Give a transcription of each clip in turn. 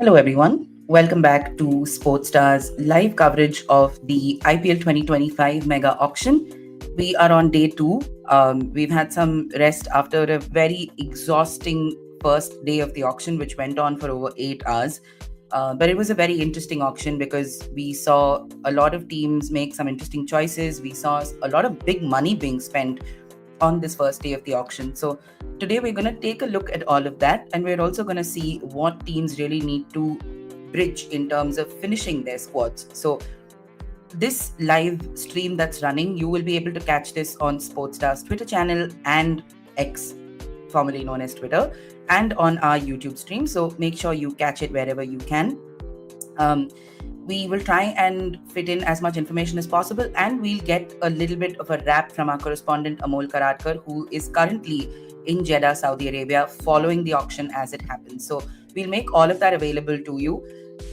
Hello, everyone. Welcome back to Sportstar's live coverage of the IPL 2025 Mega Auction. We are on day two. We've had some rest after a very exhausting first day of the auction, which went on for over 8 hours. But it was a very interesting auction because we saw a lot of teams make some interesting choices. We saw a lot of big money being spent on this first day of the auction. So today we're going to take a look at all of that, and we're also going to see what teams really need to bridge in terms of finishing their squads. So this live stream that's running, you will be able to catch this on Sportstar's Twitter channel and X, formerly known as Twitter, and on our YouTube stream. So make sure you catch it wherever you can. Um, we will try and fit in as much information as possible, and we'll get a little bit of a wrap from our correspondent Amol Karhadkar, who is currently in Jeddah, Saudi Arabia, following the auction as it happens. So we'll make all of that available to you.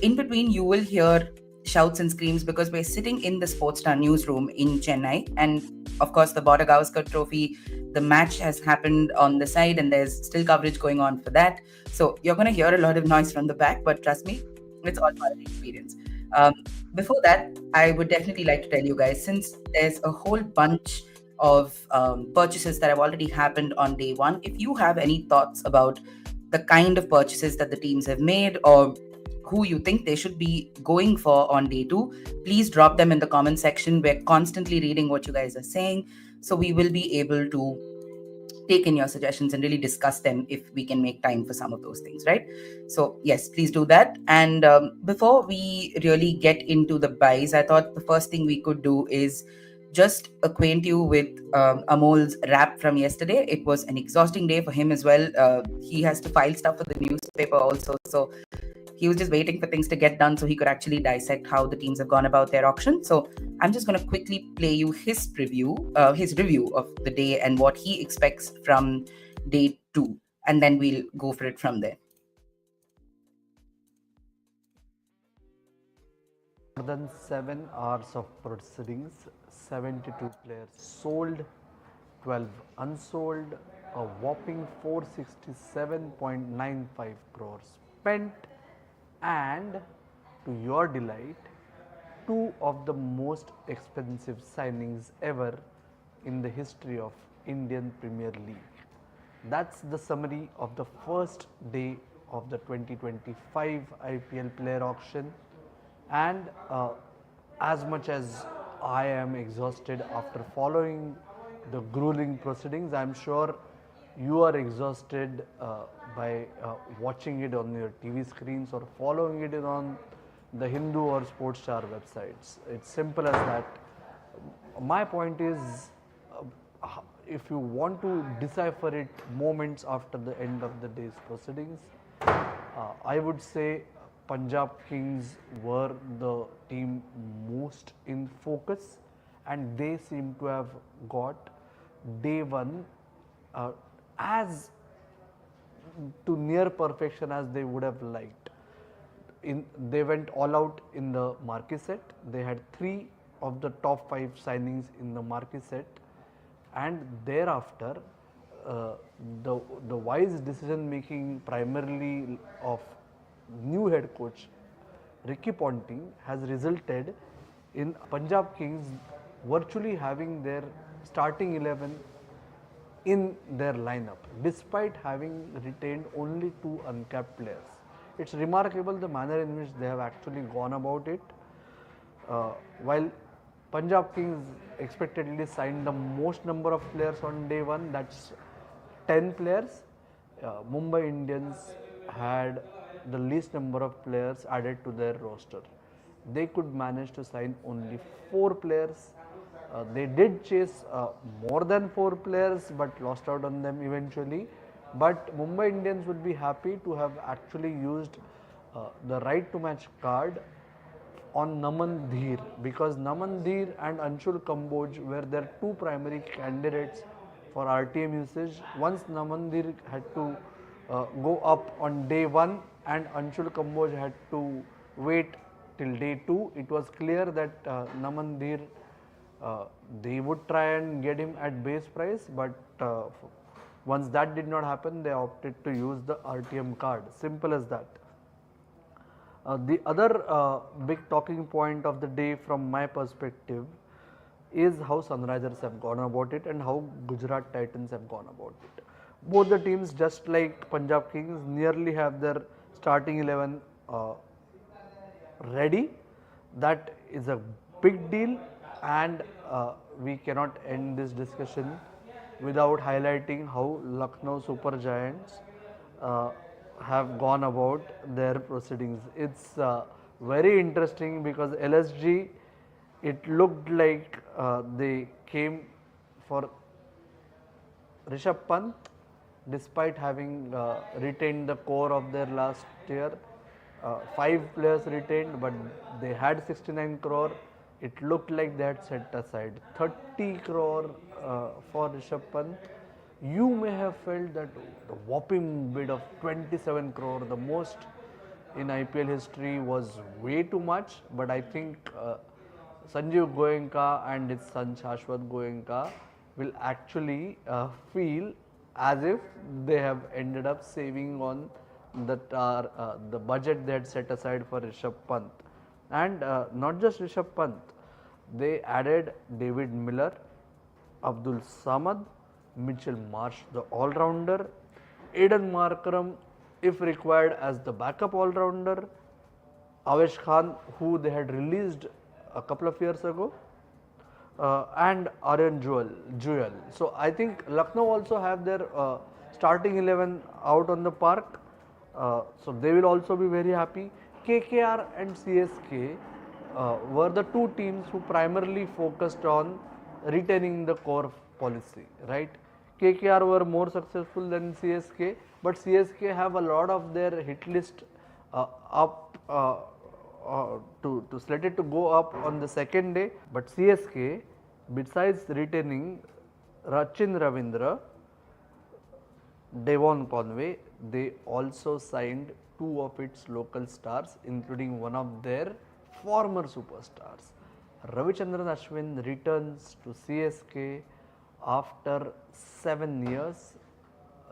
In between, you will hear shouts and screams because we're sitting in the Sportstar newsroom in Chennai, and of course, the Border Gavaskar Trophy, the match has happened on the side, and there's still coverage going on for that. So you're going to hear a lot of noise from the back, but trust me, it's all part of the experience. Um, Before that, I would definitely like to tell you guys, since there's a whole bunch of purchases that have already happened on day one, if you have any thoughts about the kind of purchases that the teams have made, or who you think they should be going for on day two, please drop them in the comment section. We're constantly reading what you guys are saying, so we will be able to take in your suggestions and really discuss them if we can make time for some of those things, right? So yes, please do that. And before we really get into the buys, I thought the first thing we could do is just acquaint you with Amol's wrap from yesterday. It was an exhausting day for him as well. He has to file stuff for the newspaper also, so he was just waiting for things to get done so he could actually dissect how the teams have gone about their auction. So I'm just going to quickly play you his review of the day and what he expects from day two, and then we'll go for it from there. More than 7 hours of proceedings, 72 players sold, 12 unsold, a whopping 467.95 crores spent, and to your delight, two of the most expensive signings ever in the history of Indian Premier League. That's the summary of the first day of the 2025 IPL player auction. And as much as I am exhausted after following the grueling proceedings, I am sure you are exhausted by watching it on your TV screens or following it on the Hindu or Sportstar websites. It's simple as that. My point is, if you want to decipher it moments after the end of the day's proceedings, I would say Punjab Kings were the team most in focus, and they seem to have got day one as to near perfection as they would have liked. They went all out in the marquee set. They had 3 of the top 5 signings in the marquee set, and thereafter the wise decision making primarily of new head coach Ricky Ponting has resulted in Punjab Kings virtually having their starting 11 in their lineup despite having retained only 2 uncapped players. It's remarkable the manner in which they have actually gone about it. While Punjab Kings expectedly signed the most number of players on day one, that's 10 players. Mumbai Indians had the least number of players added to their roster. They could manage to sign only 4 players. They did chase more than 4 players but lost out on them eventually. But Mumbai Indians would be happy to have actually used the right to match card on Naman Dheer, because Naman Dheer and Anshul Kamboj were their 2 primary candidates for RTM usage. Once Naman Dheer had to go up on day 1 and Anshul Kamboj had to wait till day 2, it was clear that Naman Dheer, they would try and get him at base price, but once that did not happen, they opted to use the RTM card. Simple as that. The other big talking point of the day from my perspective is how Sunrisers have gone about it and how Gujarat Titans have gone about it. Both the teams, just like Punjab Kings, nearly have their starting 11 ready. That is a big deal, and we cannot end this discussion without highlighting how Lucknow Super Giants uh, have gone about their proceedings. It's very interesting because LSG, it looked like they came for Rishabh Pant, despite having retained the core of their last year. 5 players retained, but they had 69 crore. It looked like they had set aside 30 crore for Rishabh Pant. You may have felt that the whopping bid of 27 crore, the most in IPL history, was way too much. But I think Sanjeev Goenka and his son Shashwat Goenka will actually feel as if they have ended up saving on the budget they had set aside for Rishabh Pant. And not just Rishabh Pant, they added David Miller, Abdul Samad, Mitchell Marsh, the all-rounder, Aiden Markram, if required, as the backup all-rounder, Avesh Khan, who they had released a couple of years ago, and Aryan Jewel. So I think Lucknow also have their starting 11 out on the park, so they will also be very happy. KKR and CSK were the two teams who primarily focused on retaining the core policy, right? KKR were more successful than CSK, but CSK have a lot of their hit list up to slated to go up on the second day. But CSK, besides retaining Rachin Ravindra, Devon Conway, they also signed two of its local stars, including one of their former superstars. Ravichandran Ashwin returns to CSK after 7 years.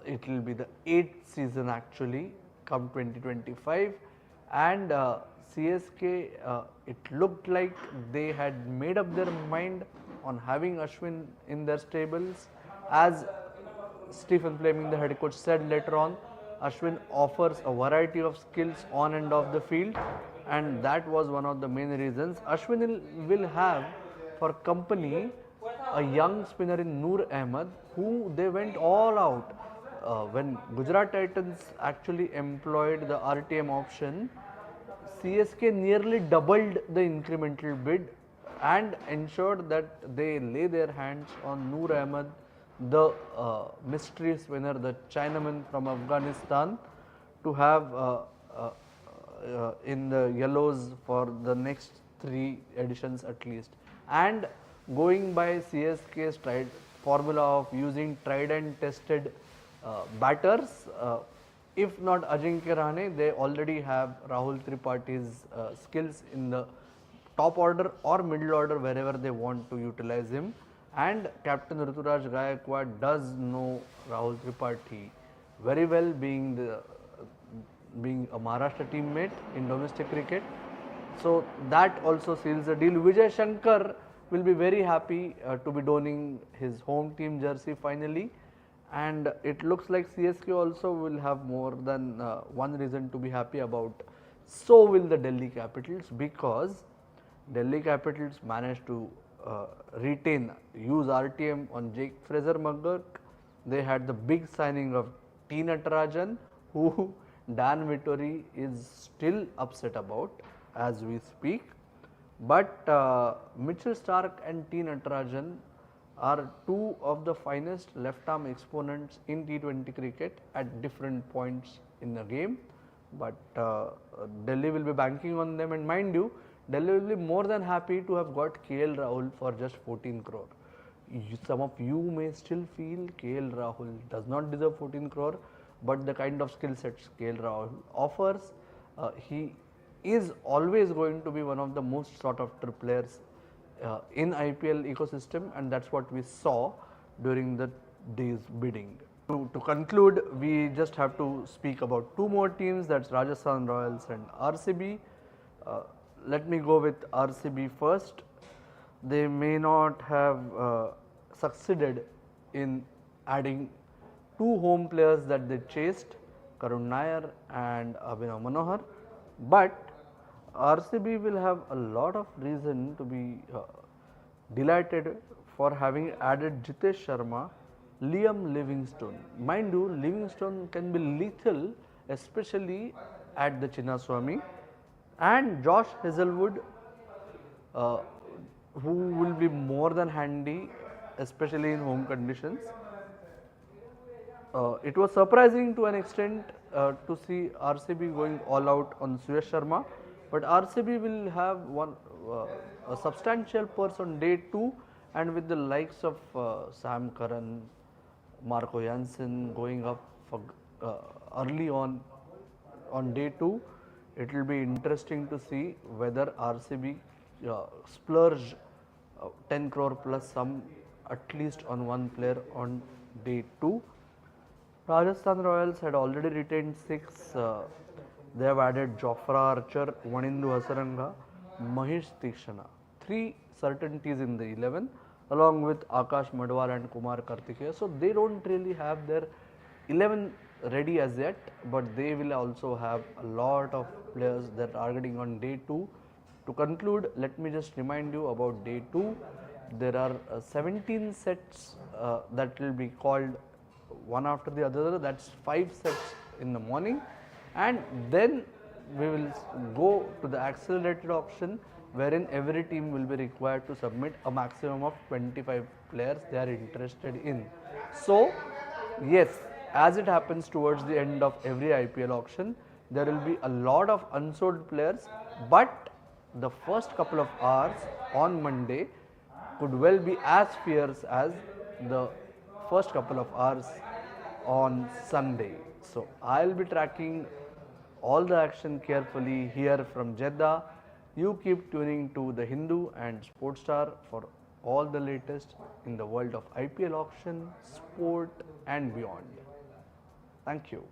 It will be the 8th season actually, come 2025, and CSK, it looked like they had made up their mind on having Ashwin in their stables. As Stephen Fleming, the head coach, said later on, Ashwin offers a variety of skills on and off the field, and that was one of the main reasons. Ashwin will have for company a young spinner in Noor Ahmed, who they went all out. When Gujarat Titans actually employed the RTM option, CSK nearly doubled the incremental bid and ensured that they lay their hands on Noor Ahmed, the mystery spinner, the Chinaman from Afghanistan, to have in the yellows for the next 3 editions at least. And going by CSK's formula of using tried and tested batters, if not Ajinkya Rahane, they already have Rahul Tripaঠি's skills in the top order or middle order, wherever they want to utilize him. And Captain Ruturaj Gaikwad does know Rahul Tripathi very well, being a Maharashtra teammate in domestic cricket. So that also seals the deal. Vijay Shankar will be very happy to be donning his home team jersey finally, and it looks like CSK also will have more than one reason to be happy about. So will the Delhi Capitals, because Delhi Capitals managed to use RTM on Jake Fraser-McGurk. They had the big signing of T. Natarajan, who Dan Vittori is still upset about as we speak. But Mitchell Starc and T. Natarajan are two of the finest left-arm exponents in T20 cricket at different points in the game. But Delhi will be banking on them, and mind you, Delhi will be more than happy to have got KL Rahul for just 14 crore. Some of you may still feel KL Rahul does not deserve 14 crore, but the kind of skill sets KL Rahul offers, he is always going to be one of the most sought after players in IPL ecosystem, and that's what we saw during the day's bidding. To conclude, we just have to speak about two more teams, that's Rajasthan Royals and RCB. Uh, Let me go with RCB first. They may not have succeeded in adding two home players that they chased, Karun Nair and Abhinav Manohar, but RCB will have a lot of reason to be delighted for having added Jitesh Sharma, Liam Livingstone. Mind you, Livingstone can be lethal, especially at the Chinnaswamy, and Josh Hazelwood, uh, who will be more than handy, especially in home conditions. It was surprising to an extent to see RCB going all out on Suyash Sharma, but RCB will have a substantial purse on day 2, and with the likes of Sam Curran, Marco Jansen going up for early on day 2, it will be interesting to see whether RCB splurge 10 crore plus sum at least on one player on day 2. Rajasthan Royals had already retained 6. They have added Jofra Archer, Vanindu Hasaranga, Mahesh Tikshana. 3 certainties in the 11 along with Akash Madwar and Kumar Kartikeya. So they don't really have their 11 ready as yet, but they will also have a lot of players that are getting on day 2. To conclude, let me just remind you about day 2. There are 17 sets that will be called one after the other, that's 5 sets in the morning, and then we will go to the accelerated auction wherein every team will be required to submit a maximum of 25 players they are interested in. So yes, as it happens towards the end of every IPL auction, there will be a lot of unsold players, but the first couple of hours on Monday could well be as fierce as the first couple of hours on Sunday. So I'll be tracking all the action carefully here from Jeddah. You keep tuning to The Hindu and Sportstar for all the latest in the world of IPL auction, sport and beyond. Thank you.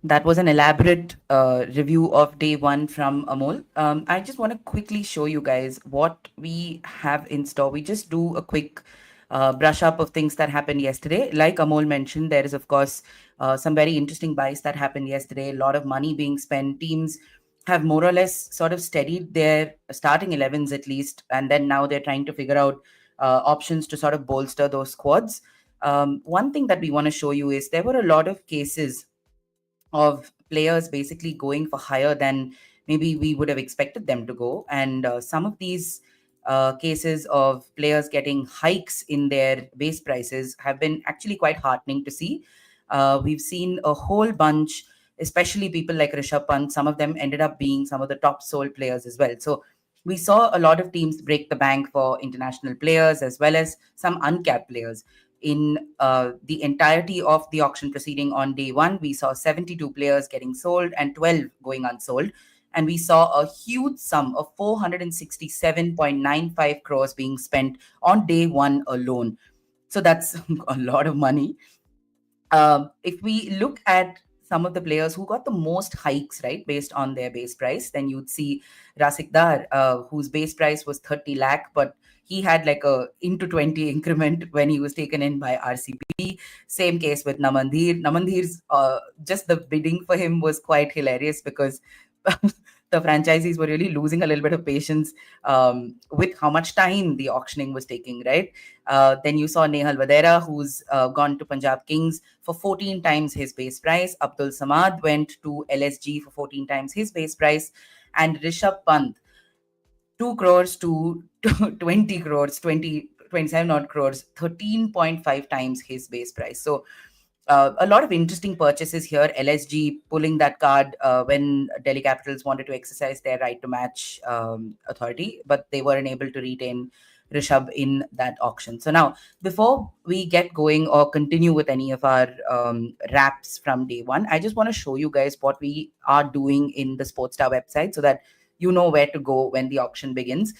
That was an elaborate review of day one from Amol. I just want to quickly show you guys what we have in store. We just do a quick brush up of things that happened yesterday. Like Amol mentioned, there is, of course, some very interesting buys that happened yesterday. A lot of money being spent. Teams have more or less sort of steadied their starting 11s at least, and then now they're trying to figure out options to sort of bolster those squads. One thing that we want to show you is there were a lot of cases of players basically going for higher than maybe we would have expected them to go. And some of these cases of players getting hikes in their base prices have been actually quite heartening to see. We've seen a whole bunch, especially people like Rishabh Pant. Some of them ended up being some of the top sold players as well. So we saw a lot of teams break the bank for international players as well as some uncapped players in the entirety of the auction proceeding on day one. We saw 72 players getting sold and 12 going unsold. And we saw a huge sum of 467.95 crores being spent on day one alone. So that's a lot of money. If we look at some of the players who got the most hikes, right, based on their base price, then you'd see Rasik Dar, whose base price was 30 lakh, but he had like a into 20 increment when he was taken in by RCB. Same case with Namandhir. Namandhir's just the bidding for him was quite hilarious because the franchisees were really losing a little bit of patience with how much time the auctioning was taking, right? Then you saw Nehal Vadera, who's gone to Punjab Kings for 14 times his base price. Abdul Samad went to LSG for 14 times his base price. And Rishabh Pant, 2 crores to 20 crores, 27 odd crores, 13.5 times his base price. So a lot of interesting purchases here. LSG pulling that card when Delhi Capitals wanted to exercise their right to match authority, but they weren't able to retain Rishabh in that auction. So now, before we get going or continue with any of our wraps from day one, I just want to show you guys what we are doing in the Sportstar website so that you know where to go when the auction begins.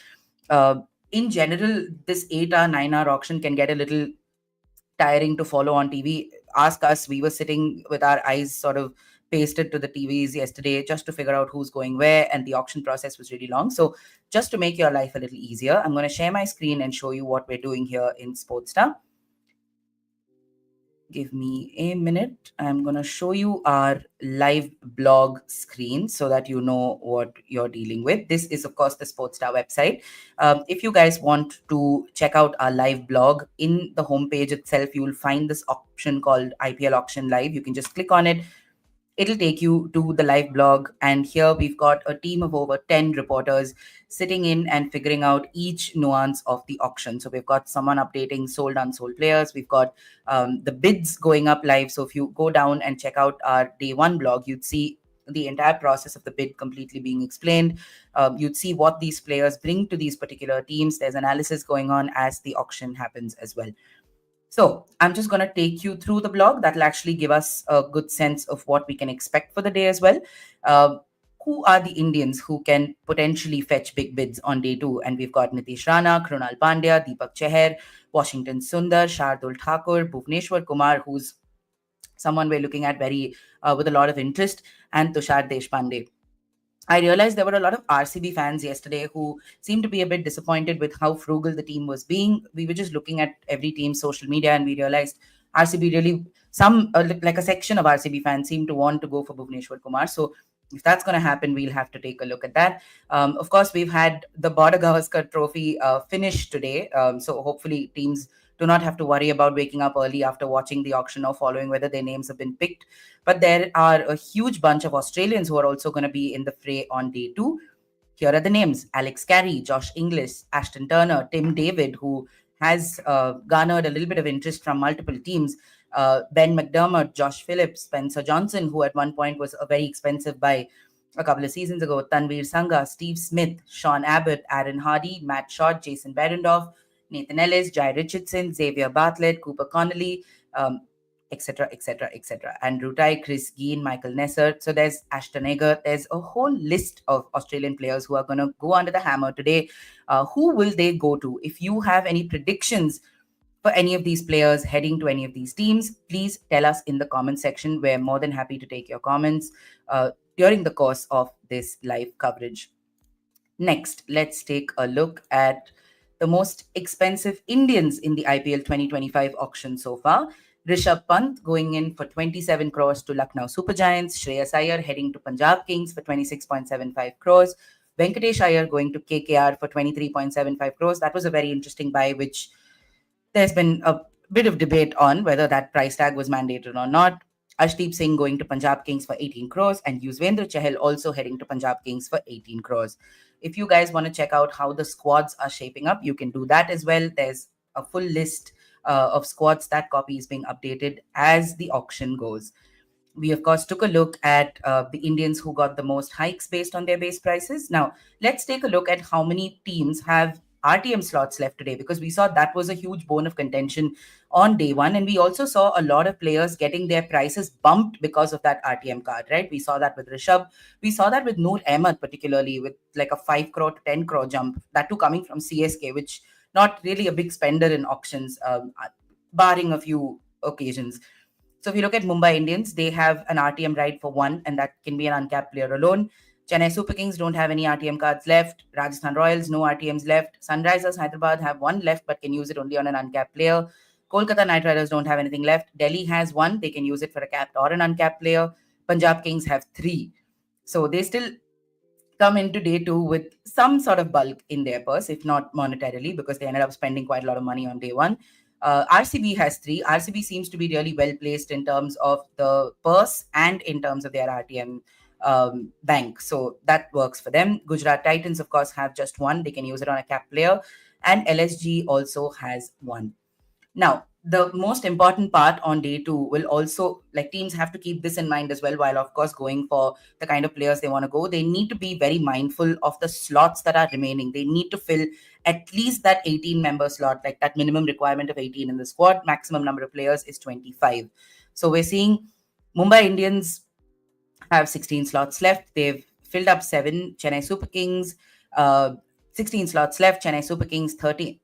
Uh, in general, this 8 hour, 9 hour auction can get a little tiring to follow on TV. Ask us, we were sitting with our eyes sort of pasted to the TVs yesterday just to figure out who's going where, and the auction process was really long. So, just to make your life a little easier, I'm going to share my screen and show you what we're doing here in Sportstar. Give me a minute. I'm going to show you our live blog screen so that you know what you're dealing with. This is, of course, the Sportstar website. If you guys want to check out our live blog, in the homepage itself, you will find this option called IPL Auction Live. You can just click on it. It'll take you to the live blog, and here we've got a team of over 10 reporters sitting in and figuring out each nuance of the auction. So we've got someone updating sold unsold players, we've got the bids going up live. So if you go down and check out our day one blog, you'd see the entire process of the bid completely being explained. You'd see what these players bring to these particular teams. There's analysis going on as the auction happens as well. So I'm just going to take you through the blog. That'll actually give us a good sense of what we can expect for the day as well. Uh, who are the Indians who can potentially fetch big bids on day two? And we've got Nitish Rana, Krunal Pandya, Deepak Chahar, Washington Sundar, Shardul Thakur, Bhuvneshwar Kumar, who's someone we're looking at very with a lot of interest, and Tushar Deshpande. I realized there were a lot of RCB fans yesterday who seemed to be a bit disappointed with how frugal the team was being. We were just looking at every team's social media and we realized RCB really, like a section of RCB fans seem to want to go for Bhuvneshwar Kumar. So if that's going to happen, we'll have to take a look at that. Of course, we've had the Border Gavaskar Trophy finish today. So hopefully teams do not have to worry about waking up early after watching the auction or following whether their names have been picked. But there are a huge bunch of Australians who are also going to be in the fray on day two. Here are the names: Alex Carey, Josh Inglis, Ashton Turner, Tim David, who has garnered a little bit of interest from multiple teams. Ben McDermott, Josh Phillips, Spencer Johnson, who at one point was a very expensive buy a couple of seasons ago, Tanveer Sangha, Steve Smith, Sean Abbott, Aaron Hardy, Matt Short, Jason Behrendorff, Nathan Ellis, Jai Richardson, Xavier Bartlett, Cooper Connolly, etc., etc., etc. Andrew Ty, Chris Geen, Michael Nesser. So there's Ashton Egger. There's a whole list of Australian players who are going to go under the hammer today. Who will they go to? If you have any predictions for any of these players heading to any of these teams, please tell us in the comment section. We're more than happy to take your comments during the course of this live coverage. Next, let's take a look at the most expensive Indians in the IPL 2025 auction so far. Rishabh Pant going in for 27 crores to Lucknow Super Giants. Shreyas Iyer heading to Punjab Kings for 26.75 crores. Venkatesh Iyer going to KKR for 23.75 crores. That was a very interesting buy, which there's been a bit of debate on whether that price tag was mandated or not. Ashdeep Singh going to Punjab Kings for 18 crores, and Yuzvendra Chahal also heading to Punjab Kings for 18 crores. If you guys want to check out how the squads are shaping up, you can do that as well. There's a full list of squads. That copy is being updated as the auction goes. We, of course, took a look at the Indians who got the most hikes based on their base prices. Now, let's take a look at how many teams have RTM slots left today, because we saw that was a huge bone of contention on day one. And we also saw a lot of players getting their prices bumped because of that RTM card, right? We saw that with Rishabh. We saw that with Noor Ahmed, particularly with like a 5 crore to 10 crore jump, that too coming from CSK, which not really a big spender in auctions, barring a few occasions. So if you look at Mumbai Indians, they have an RTM right for one, and that can be an uncapped player alone. Chennai Super Kings don't have any RTM cards left. Rajasthan Royals, no RTMs left. Sunrisers Hyderabad have one left, but can use it only on an uncapped player. Kolkata Knight Riders don't have anything left. Delhi has one. They can use it for a capped or an uncapped player. Punjab Kings have three. So they still come into day two with some sort of bulk in their purse, if not monetarily, because they ended up spending quite a lot of money on day one. RCB has three. RCB seems to be really well placed in terms of the purse and in terms of their RTM bank. So that works for them. Gujarat Titans, of course, have just one. They can use it on a cap player. And LSG also has one. Now, the most important part on day two will also, like, teams have to keep this in mind as well, while of course going for the kind of players they want to go. They need to be very mindful of the slots that are remaining. They need to fill at least that 18 member slot, like that minimum requirement of 18 in the squad. Maximum number of players is 25. So we're seeing Mumbai Indians have 16 slots left. They've filled up 7. Chennai Super Kings, 16 slots left. Chennai Super Kings 13,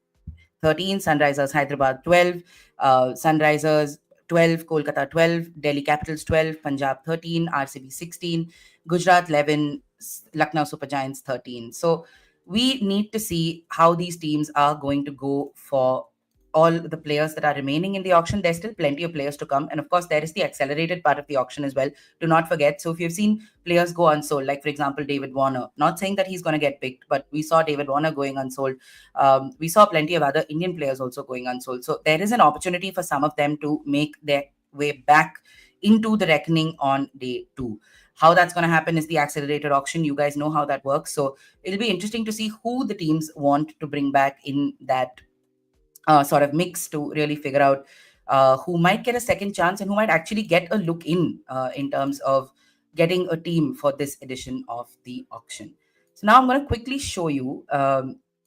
Sunrisers Hyderabad 12, Sunrisers 12, Kolkata 12, Delhi Capitals 12, Punjab 13, RCB 16, Gujarat 11, Lucknow Super Giants 13. So we need to see how these teams are going to go for all the players that are remaining in the auction. There's still plenty of players to come. And of course, there is the accelerated part of the auction as well. Do not forget. So if you've seen players go unsold, like for example, David Warner, not saying that he's going to get picked, but we saw David Warner going unsold. We saw plenty of other Indian players also going unsold. So there is an opportunity for some of them to make their way back into the reckoning on day two. How that's going to happen is the accelerated auction. You guys know how that works. So it'll be interesting to see who the teams want to bring back in that sort of mix to really figure out who might get a second chance and who might actually get a look in terms of getting a team for this edition of the auction. So now I'm going to quickly show you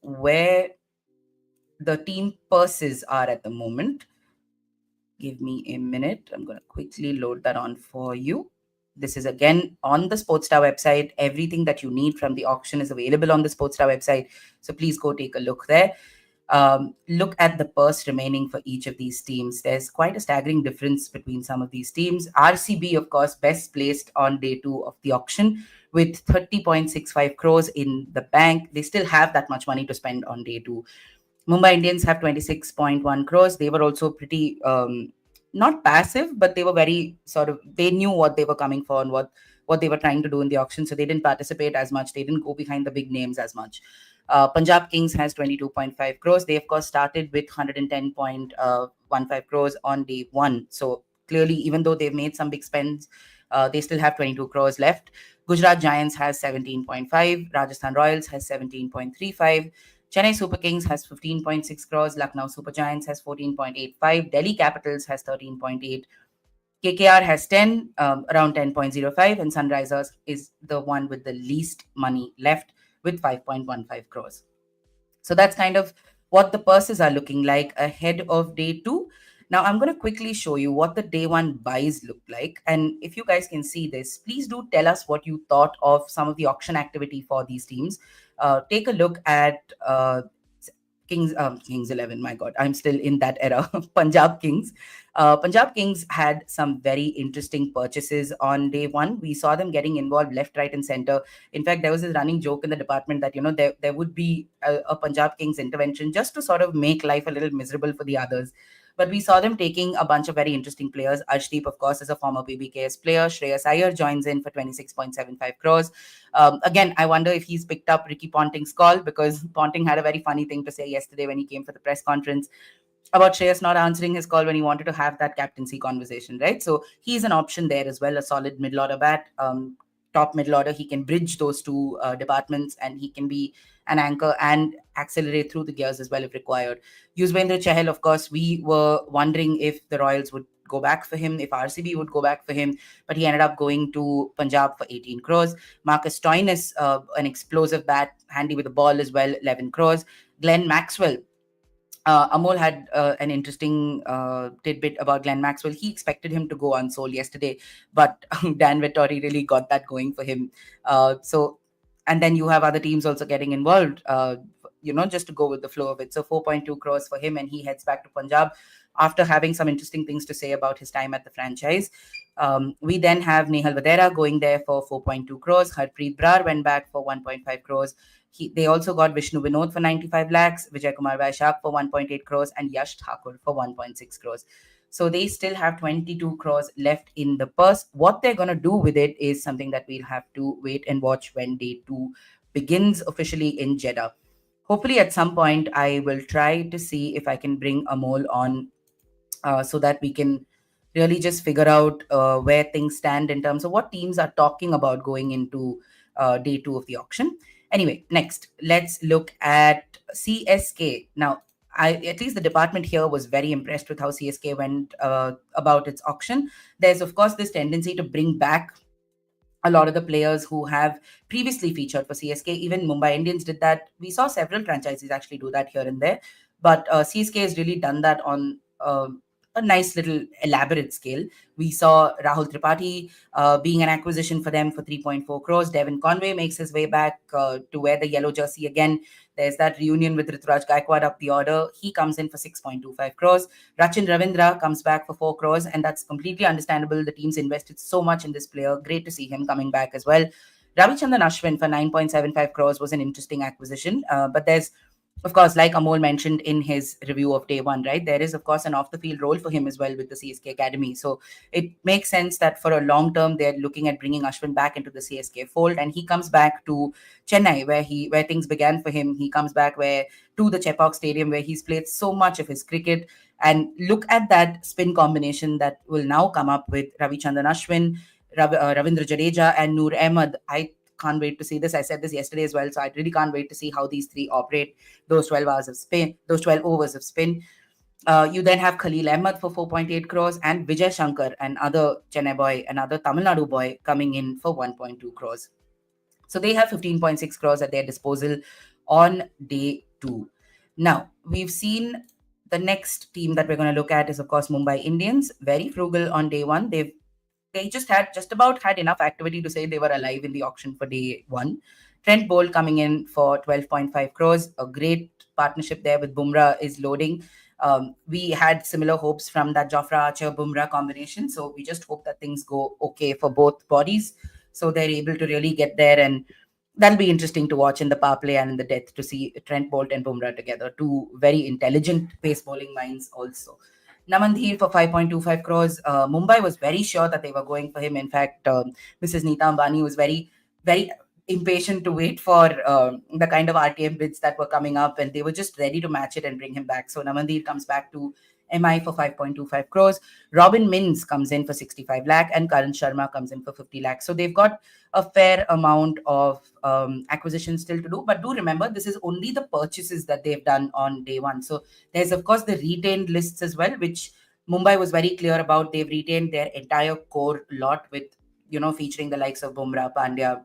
where the team purses are at the moment. Give me a minute. I'm going to quickly load that on for you. This is again on the Sportstar website. Everything that you need from the auction is available on the Sportstar website. So please go take a look there. Look at the purse remaining for each of these teams. There's quite a staggering difference between some of these teams. RCB, of course, best placed on day two of the auction with 30.65 crores in the bank. They still have that much money to spend on day two. Mumbai Indians have 26.1 crores. They were also pretty not passive, but they were very sort of, they knew what they were coming for and what they were trying to do in the auction. So they didn't participate as much. They didn't go behind the big names as much. Punjab Kings has 22.5 crores. They, of course, started with 110.15 crores on day one. So clearly, even though they've made some big spends, they still have 22 crores left. Gujarat Giants has 17.5. Rajasthan Royals has 17.35. Chennai Super Kings has 15.6 crores. Lucknow Super Giants has 14.85. Delhi Capitals has 13.8. KKR has 10, around 10.05, and Sunrisers is the one with the least money left with 5.15 crores. So that's kind of what the purses are looking like ahead of day two. Now, I'm going to quickly show you what the day one buys look like. And if you guys can see this, please do tell us what you thought of some of the auction activity for these teams. Take a look at Kings 11. My God, I'm still in that era. Punjab Kings. Punjab Kings had some very interesting purchases on day one. We saw them getting involved left, right, and center. In fact, there was a running joke in the department that there would be a Punjab Kings intervention just to sort of make life a little miserable for the others. But we saw them taking a bunch of very interesting players. Arshdeep, of course, is a former PBKS player. Shreyas Iyer joins in for 26.75 crores. Again, I wonder if he's picked up Ricky Ponting's call, because Ponting had a very funny thing to say yesterday when he came for the press conference about Shreyas not answering his call when he wanted to have that captaincy conversation, right? So he's an option there as well, a solid middle order bat. Top middle order, he can bridge those two departments, and he can be an anchor and accelerate through the gears as well if required. Yuzvendra Chahal, of course, we were wondering if the Royals would go back for him, if RCB would go back for him, but he ended up going to Punjab for 18 crores. Marcus Stoinis, an explosive bat, handy with the ball as well, 11 crores. Glenn Maxwell, Amol had an interesting tidbit about Glenn Maxwell. He expected him to go unsold yesterday, but Dan Vettori really got that going for him. And then you have other teams also getting involved, just to go with the flow of it. So 4.2 crores for him, and he heads back to Punjab after having some interesting things to say about his time at the franchise. We then have Nehal Vadera going there for 4.2 crores. Harpreet Brar went back for 1.5 crores. They also got Vishnu Vinod for 95 lakhs, Vijay Kumar Vaishak for 1.8 crores, and Yash Thakur for 1.6 crores. So they still have 22 crores left in the purse. What they're going to do with it is something that we'll have to wait and watch when day two begins officially in Jeddah. Hopefully, at some point, I will try to see if I can bring Amol on so that we can really just figure out where things stand in terms of what teams are talking about going into day two of the auction. Anyway, next, let's look at CSK. Now, at least the department here was very impressed with how CSK went about its auction. There's, of course, this tendency to bring back a lot of the players who have previously featured for CSK. Even Mumbai Indians did that. We saw several franchises actually do that here and there. But CSK has really done that on a nice little elaborate scale. We saw Rahul Tripathi being an acquisition for them for 3.4 crores. Devin Conway makes his way back to wear the yellow jersey again. There's that reunion with Rituraj Gaikwad up the order. He comes in for 6.25 crores. Rachin Ravindra comes back for 4 crores, and that's completely understandable. The team's invested so much in this player. Great to see him coming back as well. Ravichandran Ashwin for 9.75 crores was an interesting acquisition. But there's, of course, like Amol mentioned in his review of day one, right? There is, of course, an off the field role for him as well with the CSK Academy. So it makes sense that for a long term, they're looking at bringing Ashwin back into the CSK fold. And he comes back to Chennai, where things began for him. He comes back to the Chepauk Stadium, where he's played so much of his cricket. And look at that spin combination that will now come up with Ravichandran Ashwin, Ravindra Jadeja, and Noor Ahmed. I can't wait to see this. I said this yesterday as well, so I really can't wait to see how these three operate those 12 hours of spin, those 12 overs of spin. You then have Khalil Ahmed for 4.8 crores and Vijay Shankar, another Chennai boy, another Tamil Nadu boy, coming in for 1.2 crores. So they have 15.6 crores at their disposal on day two. Now, we've seen the next team that we're going to look at is, of course, Mumbai Indians. Very frugal on day one. They just about had enough activity to say they were alive in the auction for day one. Trent Bolt coming in for 12.5 crores. A great partnership there with Bumrah is loading. We had similar hopes from that Jofra Archer-Bumrah combination. So we just hope that things go okay for both bodies. So they're able to really get there, and that'll be interesting to watch in the power play and in the death to see Trent Bolt and Bumrah together. Two very intelligent pace bowling minds also. Namandhir for 5.25 crores. Mumbai was very sure that they were going for him. In fact, Mrs. Neeta Ambani was very, very impatient to wait for the kind of RTM bids that were coming up, and they were just ready to match it and bring him back. So Namandhir comes back to MI for 5.25 crores. Robin Mins comes in for 65 lakh, and Karan Sharma comes in for 50 lakh. So they've got a fair amount of acquisitions still to do. But do remember, this is only the purchases that they've done on day one. So there's, of course, the retained lists as well, which Mumbai was very clear about. They've retained their entire core lot with, featuring the likes of Bumrah, Pandya,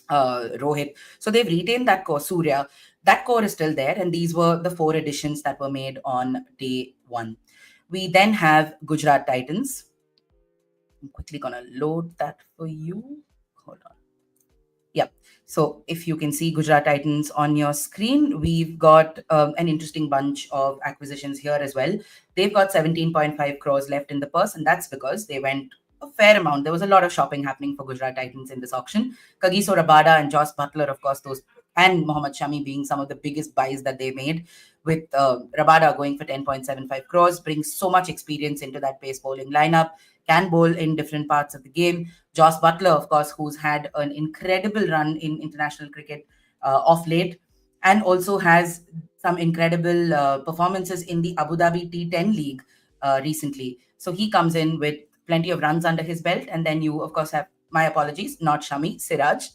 Rohit. So they've retained that core. Surya, that core is still there. And these were the 4 additions that were made on day one. We then have Gujarat Titans. I'm quickly going to load that for you. Hold on. Yeah. So if you can see Gujarat Titans on your screen, we've got an interesting bunch of acquisitions here as well. They've got 17.5 crores left in the purse, and that's because they went a fair amount. There was a lot of shopping happening for Gujarat Titans in this auction. Kagiso Rabada and Josh Butler, of course, and Mohammad Shami being some of the biggest buys that they made, with Rabada going for 10.75 crores, brings so much experience into that pace bowling lineup, can bowl in different parts of the game. Josh Butler, of course, who's had an incredible run in international cricket of late, and also has some incredible performances in the Abu Dhabi T10 League recently. So he comes in with plenty of runs under his belt. And then you, of course, have, my apologies, not Shami, Siraj.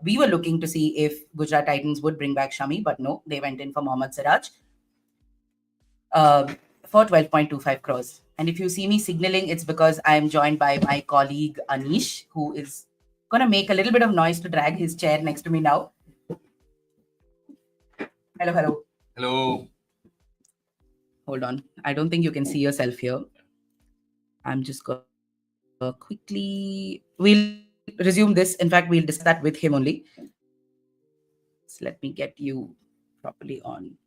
We were looking to see if Gujarat Titans would bring back Shami, but no, they went in for Mohammad Siraj for 12.25 crores. And if you see me signaling, it's because I'm joined by my colleague Anish, who is going to make a little bit of noise to drag his chair next to me now. Hello, hello. Hello. Hold on. I don't think you can see yourself here. I'm just going to quickly... We'll resume this. In fact, we'll discuss that with him only. So let me get you properly on.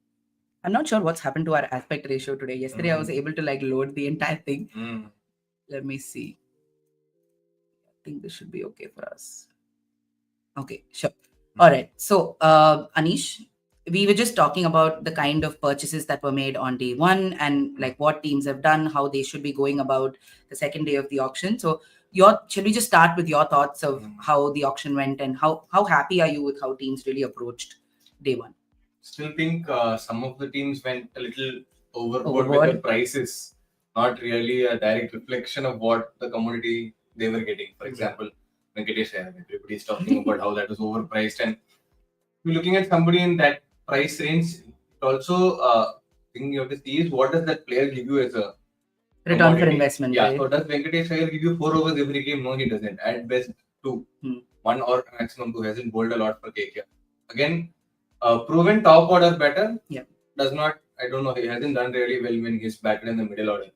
I'm not sure what's happened to our aspect ratio today. Yesterday, I was able to load the entire thing. Let me see. I think this should be okay for us. Okay, sure. All right. So, Anish, we were just talking about the kind of purchases that were made on day one and what teams have done, how they should be going about the second day of the auction. So, should we just start with your thoughts of how the auction went and how happy are you with how teams really approached day one? Still think some of the teams went a little overboard with their prices, not really a direct reflection of what the commodity they were getting. For example, Venkatesh Iyer, everybody's talking about how that was overpriced, and you're looking at somebody in that price range. Also, thing you have to see is what does that player give you as a return commodity for investment. Yeah, right? So does Venkatesh Iyer give you 4 overs every game? No, he doesn't. At best, 2. 1 or maximum 2. Hasn't bowled a lot for KKR. Again, proven top order batter. Yeah. Does not, I don't know, he hasn't done really well when he's batted in the middle order.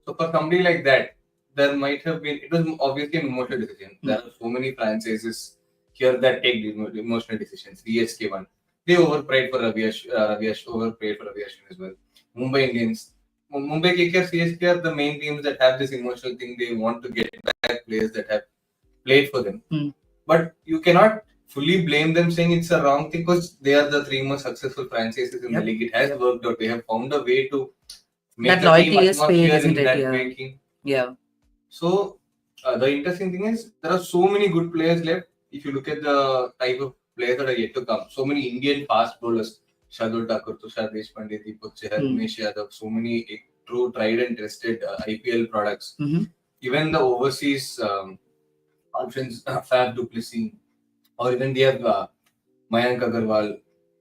So for somebody like that, there might have been, it was obviously an emotional decision. There are so many franchises here that take emotional decisions. CSK one, they overpaid for overpaid for Ravi Ashwin as well. Mumbai Indians, Mumbai KKR, CSK are the main teams that have this emotional thing. They want to get back players that have played for them. But you cannot fully blame them saying it's a wrong thing because they are the three most successful franchises in the league. It has worked out. They have found a way to make that the team loyalty is paid, atmosphere isn't in that it? making. Yeah. So the interesting thing is there are so many good players left. If you look at the type of players that are yet to come, so many Indian fast bowlers, Shardul Thakur, Tushar Deshpande, Deepak Chahar, Umesh Yadav, so many true tried and tested IPL products. Even the overseas options, Fab Duplessis, or even they have Mayank Agarwal,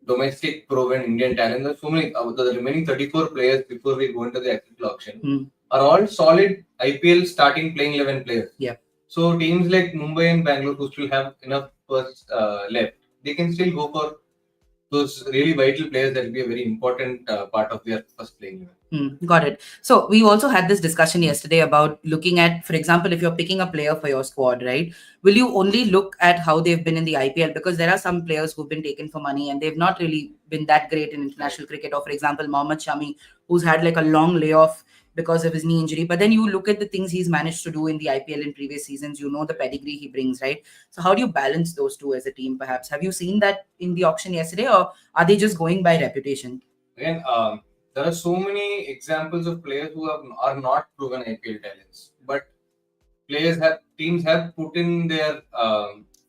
domestic proven Indian talent. There's so many. The remaining 34 players before we go into the IPL auction are all solid IPL starting playing 11 players. Yeah. So teams like Mumbai and Bangalore who still have enough first left, they can still go for those really vital players that will be a very important part of their first playing 11. Got it. So we also had this discussion yesterday about looking at, for example, if you're picking a player for your squad, right? Will you only look at how they've been in the IPL? Because there are some players who've been taken for money and they've not really been that great in international cricket. Or for example, Mohammad Shami, who's had like a long layoff because of his knee injury. But then you look at the things he's managed to do in the IPL in previous seasons, you know the pedigree he brings, right? So how do you balance those two as a team, perhaps? Have you seen that in the auction yesterday, or are they just going by reputation? Again, there are so many examples of players who are not proven IPL talents, but teams have put in their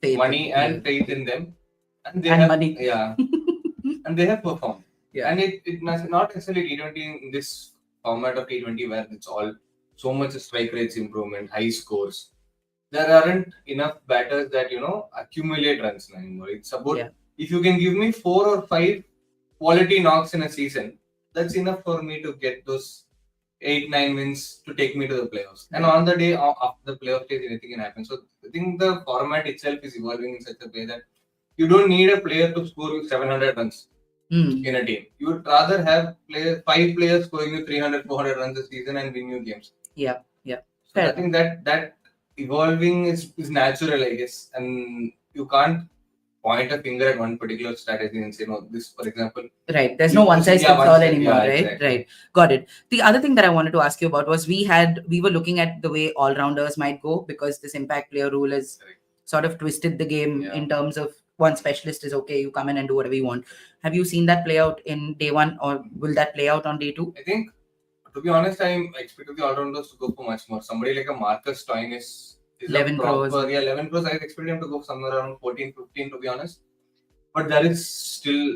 money and faith in them, and they have money. and they have performed. Yeah. And it not necessarily T20 in this format of T20 where it's all so much strike rates improvement, high scores. There aren't enough batters that accumulate runs anymore. It's about if you can give me 4 or 5 quality knocks in a season, that's enough for me to get those 8-9 wins to take me to the playoffs. And on the day after the playoff stage, anything can happen. So I think the format itself is evolving in such a way that you don't need a player to score 700 runs in a team. You would rather have 5 players scoring you 300, 400 runs a season and win you games. Yeah. So I think that evolving is natural, I guess, and you can't point a finger at one particular strategy and say, no, this, for example. Right. There's no one size fits all anymore, right? Exactly. Right. Got it. The other thing that I wanted to ask you about was we were looking at the way all-rounders might go because this impact player rule has sort of twisted the game in terms of one specialist is okay, you come in and do whatever you want. Have you seen that play out in day one, or will that play out on day two? I think, to be honest, I expected the all-rounders to go for much more. Somebody like a Marcus Stoinis is 11 crores. 11 crores. I expected him to go somewhere around 14, 15, to be honest. But there is still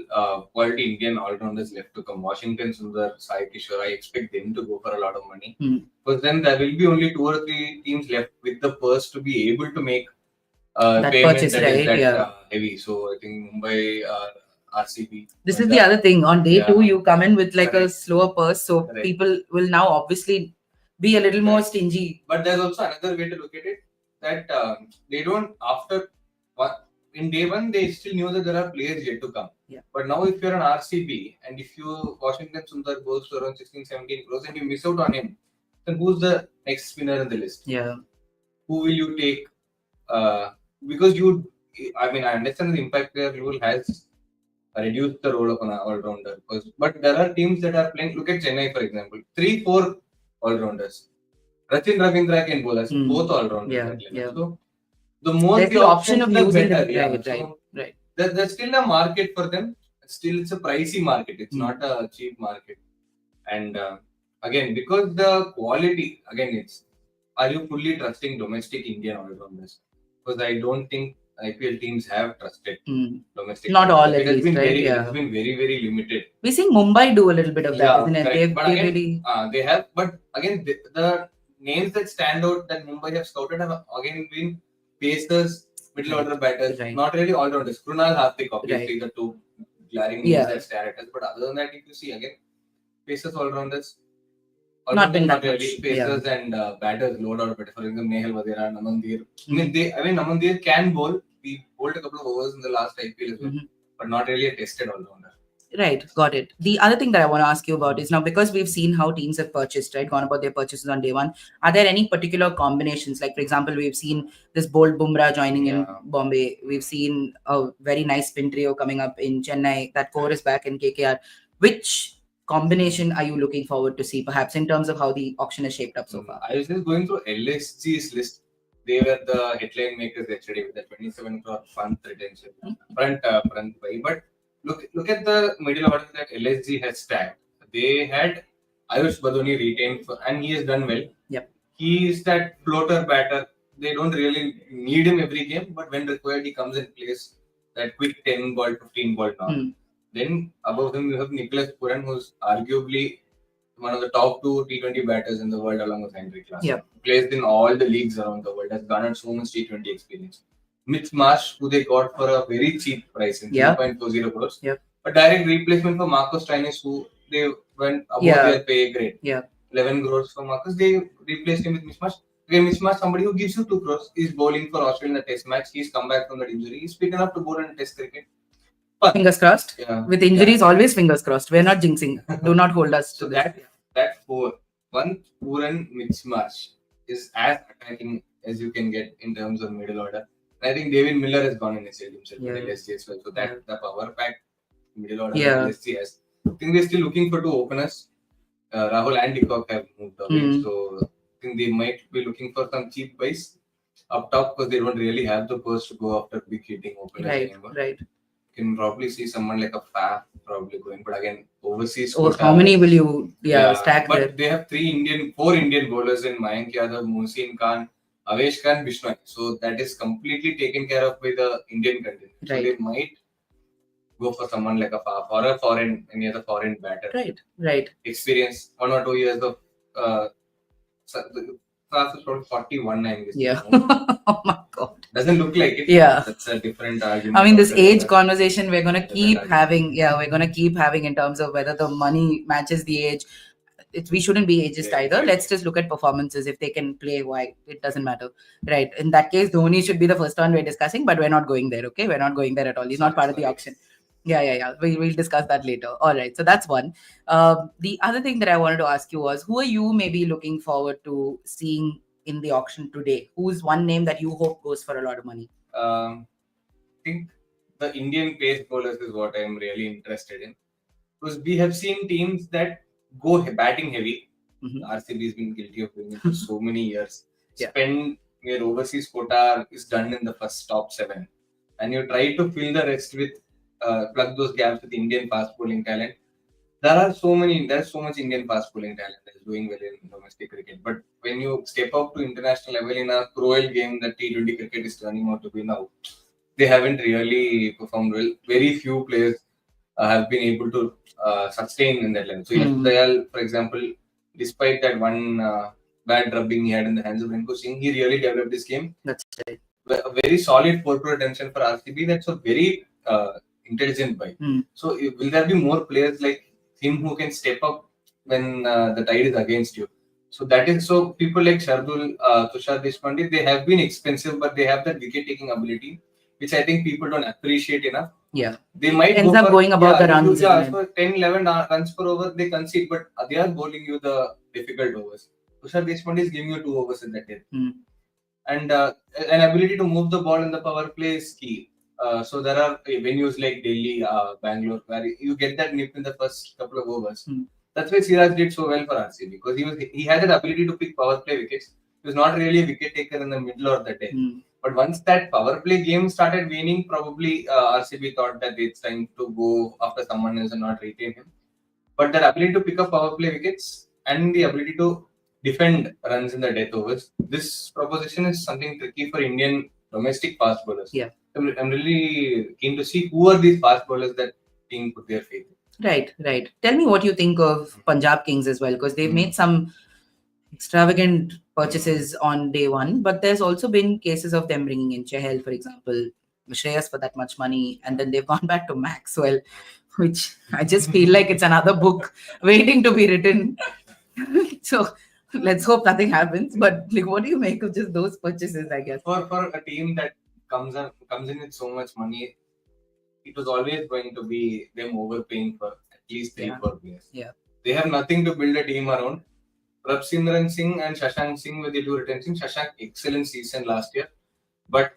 quality Indian all-rounders left to come. Washington Sundar, Sai Kishore, I expect them to go for a lot of money. Because then there will be only 2 or 3 teams left with the purse to be able to make that purchase, right? Heavy. So I think Mumbai, RCB. This is the other thing. On day two, you come in with like a slower purse. So people will now obviously be a little more stingy. But there's also another way to look at it, that they don't, in day one, they still knew that there are players yet to come. Yeah. But now if you're an RCB and if Washington Sundar goes to around 16, 17 crores and you miss out on him, then who's the next spinner in the list? Yeah. Who will you take? Because I understand the impact player rule has reduced the role of an all-rounder. But there are teams that are playing, look at Chennai for example, 3-4 all-rounders. Rachin Ravindra can bowl as both all-rounders. So the more there's the option of using them. Right. There's still a market for them. Still, it's a pricey market. It's not a cheap market. And again, because the quality, are you fully trusting domestic Indian all-rounders? Because I don't think IPL teams have trusted domestic. Not all, at it has least, been right? It's been very, very limited. We're seeing Mumbai do a little bit of that, isn't it? They have, but again, the names that stand out that Mumbai have scouted have again been pacers, middle order batters, not really all rounders. Krunal Hardik, obviously, the two glaring names that stand at us. But other than that, if you see again, pacers, all rounders. Not been that really much. Pacers and batters load out better. For example, Nehal Vadera, Namandir. Namandir can bowl. We bowled a couple of overs in the last IPL as well, but not really a tested all rounder. Right, got it. The other thing that I want to ask you about is now, because we've seen how teams have purchased, right, gone about their purchases on day one. Are there any particular combinations? Like, for example, we've seen this bold Bumrah joining in Yeah. Bombay. We've seen a very nice spin trio coming up in Chennai. That core is back in KKR. Which combination are you looking forward to see, perhaps in terms of how the auction is shaped up so far? I was just going through LSG's list. They were the headline makers yesterday with the 27 crore front retention, front buy. But look at the middle order that LSG has stacked. They had Ayush Badoni retained, and he has done well. Yep. He is that floater batter. They don't really need him every game, but when required, he comes and plays that quick 10 ball, 15 ball knock. Then above him, you have Nicholas Puran, who's arguably one of the top two T20 batters in the world along with Henry Class. Yep. Plays in all the leagues around the world, has garnered so much T20 experience. Mitch Marsh, who they got for a very cheap price in 3.40 crores. Yep. A direct replacement for Marcus Stoinis, who they went above their pay grade. 11 crores for Marcus. They replaced him with Mitch Marsh. Again, Mitch Marsh, somebody who gives you 2 crores, is bowling for Australia in the test match. He's come back from that injury. He's fit enough to bowl in test cricket. But, fingers crossed. With injuries, always fingers crossed. We're not jinxing. Do not hold us to that 4. One Puran Mitch Marsh is as attacking as you can get in terms of middle order. And I think David Miller has gone in himself with LSG as well. So that the power pack middle order LSG has. I think they're still looking for 2 openers. Rahul and Deepak have moved away. So I think they might be looking for some cheap buys up top because they don't really have the purse to go after big hitting openers anymore. Right. You can probably see someone like a Faf probably going, but again, overseas. How many will you stack but there? They have 4 Indian bowlers in Mayank Yadav, Mohsin Khan, Avesh Khan, Bishnoy. So that is completely taken care of by the Indian contingent. So they might go for someone like a Faf or any other foreign batter. Right. Experience 1 or 2 years of Faf is probably 41, I guess. Yeah. Oh my God. Doesn't look like it. Yeah. That's a different argument. I mean, this age conversation we're gonna keep having. Yeah, we're gonna keep having in terms of whether the money matches the age. We shouldn't be ageist either. Exactly. Let's just look at performances. If they can play, why? It doesn't matter. Right. In that case, Dhoni should be the first one we're discussing, but we're not going there. Okay, we're not going there at all. He's not part of the auction. Yeah. We'll discuss that later. All right. So that's one. The other thing that I wanted to ask you was, who are you maybe looking forward to seeing in the auction today? Who's one name that you hope goes for a lot of money? I think the Indian pace bowlers is what I'm really interested in. Because we have seen teams that go batting heavy. RCB has been guilty of doing it for so many years. Spend your overseas quota is done in the first top 7. And you try to fill the rest with plug those gaps with Indian fast bowling talent. There's so much Indian fast bowling talent that's doing well in domestic cricket. But when you step up to international level in a cruel game that T20 cricket is turning out to be now, they haven't really performed well. Very few players have been able to sustain in that level. So Dayal, for example, despite that one bad drubbing he had in the hands of Rinko Singh, he really developed this game. That's right. A very solid 4 crore retention for RCB. That's a very intelligent buy. So will there be more players like him who can step up when the tide is against you? So people like Shardul, Tushar Deshpande, they have been expensive, but they have that wicket-taking ability, which I think people don't appreciate enough. Yeah. They might ends up going above the runs. So 10, 11 runs per over, they concede, but they are bowling you the difficult overs. Tushar Deshpande is giving you 2 overs in that day. And an ability to move the ball in the power play is key. So there are venues like Delhi, Bangalore, where you get that nip in the first couple of overs. That's why Siraj did so well for RCB, because he had that ability to pick power play wickets. He was not really a wicket taker in the middle of the day. But once that power play game started waning, probably RCB thought that it's time to go after someone else and not retain him. But that ability to pick up power play wickets and the ability to defend runs in the death overs, this proposition is something tricky for Indian domestic fast bowlers. Yeah. I'm really keen to see who are these fast bowlers that team put their faith in. Right. Tell me what you think of Punjab Kings as well, because they've made some extravagant purchases on day one, but there's also been cases of them bringing in Chahal, for example, Shreyas for that much money, and then they've gone back to Maxwell, which I just feel like it's another book waiting to be written. So let's hope nothing happens. But like, what do you make of just those purchases? I guess for a team that comes in with so much money, it was always going to be them overpaying for at least 3-4 players. Yeah. They have nothing to build a team around. Prabhsimran Singh and Shashank Singh with the two retention. Shashank, excellent season last year. But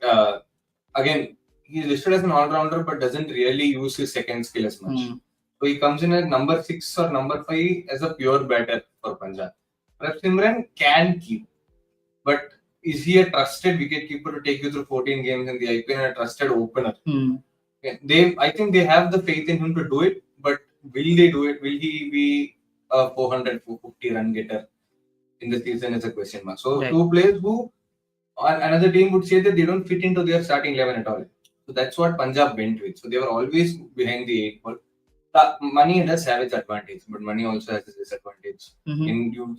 again, he's listed as an all-rounder but doesn't really use his second skill as much. So he comes in at number 6 or number 5 as a pure batter for Punjab. Prabhsimran can keep. But is he a trusted wicket-keeper to take you through 14 games in the IPL and a trusted opener? I think they have the faith in him to do it, but will they do it? Will he be a 400, 450 run getter in the season is a question mark. So two players who another team would say that they don't fit into their starting 11 at all. So that's what Punjab went with. So they were always behind the 8 ball. Money does have its advantage, but money also has its disadvantage. And you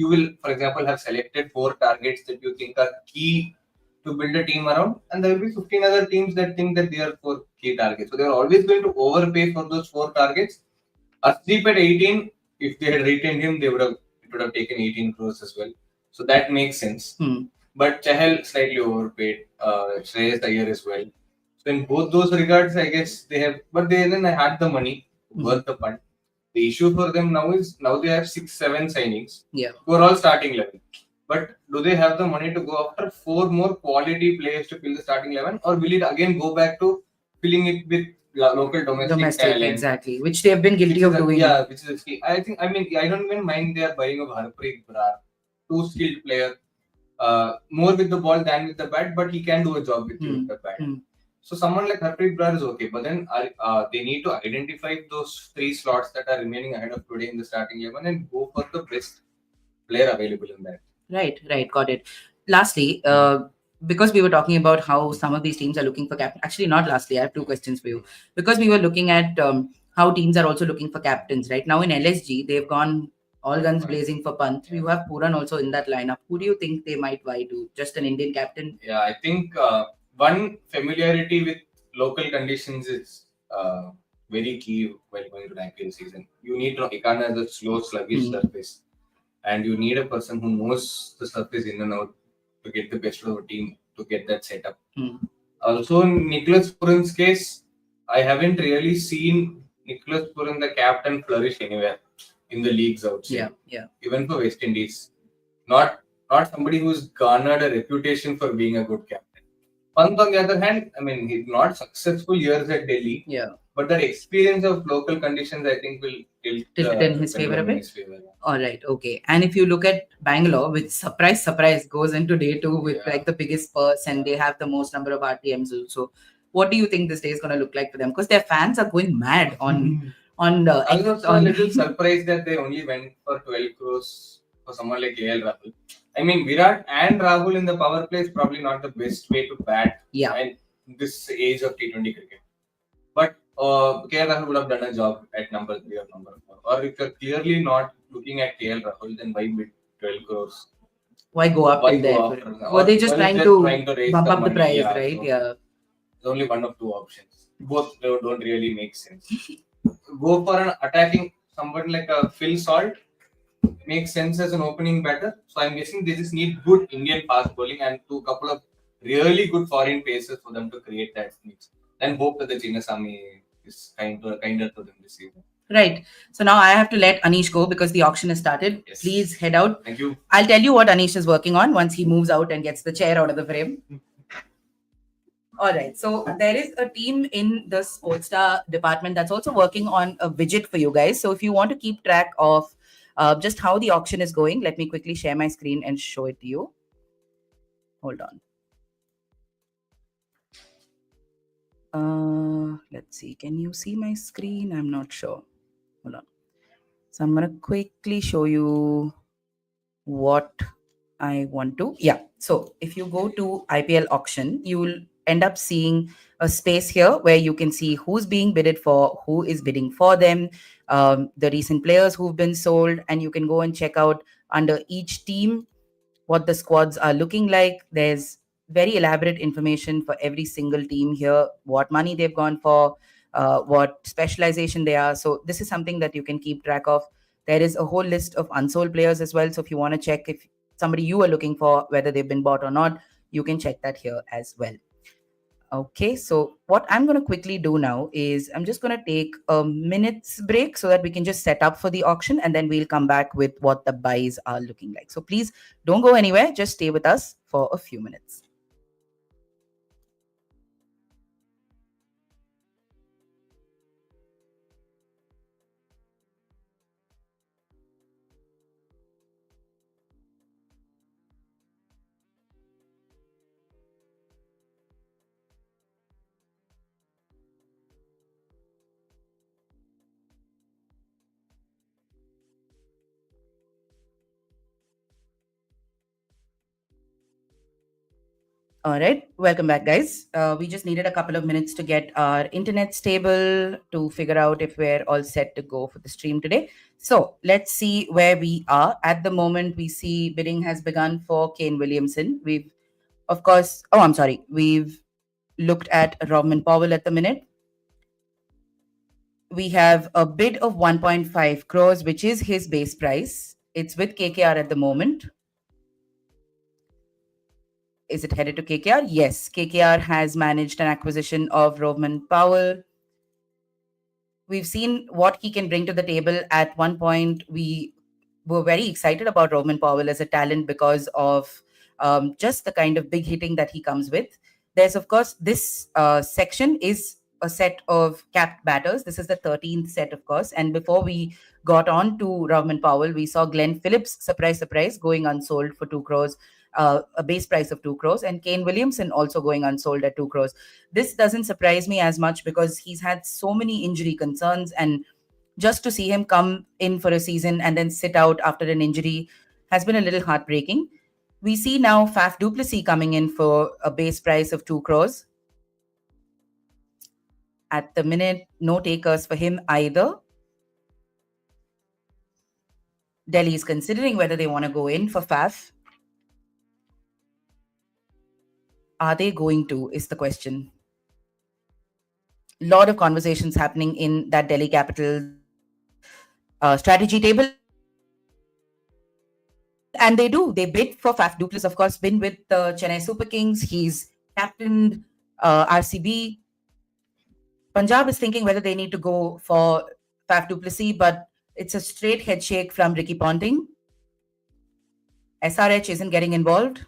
will, for example, have selected 4 targets that you think are key to build a team around, and there will be 15 other teams that think that they are 4 key targets. So they are always going to overpay for those 4 targets. Asdeep at 18, if they had retained him, it would have taken 18 crores as well. So that makes sense. But Chahal slightly overpaid, Shreyas Iyer as well. So in both those regards, I guess they have, but they then had the money worth the punt. The issue for them now is they have 6-7 signings who are all starting 11. But do they have the money to go after 4 more quality players to fill the starting 11, or will it again go back to filling it with local domestic talent? Exactly, which they have been guilty of doing. Yeah, which is key. I don't even mind they are buying of Harpreet Brar, 2 skilled player, more with the ball than with the bat, but he can do a job with you with the bat. So someone like Harpreet Brar is okay, but then they need to identify those 3 slots that are remaining ahead of today in the starting 11 and go for the best player available in that. Right, got it. Lastly, because we were talking about how some of these teams are looking for captain. Actually, not lastly, I have 2 questions for you. Because we were looking at how teams are also looking for captains. Right now in LSG, they've gone all guns blazing for Pant. You have Puran also in that lineup. Who do you think they might vie to? Just an Indian captain? Yeah, I think one, familiarity with local conditions is very key while going to the IPL season. You need to know Ikana has a slow, sluggish surface, and you need a person who knows the surface in and out to get the best of the team to get that setup. Also, in Nicholas Puran's case, I haven't really seen Nicholas Puran, the captain, flourish anywhere in the leagues outside. Even for West Indies, not somebody who's garnered a reputation for being a good captain. Pant, on the other hand, he's not successful years at Delhi. But that experience of local conditions, I think, will tilt in his favor a bit. All right, okay. And if you look at Bangalore, which surprise goes into day 2 with like the biggest purse, and they have the most number of RTMs also. What do you think this day is going to look like for them? Because their fans are going mad on. I was also a little surprised that they only went for 12 crores for someone like KL Rahul. Virat and Rahul in the power play is probably not the best way to bat in this age of T20 cricket. But KL Rahul would have done a job at number 3 or number 4. Or if you're clearly not looking at KL Rahul, then why bid 12 crores? Why go up in there? Were they just trying to bump up the price, right? So there's only one of 2 options. Both don't really make sense. Go for an attacking someone like a Phil Salt. Makes sense as an opening batter. So I'm guessing they just need good Indian fast bowling and couple of really good foreign paces for them to create that mix. And hope that the Chinnasamy is kinder to them this season. Right. So now I have to let Anish go because the auction has started. Yes. Please head out. Thank you. I'll tell you what Anish is working on once he moves out and gets the chair out of the frame. All right. So there is a team in the Sportstar department that's also working on a widget for you guys. So if you want to keep track of just how the auction is going, let me quickly share my screen and show it to you. Hold on. Let's see. Can you see my screen? I'm not sure. Hold on. So I'm going to quickly show you what I want to. Yeah. So if you go to IPL auction, you will end up seeing a space here where you can see who's being bidded for, who is bidding for them, the recent players who've been sold, and you can go and check out under each team what the squads are looking like. There's very elaborate information for every single team here, what money they've gone for, what specialization they are. So this is something that you can keep track of. There is a whole list of unsold players as well. So if you want to check if somebody you are looking for, whether they've been bought or not, you can check that here as well. Okay, so what I'm going to quickly do now is I'm just going to take a minute's break so that we can just set up for the auction, and then we'll come back with what the buys are looking like. So please don't go anywhere, just stay with us for a few minutes. All right, welcome back, guys. We just needed a couple of minutes to get our internet stable to figure out if we're all set to go for the stream today. So let's see where we are. At the moment, we see bidding has begun for Kane Williamson. We've looked at Robin Powell at the minute. We have a bid of 1.5 crores, which is his base price. It's with KKR at the moment. Is it headed to KKR? Yes, KKR has managed an acquisition of Roman Powell. We've seen what he can bring to the table. At one point, we were very excited about Roman Powell as a talent because of just the kind of big hitting that he comes with. There's, of course, this section is a set of capped batters. This is the 13th set, of course. And before we got on to Roman Powell, we saw Glenn Phillips, surprise, going unsold for 2 crores. A base price of 2 crores, and Kane Williamson also going unsold at 2 crores. This doesn't surprise me as much because he's had so many injury concerns, and just to see him come in for a season and then sit out after an injury has been a little heartbreaking. We see now Faf du Plessis coming in for a base price of 2 crores. At the minute, no takers for him either. Delhi is considering whether they want to go in for Faf. Are they going to, is the question. Lot of conversations happening in that Delhi Capitals strategy table. And they do. They bid for Faf du Plessis, of course, been with the Chennai Super Kings. He's captained RCB. Punjab is thinking whether they need to go for Faf du Plessis, but it's a straight head shake from Ricky Ponting. SRH isn't getting involved.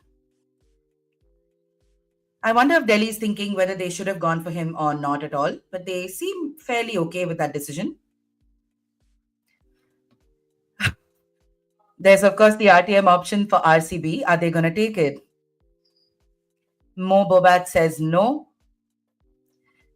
I wonder if Delhi is thinking whether they should have gone for him or not at all, but they seem fairly okay with that decision. There's, of course, the RTM option for RCB. Are they going to take it? Mo Bobat says no.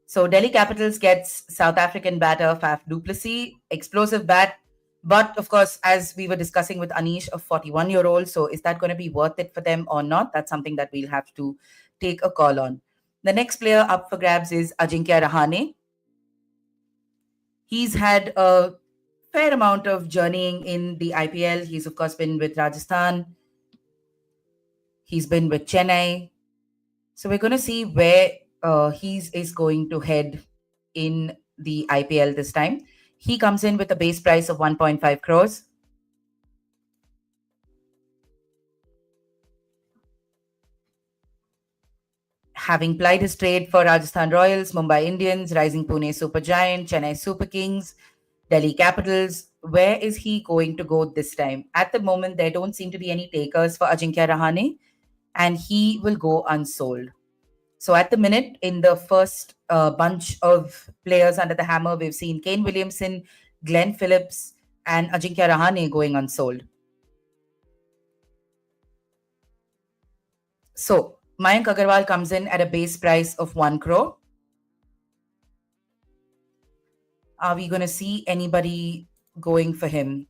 So Delhi Capitals gets South African batter Faf du Plessis, explosive bat. But, of course, as we were discussing with Anish, a 41-year-old, so is that going to be worth it for them or not? That's something that we'll have to take a call on. The next player up for grabs is Ajinkya Rahane. He's had a fair amount of journeying in the IPL. He's, of course, been with Rajasthan. He's been with Chennai. So we're going to see where he is going to head in the IPL this time. He comes in with a base price of 1.5 crores. Having plied his trade for Rajasthan Royals, Mumbai Indians, Rising Pune Super Giant, Chennai Super Kings, Delhi Capitals, where is he going to go this time? At the moment, there don't seem to be any takers for Ajinkya Rahane, and he will go unsold. So at the minute, in the first bunch of players under the hammer, we've seen Kane Williamson, Glenn Phillips, and Ajinkya Rahane going unsold. So Mayank Agarwal comes in at a base price of 1 crore. Are we going to see anybody going for him?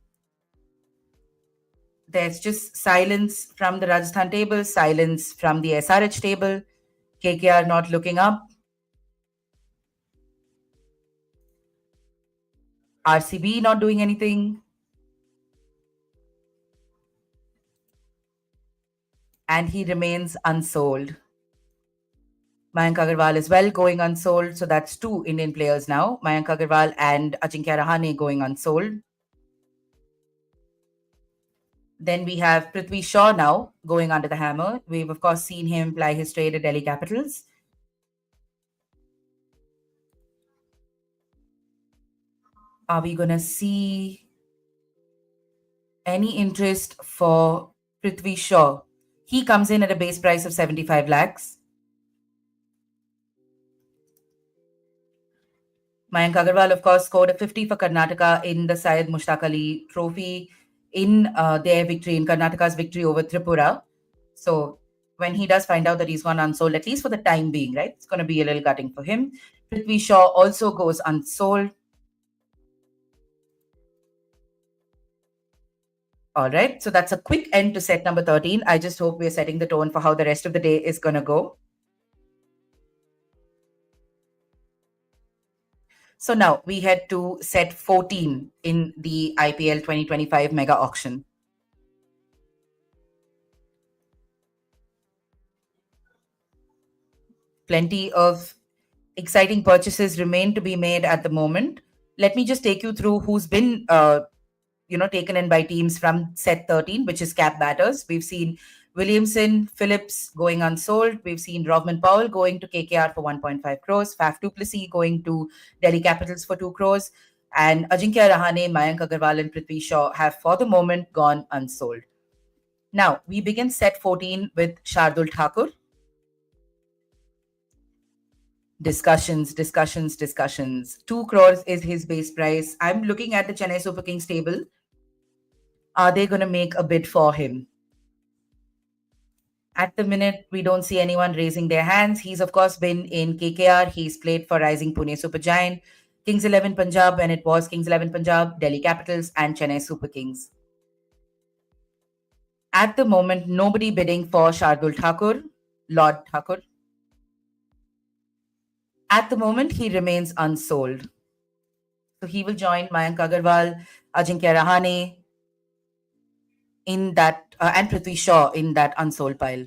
There's just silence from the Rajasthan table, silence from the SRH table. KKR not looking up. RCB not doing anything. And he remains unsold. Mayank Agarwal as well going unsold. So that's 2 Indian players now. Mayank Agarwal and Ajinkya Rahane going unsold. Then we have Prithvi Shaw now going under the hammer. We've, of course, seen him ply his trade at Delhi Capitals. Are we going to see any interest for Prithvi Shaw? He comes in at a base price of 75 lakhs. Mayank Agarwal, of course, scored a 50 for Karnataka in the Syed Mushtaq Ali Trophy in their victory, in Karnataka's victory over Tripura. So when he does find out that he's gone unsold, at least for the time being, right? It's going to be a little gutting for him. Prithvi Shaw also goes unsold. All right. So that's a quick end to set number 13. I just hope we're setting the tone for how the rest of the day is going to go. So now we head to set 14 in the IPL 2025 Mega Auction. Plenty of exciting purchases remain to be made at the moment. Let me just take you through who's been taken in by teams from set 13, which is cap batters. We've seen Williamson, Phillips going unsold. We've seen Rovman Powell going to KKR for 1.5 crores. Faf du Plessis going to Delhi Capitals for 2 crores. And Ajinkya Rahane, Mayank Agarwal, and Prithvi Shaw have for the moment gone unsold. Now, we begin set 14 with Shardul Thakur. Discussions. 2 crores is his base price. I'm looking at the Chennai Super Kings table. Are they going to make a bid for him? At the minute, we don't see anyone raising their hands. He's, of course, been in KKR. He's played for Rising Pune Super Giant, Kings 11 Punjab, when it was Kings 11 Punjab, Delhi Capitals, and Chennai Super Kings. At the moment, nobody bidding for Shardul Thakur, Lord Thakur. At the moment, he remains unsold. So he will join Mayank Agarwal, Ajinkya Rahane in that, and Prithvi Shaw in that unsold pile.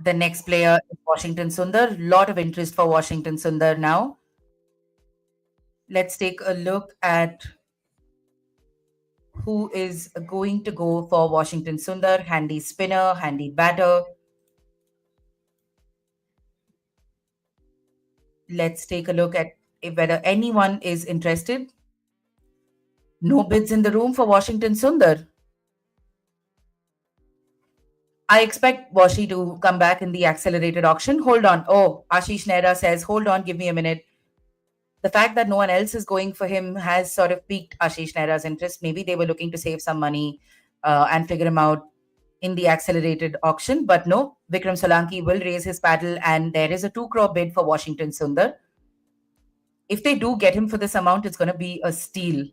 The next player is Washington Sundar. Lot of interest for Washington Sundar now. Let's take a look at who is going to go for Washington Sundar. Handy spinner, handy batter. Let's take a look at whether anyone is interested. No bids in the room for Washington Sundar. I expect Washi to come back in the accelerated auction. Hold on. Oh, Ashish Nehra says, hold on, give me a minute. The fact that no one else is going for him has sort of piqued Ashish Nehra's interest. Maybe they were looking to save some money and figure him out in the accelerated auction. But no, Vikram Solanki will raise his paddle, and there is a 2 crore bid for Washington Sundar. If they do get him for this amount, it's going to be a steal.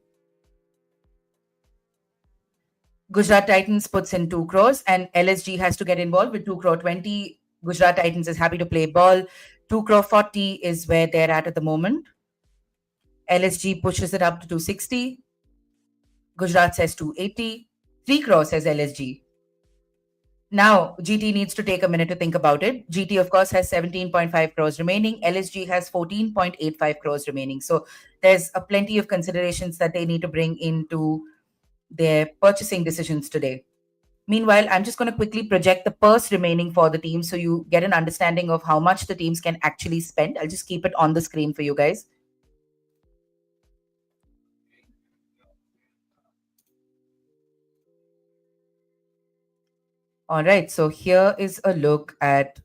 Gujarat Titans puts in 2 crores, and LSG has to get involved with 2 crore 20. Gujarat Titans is happy to play ball. 2 crore 40 is where they're at the moment. LSG pushes it up to 260. Gujarat says 280. 3 crores says LSG. Now, GT needs to take a minute to think about it. GT, of course, has 17.5 crores remaining. LSG has 14.85 crores remaining. So there's plenty of considerations that they need to bring into their purchasing decisions today. Meanwhile, I'm just going to quickly project the purse remaining for the team so you get an understanding of how much the teams can actually spend. I'll just keep it on the screen for you guys. All right, so here is a look at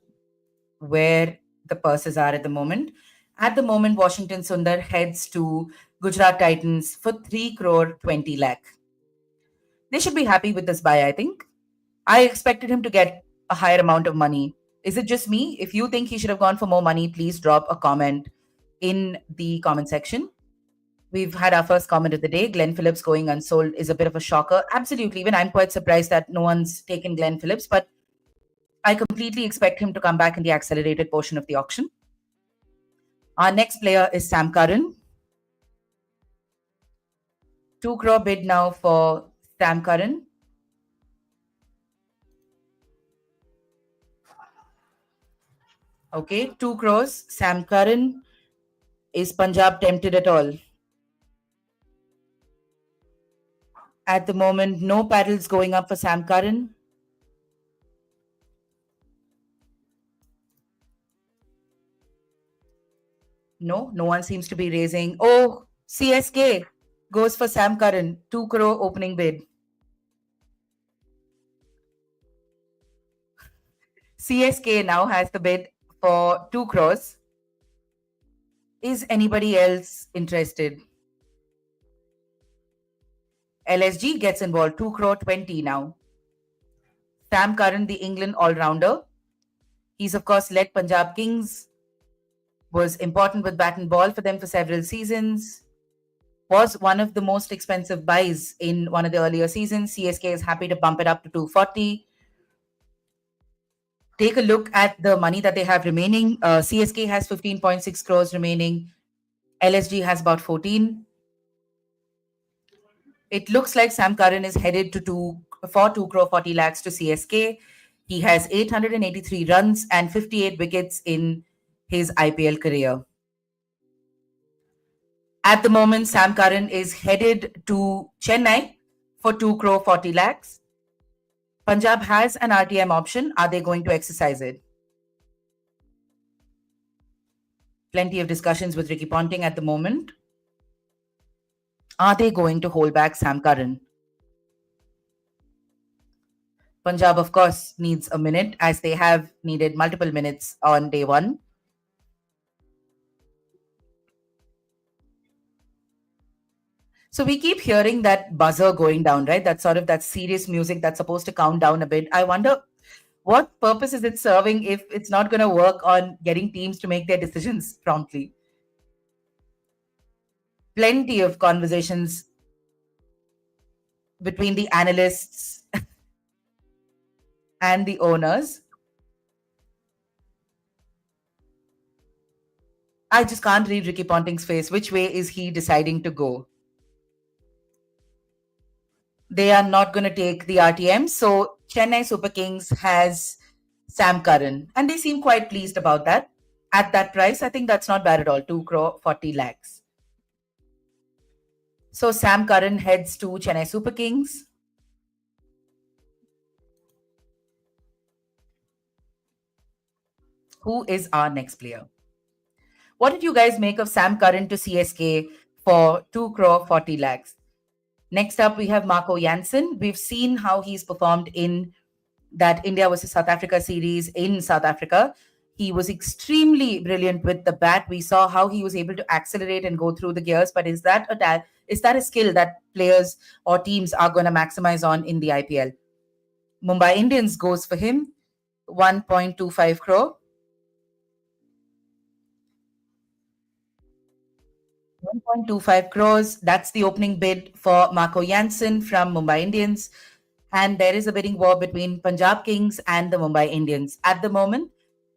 where the purses are at the moment. At the moment, Washington Sundar heads to Gujarat Titans for 3 crore 20 lakh. They should be happy with this buy, I think. I expected him to get a higher amount of money. Is it just me? If you think he should have gone for more money, please drop a comment in the comment section. We've had our first comment of the day. Glenn Phillips going unsold is a bit of a shocker. Absolutely. Even I'm quite surprised that no one's taken Glenn Phillips, but I completely expect him to come back in the accelerated portion of the auction. Our next player is Sam Curran. 2 crore bid now for Sam Curran. Okay, 2 crores. Sam Curran. Is Punjab tempted at all? At the moment, no paddles going up for Sam Curran. No one seems to be raising. Oh, CSK goes for Sam Curran, 2 crore opening bid. CSK now has the bid for 2 crores. Is anybody else interested? LSG gets involved, 2 crore 20 now. Sam Curran, the England all-rounder. He's of course led Punjab Kings, was important with bat and ball for them for several seasons, was one of the most expensive buys in one of the earlier seasons. CSK is happy to bump it up to 240. Take a look at the money that they have remaining. CSK has 15.6 crores remaining. LSG has about 14. It looks like Sam Curran is headed to 2 crore 40 lakhs to CSK. He has 883 runs and 58 wickets in his IPL career. At the moment, Sam Curran is headed to Chennai for 2 crore 40 lakhs. Punjab has an RTM option. Are they going to exercise it? Plenty of discussions with Ricky Ponting at the moment. Are they going to hold back Sam Curran? Punjab, of course, needs a minute, as they have needed multiple minutes on day one. So we keep hearing that buzzer going down, right? That's sort of that serious music that's supposed to count down a bit. I wonder what purpose is it serving if it's not going to work on getting teams to make their decisions promptly? Plenty of conversations between the analysts and the owners. I just can't read Ricky Ponting's face. Which way is he deciding to go? They are not going to take the RTM. So Chennai Super Kings has Sam Curran, and they seem quite pleased about that. At that price, I think that's not bad at all, 2 crore 40 lakhs. So Sam Curran heads to Chennai Super Kings. Who is our next player? What did you guys make of Sam Curran to CSK for 2 crore 40 lakhs? Next up, we have Marco Jansen. We've seen how he's performed in that India versus South Africa series in South Africa. He was extremely brilliant with the bat. We saw how he was able to accelerate and go through the gears. But is that a skill that players or teams are going to maximize on in the IPL? Mumbai Indians goes for him, 1.25 crore. 1.25 crores. That's the opening bid for Marco Jansen from Mumbai Indians. And there is a bidding war between Punjab Kings and the Mumbai Indians. At the moment,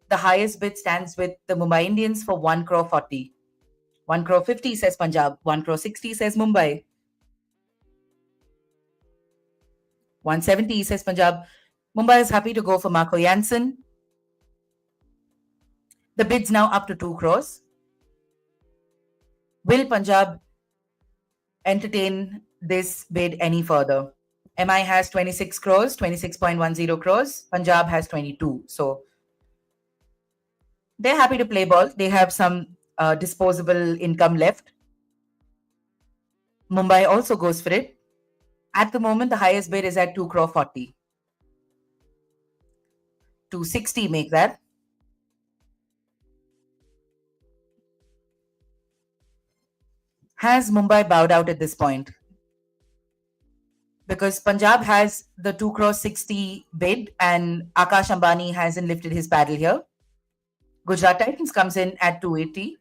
the highest bid stands with the Mumbai Indians for 1 crore 40. 1 crore 50 says Punjab. 1 crore 60 says Mumbai. 170 says Punjab. Mumbai is happy to go for Marco Jansen. The bid's now up to 2 crores. Will Punjab entertain this bid any further? MI has 26 crores, 26.10 crores. Punjab has 22. So they're happy to play ball. They have some disposable income left. Mumbai also goes for it. At the moment, the highest bid is at 2 crore 40. 260 make that. Has Mumbai bowed out at this point? Because Punjab has the 2 crore 60 bid and Akash Ambani hasn't lifted his paddle here. Gujarat Titans comes in at 280.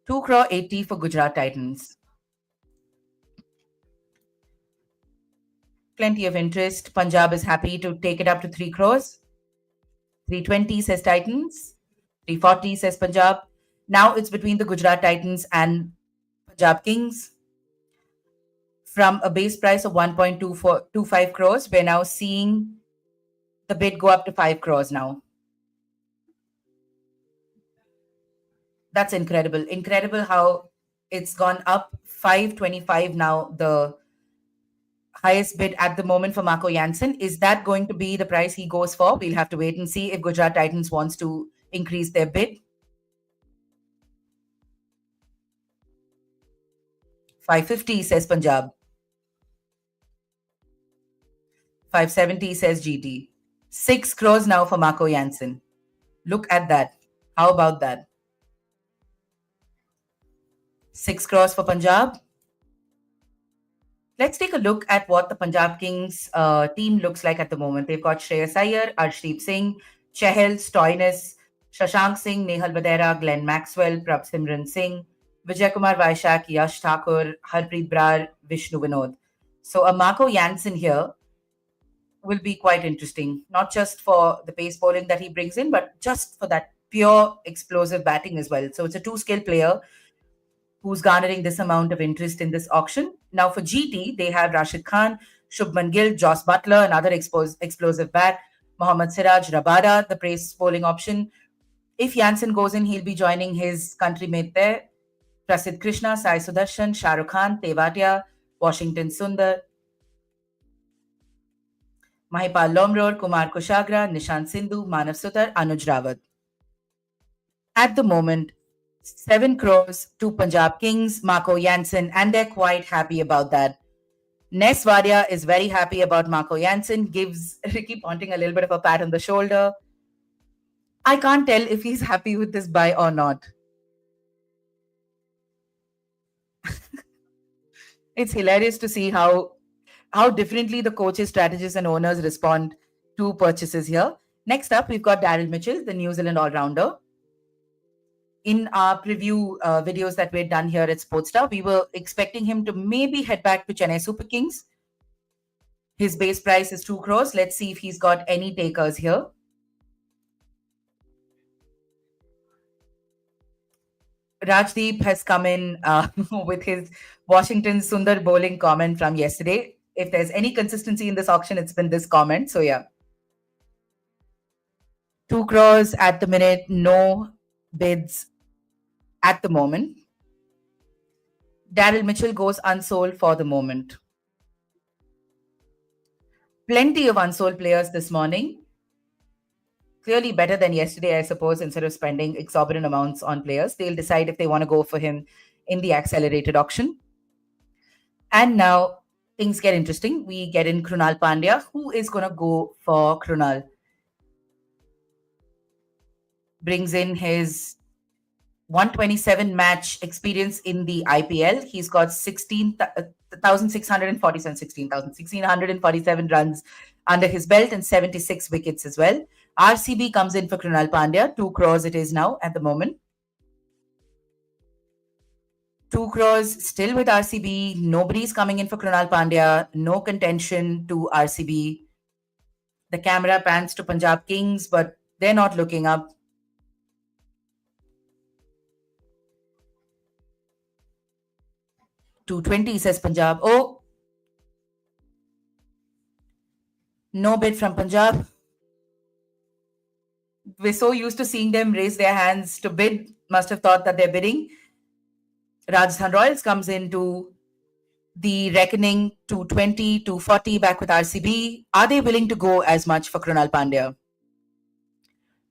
2 crore 80 for Gujarat Titans. Plenty of interest. Punjab is happy to take it up to 3 crores. 320 says Titans. 340 says Punjab. Now it's between the Gujarat Titans and Punjab Kings. From a base price of 1.25 crores, we're now seeing the bid go up to 5 crores now. That's incredible. Incredible how it's gone up 525 now, the highest bid at the moment for Marco Jansen. Is that going to be the price he goes for? We'll have to wait and see if Gujarat Titans wants to increase their bid. 550 says Punjab. 570 says GT. 6 crores now for Marco Jansen. Look at that. How about that? 6 crores for Punjab. Let's take a look at what the Punjab Kings team looks like at the moment. They've got Shreyas Iyer, Arshdeep Singh, Chahal, Stoinis, Shashank Singh, Nehal Badera, Glenn Maxwell, Prabhsimran Singh, Vijay Kumar Vaishak, Yash Thakur, Harpreet Brar, Vishnu Vinod. So a Marco Jansen here will be quite interesting, not just for the pace bowling that he brings in, but just for that pure explosive batting as well. So it's a two-scale player who's garnering this amount of interest in this auction. Now for GT, they have Rashid Khan, Shubman Gill, Joss Butler, another explosive bat, Mohammad Siraj, Rabada, the pace bowling option. If Jansen goes in, he'll be joining his countrymate there, Prasidh Krishna, Sai Sudarshan, Shah Rukh Khan, Tewatia, Washington Sundar, Mahipal Lomrod, Kumar Kushagra, Nishant Sindhu, Manav Sutar, Anuj Rawat. At the moment, 7 crores to Punjab Kings, Marco Jansen, and they're quite happy about that. Nes Wadia is very happy about Marco Jansen, gives Ricky Ponting a little bit of a pat on the shoulder. I can't tell if he's happy with this buy or not. It's hilarious to see how differently the coaches, strategists, and owners respond to purchases here. Next up, we've got Daryl Mitchell, the New Zealand all-rounder. In our preview videos that we'd done here at Sportstar, we were expecting him to maybe head back to Chennai Super Kings. His base price is 2 crores. Let's see if he's got any takers here. Rajdeep has come in with his Washington Sundar bowling comment from yesterday. If there's any consistency in this auction, it's been this comment. So yeah. 2 crores at the minute, no bids at the moment. Daryl Mitchell goes unsold for the moment. Plenty of unsold players this morning. Clearly better than yesterday, I suppose. Instead of spending exorbitant amounts on players, they'll decide if they want to go for him in the accelerated auction. And now things get interesting. We get in Krunal Pandya. Who is going to go for Krunal? Brings in his 127 match experience in the IPL. He's got 16,647 runs under his belt and 76 wickets as well. RCB comes in for Krunal Pandya. 2 crores it is now at the moment. 2 crores still with RCB. Nobody's coming in for Krunal Pandya. No contention to RCB. The camera pans to Punjab Kings, but they're not looking up. 220 says Punjab. Oh, no bid from Punjab. We're so used to seeing them raise their hands to bid. Must have thought that they're bidding. Rajasthan Royals comes into the reckoning. 220, 240 back with RCB. Are they willing to go as much for Krunal Pandya?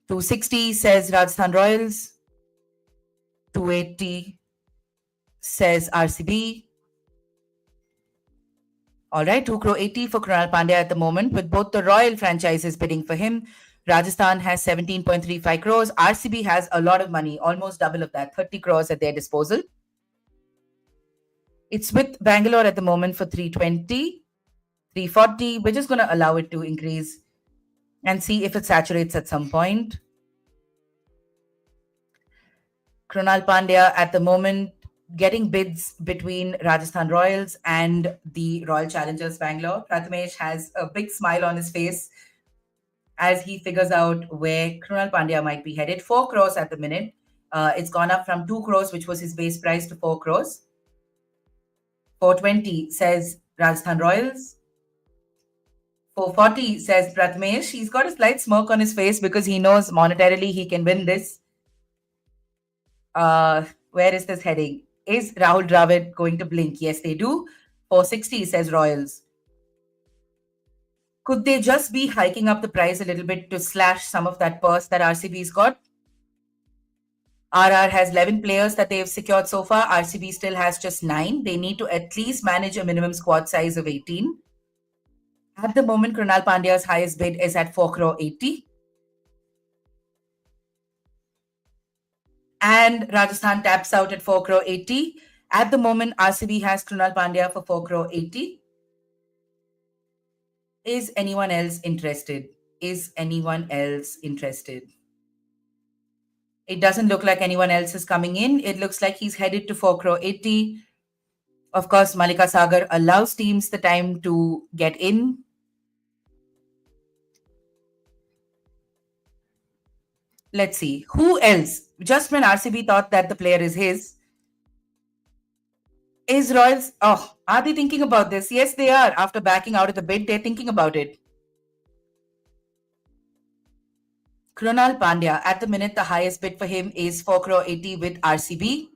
260 says Rajasthan Royals. 280 says RCB. All right, 2 crore 80 for Krunal Pandya at the moment, with both the Royal franchises bidding for him. Rajasthan has 17.35 crores. RCB has a lot of money, almost double of that, 30 crores at their disposal. It's with Bangalore at the moment for 320, 340. We're just going to allow it to increase and see if it saturates at some point. Krunal Pandya at the moment getting bids between Rajasthan Royals and the Royal Challengers Bangalore. Prathamesh has a big smile on his face as he figures out where Krunal Pandya might be headed. 4 crores at the minute. It's gone up from 2 crores, which was his base price, to 4 crores. 420 says Rajasthan Royals. 440 says Prathamesh. He's got a slight smirk on his face because he knows monetarily he can win this. Where is this heading? Is Rahul Dravid going to blink? Yes, they do. 460 says Royals. Could they just be hiking up the price a little bit to slash some of that purse that RCB's got? RR has 11 players that they've secured so far. RCB still has just 9. They need to at least manage a minimum squad size of 18. At the moment, Krunal Pandya's highest bid is at 4 crore 80. And Rajasthan taps out at 4 crore 80. At the moment, RCB has Krunal Pandya for 4 crore 80. Is anyone else interested? Is anyone else interested? It doesn't look like anyone else is coming in. It looks like he's headed to 4 crore 80. Of course, Malika Sagar allows teams the time to get in. Let's see. Who else? Just when RCB thought that the player is his, is Royals... Oh, are they thinking about this? Yes, they are. After backing out of the bid, they're thinking about it. Krunal Pandya, at the minute, the highest bid for him is 4 crore 80 with RCB.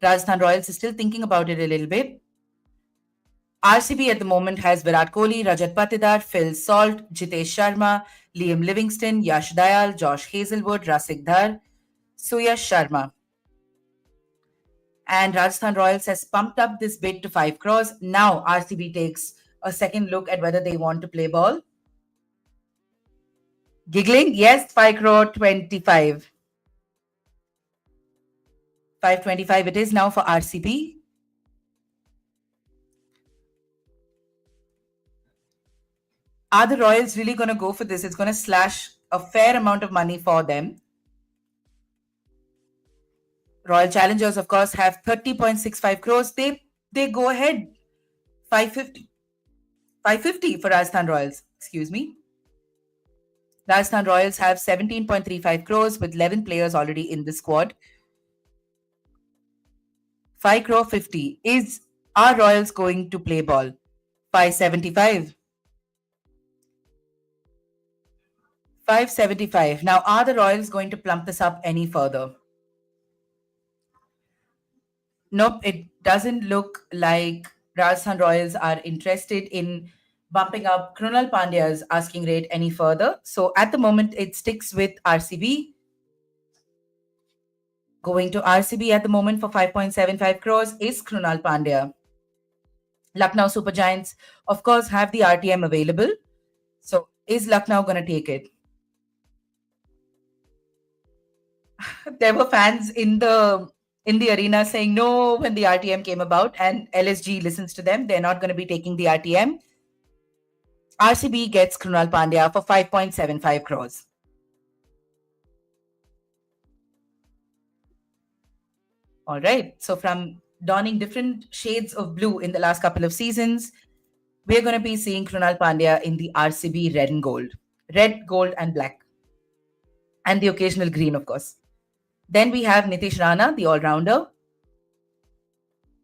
Rajasthan Royals is still thinking about it a little bit. RCB at the moment has Virat Kohli, Rajat Patidar, Phil Salt, Jitesh Sharma, Liam Livingston, Yash Dayal, Josh Hazelwood, Rasik Dhar, Suyash Sharma. And Rajasthan Royals has pumped up this bid to 5 crores. Now RCB takes a second look at whether they want to play ball. Giggling? Yes, 5 crore 25. 525 it is now for RCB. Are the Royals really going to go for this? It's going to slash a fair amount of money for them. Royal Challengers, of course, have 30.65 crores. They go ahead. 550. 550 for Rajasthan Royals. Excuse me. Rajasthan Royals have 17.35 crores with 11 players already in the squad. 5 crore 50. Are Royals going to play ball? 575. 575. Now, are the Royals going to plump this up any further? Nope, it doesn't look like Rajasthan Royals are interested in bumping up Krunal Pandya's asking rate any further. So at the moment, it sticks with RCB. Going to RCB at the moment for 5.75 crores is Krunal Pandya. Lucknow Super Giants, of course, have the RTM available. So is Lucknow going to take it? There were fans in the arena saying no when the RTM came about, and LSG listens to them. They're not going to be taking the RTM. RCB gets Krunal Pandya for 5.75 crores. All right. So from donning different shades of blue in the last couple of seasons, we're going to be seeing Krunal Pandya in the RCB red and gold. Red, gold and black. And the occasional green, of course. Then we have Nitish Rana, the all-rounder.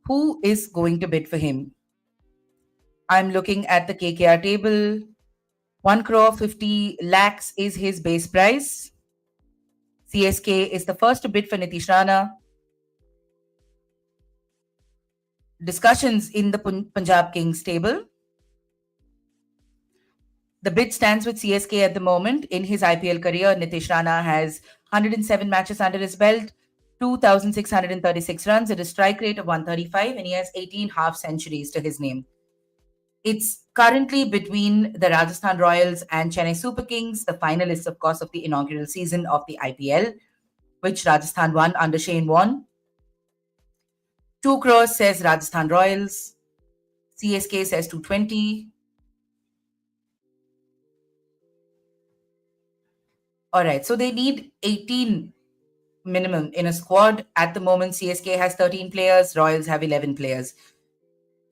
Who is going to bid for him? I'm looking at the KKR table. 1 crore 50 lakhs is his base price. CSK is the first to bid for Nitish Rana. Discussions in the Punjab Kings table. The bid stands with CSK at the moment. In his IPL career, Nitish Rana has 107 matches under his belt, 2,636 runs at a strike rate of 135, and he has 18 half centuries to his name. It's currently between the Rajasthan Royals and Chennai Super Kings, the finalists, of course, of the inaugural season of the IPL, which Rajasthan won under Shane Warne. 2 crores says Rajasthan Royals. CSK says 220. All right, so they need 18 minimum in a squad. At the moment, CSK has 13 players, Royals have 11 players.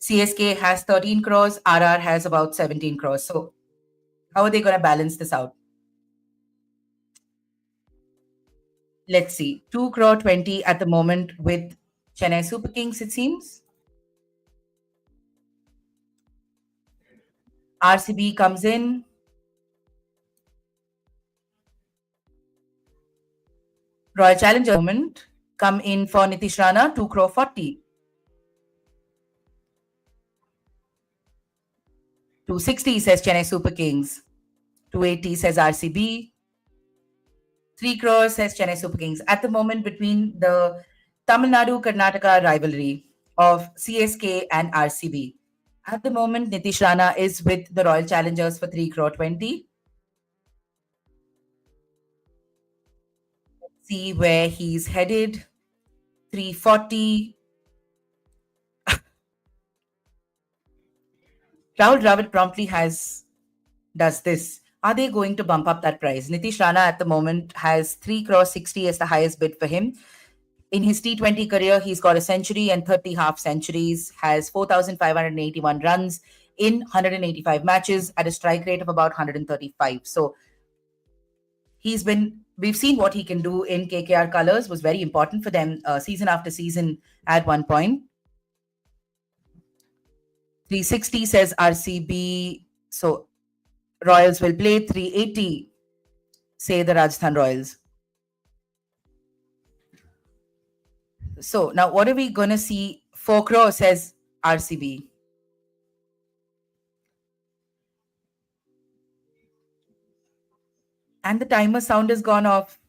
CSK has 13 crores, RR has about 17 crores. So how are they going to balance this out? Let's see. 2 crore 20 at the moment with Chennai Super Kings, it seems. RCB comes in. Royal Challengers moment come in for Nitish Rana, 2 crore 40. 260 says Chennai Super Kings. 280 says RCB. 3 crores says Chennai Super Kings. At the moment, between the Tamil Nadu-Karnataka rivalry of CSK and RCB, at the moment, Nitish Rana is with the Royal Challengers for 3 crore 20. Let's see where he's headed. 340. Rahul Dravid promptly does this. Are they going to bump up that price? Nitish Rana at the moment has 3 crore 60 as the highest bid for him. In his T20 career, he's got a century and 30 half centuries, has 4,581 runs in 185 matches at a strike rate of about 135. So we've seen what he can do in KKR colours, was very important for them season after season at one point. 360 says RCB. So Royals will play. 380 say the Rajasthan Royals. So now what are we going to see? 4 crore says RCB. And the timer sound has gone off.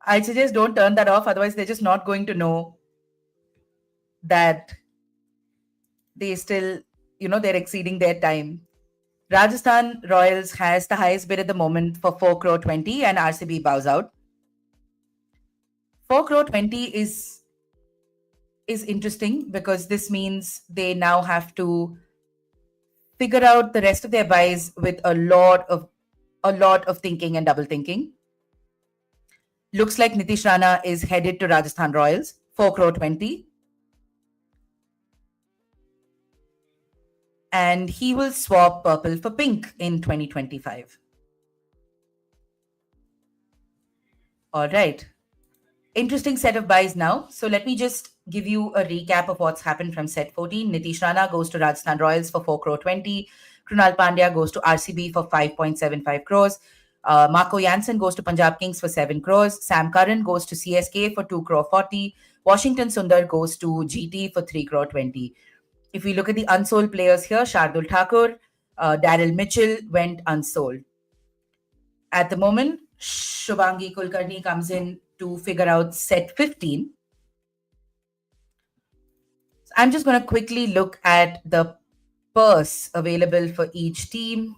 I suggest don't turn that off. Otherwise, they're just not going to know that they still, they're exceeding their time. Rajasthan Royals has the highest bid at the moment for 4 crore 20 and RCB bows out. 4 crore 20 is interesting because this means they now have to figure out the rest of their buys with a lot of thinking and double thinking. Looks like Nitish Rana is headed to Rajasthan Royals, 4 crore 20. And he will swap purple for pink in 2025. All right. Interesting set of buys now. So let me just give you a recap of what's happened from set 14. Nitish Rana goes to Rajasthan Royals for 4 crore 20. Krunal Pandya goes to RCB for 5.75 crores. Marco Jansen goes to Punjab Kings for 7 crores. Sam Curran goes to CSK for 2 crore 40. Washington Sundar goes to GT for 3 crore 20. If we look at the unsold players here, Shardul Thakur, Daryl Mitchell went unsold. At the moment, Shubhangi Kulkarni comes in to figure out set 15. So I'm just going to quickly look at the purse available for each team.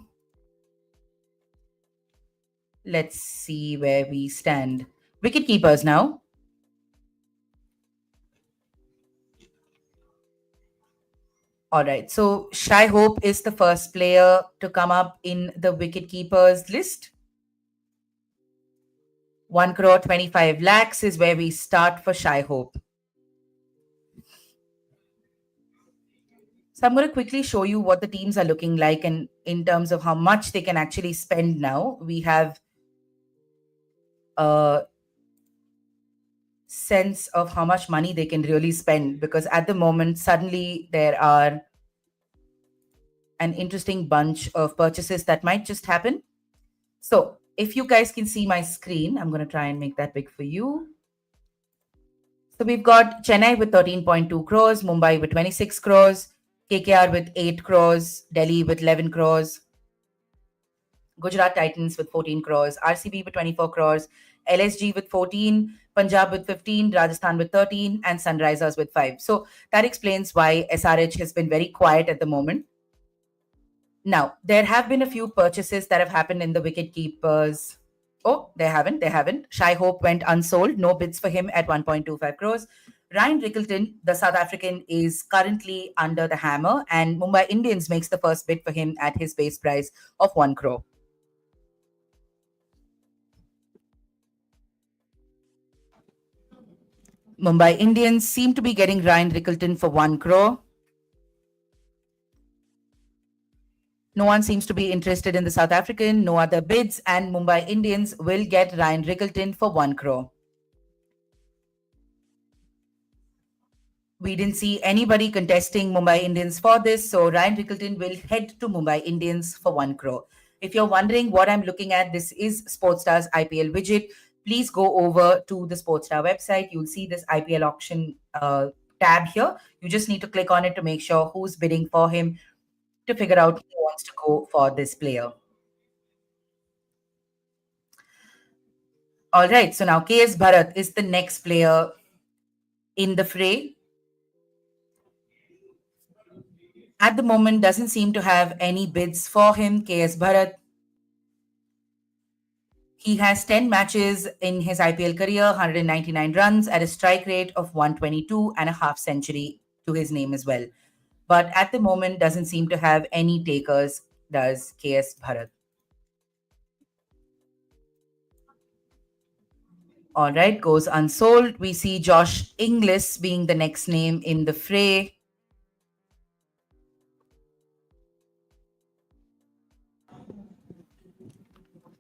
Let's see where we stand. Wicket-keepers now. All right. So Shai Hope is the first player to come up in the wicket-keepers list. 1 crore 25 lakhs is where we start for Shai Hope. So I'm going to quickly show you what the teams are looking like and in terms of how much they can actually spend now. We have a sense of how much money they can really spend because at the moment, suddenly there are an interesting bunch of purchases that might just happen. So if you guys can see my screen, I'm going to try and make that big for you. So we've got Chennai with 13.2 crores, Mumbai with 26 crores, KKR with 8 crores, Delhi with 11 crores, Gujarat Titans with 14 crores, RCB with 24 crores, LSG with 14, Punjab with 15, Rajasthan with 13, and Sunrisers with 5. So that explains why SRH has been very quiet at the moment. Now, there have been a few purchases that have happened in the wicket-keepers. Oh, they haven't. Shai Hope went unsold. No bids for him at 1.25 crores. Ryan Rickleton, the South African, is currently under the hammer, and Mumbai Indians makes the first bid for him at his base price of 1 crore. Mumbai Indians seem to be getting Ryan Rickleton for 1 crore. No one seems to be interested in the South African, no other bids, and Mumbai Indians will get Ryan Rickleton for 1 crore. We didn't see anybody contesting Mumbai Indians for this, so Ryan Rickleton will head to Mumbai Indians for 1 crore. If you're wondering what I'm looking at, this is Sportstar's IPL widget. Please go over to the Sportstar website. You'll see this IPL auction tab here. You just need to click on it to make sure who's bidding for him, to figure out who wants to go for this player. All right, so now KS Bharat is the next player in the fray. At the moment, doesn't seem to have any bids for him. KS Bharat. He has 10 matches in his IPL career, 199 runs at a strike rate of 122 and a half century to his name as well. But at the moment, doesn't seem to have any takers, does KS Bharat. All right, goes unsold. We see Josh Inglis being the next name in the fray.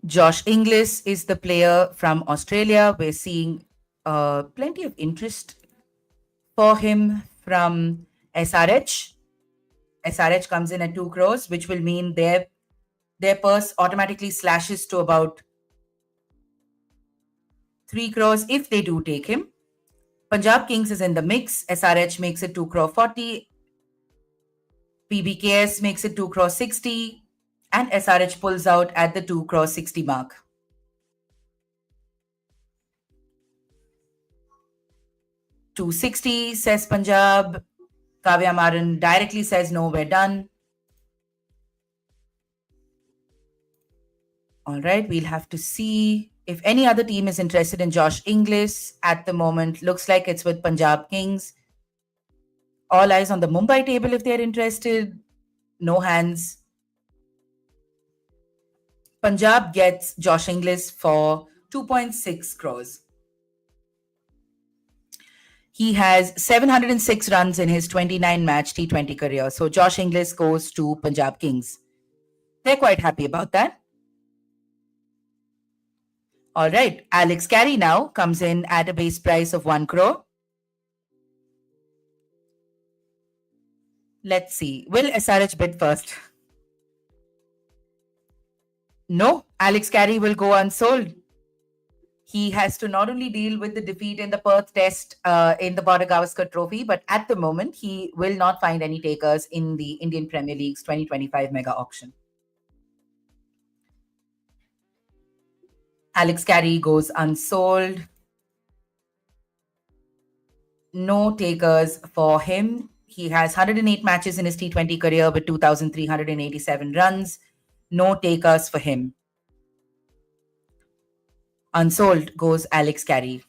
Josh Inglis is the player from Australia. We're seeing plenty of interest for him from SRH. SRH comes in at 2 crores, which will mean their purse automatically slashes to about 3 crores if they do take him. Punjab Kings is in the mix. SRH makes it 2 crore 40. PBKS makes it 2 crore 60. And SRH pulls out at the 2 crore 60 mark. $260, says Punjab. Kavya Maran directly says, no, we're done. All right, we'll have to see if any other team is interested in Josh Inglis. At the moment, looks like it's with Punjab Kings. All eyes on the Mumbai table if they're interested. No hands. Punjab gets Josh Inglis for 2.6 crores. He has 706 runs in his 29-match T20 career. So Josh Inglis goes to Punjab Kings. They're quite happy about that. All right, Alex Carey now comes in at a base price of 1 crore. Let's see. Will SRH bid first? No, Alex Carey will go unsold. He has to not only deal with the defeat in the Perth Test in the Border Gavaskar Trophy, but at the moment, he will not find any takers in the Indian Premier League's 2025 Mega Auction. Alex Carey goes unsold. No takers for him. He has 108 matches in his T20 career with 2,387 runs. No takers for him. Unsold goes Alex Carey.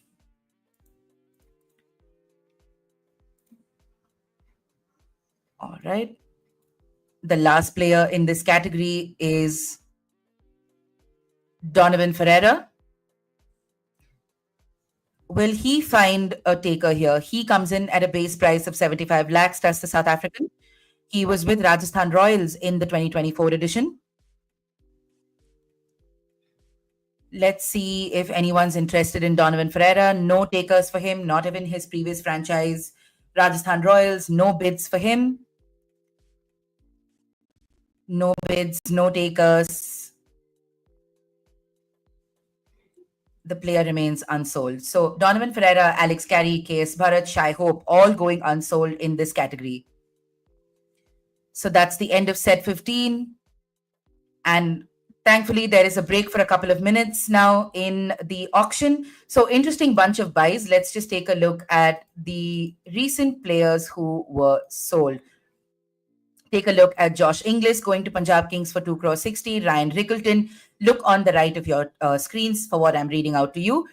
All right. The last player in this category is Donovan Ferreira. Will he find a taker here? He comes in at a base price of 75 lakhs, does the South African. He was with Rajasthan Royals in the 2024 edition. Let's see if anyone's interested in Donovan Ferreira. No takers for him, not even his previous franchise, Rajasthan Royals. No bids for him. No bids, no takers. The player remains unsold. So Donovan Ferreira, Alex Carey, KS Bharat, Shai Hope, all going unsold in this category. So that's the end of set 15. And thankfully, there is a break for a couple of minutes now in the auction. So interesting bunch of buys. Let's just take a look at the recent players who were sold. Take a look at Josh Inglis going to Punjab Kings for 2 crore 60. Ryan Rickleton. Look on the right of your screens for what I'm reading out to you.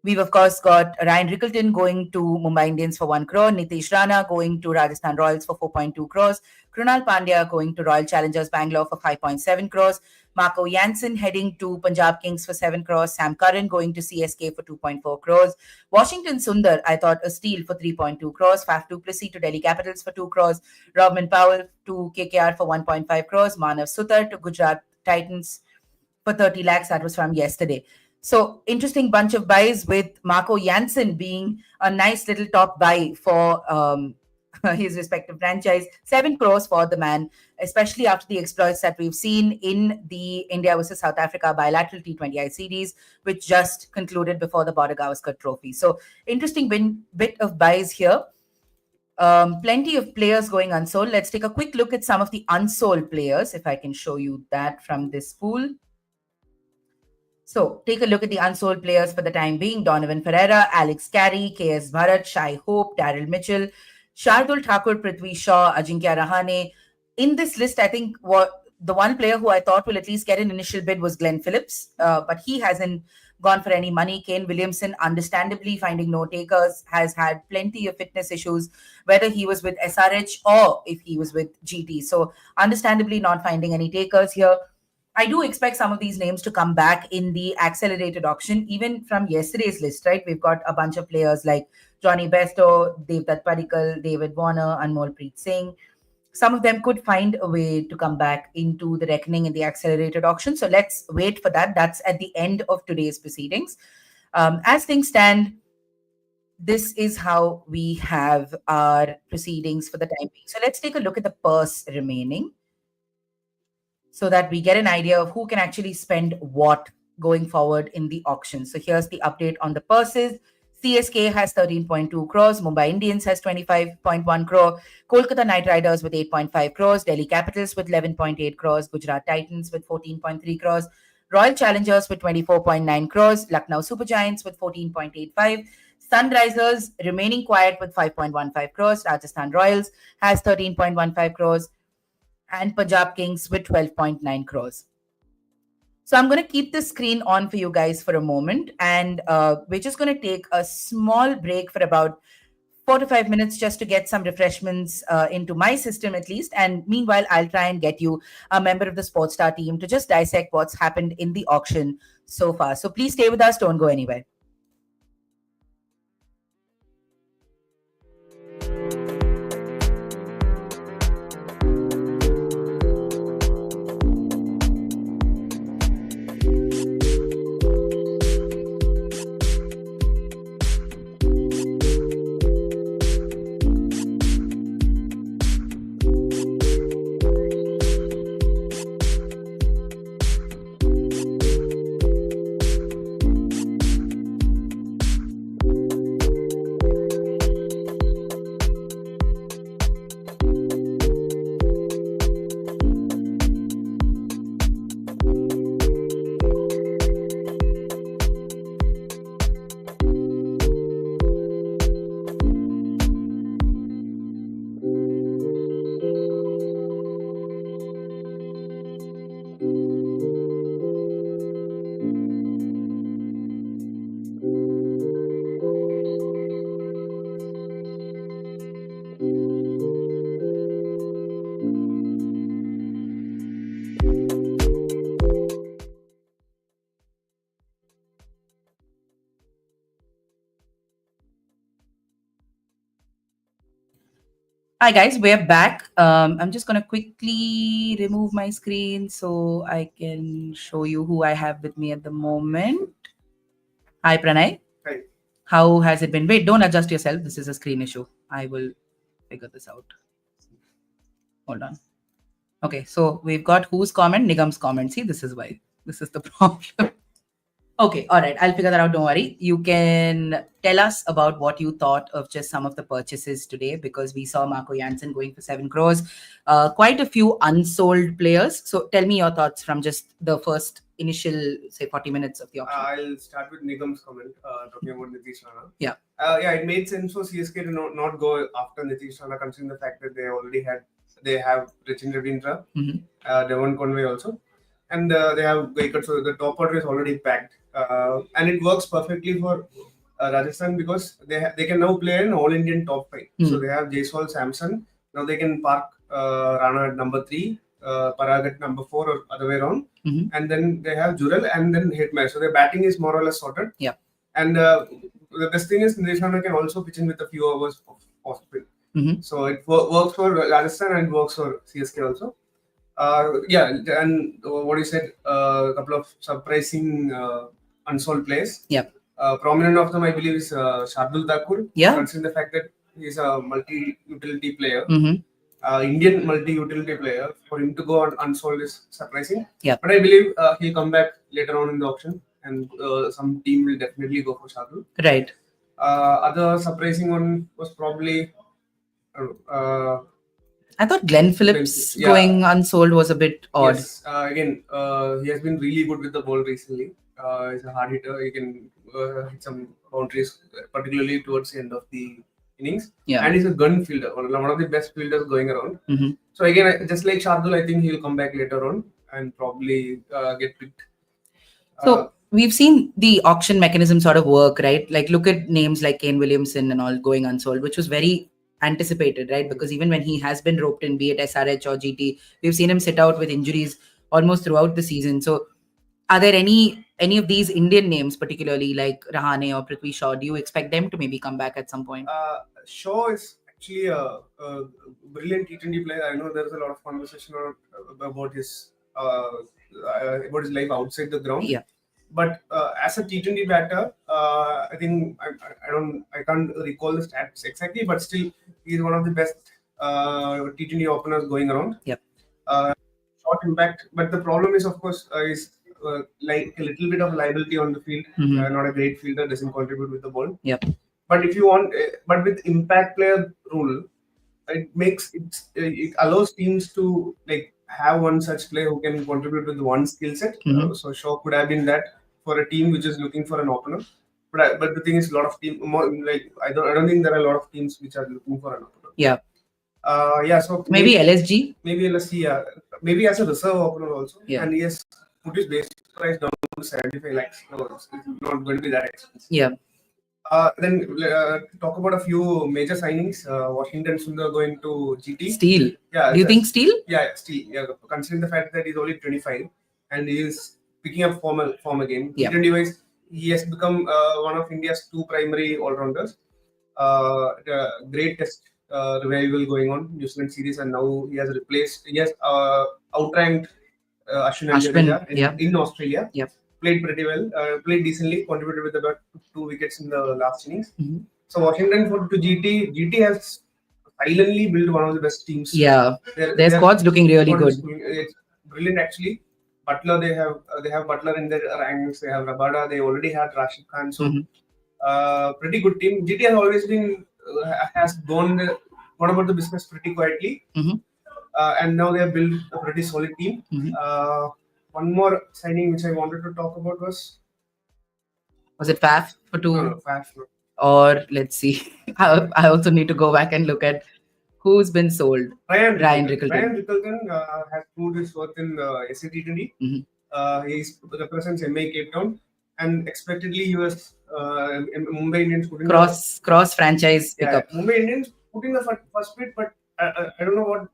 We've, of course, got Ryan Rickleton going to Mumbai Indians for 1 crore. Nitish Rana going to Rajasthan Royals for 4.2 crores. Krunal Pandya going to Royal Challengers Bangalore for 5.7 crores. Marco Jansen heading to Punjab Kings for 7 crores. Sam Curran going to CSK for 2.4 crores. Washington Sundar, I thought, a steal for 3.2 crores. Faf du Plessis to Delhi Capitals for 2 crores. Robin Powell to KKR for 1.5 crores. Manav Sutar to Gujarat Titans for 30 lakhs. That was from yesterday. So interesting bunch of buys, with Marco Jansen being a nice little top buy for his respective franchise. 7 crores for the man, especially after the exploits that we've seen in the India versus South Africa bilateral T20I series, which just concluded before the Border Gavaskar Trophy. So interesting bit of buys here. Plenty of players going unsold. Let's take a quick look at some of the unsold players, if I can show you that from this pool. So take a look at the unsold players for the time being. Donovan Ferreira, Alex Carey, KS Bharat, Shai Hope, Daryl Mitchell, Shardul Thakur, Prithvi Shaw, Ajinkya Rahane. In this list, I think the one player who I thought will at least get an initial bid was Glenn Phillips, but he hasn't gone for any money. Kane Williamson, understandably finding no takers, has had plenty of fitness issues, whether he was with SRH or if he was with GT. So understandably not finding any takers here. I do expect some of these names to come back in the accelerated auction, even from yesterday's list, right? We've got a bunch of players like Johnny Besto, Devdutt Padikkal, David Warner, Anmol Singh. Some of them could find a way to come back into the reckoning in the accelerated auction. So let's wait for that. That's at the end of today's proceedings. As things stand, this is how we have our proceedings for the time being. So let's take a look at the purse remaining, so that we get an idea of who can actually spend what going forward in the auction. So here's the update on the purses. CSK has 13.2 crores, Mumbai Indians has 25.1 crore, Kolkata Knight Riders with 8.5 crores, Delhi Capitals with 11.8 crores, Gujarat Titans with 14.3 crores, Royal Challengers with 24.9 crores, Lucknow Super Giants with 14.85, Sunrisers remaining quiet with 5.15 crores, Rajasthan Royals has 13.15 crores, and Punjab Kings with 12.9 crores. So I'm going to keep the screen on for you guys for a moment, and we're just going to take a small break for about 4 to 5 minutes just to get some refreshments into my system at least. And meanwhile, I'll try and get you a member of the Sportstar team to just dissect what's happened in the auction so far. So please stay with us. Don't go anywhere. Hi guys, we're back. I'm just going to quickly remove my screen so I can show you who I have with me at the moment. Hi Pranay. Hi. How has it been? Wait, don't adjust yourself. This is a screen issue. I will figure this out. Hold on. Okay, so we've got whose comment? Nigam's comment. See, this is why. This is the problem. Okay, all right. I'll figure that out. Don't worry. You can tell us about what you thought of just some of the purchases today, because we saw Marco Jansen going for 7 crores. Quite a few unsold players. So tell me your thoughts from just the first initial, say, 40 minutes of the auction. I'll start with Nigam's comment, talking about Nitish Rana. Yeah. Yeah, it made sense for CSK to not go after Nitish Rana, considering the fact that they have Rachin Ravindra, Devon Conway also, and they have Wicket, so the top order is already packed. And it works perfectly for Rajasthan, because they can now play an all-Indian top 5. So they have Jaiswal, Samson. Now they can park Rana at number 3, Parag at number 4, or other way around. And then they have Jurel and then Hitmaier. So their batting is more or less sorted. Yeah. And the best thing is Nitish Rana can also pitch in with a few hours of spin. So it works for Rajasthan and works for CSK also. Yeah, and what you said, a couple of surprising unsold players. Yep. Prominent of them, I believe, is Shardul Thakur. Yeah. Considering the fact that he's a multi-utility player, Indian multi-utility player, for him to go on unsold is surprising. Yeah. But I believe he'll come back later on in the auction, and some team will definitely go for Shardul. Right. Other surprising one was probably I thought Glenn Phillips yeah. going unsold was a bit odd. Yes, again, he has been really good with the ball recently. He's a hard hitter. He can hit some boundaries, particularly towards the end of the innings. Yeah. And he's a gun fielder, one of the best fielders going around. Mm-hmm. So again, just like Shardul, I think he'll come back later on and probably get picked. So we've seen the auction mechanism sort of work, right? Like look at names like Kane Williamson and all going unsold, which was very anticipated, right? Because even when he has been roped in, be it SRH or GT, we've seen him sit out with injuries almost throughout the season. So are there any of these Indian names, particularly like Rahane or Prithvi Shaw, do you expect them to maybe come back at some point? Shaw is actually a brilliant T20 player. I know there's a lot of conversation about his life outside the ground. Yeah. But as a T20 batter, I think I can't recall the stats exactly, but still he's one of the best T20 openers going around. Yep. Short impact, but the problem is, of course, is like a little bit of liability on the field. Mm-hmm. Not a great fielder, doesn't contribute with the ball. Yep. But if you want, but with impact player rule, it allows teams to like have one such player who can contribute with one skill set. Mm-hmm. So Shaw could have been that for a team which is looking for an opener. But the thing is, a lot of teams I don't think there are a lot of teams which are looking for an opener. Yeah. So maybe LSG. Maybe LSG. Yeah. Maybe as a reserve opener also. Yeah. And he has put his base price down to 75 lakhs. So it's not going to be that expensive. Yeah. Then talk about a few major signings. Washington Sundar going to GT. Steele. Yeah. Do you think Steele? Yeah, Steele. Yeah, considering the fact that he's only 25 and he is picking up form again. Yeah. T20 wise, he has become one of India's two primary all-rounders. Great test revival going on New Zealand series, and now he has outranked Ashwin Jadeja in Australia. Yep. Played pretty well, played decently, contributed with about 2 wickets in the last innings. Mm-hmm. So Washington to GT. GT has silently built one of the best teams. Yeah, their squad's looking really good. It's brilliant actually. Butler, they have Butler in their ranks. They have Rabada. They already had Rashid Khan. So pretty good team. GT has always been has gone about the business pretty quietly, and now they have built a pretty solid team. One more signing which I wanted to talk about was it Faf for 2? No, Faf. No. Or let's see. I also need to go back and look at who's been sold. Ryan Rickelton. Ryan Rickelton has proved his worth in SAT20. He represents MI Cape Town, and expectedly he was Mumbai Indians putting cross franchise pickup. Mumbai Indians putting the first bid, but I don't know what.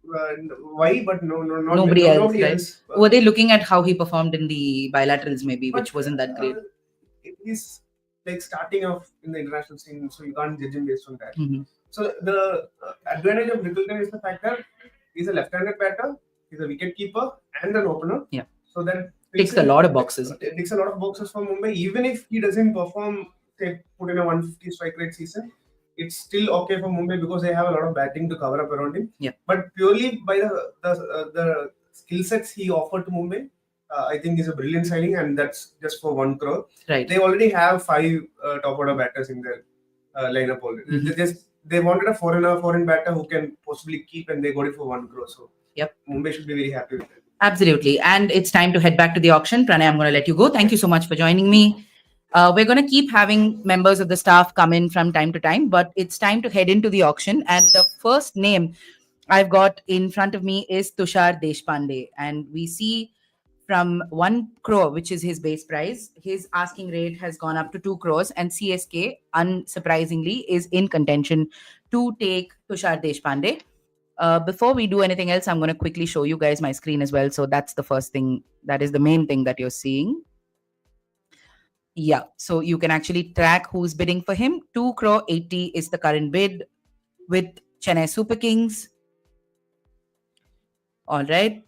Why? But nobody else. Were they looking at how he performed in the bilaterals, maybe, which wasn't that great? He's like starting off in the international scene, so you can't judge him based on that. So the advantage of Rickelton is the fact that he's a left-handed batter, he's a wicket-keeper and an opener. Yeah. So that ticks a lot of boxes. It ticks a lot of boxes for Mumbai. Even if he doesn't perform, say, put in a 150 strike rate season, it's still okay for Mumbai because they have a lot of batting to cover up around him. Yeah. But purely by the skill sets he offered to Mumbai, I think is a brilliant signing, and that's just for 1 crore. Right. They already have 5 top order batters in their lineup already. They wanted a foreign batter who can possibly keep, and they got it for 1 crore. So Mumbai should be very happy with it. Absolutely. And it's time to head back to the auction. Pranay, I'm going to let you go. Thank you so much for joining me. We're going to keep having members of the staff come in from time to time, but it's time to head into the auction. And the first name I've got in front of me is Tushar Deshpande. And we see from 1 crore, which is his base price, his asking rate has gone up to 2 crores. And CSK, unsurprisingly, is in contention to take Tushar Deshpande. Before we do anything else, I'm going to quickly show you guys my screen as well. So that's the first thing. That is the main thing that you're seeing. Yeah, so you can actually track who's bidding for him. 2 crore 80 is the current bid with Chennai Super Kings. All right.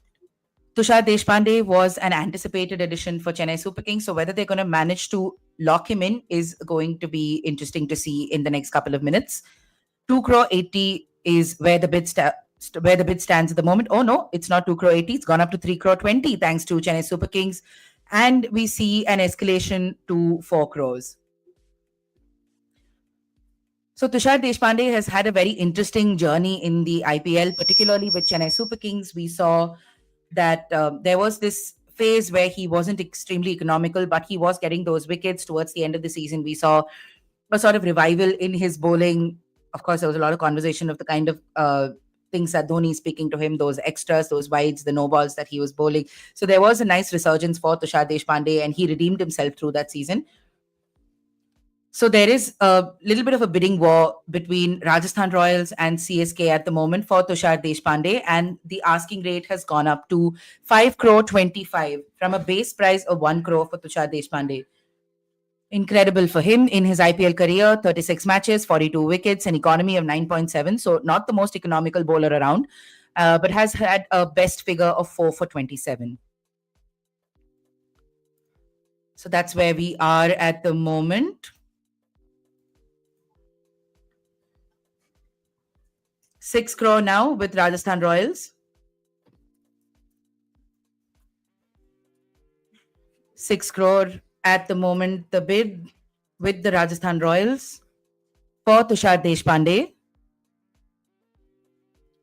Tushar Deshpande was an anticipated addition for Chennai Super Kings. So whether they're going to manage to lock him in is going to be interesting to see in the next couple of minutes. 2 crore 80 is where the bid stands at the moment. Oh no, it's not 2 crore 80. It's gone up to 3 crore 20 thanks to Chennai Super Kings. And we see an escalation to 4 crores. So Tushar Deshpande has had a very interesting journey in the IPL, particularly with Chennai Super Kings. We saw that there was this phase where he wasn't extremely economical, but he was getting those wickets towards the end of the season. We saw a sort of revival in his bowling. Of course, there was a lot of conversation of the kind of things that Dhoni is speaking to him, those extras, those wides, the no balls that he was bowling. So there was a nice resurgence for Tushar Deshpande, and he redeemed himself through that season. So there is a little bit of a bidding war between Rajasthan Royals and CSK at the moment for Tushar Deshpande, and the asking rate has gone up to 5 crore 25 from a base price of 1 crore for Tushar Deshpande. Incredible for him in his IPL career, 36 matches, 42 wickets, an economy of 9.7. So not the most economical bowler around, but has had a best figure of 4 for 27. So that's where we are at the moment. 6 crore now with Rajasthan Royals. 6 crore at the moment, the bid with the Rajasthan Royals for Tushar Deshpande,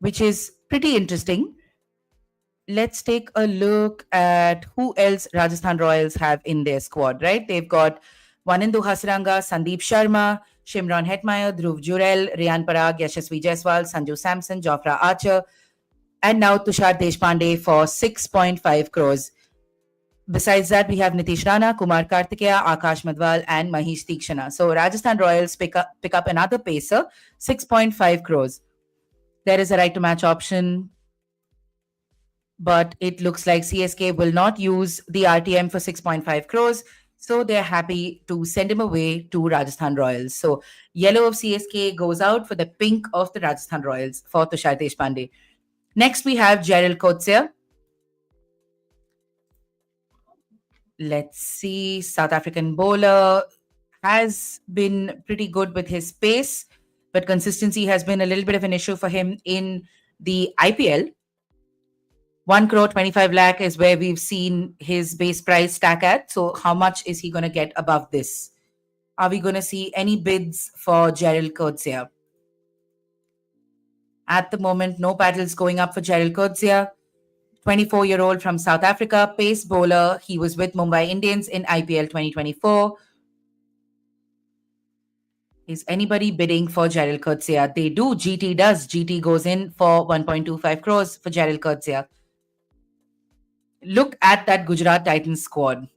which is pretty interesting. Let's take a look at who else Rajasthan Royals have in their squad, right? They've got Wanindu Hasranga, Sandeep Sharma, Shimron Hetmeyer, Dhruv Jurel, Riyan Parag, Yashasvi Jaiswal, Sanju Samson, Jofra Archer, and now Tushar Deshpande for 6.5 crores. Besides that, we have Nitish Rana, Kumar Kartikeya, Akash Madwal, and Mahesh Tikshana. So Rajasthan Royals pick up another pacer, 6.5 crores. There is a right to match option, but it looks like CSK will not use the RTM for 6.5 crores. So they're happy to send him away to Rajasthan Royals. So yellow of CSK goes out for the pink of the Rajasthan Royals for Tushar Deshpande. Next, we have Gerald Coetzee. Let's see. South African bowler has been pretty good with his pace, but consistency has been a little bit of an issue for him in the IPL. 1 crore 25 lakh is where we've seen his base price stack at. So how much is he going to get above this? Are we going to see any bids for Gerald Coetzee? At the moment, no paddles going up for Gerald Coetzee. 24-year-old from South Africa, pace bowler. He was with Mumbai Indians in IPL 2024. Is anybody bidding for Gerald Coetzee? They do. GT does. GT goes in for 1.25 crores for Gerald Coetzee. Look at that Gujarat Titans squad.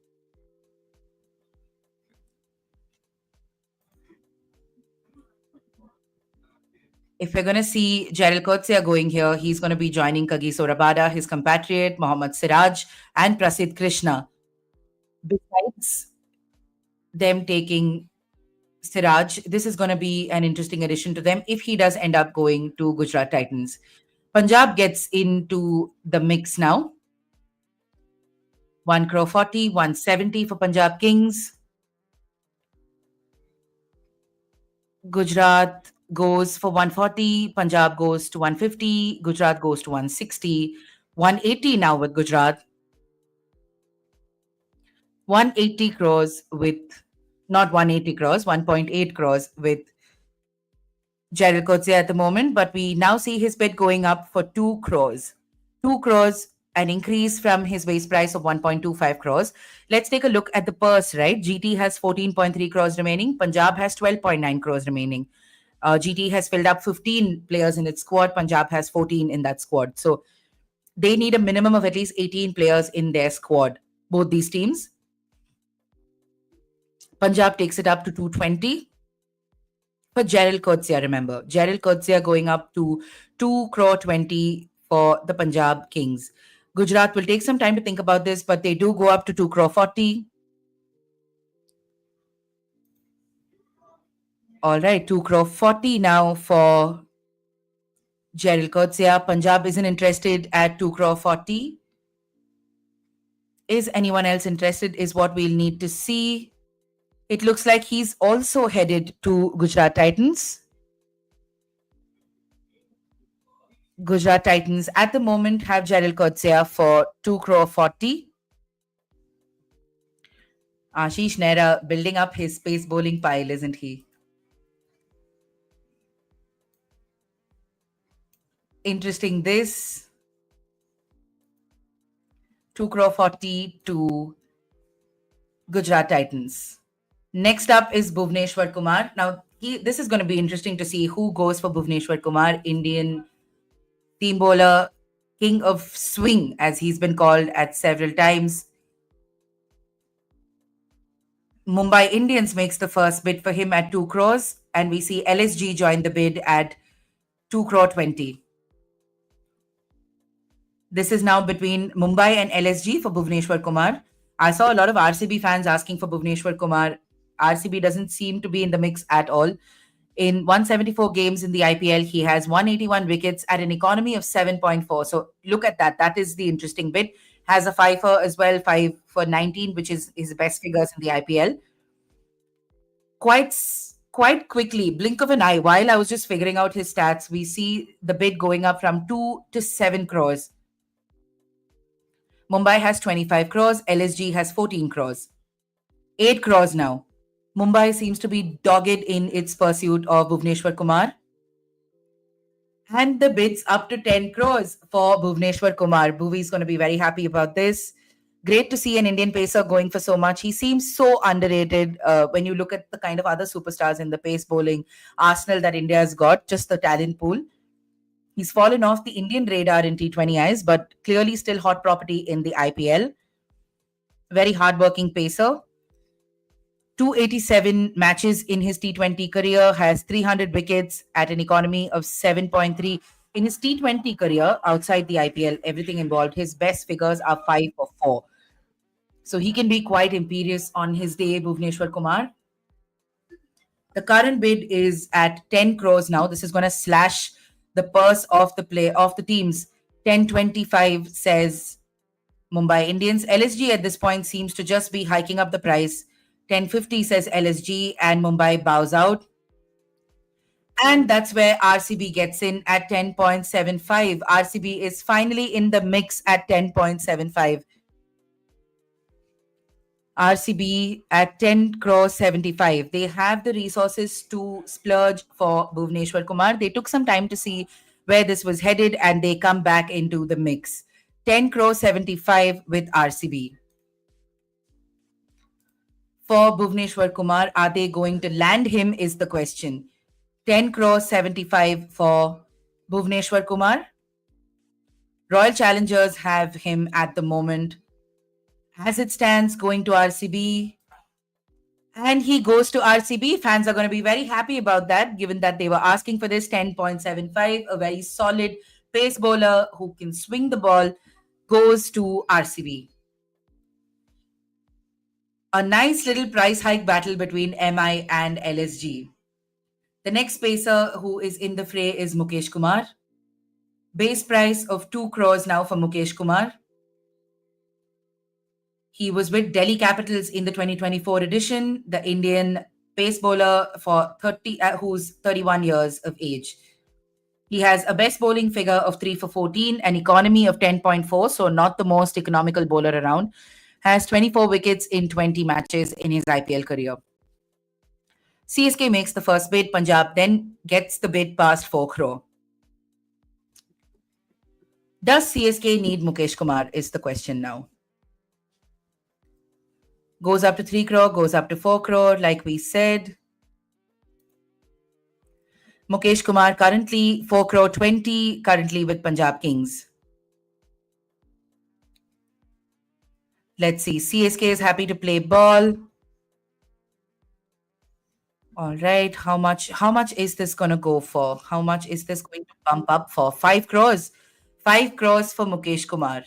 If we're going to see Gerald Coetzee going here, he's going to be joining Kagiso Rabada, his compatriot, Mohammad Siraj, and Prasidh Krishna. Besides them taking Siraj, this is going to be an interesting addition to them if he does end up going to Gujarat Titans. Punjab gets into the mix now. 1 crore 40, 170 for Punjab Kings. Gujarat goes for 140, Punjab goes to 150, Gujarat goes to 160, 180 now with Gujarat. 180 crores with, not 180 crores, 1.8 crores with Gerald Coetzee at the moment, but we now see his bid going up for 2 crores. 2 crores, an increase from his base price of 1.25 crores. Let's take a look at the purse, right? GT has 14.3 crores remaining. Punjab has 12.9 crores remaining. GT has filled up 15 players in its squad. Punjab has 14 in that squad. So they need a minimum of at least 18 players in their squad, both these teams. Punjab takes it up to 220. For Gerald Coetzee, remember. Gerald Coetzee going up to 2 crore 20 for the Punjab Kings. Gujarat will take some time to think about this, but they do go up to 2 crore 40. All right, 2 crore 40 now for Gerald Coetzee. Punjab isn't interested at 2 crore 40. Is anyone else interested is what we'll need to see. It looks like he's also headed to Gujarat Titans. Gujarat Titans at the moment have Gerald Coetzee for 2 crore 40. Ashish Nehra building up his pace bowling pile, isn't he? interesting this. 2 crore 40 to Gujarat Titans. Next up is Bhuvneshwar Kumar. Now, this is going to be interesting to see who goes for Bhuvneshwar Kumar, Indian team bowler, king of swing, as he's been called at several times. Mumbai Indians makes the first bid for him at 2 crores, and we see LSG join the bid at 2 crore 20. This is now between Mumbai and LSG for Bhuvneshwar Kumar. I saw a lot of RCB fans asking for Bhuvneshwar Kumar. RCB doesn't seem to be in the mix at all. In 174 games in the IPL, he has 181 wickets at an economy of 7.4. So look at that. That is the interesting bit. Has a 5 for as well, 5 for 19, which is his best figures in the IPL. Quite quickly, blink of an eye, while I was just figuring out his stats, we see the bid going up from 2 to 7 crores. Mumbai has 25 crores, LSG has 14 crores. 8 crores now. Mumbai seems to be dogged in its pursuit of Bhuvneshwar Kumar. And the bids up to 10 crores for Bhuvneshwar Kumar. Bhuvi is going to be very happy about this. Great to see an Indian pacer going for so much. He seems so underrated when you look at the kind of other superstars in the pace bowling arsenal that India has got, just the talent pool. He's fallen off the Indian radar in T20 eyes, but clearly still hot property in the IPL. Very hardworking pacer. 287 matches in his T20 career, has 300 wickets at an economy of 7.3. In his T20 career, outside the IPL, everything involved, his best figures are 5 for 4. So he can be quite imperious on his day, Bhuvneshwar Kumar. The current bid is at 10 crores now. This is going to slash the purse of the teams. 1025 says Mumbai Indians. LSG at this point seems to just be hiking up the price. 1050 says LSG, and Mumbai bows out. And that's where RCB gets in at 10.75. RCB is finally in the mix at 10.75. RCB at 10 crore 75. They have the resources to splurge for Bhuvneshwar Kumar. They took some time to see where this was headed and they come back into the mix. 10 crore 75 with RCB. For Bhuvneshwar Kumar, are they going to land him is the question. 10 crore 75 for Bhuvneshwar Kumar. Royal Challengers have him at the moment. As it stands, going to RCB. And he goes to RCB. Fans are going to be very happy about that, given that they were asking for this 10.75. A very solid pace bowler who can swing the ball goes to RCB. A nice little price hike battle between MI and LSG. The next pacer who is in the fray is Mukesh Kumar. Base price of 2 crores now for Mukesh Kumar. He was with Delhi Capitals in the 2024 edition, the Indian pace bowler for who's 31 years of age. He has a best bowling figure of 3 for 14, an economy of 10.4, so not the most economical bowler around. Has 24 wickets in 20 matches in his IPL career. CSK makes the first bid. Punjab then gets the bid past 4 crore. Does CSK need Mukesh Kumar is the question now. Goes up to 3 crore, goes up to 4 crore, like we said. Mukesh Kumar currently 4 crore 20, currently with Punjab Kings. Let's see. CSK is happy to play ball. All right. How much is this going to go for? How much is this going to bump up for? 5 crores. 5 crores for Mukesh Kumar.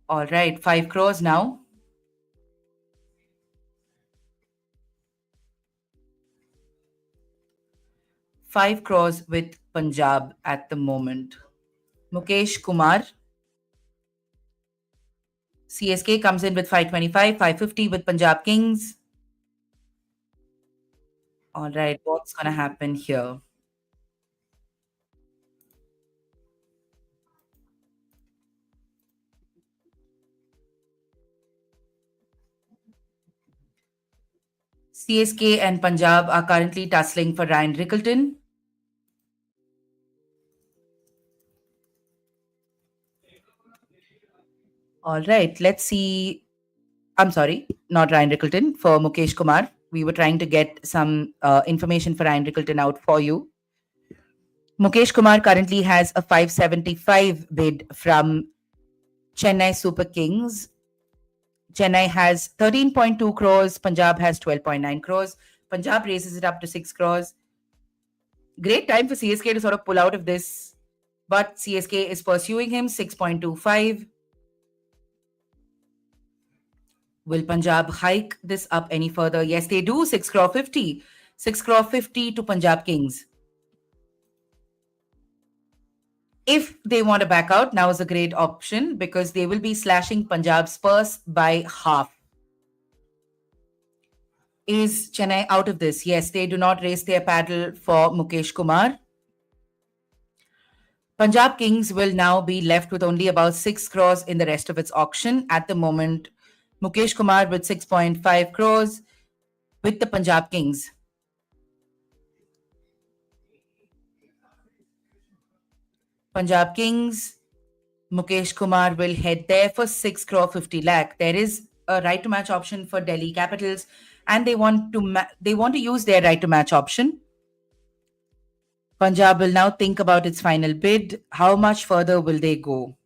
All right. 5 crores now. $5 crores with Punjab at the moment. Mukesh Kumar. CSK comes in with 525, 550 with Punjab Kings. All right, what's going to happen here? CSK and Punjab are currently tussling for Ryan Rickleton. All right, let's see. I'm sorry, not Ryan Rickleton, for Mukesh Kumar. We were trying to get some information for Ryan Rickleton out for you. Mukesh Kumar currently has a 575 bid from Chennai Super Kings. Chennai has 13.2 crores, Punjab has 12.9 crores. Punjab raises it up to 6 crores. Great time for CSK to sort of pull out of this, but CSK is pursuing him, 6.25. Will Punjab hike this up any further? Yes, they do, 6 crore 50. 6 crore 50 to Punjab Kings. If they want to back out, now is a great option because they will be slashing Punjab's purse by half. Is Chennai out of this? Yes, they do not raise their paddle for Mukesh Kumar. Punjab Kings will now be left with only about 6 crores in the rest of its auction. At the moment, Mukesh Kumar with 6.5 crores with the Punjab Kings. Punjab Kings, Mukesh Kumar will head there for 6 crore 50 lakh. There is a right to match option for Delhi Capitals, and they want to use their right to match option. Punjab will now think about its final bid. How much further will they go?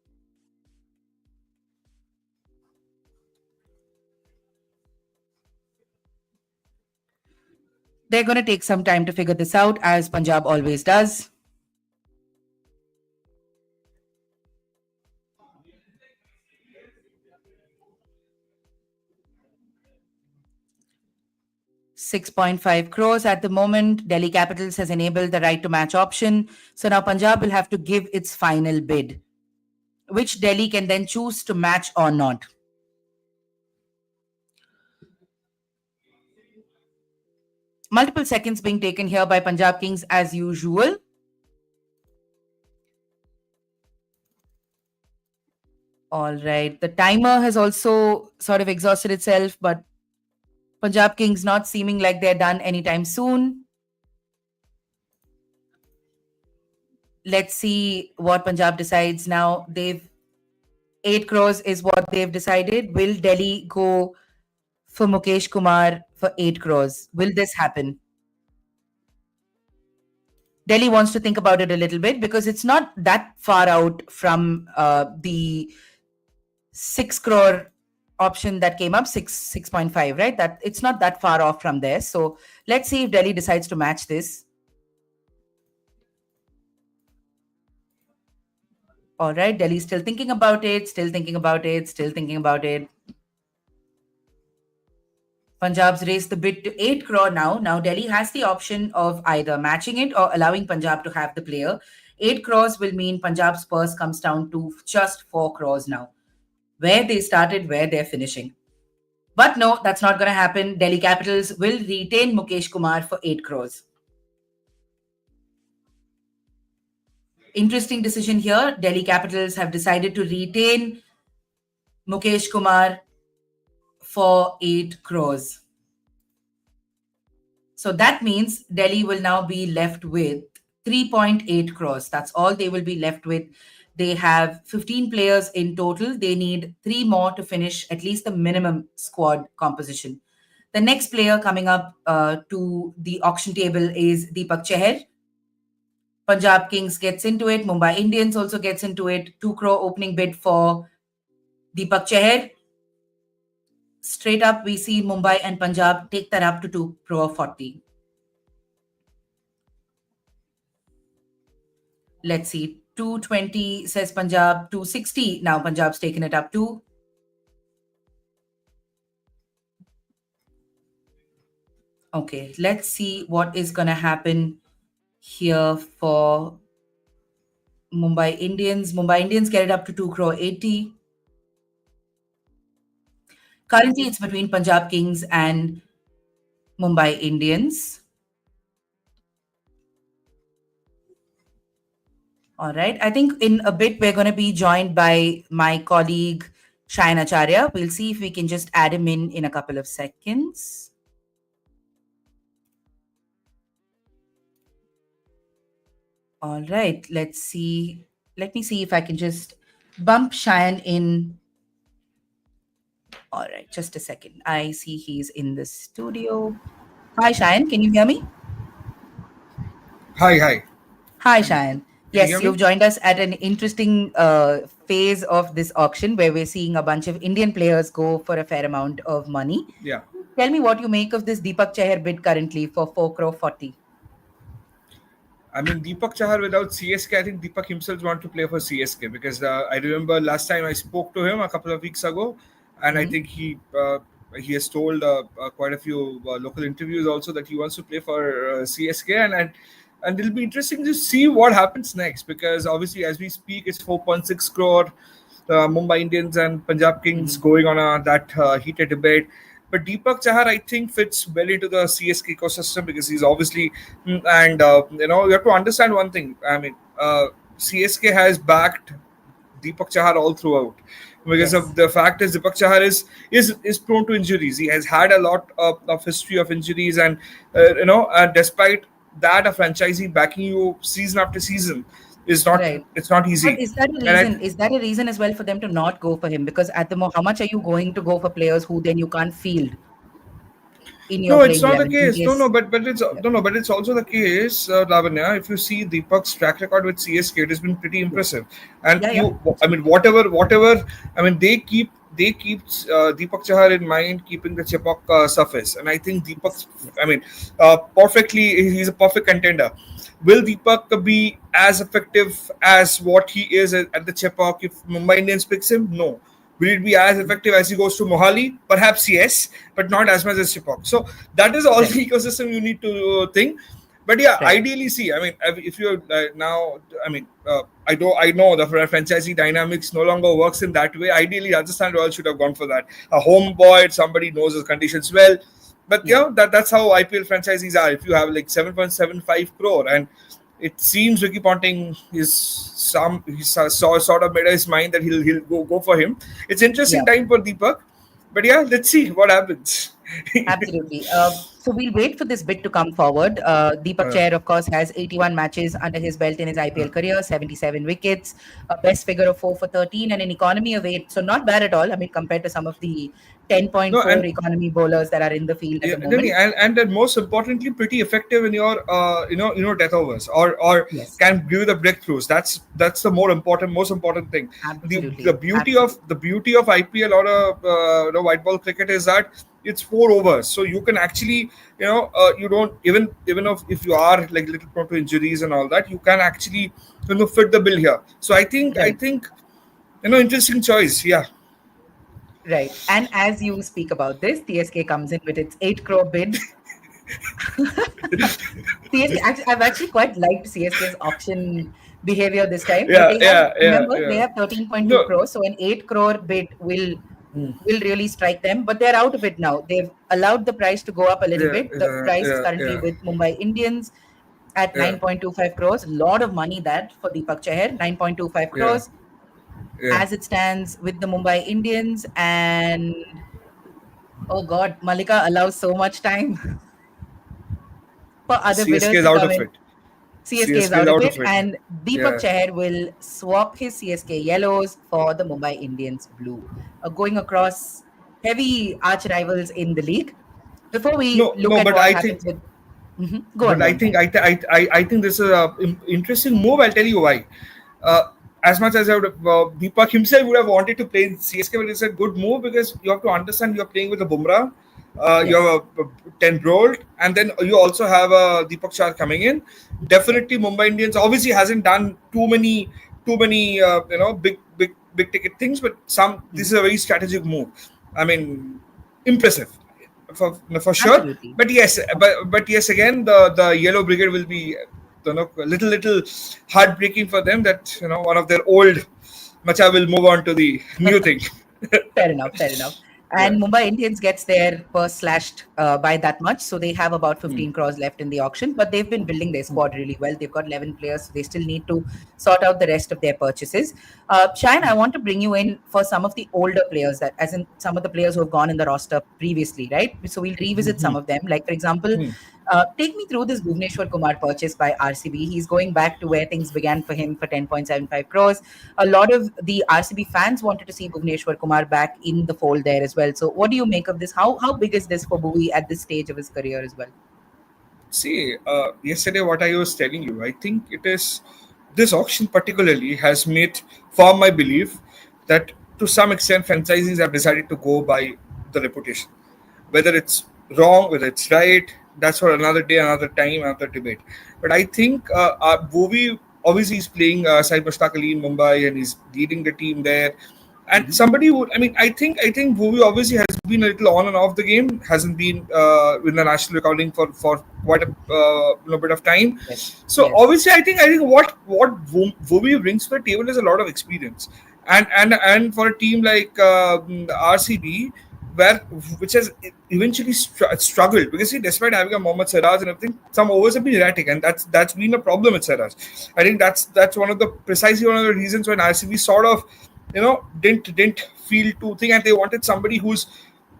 They're going to take some time to figure this out, as Punjab always does. $6.5 crores at the moment. Delhi Capitals has enabled the right to match option. So now Punjab will have to give its final bid, which Delhi can then choose to match or not. Multiple seconds being taken here by Punjab Kings as usual. All right. The timer has also sort of exhausted itself, but Punjab Kings not seeming like they're done anytime soon. Let's see what Punjab decides now. 8 crores is what they've decided. Will Delhi go for Mukesh Kumar for 8 crores? Will this happen? Delhi wants to think about it a little bit because it's not that far out from the 6 crore option that came up, 6.5, right? That it's not that far off from there. So let's see if Delhi decides to match this. All right, Delhi's still thinking about it, still thinking about it, still thinking about it. Punjab's raised the bid to 8 crore now. Now Delhi has the option of either matching it or allowing Punjab to have the player. 8 crores will mean Punjab's purse comes down to just 4 crores now. Where they started, where they're finishing. But no, that's not going to happen. Delhi Capitals will retain Mukesh Kumar for 8 crores. Interesting decision here. Delhi Capitals have decided to retain Mukesh Kumar for 8 crores. So that means Delhi will now be left with 3.8 crores. That's all they will be left with. They have 15 players in total. They need 3 more to finish at least the minimum squad composition. The next player coming up to the auction table is Deepak Chahar. Punjab Kings gets into it. Mumbai Indians also gets into it. 2 crore opening bid for Deepak Chahar. Straight up, we see Mumbai and Punjab take that up to 2 crore 40. Let's see. 220 says Punjab, 260. Now Punjab's taken it up to. Okay, let's see what is going to happen here for Mumbai Indians. Mumbai Indians get it up to 2 crore 80. Currently, it's between Punjab Kings and Mumbai Indians. All right. I think in a bit, we're going to be joined by my colleague, Shayan Acharya. We'll see if we can just add him in a couple of seconds. All right, let's see. Let me see if I can just bump Cheyenne in. All right, just a second. I see he's in the studio. Hi, Cheyenne. Can you hear me? Hi, hi. Hi, Can Cheyenne. can you hear Yes, me? you've joined us at an interesting phase of this auction where we're seeing a bunch of Indian players go for a fair amount of money. Yeah. Tell me what you make of this Deepak Chahar bid currently for 4 crore 40. I mean, Deepak Chahar without CSK, I think Deepak himself want to play for CSK because I remember last time I spoke to him a couple of weeks ago, and I Mhm. think he has told quite a few local interviews also that he wants to play for CSK, and it'll be interesting to see what happens next because obviously as we speak, it's 4.6 crore. Mumbai Indians and Punjab Kings Mhm. going on that heated debate. But Deepak Chahar, I think, fits well into the CSK ecosystem because he's obviously, and you have to understand one thing. I mean, CSK has backed Deepak Chahar all throughout because of Yes. the fact is Deepak Chahar is prone to injuries. He has had a lot of history of injuries, and despite that, a franchisee backing you season after season is not Right. it's not But easy. is that a And reason? Is that a reason as well for them to not go for him? Because at the moment, how much are you going to go for players who then you can't field in your No, it's playing not the 11 in case. No, case? no, but it's Yeah. no, no, but it's also the case, Lavanya. If you see Deepak's track record with CSK, it has been pretty Yeah. impressive. And Yeah. Yeah. I mean, whatever. I mean, they keep Deepak Chahar in mind, keeping the Chepauk surface. And I think Deepak, Yes. Yes. I mean, perfectly, he's a perfect contender. Will Deepak be as effective as what he is at the Chepauk if Mumbai Indians picks him? No. Will it be as effective as he goes to Mohali? Perhaps yes, but not as much as Chepauk. So that is all Right. the ecosystem you need to think. But yeah, Right. ideally, see, I mean, if you're now, I mean, I know the franchisee dynamics no longer works in that way. Ideally, Rajasthan Royals should have gone for that. A home boy, somebody knows his conditions well. But Yeah. that's how IPL franchisees are. If you have like 7.75 crore, and it seems Ricky Ponting is sort of made up his mind that he'll go for him. It's Yeah. interesting time for Deepak, but yeah, let's see what happens. Absolutely. So we'll wait for this bid to come forward. Deepak uh, Chair, of course, has 81 matches under his belt in his IPL career, 77 wickets, a best figure of 4 for 13, and an economy of 8. So not bad at all. I mean, compared to some of the no, 10.4 and economy bowlers that are in the field at yeah, the moment. and then most importantly, pretty effective in your death overs or Yes, can give you the breakthroughs. That's the most important thing. The absolutely. beauty of Absolutely. IPL or white ball cricket is that it's 4 overs, so you can actually you don't even if you are like little prone to injuries and all that, you can actually fit the bill here. So I Right. think interesting choice. Yeah. Right. And as you speak about this, TSK comes in with its 8 crore bid. CSK, actually, I've actually quite liked CSK's auction behavior this time, but Yeah, they have, yeah, yeah, remember, they yeah. have 13.2 No. crores, so an 8 crore bid will really strike them, but they're out of it now. They've allowed the price to go up a little Yeah, bit. The yeah, price is yeah, currently yeah, with Mumbai Indians at yeah, 9.25 crores. A lot of money that for Deepak Chahar, 9.25 yeah, crores yeah. as it stands with the Mumbai Indians. And oh God, Malika allows so much time for other CSK bidders is to out come of in. it. CSK is CSK is out of out it, of it. and Deepak Yeah. Chahar will swap his CSK yellows for the Mumbai Indians blue, going across heavy arch rivals in the league. Before we No, look no, at but what I happens think, with, go on, go on. I think this is a interesting move. I'll tell you why. Uh, as much as Deepak himself would have wanted to play in CSK, but it's a good move because you have to understand you're playing with a Bumrah. You Yes. have a 10 rolled, and then you also have a Deepak Char coming in. Right. Definitely, Mumbai Indians obviously hasn't done too many big ticket things, but this Mhm. is a very strategic move. I mean, impressive for sure. Absolutely. But yes, but yes, again, the Yellow Brigade will be a little heartbreaking for them that one of their old Macha will move on to the new thing. Fair enough. Fair enough. Yeah. And Mumbai Indians gets their purse slashed by that much, so they have about 15 crores left in the auction. But they've been building their squad really well. They've got 11 players, so they still need to sort out the rest of their purchases. Shine, I want to bring you in for some of the older players, that, as in some of the players who have gone in the roster previously, right? So we'll revisit some of them. Like for example, Take me through this Bhuvneshwar Kumar purchase by RCB. He's going back to where things began for him for 10.75 crores. A lot of the RCB fans wanted to see Bhuvneshwar Kumar back in the fold there as well. So, what do you make of this? How big is this for Bhuvi at this stage of his career as well? See, yesterday what I was telling you, I think it is this auction particularly has made firm my belief that to some extent franchisees have decided to go by the reputation. Whether it's wrong, whether it's right, that's for another day, another time, another debate. But I think Bhuvi obviously is playing Saeed Mushtaq Ali in Mumbai and he's leading the team there. And somebody would, I think Bhuvi obviously has been a little on and off the game, hasn't been in the national recording for quite a bit of time. Yes. So Yes. obviously, I think what Bhuvi brings to the table is a lot of experience, and for a team like RCB, which has eventually struggled because see, despite having a Mohammad Siraj and everything, some overs have been erratic, and that's been a problem with Siraj. I think that's precisely one of the reasons when RCB sort of didn't feel to think, and they wanted somebody who's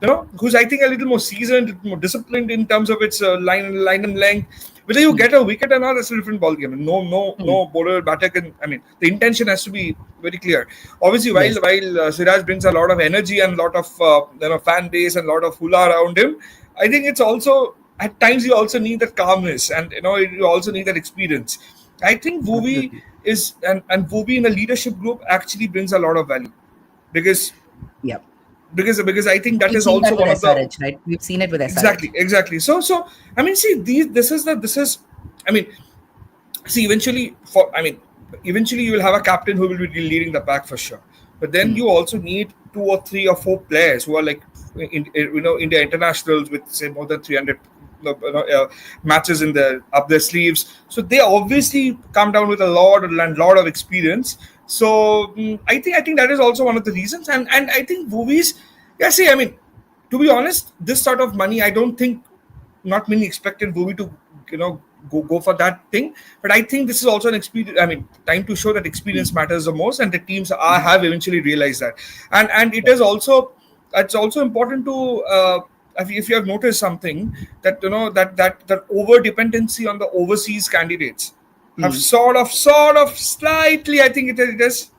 I think a little more seasoned, a little more disciplined in terms of its line and length. Whether you get a wicket or not, that's a different ballgame. No bowler batter can. I mean, the intention has to be very clear. Obviously, while Yes. Siraj brings a lot of energy and a lot of fan base and a lot of hula around him, I think it's also at times you also need that calmness and you also need that experience. I think Bhuvi Absolutely. is and Bhuvi in a leadership group actually brings a lot of value because Yeah. because I think that We've is seen that also with one of the SRH, right? We've seen it with SRH. exactly. So I mean, see this is I mean, see eventually you will have a captain who will be leading the pack for sure, but then you also need 2 or 3 or 4 players who are like India internationals with say more than 300 matches in their up their sleeves, so they obviously come down with a lot of experience. So I think that is also one of the reasons, and I think movies, yeah, see, I mean, to be honest, this sort of money, I don't think not many expected Bhuvi to go for that thing. But I think this is also an experience. I mean, time to show that experience matters the most, and the teams have eventually realized that. And it is also it's also important to if you have noticed something that that over dependency on the overseas candidates have sort of slightly, I think it has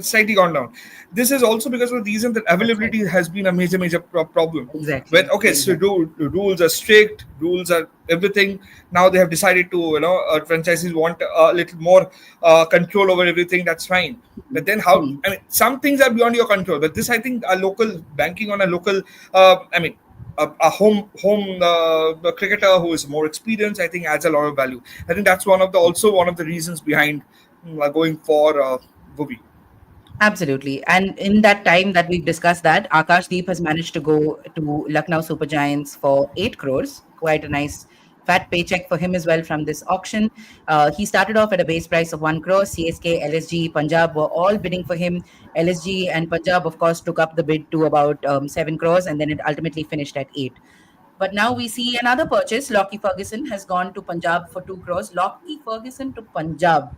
slightly gone down. This is also because of the reason that That's right. availability has been a major problem. Exactly. When okay, so the rules are strict, rules are everything. Now they have decided to franchises want a little more control over everything. That's fine. But then how? I mean, some things are beyond your control. But this, I think, a local banking on a local. I mean, a home cricketer who is more experienced, I think, adds a lot of value. I think that's also one of the reasons behind going for Bhuvi. Absolutely. And in that time that we've discussed that, Akash Deep has managed to go to Lucknow Super Giants for 8 crores. Quite a nice fat paycheck for him as well from this auction. He started off at a base price of 1 crore. CSK, LSG, Punjab were all bidding for him. LSG and Punjab, of course, took up the bid to about 7 crores, and then it ultimately finished at 8. But now we see another purchase. Lockie Ferguson has gone to Punjab for 2 crores. Lockie Ferguson to Punjab.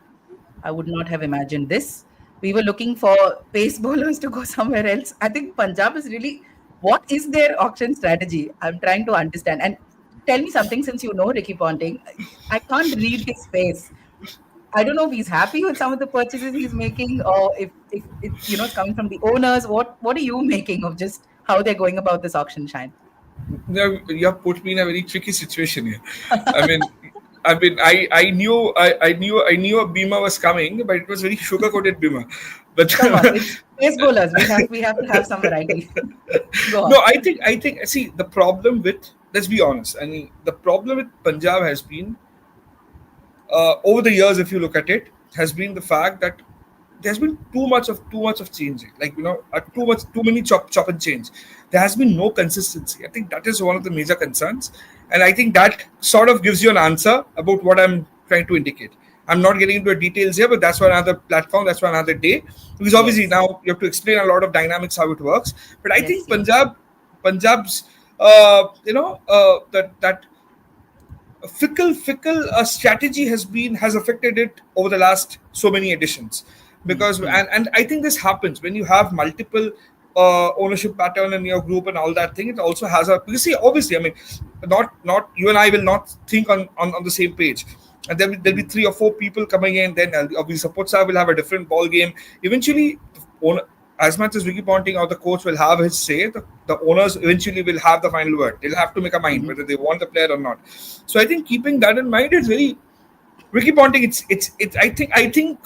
I would not have imagined this. We were looking for pace bowlers to go somewhere else. I think Punjab is really, what is their auction strategy? I'm trying to understand. And tell me something, since you know Ricky Ponting. I can't read his face. I don't know if he's happy with some of the purchases he's making, or if it's coming from the owners. What are you making of just how they're going about this auction, Shine? You have put me in a very tricky situation here. I mean, I knew a Bima was coming, but it was very sugar coated Bima. But Come on, it's pace bowlers. We have to have some variety. Go on. no, I think see the problem with, let's be honest. I mean, the problem with Punjab has been over the years, if you look at it, has been the fact that there's been too much of changing. Like too many chop and change. There has been no consistency. I think that is one of the major concerns, and I think that sort of gives you an answer about what I'm trying to indicate. I'm not getting into the details here, but that's for another platform. That's for another day, because obviously Yes. now you have to explain a lot of dynamics how it works. But I Yes. think Yes. Punjab's that fickle strategy has affected it over the last so many editions, because and I think this happens when you have multiple ownership pattern in your group and all that thing. It also has a, because see, obviously, I mean, not you and I will not think on the same page, and there'll be 3 or 4 people coming in. Then obviously Sportstar will have a different ball game. Eventually, as much as Ricky Ponting or the coach will have his say, the owners eventually will have the final word. They'll have to make a mind whether they want the player or not. So I think keeping that in mind is very Ricky Ponting. It's I think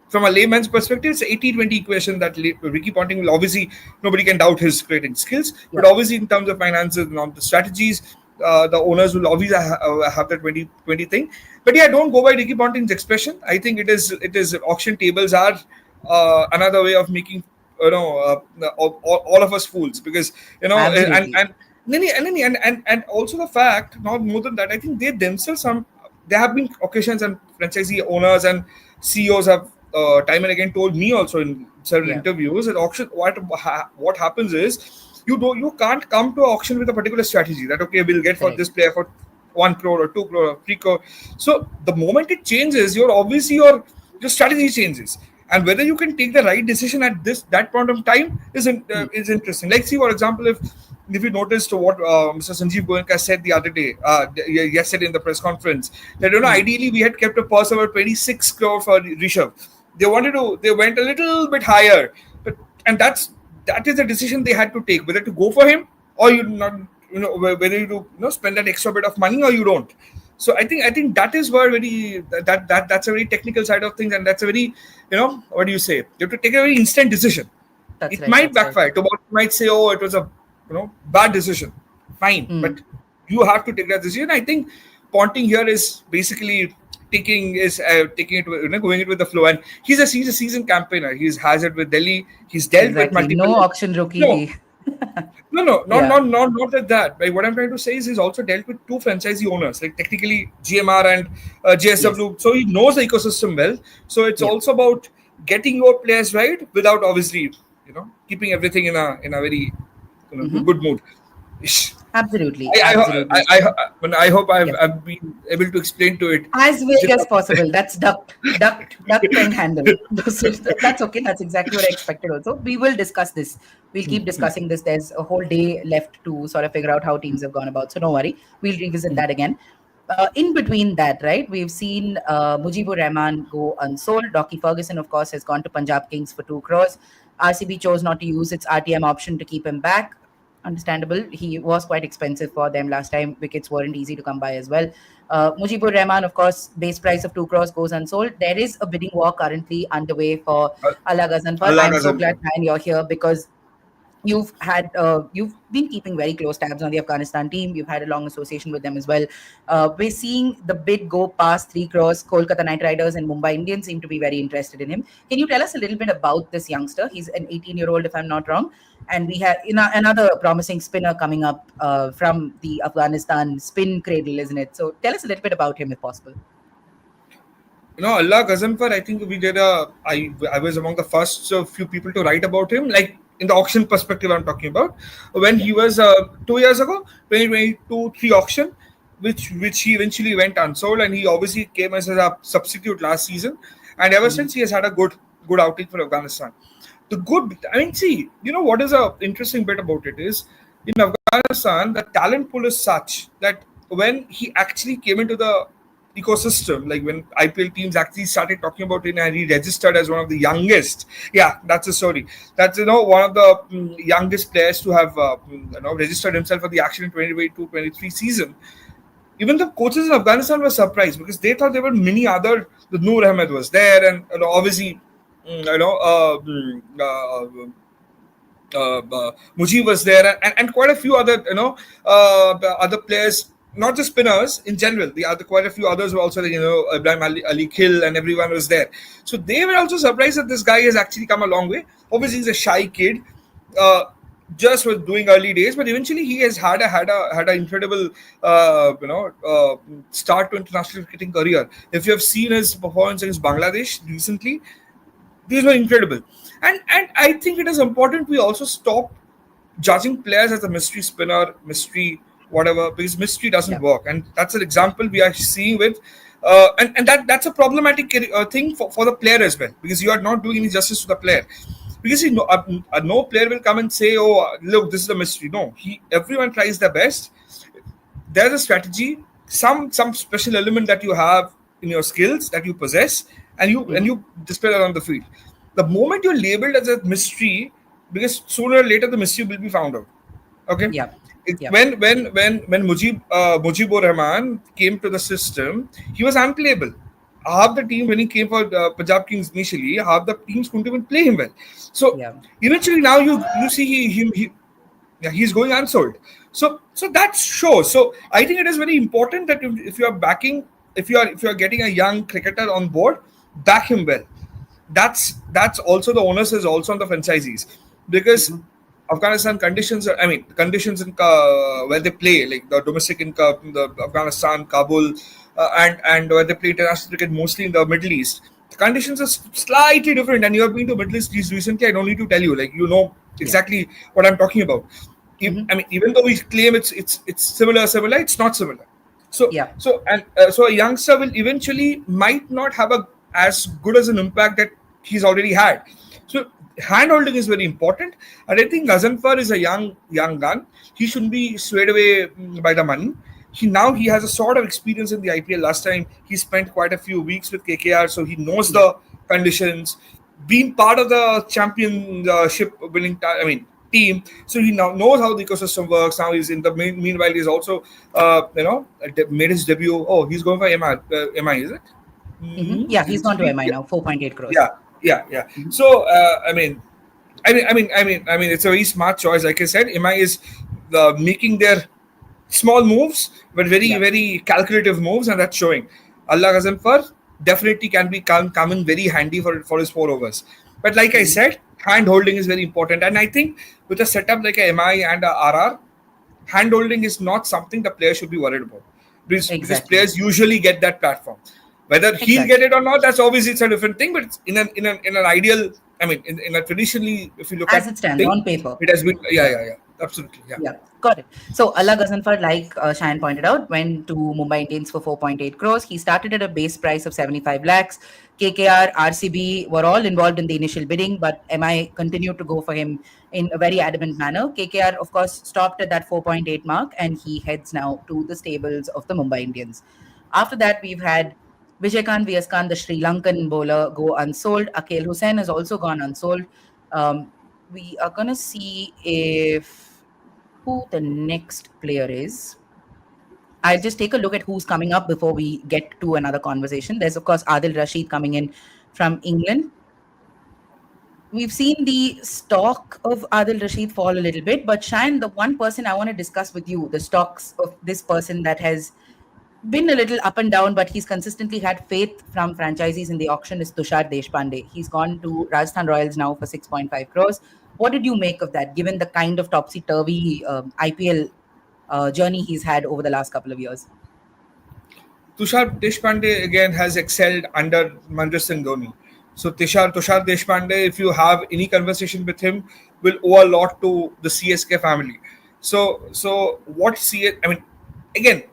from a layman's perspective, it's an 80-20 equation that Ricky Ponting will obviously, nobody can doubt his creating skills, but obviously in terms of finances and on the strategies, the owners will obviously have that 20-20 thing. But yeah, don't go by Ricky Ponting's expression. I think it is auction tables are another way of making all of us fools, because Absolutely. and also the fact, not more than that, I think they themselves there have been occasions and franchisee owners and CEOs have time and again told me also in several interviews that auction, what happens is you can't come to auction with a particular strategy that okay, we'll get for this player for 1 crore or 2 crore or 3 crore. So the moment it changes, your strategy changes, and whether you can take the right decision at that point of time is interesting. Like, see, for example, if you noticed what Mr. Sanjeev Goenka said the other day, yesterday in the press conference, that ideally we had kept a purse of 26 crore for Rishabh. They went a little bit higher, and that is the decision they had to take, whether to go for him or you not, whether you spend that extra bit of money or you don't. So I think that is where that's a very technical side of things, and that's a very, what do you say? You have to take a very instant decision. It might backfire. Tomorrow you might say, oh, it was a bad decision. Fine, but you have to take that decision. I think Ponting here is basically taking it, going it with the flow, and he's a seasoned campaigner. He has it with Delhi. He's dealt with multiple. No auction rookie. No, not like that. Like, what I'm trying to say is he's also dealt with 2 franchisee owners, like technically GMR and JSW. Yes. So he knows the ecosystem well. So it's also about getting your players right without obviously, keeping everything in a very good mood. Absolutely. I hope I've been able to explain to it as vague as possible. That's duck pen handle. That's okay. That's exactly what I expected also. We will discuss this. We'll keep discussing this. There's a whole day left to sort of figure out how teams have gone about. So don't worry. We'll revisit that again. In between that, right, we've seen Mujibur Rahman go unsold. Docky Ferguson, of course, has gone to Punjab Kings for 2 crores. RCB chose not to use its RTM option to keep him back. Understandable. He was quite expensive for them last time. Wickets weren't easy to come by as well. Mujibur Rahman, of course, base price of 2 crores goes unsold. There is a bidding war currently underway for Allah Ghazanfar. I'm so glad, Ryan, you're here, because you've been keeping very close tabs on the Afghanistan team. You've had a long association with them as well. We're seeing the bid go past 3 crores. Kolkata Knight Riders and Mumbai Indians seem to be very interested in him. Can you tell us a little bit about this youngster? He's an 18-year-old, if I'm not wrong. And we have another promising spinner coming up from the Afghanistan spin cradle, isn't it? So tell us a little bit about him, if possible. Allah Ghazanfar, I think we did I was among the first few people to write about him, like in the auction perspective I'm talking about, when he was 2 years ago, 2022-3 auction, which he eventually went unsold, and he obviously came as a substitute last season, and ever since he has had a good outing for Afghanistan. See, what is a interesting bit about it is, in Afghanistan, the talent pool is such that when he actually came into the ecosystem, like when IPL teams actually started talking about it, and he registered as one of the youngest. Yeah, that's a story. That's one of the youngest players to have registered himself for the action in 2022-23 season. Even the coaches in Afghanistan were surprised, because they thought there were many other. The Noor Ahmed was there, and obviously, Mujib was there, and quite a few other other players. Not just spinners in general, quite a few others were also, Ibrahim Ali Khil, and everyone was there. So they were also surprised that this guy has actually come a long way. Obviously, he's a shy kid, just was doing early days, but eventually he has had an incredible, start to international cricketing career. If you have seen his performance against Bangladesh recently, these were incredible. And I think it is important we also stop judging players as a mystery spinner, mystery whatever, because mystery doesn't work, and that's an example we are seeing with and that's a problematic thing for the player as well, because you are not doing any justice to the player. because no player will come and say, "Oh, look, this is the mystery." No, everyone tries their best. There's a strategy, some special element that you have in your skills that you possess, and you display around the field. The moment you're labeled as a mystery, because sooner or later the mystery will be found out. Okay. Yeah. Yeah. When Mujibur Rahman came to the system, he was unplayable. Half the team, when he came for Punjab Kings initially, half the teams couldn't even play him well. So Yeah. eventually now you see he's going unsold. So that shows. So I think it is very important that if you are backing, if you are getting a young cricketer on board, back him well. That's also the onus is also on the franchisees, because Afghanistan conditions in where they play, like the domestic in the Afghanistan, Kabul, and where they play international cricket mostly in the Middle East. The conditions are slightly different, and you have been to Middle East recently. I don't need to tell you, like, you know exactly what I'm talking about. I mean, even though we claim it's similar, it's not similar. So so a youngster will eventually might not have as good as an impact that he's already had. So hand-holding is very important, and I think Ghaznfar is a young gun. He shouldn't be swayed away by the money. He has a sort of experience in the IPL. Last time he spent quite a few weeks with KKR, so he knows the conditions. Being part of the championship winning team, so he now knows how the ecosystem works. Now he's in the meanwhile he's also made his debut. Oh, he's going for MI, is it? Yeah, he's gone to MI now, 4.8 crores. Yeah. So I mean, it's a very smart choice. Like I said, MI is making their small moves, but very calculative moves, and that's showing. Allah Ghaznfar definitely can come in very handy for his 4 overs. But like I said, hand holding is very important, and I think with a setup like a MI and a RR, hand holding is not something the player should be worried about, because players usually get that platform. Whether he'll get it or not, that's obviously it's a different thing. But it's in an ideal, in a traditionally, if you look as at it stands on paper, it has been absolutely. Got it. So Allah Ghaznfar, like Shayan pointed out, went to Mumbai Indians for 4.8 crores. He started at a base price of 75 lakhs. KKR, RCB were all involved in the initial bidding, but MI continued to go for him in a very adamant manner. KKR, of course, stopped at that 4.8 mark, and he heads now to the stables of the Mumbai Indians. After that, we've had Vijaykanth VS Khan, the Sri Lankan bowler, go unsold. Akel Hussain has also gone unsold. We are going to see who the next player is. I'll just take a look at who's coming up before we get to another conversation. There's, of course, Adil Rashid coming in from England. We've seen the stock of Adil Rashid fall a little bit, but Shayan, the one person I want to discuss with you, the stocks of this person that has been a little up and down, but he's consistently had faith from franchisees in the auction, is Tushar Deshpande. He's gone to Rajasthan Royals now for 6.5 crores. What did you make of that, given the kind of topsy-turvy IPL journey he's had over the last couple of years? Tushar Deshpande again has excelled under Mahendra Singh Dhoni. So Tushar Deshpande, if you have any conversation with him, will owe a lot to the CSK family. So what Again,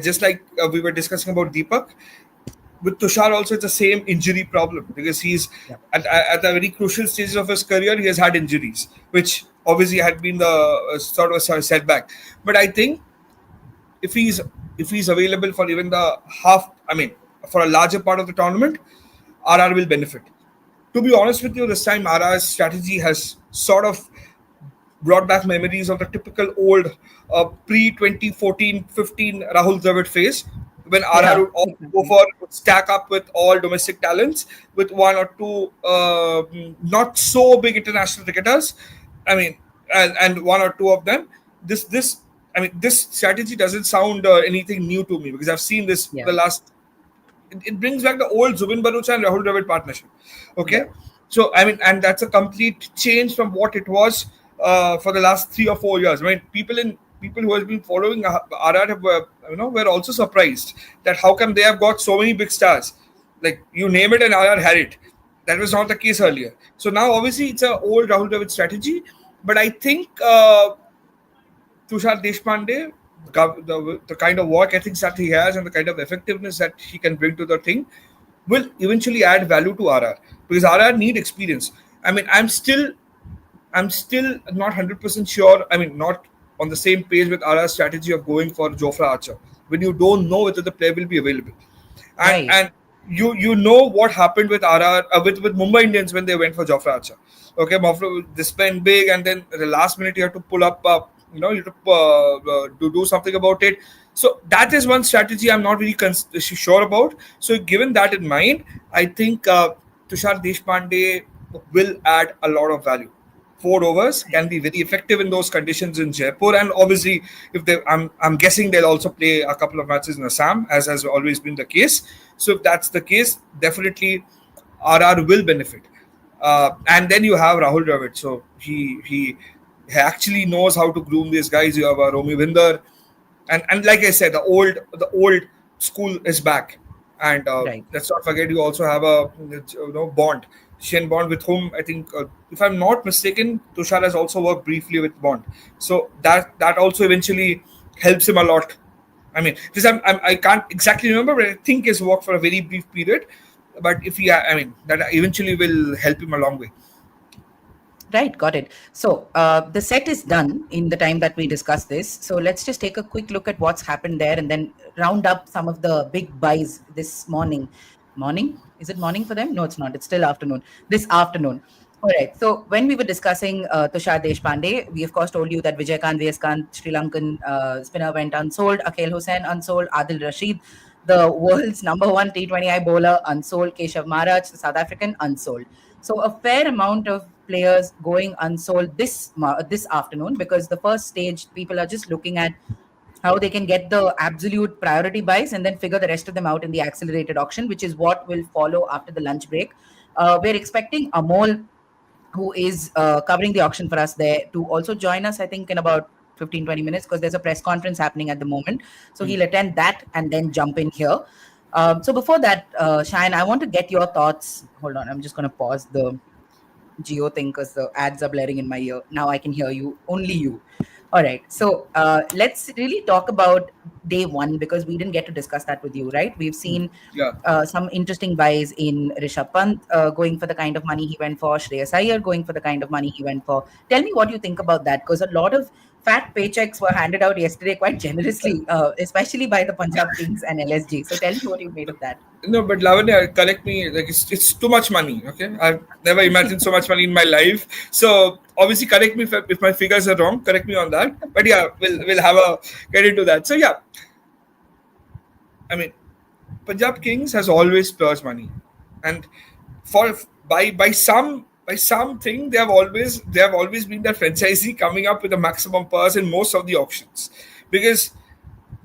just like we were discussing about Deepak, with Tushar also it's the same injury problem, because he's at a very crucial stage of his career, he has had injuries, which obviously had been the sort of a setback. But I think if he's available for even the for a larger part of the tournament, RR will benefit. To be honest with you, this time RR's strategy has sort of brought back memories of the typical old pre-2014-15 Rahul Dravid phase, when RR would go for stack up with all domestic talents, with 1 or 2 not so big international cricketers. And 1 or 2 of them. This strategy doesn't sound anything new to me, because I've seen this the last. It brings back the old Zubin Bharucha and Rahul Dravid partnership. Okay, so and that's a complete change from what it was for the last 3 or 4 years. People who have been following RR were also surprised that how come they have got so many big stars. Like, you name it and RR had it. That was not the case earlier. So now obviously it's an old Rahul Dravid strategy, but I think Tushar Deshpande, the kind of work ethics that he has and the kind of effectiveness that he can bring to the thing, will eventually add value to RR, because RR need experience. I mean, I'm still not 100% sure. I mean, not on the same page with our strategy of going for Jofra Archer when you don't know whether the player will be available. And Right. and you know what happened with RR with Mumbai Indians when they went for Jofra Archer. Okay, they spent big, and then at the last minute you have to pull up. You have to do something about it. So that is one strategy I'm not really sure about. So given that in mind, I think Tushar Deshpande will add a lot of value. 4 overs can be very effective in those conditions in Jaipur, and obviously, if they, I'm guessing they'll also play a couple of matches in Assam, as has always been the case. So if that's the case, definitely RR will benefit. And then you have Rahul Dravid, so he actually knows how to groom these guys. You have Romy Vinder, and like I said, the old school is back. And Right. let's not forget, you also have a Bond, Shane Bond, with whom I think, if I'm not mistaken, Tushar has also worked briefly with Bond. So that also eventually helps him a lot. I mean, because I can't exactly remember, but I think he's worked for a very brief period. But if he, I mean, that eventually will help him a long way. Right, got it. So the set is done in the time that we discussed this. So let's just take a quick look at what's happened there and then round up some of the big buys this morning. Morning? Is it morning for them? No, it's not. It's still afternoon. This afternoon. All right. So when we were discussing Tushar Deshpande, we of course told you that Vijay Kant, Sri Lankan spinner, went unsold. Akhil Hussain unsold. Adil Rashid, the world's number one T20I bowler, unsold. Keshav Maharaj, the South African, unsold. So a fair amount of players going unsold this afternoon, because the first stage people are just looking at how they can get the absolute priority buys and then figure the rest of them out in the accelerated auction, which is what will follow after the lunch break. We're expecting Amol, who is covering the auction for us there, to also join us, I think, in about 15-20 minutes, because there's a press conference happening at the moment. So he'll attend that and then jump in here. So before that, Shine, I want to get your thoughts. Hold on, I'm just going to pause the Geo thing because the ads are blaring in my ear. Now I can hear you, only you. All right. So let's really talk about day one, because we didn't get to discuss that with you, right? We've seen some interesting buys in Rishabh Pant going for the kind of money he went for, Shreyas Iyer going for the kind of money he went for. Tell me what you think about that, because a lot of fat paychecks were handed out yesterday quite generously, especially by the Punjab Kings and LSG. So tell me what you made of that. No, but Lavanya, correct me. Like it's too much money. Okay, I've never imagined so much money in my life. So obviously, correct me if my figures are wrong. Correct me on that. But yeah, we'll have a get into that. So yeah, I mean, Punjab Kings has always splurged money, and by something they have always been that franchisee coming up with a maximum purse in most of the auctions, because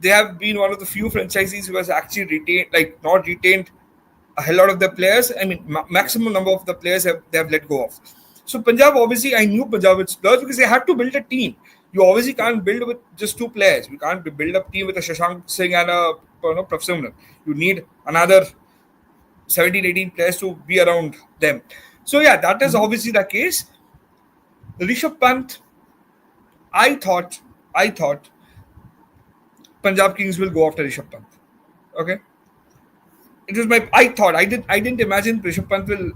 they have been one of the few franchisees who has actually not retained a hell lot of their players. I mean, maximum number of the players they have let go of. So Punjab, obviously, I knew Punjab would splurge because they had to build a team. You obviously can't build with just two players. You can't build a team with a Shashank Singh and a Prafsimran. You need another 17, 18 players to be around them. So yeah, that is obviously the case. Rishabh Pant, I thought Punjab Kings will go after Rishabh Pant. Okay, it was I didn't imagine Rishabh Pant will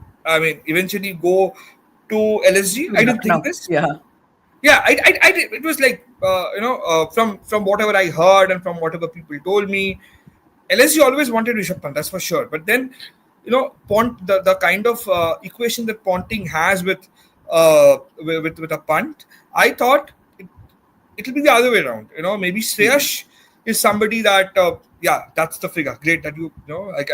eventually go to LSG. I didn't think this. Yeah, I did. It was like from whatever I heard and from whatever people told me, LSG always wanted Rishabh Pant, that's for sure. But then Pont, the kind of equation that Ponting has with a punt, I thought it'll be the other way around. Maybe Shreyas is somebody that that's the figure. Great that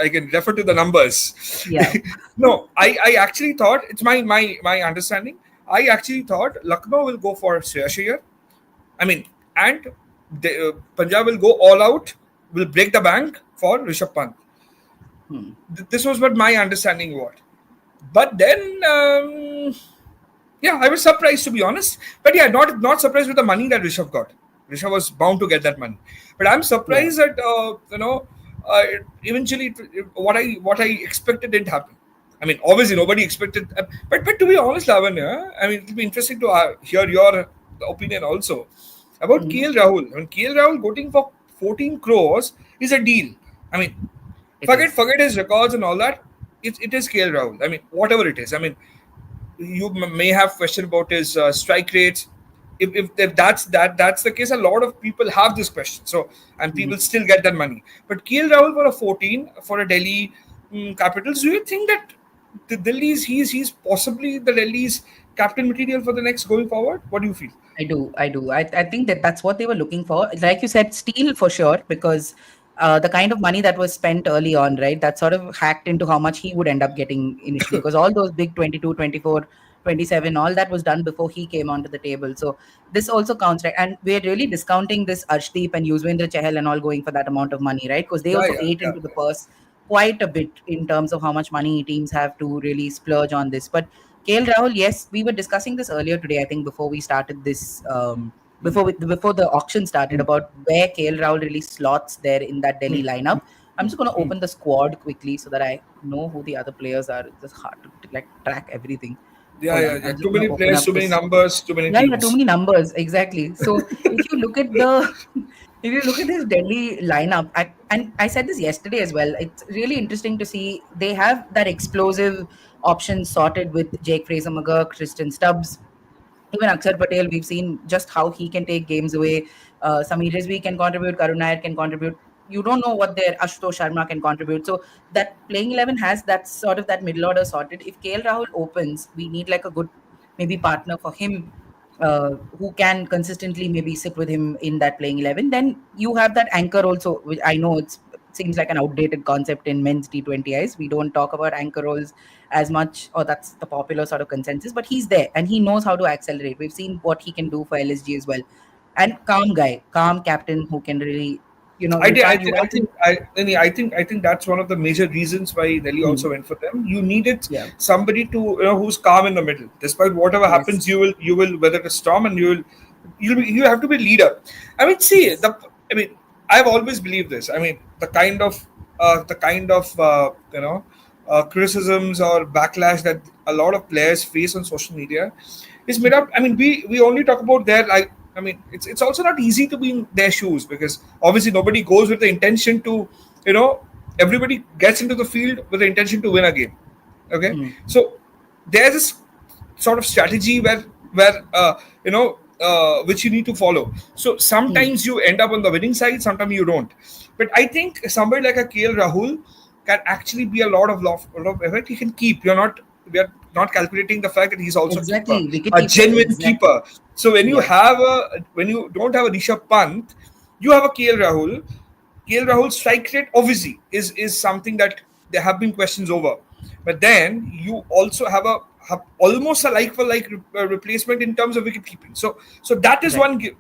I can refer to the numbers. Yeah. No, I actually thought, it's my understanding, I actually thought Lucknow will go for Shreyas Iyer. I mean, and Punjab will go all out, will break the bank for Rishabh Pant. This was what my understanding was. But then, I was surprised, to be honest. But yeah, not surprised with the money that Rishabh got. Rishabh was bound to get that money. But I'm surprised that eventually what I expected didn't happen. I mean, obviously nobody expected. But to be honest, Lavanya, I mean, it'll be interesting to hear your opinion also about KL Rahul. I mean, KL Rahul voting for 14 crores is a deal. I mean, forget his records and all that. It is KL Rahul. I mean, whatever it is. I mean, you may have question about his strike rates. If that's the case, a lot of people have this question. So and people still get that money. But KL Rahul for a 14 for a Delhi Capitals, do you think that the Delhi's he's possibly the Delhi's captain material for the next going forward? What do you feel? I do. I think that that's what they were looking for. Like you said, steal for sure, because the kind of money that was spent early on, right, that sort of hacked into how much he would end up getting initially, because all those big 22, 24, 27, all that was done before he came onto the table. So this also counts, right? And we're really discounting this Arshdeep and Yuzvendra Chahal and all going for that amount of money, right? Because they Yeah, also yeah, ate yeah. into the purse quite a bit in terms of how much money teams have to really splurge on this. But KL Rahul, yes, we were discussing this earlier today. I think before we started this, before the auction started, about where KL Rahul really slots there in that Delhi lineup. I'm just going to open the squad quickly so that I know who the other players are. It's just hard to like track everything. Yeah, Hold yeah, on, yeah. I'm just Too going many to open players, up too many this. numbers, too many Yeah, too teams. many numbers, exactly. So if you look at the if you look at this Delhi lineup, and I said this yesterday as well, it's really interesting to see they have that explosive option sorted with Jake Fraser McGurk, Tristan Stubbs, even Akshar Patel. We've seen just how he can take games away. Samir Rizvi can contribute, Karun Nair can contribute. You don't know what their Ashutosh Sharma can contribute. So that playing 11 has that sort of that middle order sorted. If KL Rahul opens, we need like a good maybe partner for him, who can consistently maybe sit with him in that playing 11. Then you have that anchor also, which I know it seems like an outdated concept in men's T20Is. We don't talk about anchor roles as much, or that's the popular sort of consensus, but he's there and he knows how to accelerate. We've seen what he can do for LSG as well. And calm guy, calm captain who can really, I, you thi- I, can't, you thi- I want to. think I think that's one of the major reasons why Delhi Hmm, also went for them. You needed yeah. somebody to who's calm in the middle. Despite whatever Yes. happens, you will weather the storm, and you have to be a leader. I mean, see Yes. I've always believed this. I mean, the kind of criticisms or backlash that a lot of players face on social media is made up. I mean, we only talk about their like. I mean, it's also not easy to be in their shoes because obviously nobody goes with the intention to, you know, everybody gets into the field with the intention to win a game. Okay, Hmm, so there's this sort of strategy where which you need to follow. So hmm, sometimes you end up on the winning side, sometimes you don't. But I think somebody like a KL Rahul can actually be a lot of effort. He can keep. We are not calculating the fact that he's also a keeper, exactly. Wicket a keeper. genuine Exactly. keeper. So Yeah. when you don't have a Rishabh Pant, you have a KL Rahul. KL Rahul's strike rate obviously is something that there have been questions over, but then you also have almost a like for like replacement in terms of wicket keeping. So that is Right.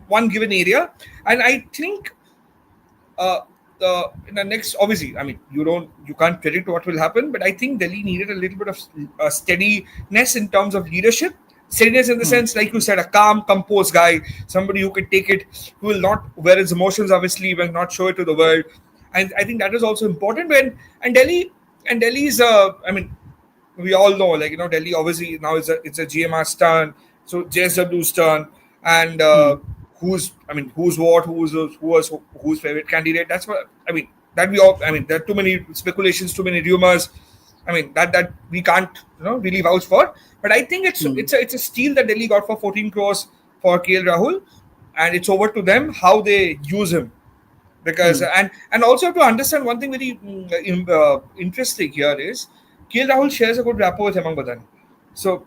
one given area, and I think uh, in the next, obviously, I mean, you can't predict what will happen, but I think Delhi needed a little bit of steadiness in terms of leadership. Steadiness in the Hmm, sense, like you said, a calm, composed guy, somebody who can take it, who will not wear his emotions obviously, will not show it to the world, and I think that is also important. Delhi's, I mean, we all know, like Delhi obviously now it's a GMR's turn, so JSW's turn, and hmm, who's what, who's favorite candidate. That's what I mean. That we all, I mean, there are too many speculations, too many rumors. I mean that we can't really vouch for. But I think hmm, it's a steal that Delhi got for 14 crores for KL Rahul, and it's over to them how they use him because hmm, and also to understand one thing very interesting here is KL Rahul shares a good rapport with Hemang Badani. So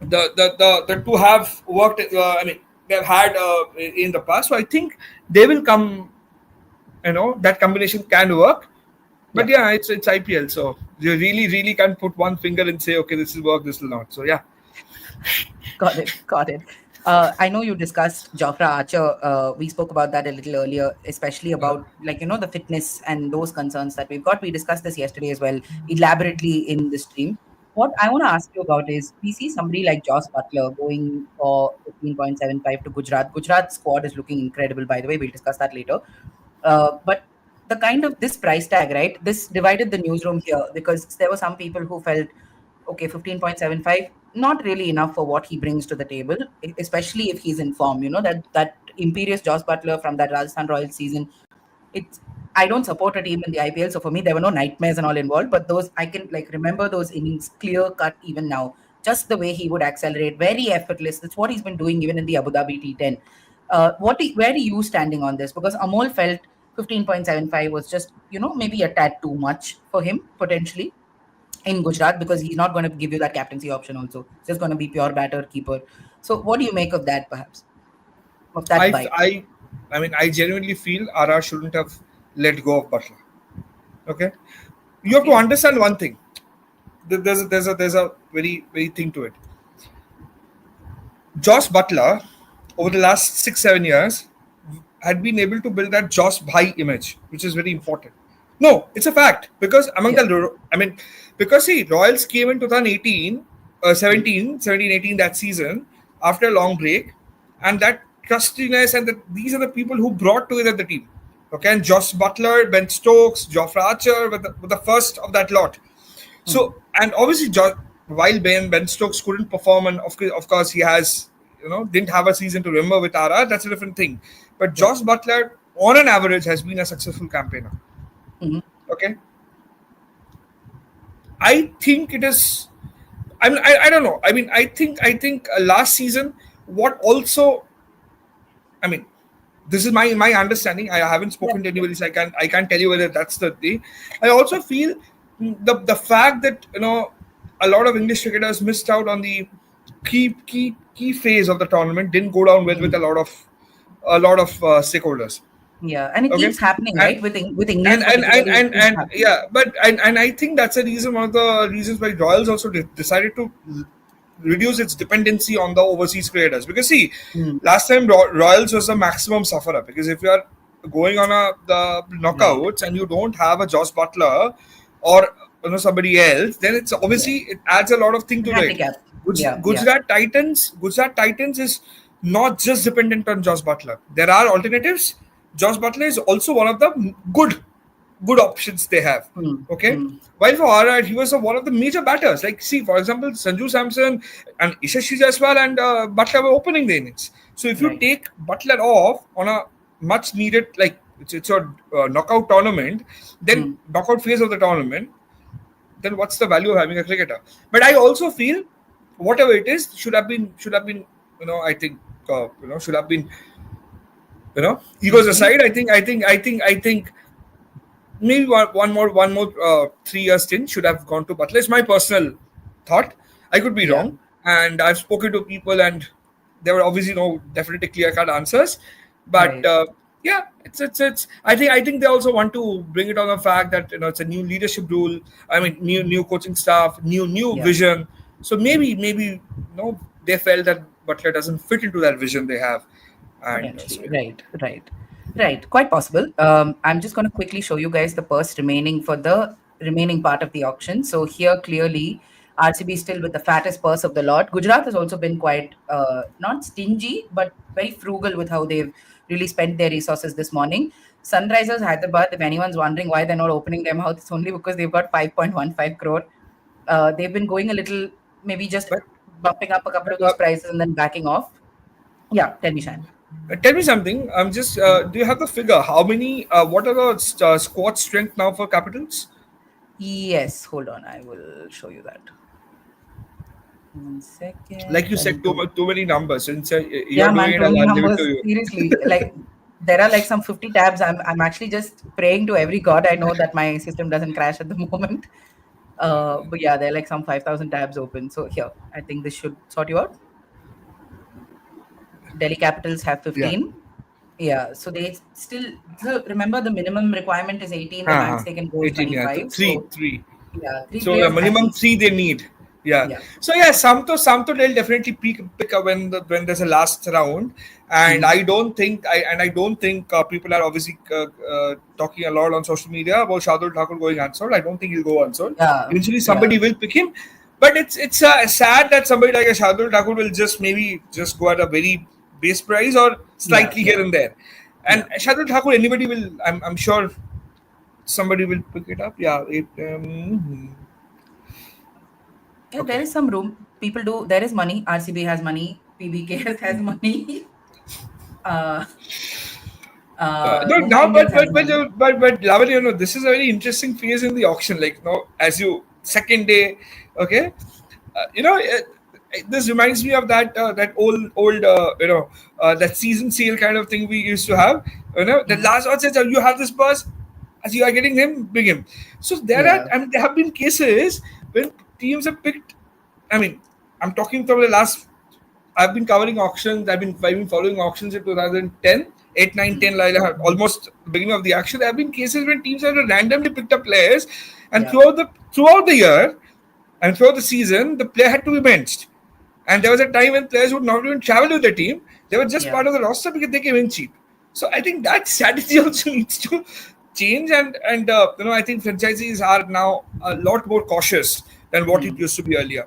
the two have worked. I mean, they've had in the past. So I think they will come. That combination can work. But yeah. yeah, it's IPL, so you really can't put one finger and say, okay, this will work, this will not. So yeah, Got it. Got it. I know you discussed Jofra Archer. We spoke about that a little earlier, especially about like the fitness and those concerns that we've got. We discussed this yesterday as well, elaborately in the stream. What I want to ask you about is we see somebody like Joss Butler going for 15.75 to Gujarat. Gujarat squad is looking incredible, by the way. We'll discuss that later. But the kind of this price tag, right? This divided the newsroom here because there were some people who felt, okay, 15.75, not really enough for what he brings to the table, especially if he's in form. That imperious Joss Butler from that Rajasthan Royals season. It's I don't support a team in the IPL, so for me there were no nightmares and all involved. But those I can like remember those innings clear cut even now. just the way he would accelerate, very effortless. That's what he's been doing even in the Abu Dhabi T10. Where are you standing on this? Because Amol felt 15.75 was just, maybe a tad too much for him potentially in Gujarat, because he's not going to give you that captaincy option also. It's just going to be pure batter keeper. So what do you make of that, perhaps? Of that bite? I genuinely feel RR shouldn't have let go of Butler. Okay, you have to understand one thing. There's a very very thing to it. Josh Butler, over the last 6-7 years, had been able to build that Josh Bhai image, which is very important. No, it's a fact, because because see, Royals came in 2018, 17, 18 that season after a long break, and that trustiness and these are the people who brought together the team. Okay, and Josh Butler, Ben Stokes, Geoffrey Archer were the first of that lot. So, and obviously, while Ben Stokes couldn't perform, and of course he has, didn't have a season to remember with RR, that's a different thing. But Josh Butler, on an average, has been a successful campaigner. Okay, I think it is. I don't know. I think last season, what also, this is my understanding. I haven't spoken to anybody, so I can't tell you whether that's the thing. I also feel the fact that a lot of English cricketers missed out on the key phase of the tournament, didn't go down with a lot of stakeholders. Yeah, and it keeps happening, right? With England, and I think that's a reason. One of the reasons why Royals also decided to reduce its dependency on the overseas creators. Because see, last time Royals was the maximum sufferer. Because if you are going on the knockouts and you don't have a Josh Butler or somebody else, then it's obviously it adds a lot of things to it. Gujarat Titans is not just dependent on Josh Butler. There are alternatives. Josh Butler is also one of the good options they have. Okay, while for RR, he was one of the major batters. Like, see, for example, Sanju Samson and Yashasvi Jaiswal and Butler were opening the innings. So if you take Butler off on a much needed, like it's a knockout tournament, then knockout phase of the tournament, then what's the value of having a cricketer? But I also feel whatever it is should have been I think should have been egos aside. I think maybe one more 3 year stint should have gone to Butler. It's my personal thought. I could be wrong, and I've spoken to people, and there were obviously no definitely clear cut answers. But it's. I think they also want to bring it on the fact that it's a new leadership rule. New coaching staff, new vision. So maybe they felt that Butler doesn't fit into that vision they have. Right. Quite possible. I'm just going to quickly show you guys the purse remaining for the remaining part of the auction. So here, clearly, RCB is still with the fattest purse of the lot. Gujarat has also been quite, not stingy, but very frugal with how they've really spent their resources this morning. Sunrisers Hyderabad, if anyone's wondering why they're not opening their mouth, it's only because they've got 5.15 crore. They've been going a little, maybe just bumping up a couple of those prices and then backing off. Yeah, tell me, Shan. Tell me something. I'm just. Do you have the figure? How many? What are the squad strength now for Capitals? Yes. Hold on. I will show you that. 1 second. Like you said, too many numbers. Since too many numbers. Seriously, like there are like some 50 tabs. I'm actually just praying to every god I know that my system doesn't crash at the moment. But yeah, there are like some 5,000 tabs open. So here, I think this should sort you out. Delhi Capitals have 15. Yeah, so they still remember the minimum requirement is 18. The max they can go is 25. Three. Yeah, so the minimum 3 they need. Yeah. So some to they'll definitely pick up when there's a last round, and I don't think people are obviously talking a lot on social media about Shardul Thakur going unsold. I don't think he'll go unsold. Eventually somebody will pick him, but it's sad that somebody like a Shardul Thakur will just go at a very base price or slightly here and there. And Shardul Thakur, anybody will, I'm sure somebody will pick it up. There is some room. People do. There is money. RCB has money. PBK has money. But Lavanya, this is a very interesting phase in the auction. Like, as you second day, okay. You know, this reminds me of that old that season sale kind of thing we used to have. You know, the last one says, "You have this bus, as you are getting him, bring him." So Yeah. there have been cases when teams have picked. I mean, I'm talking from the last. I've been covering auctions. I've been following auctions in 2010, 8, 9, 10, like almost beginning of the action. There have been cases when teams have randomly picked up players, and Yeah. throughout the year and throughout the season, the player had to be benched. And there was a time when players would not even travel with the team; they were just Yeah. part of the roster because they came in cheap. So I think that strategy also needs to change, and I think franchisees are now a lot more cautious than what it used to be earlier.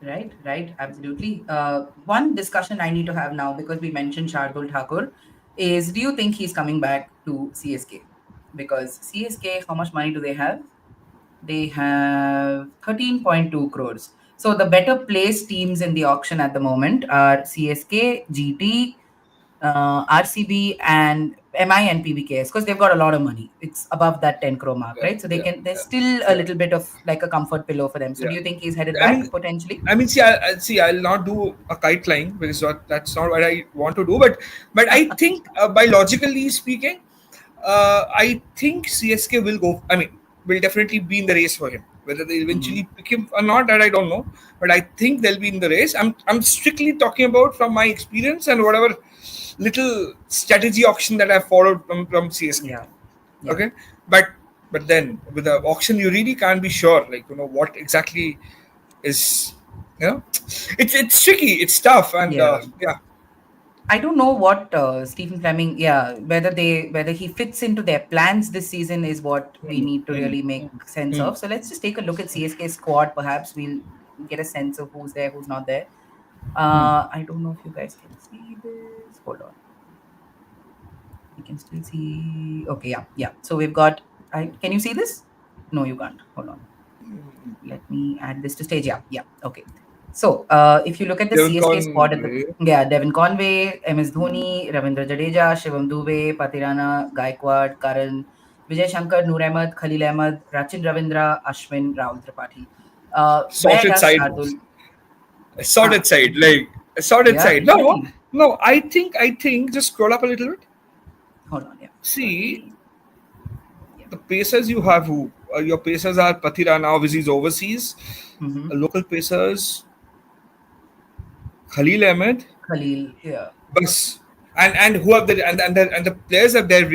Right, absolutely. One discussion I need to have now, because we mentioned Shardul Thakur, is do you think he's coming back to CSK? Because CSK, how much money do they have? They have 13.2 crores. So the better placed teams in the auction at the moment are CSK, GT, RCB, and MI and PBKS, because they've got a lot of money. It's above that 10 crore mark, Yeah, right? So yeah, there's yeah, still a yeah, little bit of like a comfort pillow for them. So do yeah. you think he's headed I back mean, potentially? see, I'll not do a kite line because that's not what I want to do. But I think, by logically speaking, I think CSK will go. I mean, will definitely be in the race for him. Whether they eventually pick him or not, that I don't know. But I think they'll be in the race. I'm strictly talking about from my experience and whatever little strategy auction that I've followed from CSK. Yeah. Yeah. Okay, but then with the auction, you really can't be sure, like, what exactly is, it's tricky, it's tough, and Yeah. yeah. I don't know what Stephen Fleming, whether he fits into their plans this season is what we need to really make sense Hmm. of. So let's just take a look at CSK squad. Perhaps we'll get a sense of who's there, who's not there. I don't know if you guys can see this. Hold on. You can still see. Okay, yeah. So we've got. Can you see this? No, you can't. Hold on. Let me add this to stage. Yeah. Okay. So if you look at the Devon CSK squad Conway. Devin Conway, MS Dhoni, Ravindra Jadeja, Shivam Dube, Patirana, Gaikwad, Karan, Vijay Shankar, Noor Ahmed, Khalil Ahmed, Rachin Ravindra, Ashwin, Rahul Tripathi. Where Sorted does side. Shardul? Sorted side, like a sorted Yeah, side. No, exactly. no. I think just scroll up a little bit. Hold on, yeah. See, Sorry. Yeah. the pacers you have, who your pacers are Patirana, obviously he's overseas. Local pacers, Khalil Ahmed, Khalil, yeah. Bas, and who have the players have their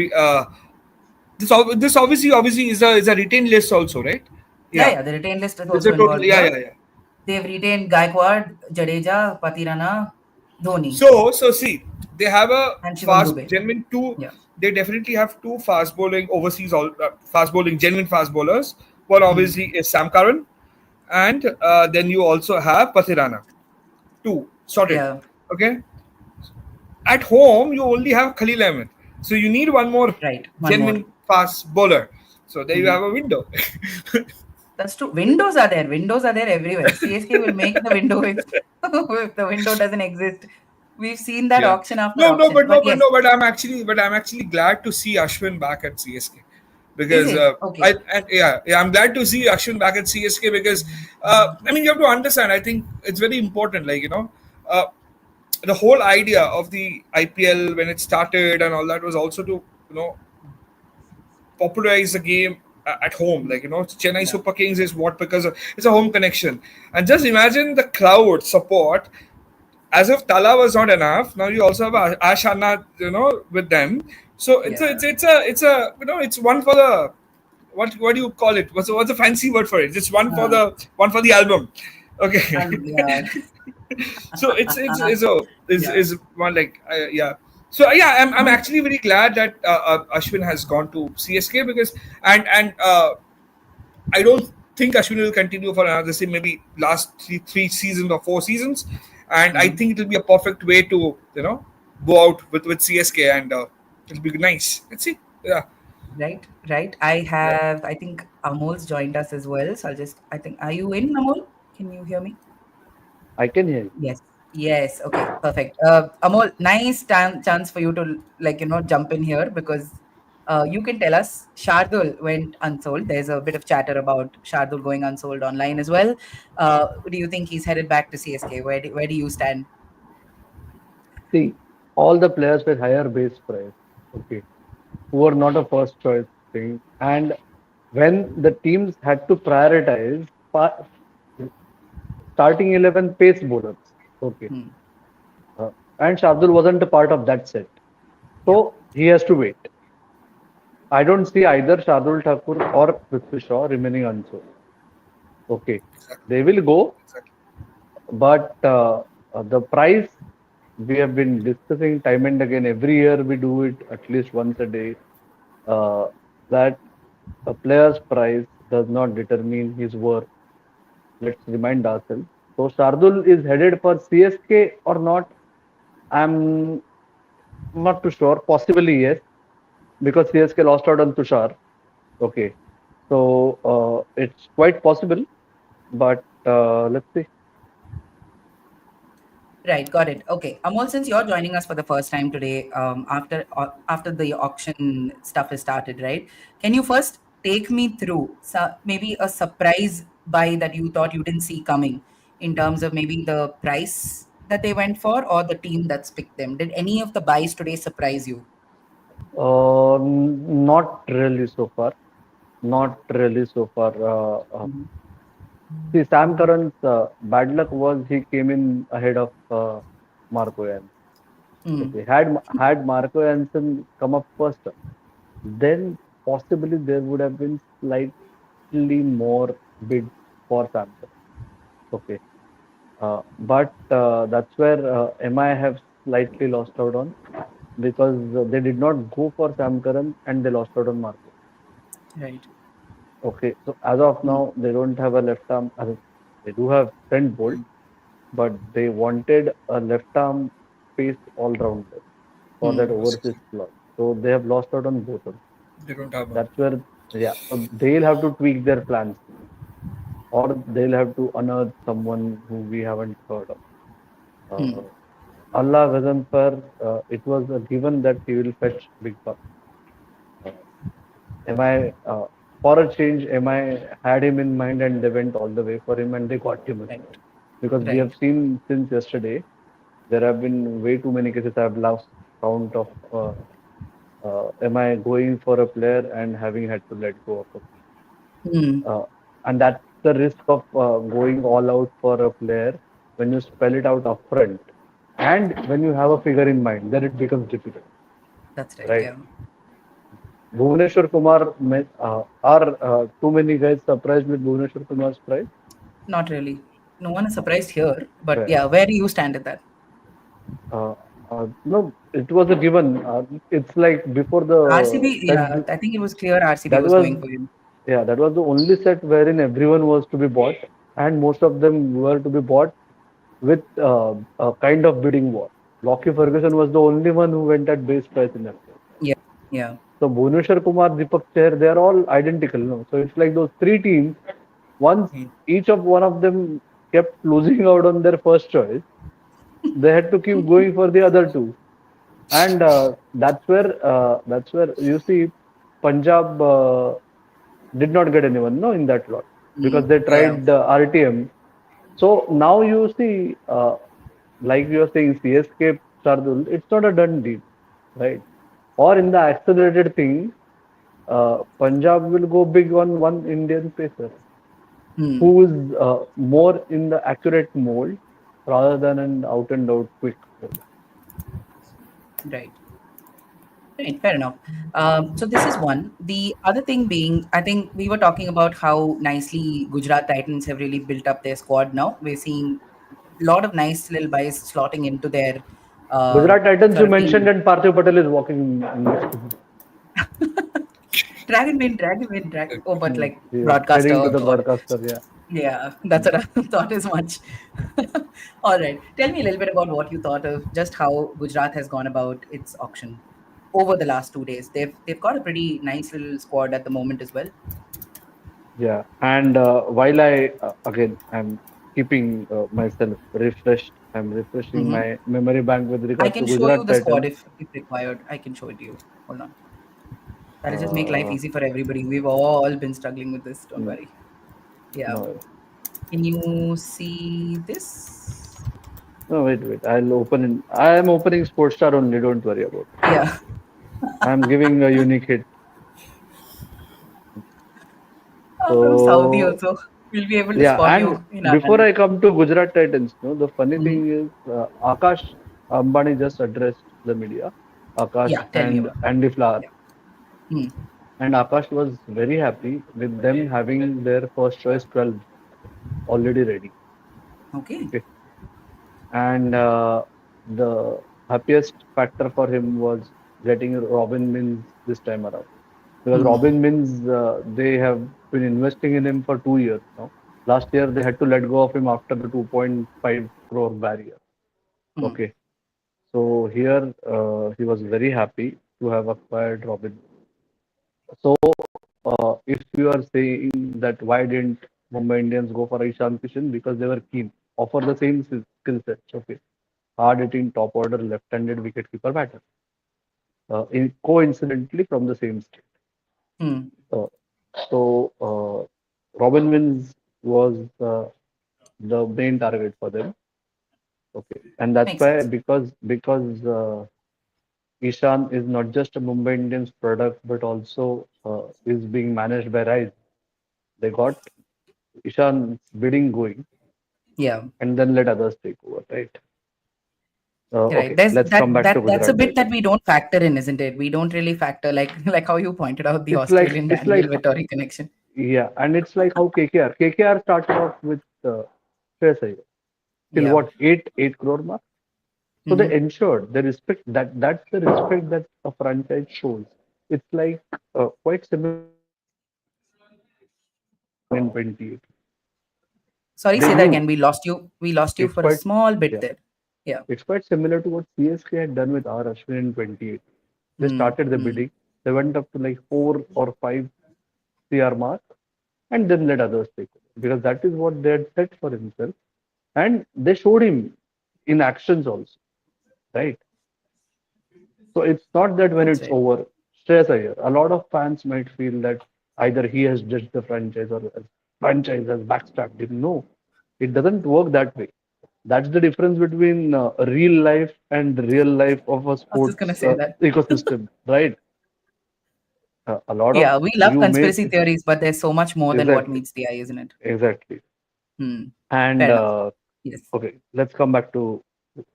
this obviously is a retained list also, right? Yeah, Yeah, yeah. The retained list is it's a also total. involved Yeah, here. yeah, yeah. They've retained Gaikwad, Jadeja, Patirana, Dhoni, So see, they have a and Shivam fast, Dube. genuine two. Yeah. They definitely have two fast bowling overseas, fast bowling, genuine fast bowlers. One obviously is Sam Curran, and then you also have Patirana. Two sorted. Yeah. Okay. At home, you only have Khalil Ahmed, so you need one more Right. One more. genuine fast bowler. So there you have a window. That's true. Windows are there. Windows are there everywhere. CSK will make the window if the window doesn't exist. We've seen that Yeah. auction after No, no, auction. but no, But but yes, no, but I'm actually glad to see Ashwin back at CSK is because it? Okay. I'm glad to see Ashwin back at CSK because I mean, you have to understand. I think it's very important. Like, uh, the whole idea of the IPL when it started and all that was also to, popularize the game at home. Like, Chennai Yeah. Super Kings is what, because it's a home connection. And just imagine the crowd support. As if Tala was not enough, now you also have Ashana, with them. So Yeah. it's one for the, what do you call it? What's the fancy word for it? It's Uh, one for the album. Okay. yeah. So Yeah. is one, like, yeah. So yeah, I'm No. actually very glad that Ashwin has gone to CSK because and I don't think Ashwin will continue for another, say, maybe last three seasons or 4 seasons, and I think it'll be a perfect way to go out with CSK, and it'll be nice. Let's see. Yeah, Right. yeah. I think Amol's joined us as well. So are you in, Amol? Can you hear me? I can hear you. Yes. Yes. Okay. Perfect. Amol, nice chance for you to, like, jump in here because You can tell us. Shardul went unsold. There's a bit of chatter about Shardul going unsold online as well. Do you think he's headed back to CSK? Where do you stand? See, all the players with higher base price, okay, who are not a first choice thing, and when the teams had to prioritize starting 11 pace bowlers, okay, Hmm. uh, and Shardul wasn't a part of that set, Yeah. so he has to wait. I don't see either Shardul Thakur or Prithvi Shaw remaining unsold. Okay, Exactly. they will go, Exactly. but the price we have been discussing time and again. Every year we do it at least once a day. Uh, that a player's price does not determine his worth. Let's remind ourselves. So Shardul is headed for CSK or not? I'm not too sure. Possibly yes, because CSK lost out on Tushar. Okay, so it's quite possible, but let's see. Right, got it. Okay, Amol, since you're joining us for the first time today, after the auction stuff is started, right? Can you first take me through maybe a surprise buy that you thought you didn't see coming in terms of maybe the price that they went for or the team that's picked them? Did any of the buys today surprise you? Not really so far. Not really so far. Mhm. See, Sam Curran's bad luck was he came in ahead of Marco Jansen. Mm. Okay, had Marco Jansen come up first, then possibly there would have been slightly more bid for Sam Curran. Okay, but that's where MI have slightly lost out on because they did not go for Sam Curran and they lost out on Marco. Right. Okay, so as of Mm. now, they don't have a left arm. I mean, they do have Trent Bolt, but they wanted a left arm pace all rounder for that Mm. overseas slot. So they have lost out on both of them. They don't have one. That's where, yeah, so they'll have to tweak their plans or they'll have to unearth someone who we haven't heard of. Mm. Uh, Allah Ghazanfar, it was a given that he will fetch big bucks. Uh, MI, for a change, MI had him in mind and they went all the way for him and they got him as Right. well. Because we Right. have seen since yesterday, there have been way too many cases. I've lost count of MI going for a player and having had to let go of a player. Mm. And that's the risk of going all out for a player when you spell it out upfront. And when you have a figure in mind, then it becomes difficult, That's right. right? Yeah. Bhuvaneshwar Kumar, are too many guys surprised with Bhuvaneshwar Kumar's price? Not really. No one is surprised here, but Fair. yeah, where do you stand at that? Uh, no, it was a given. It's like before the RCB, set, yeah, I think it was clear RCB that was was going for him. yeah, that was the only set wherein everyone was to be bought, and most of them were to be bought with a kind of bidding war. Lockie Ferguson was the only one who went at base price in that set. Yeah, yeah. So Bhuvneshwar Kumar, Deepak Chair, they are all identical. No? So it's like those three teams. Once Hmm. each of one of them kept losing out on their first choice, they had to keep going for the other two, and that's where you see Punjab did not get anyone no in that lot because Mm, they yeah. tried RTM. So now you see, like you are saying, CSK Shardul, it's not a done deal, right? Or in the accelerated thing, Punjab will go big on one Indian pacer Mm, who is more in the accurate mold rather than an out and out quick mold. right. Right, fair enough. So this is one. The other thing being, I think we were talking about how nicely Gujarat Titans have really built up their squad now. We're seeing a lot of nice little buys slotting into their Gujarat Titans, you sort of mentioned, team. and Parthiv Patel is walking next to him. Dragon win, dragon win, dragon. Oh, but like He is broadcaster. heading to Oh the God. broadcaster. Yeah. Yeah, that's what I thought as much. All right. Tell me a little bit about what you thought of just how Gujarat has gone about its auction over the last 2 days. They've got a pretty nice little squad at the moment as well. Yeah, and while again I'm keeping myself refreshed, I'm refreshing Hmm. my memory bank with I regards to can show you Gujarat the squad Titans. if required. I can show it to you. Hold on. That'll just make life easy for everybody. We've all been struggling with this. Don't worry. Yeah. No, Can you see this? no, wait. I'll open it. I am opening Sportstar only. Don't worry about it. Yeah. I'm giving a unique hit. From Saudi So also. We'll be able to yeah, spot and you in our before handle. I come to Gujarat Titans, no, the funny Hmm. thing is Akash Ambani just addressed the media, Akash Yeah, tell me and about it. Andy Flower, Yeah. Hmm. and Akash was very happy with them having their first choice 12 already ready. Okay. Okay, and the happiest factor for him was getting Robin Mins this time around because Hmm. Robin Mins they have been investing in him for 2 years now. Last year they had to let go of him after the 2.5 crore barrier. Hmm. Okay, so here he was very happy to have acquired Robin. So if you are saying that why didn't Mumbai Indians go for Ishan Kishan because they were keen, offer the same skill sets. Okay, hard hitting top order left-handed wicket-keeper batter, coincidentally from the same state. Hmm. Uh, so Robin Wins was the main target for them. Okay, and that's Makes why sense. because Ishan is not just a Mumbai Indians product, but also is being managed by Rise. They got Ishan's bidding going, Yeah. and then let others take over, right? Right. Okay, There's let's come back to that's a Gujarat bit that Titans. we don't factor in, isn't it? We don't really factor like how you pointed out the It's like Australian it's Daniel like Vettori connection. yeah, and it's like how KKR started off with Shreyas Iyer till Yeah. what 8 crore mark. So they Hmm. ensured they respect that's the respect that a franchise shows. It's like quite similar in 28. Sorry, They say that again. knew We lost you. We lost you it's for a quite small bit yeah, there. Yeah. it's quite similar to what CSK had done with R Ashwin in 28. They Hmm. started the Hmm. bidding. They went up to like 4 or 5 CR mark and then let others take over because that is what they had set for himself. And they showed him in actions also, right? So it's not that when That's it's right. over, Shreyas Iyer. A lot of fans might feel that either he has judged the franchise or the franchise has backstabbed him. No, it doesn't work that way. That's the difference between real life and the real life of a I was just gonna sports say that. ecosystem, right? A lot of Yeah, we love you may conspiracy theories, but there's so much more than what exactly, meets the eye, isn't it? exactly. Hmm. And Fair enough. Yes. okay, let's come back to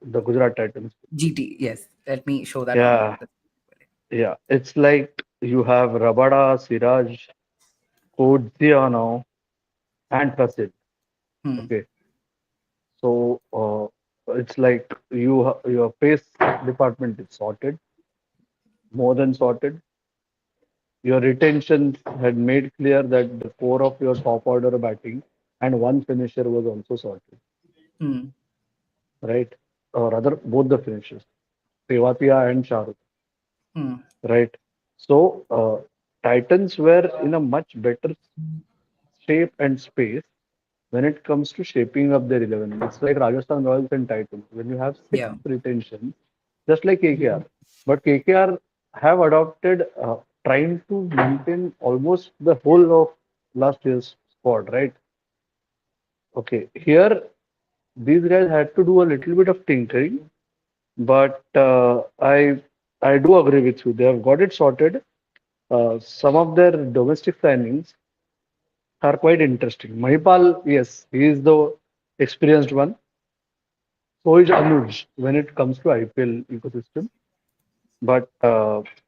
the Gujarat Titans. GT. Yes. Let me show that on. Yeah, yeah. It's like you have Rabada, Siraj, Codziano, and Prasid. Hmm. Okay, so it's like your pace department is sorted, more than sorted. Your retentions had made clear that the core of your top order batting and one finisher was also sorted, Hmm. right? Or rather, both the finishers, Tewatia and Shahrukh, Hmm. right? So Titans were in a much better shape and space when it comes to shaping up their 11. It's like Rajasthan Royals and Titans. When you have six Yeah. retentions, just like KKR. But KKR have adopted trying to maintain almost the whole of last year's squad, right? Okay, here these guys had to do a little bit of tinkering, but I do agree with you. They have got it sorted. Some of their domestic signings are quite interesting. Mahipal, yes, he is the experienced one. So is Anuj when it comes to IPL ecosystem. But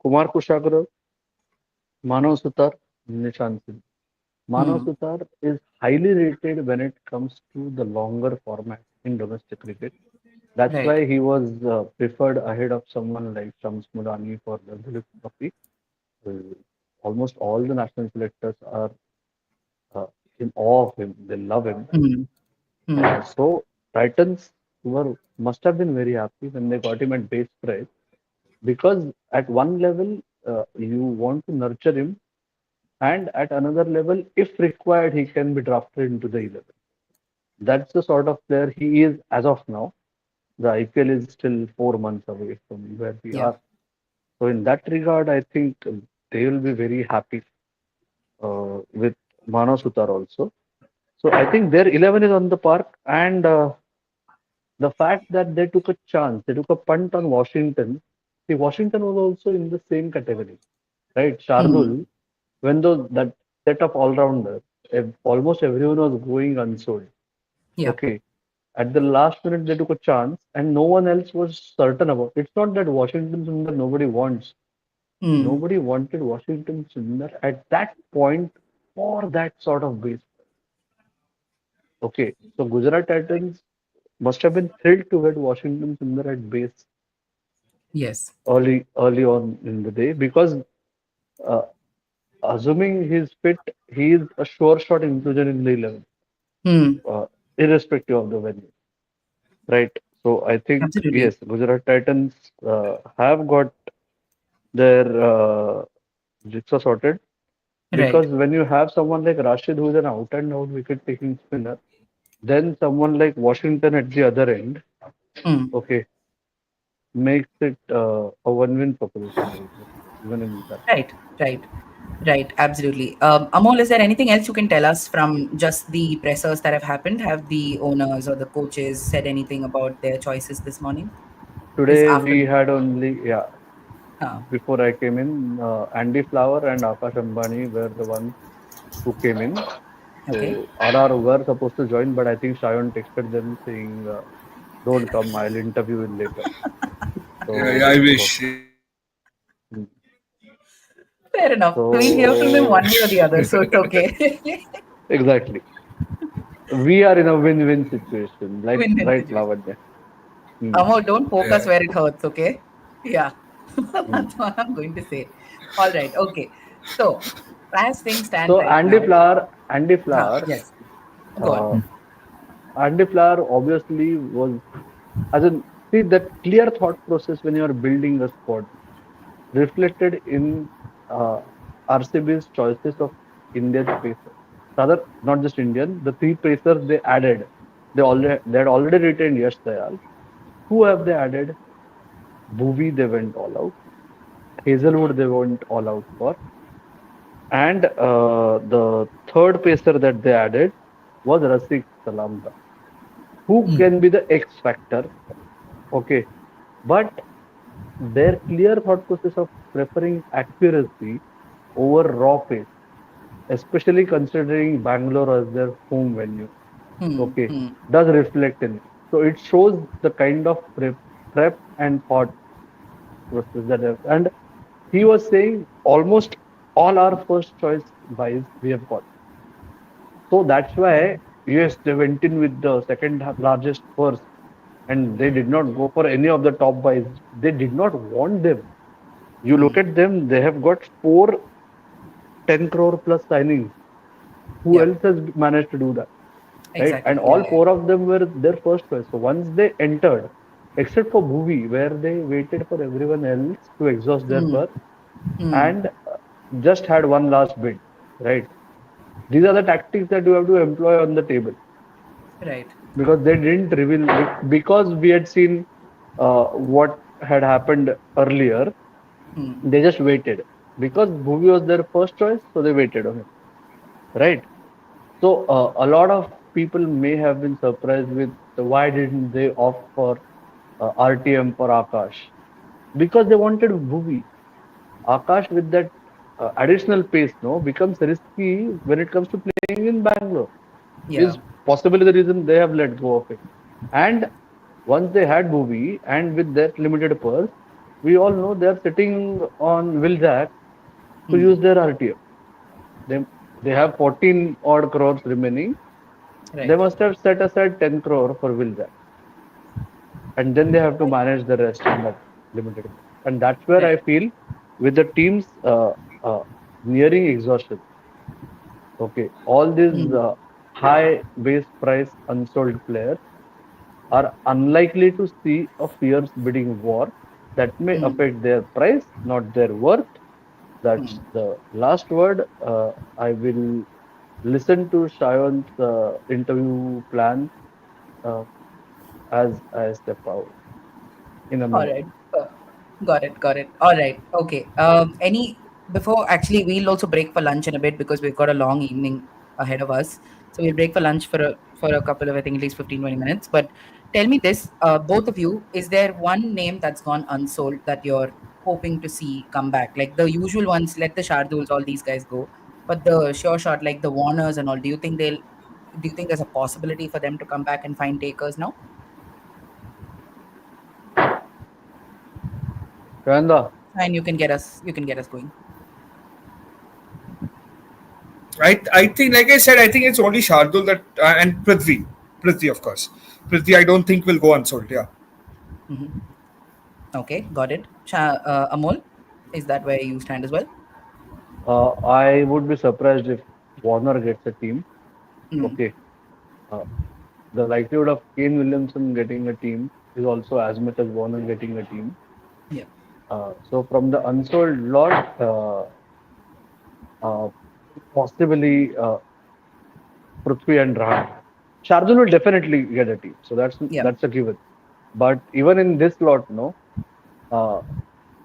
Kumar Kushagra, Manav Sutar, Nishan Singh. Manav Hmm. Sutar is highly rated when it comes to the longer format in domestic cricket. That's Right. why he was preferred ahead of someone like Shams Mudani for the Duleep Trophy. Uh, Almost all the national selectors are uh, in awe of him. They love him. Hmm. Hmm. So Titans were must have been very happy when they got him at base price because at one level you want to nurture him, and at another level, if required, he can be drafted into the 11. That's the sort of player he is as of now. The IPL is still 4 months away from where we Yeah. are. So in that regard, I think they will be very happy with Mano Sutar also. So I think their 11 is on the park, and the fact that they took a chance, they took a punt on Washington. See, Washington was also in the same category, right? Hmm. Shardul, when though that set of all-rounders, almost everyone was going unsold. Yeah. Okay, at the last minute they took a chance, and no one else was certain about. It's not that Washington Sundar nobody wants. Hmm. Nobody wanted Washington Sundar at that point for that sort of base. Okay, so Gujarat Titans must have been thrilled to get Washington Sundar at base Yes. early on in the day because uh, assuming he's fit, he is a sure shot inclusion in the 11, Hmm. uh, irrespective of the venue, right? So I think Absolutely. yes, Gujarat Titans have got their jigsaw sorted Right. because when you have someone like Rashid who is an out and out wicket taking spinner, then someone like Washington at the other end, Hmm. okay, makes it a win-win proposition, I would say, even in that. Right. Right. Right. Absolutely. Amol, is there anything else you can tell us from just the pressers that have happened? Have the owners or the coaches said anything about their choices this morning? This Today we afternoon? had only, yeah, Huh. before I came in, Andy Flower and Akash Ambani were the ones who came in. Okay. So RR were supposed to join, but I think Shayan texted them saying, "Don't come, I'll interview you later." Yeah, I So, wish. mm, Fair enough. We'll hear from them so one way or the other, so it's okay. exactly, we are in a win-win situation, like Win-win right, situation. Lavanya. Mm, Amol, don't poke us Yeah. where it hurts, okay? Yeah. mm. That's what I'm going to say. All right. Okay. So, as things stand So right now, Andy Flower, yes, go on. uh, Andy Flower obviously was as in see that clear thought process when you are building a squad reflected in uh, RCB's choices of Indian pacers. Rather, not just Indian, the three pacers they added. They had already retained Yash Dayal. Who have they added? Bhuvi they went all out. Hazelwood they went all out for. And the third pacer that they added was Rasik Salamda, who Hmm. can be the X factor. Okay. But their clear thought process of preferring accuracy over raw pace, especially considering Bangalore as their home venue, Hmm. okay, Hmm. does reflect in it. So it shows the kind of prep and thought process that they have. And he was saying almost all our first choice buys we have got. So that's why, yes, they went in with the second largest first, and they did not go for any of the top buys. They did not want them. You look Hmm. at them, they have got four 10 crore plus signings. Who Yeah. else has managed to do that? Right? And Exactly. Yeah. all four of them were their first choice. So once they entered, except for Bhuvi, where they waited for everyone else to exhaust their Hmm. berth Hmm. and just had one last bid, right? These are the tactics that you have to employ on the table Right. because they didn't reveal, because we had seen what had happened earlier, Hmm. they just waited. Because Bhuvi was their first choice, so they waited on him, right? So a lot of people may have been surprised with why didn't they opt for RTM for Akash? Because they wanted Bhuvi. Akash with that additional pace, no, becomes risky when it comes to playing in Bangalore. Yeah. Is possibly the reason they have let go of it. And once they had Bhuvi and with that limited purse, we all know they are sitting on Will Jack to Hmm. use their RTM. They they have 14 odd crores remaining. They Right. must have set aside 10 crore for Vilja, and then they have to manage the rest in that limited. And that's where Right. I feel with the teams uh, nearing exhaustion. Okay, all these Hmm. high base price unsold players are unlikely to see a fierce bidding war that may Hmm. affect their price, not their worth. That's Hmm. the last word. I will listen to Shayan's interview plan uh, as I step out in a All minute. right. Got it. Got it. All right. Okay. Any? before, actually, we'll also break for lunch in a bit because we've got a long evening ahead of us. So we'll break for lunch for a couple of, I think, at least 15-20 minutes. But tell me this, both of you, is there one name that's gone unsold that you're hoping to see come back? Like the usual ones, let the Sharduls, all these guys go. But the sure shot, like the Warners and all, do you think there's a possibility for them to come back and find takers now? Chanda, And you can get us going. I think, like I said, I think it's only Shardul that and Prithvi, of course. Prithvi, I don't think will go unsold. Yeah. Hmm. Okay, got it. Amol, is that where you stand as well? I would be surprised if Warner gets a team. Mm, Okay. Uh, the likelihood of Kane Williamson getting a team is also as much as Warner getting a team. yeah. So from the unsold lot, uh, possibly Prithvi and Rahane. Shardul will definitely get a team, so Yeah. that's a given. But even in this lot, no, uh,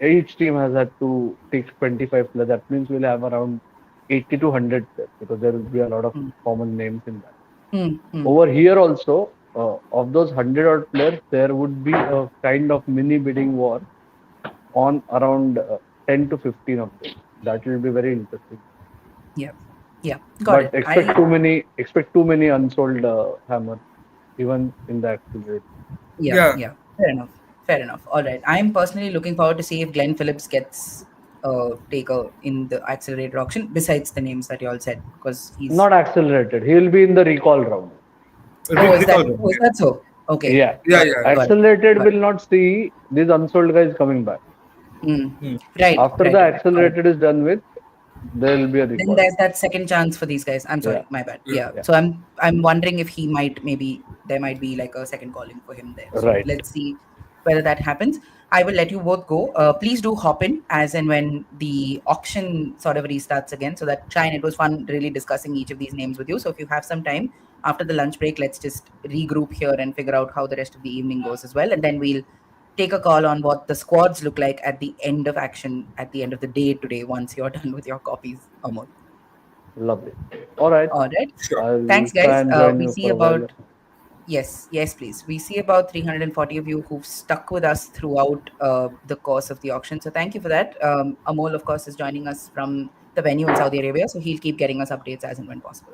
each team has had to take 25 players. That means we'll have around 80 to 100 players because there will be a lot of Mm, common names in that. mm. Over here also, of those 100 odd players, there would be a kind of mini bidding war on around 10 to 15 of them. That will be very interesting. Yeah. Yeah. Got But it. I expect too many unsold hammers, even in the accelerator. Yeah. Yeah. Yeah. Fair enough. Fair enough. All right. I'm personally looking forward to see if Glenn Phillips gets a taker in the accelerator auction, besides the names that you all said, because he's. Not accelerated. He will be in the recall round. Oh, is Recall that them. oh, is that so? Okay. Yeah. Yeah, yeah, yeah. Got it. Accelerated Got it. will not see these unsold guys coming back. Mm. Hmm. Right. After Right. the Right. Got it. accelerated is done with, there will be a Then recall. there's that second chance for these guys. I'm Yeah. sorry, my bad. Yeah. Yeah. Yeah. So I'm wondering if he might, maybe there might be like a second calling for him there. So Right. let's see whether that happens. I will let you both go. Please do hop in as and when the auction sort of restarts again. So that Shine, it was fun really discussing each of these names with you. So if you have some time after the lunch break, let's just regroup here and figure out how the rest of the evening goes as well, and then we'll take a call on what the squads look like at the end of action at the end of the day today once you're done with your copies, Amol. Lovely. All right. All right. Sure. I'll Thanks, try guys. and join We you see for a while. about, yes, please. We see about 340 of you who've stuck with us throughout the course of the auction. So thank you for that. Amol, of course, is joining us from the venue in Saudi Arabia. So he'll keep getting us updates as and when possible.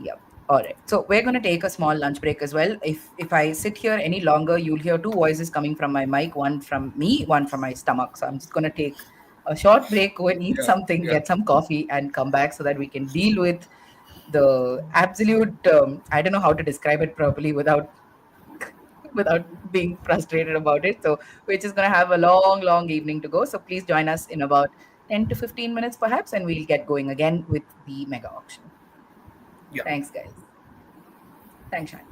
Yep. All right. So we're going to take a small lunch break as well. If I sit here any longer, you'll hear two voices coming from my mic, one from me, one from my stomach. So I'm just going to take a short break, go and eat Yeah. something, Yeah. get some coffee, and come back so that we can deal with the absolute. I don't know how to describe it properly without without being frustrated about it. So we're just going to have a long evening to go. So please join us in about 10 to 15 minutes, perhaps, and we'll get going again with the mega auction. Yeah. Thanks, guys. Thanks, Shine.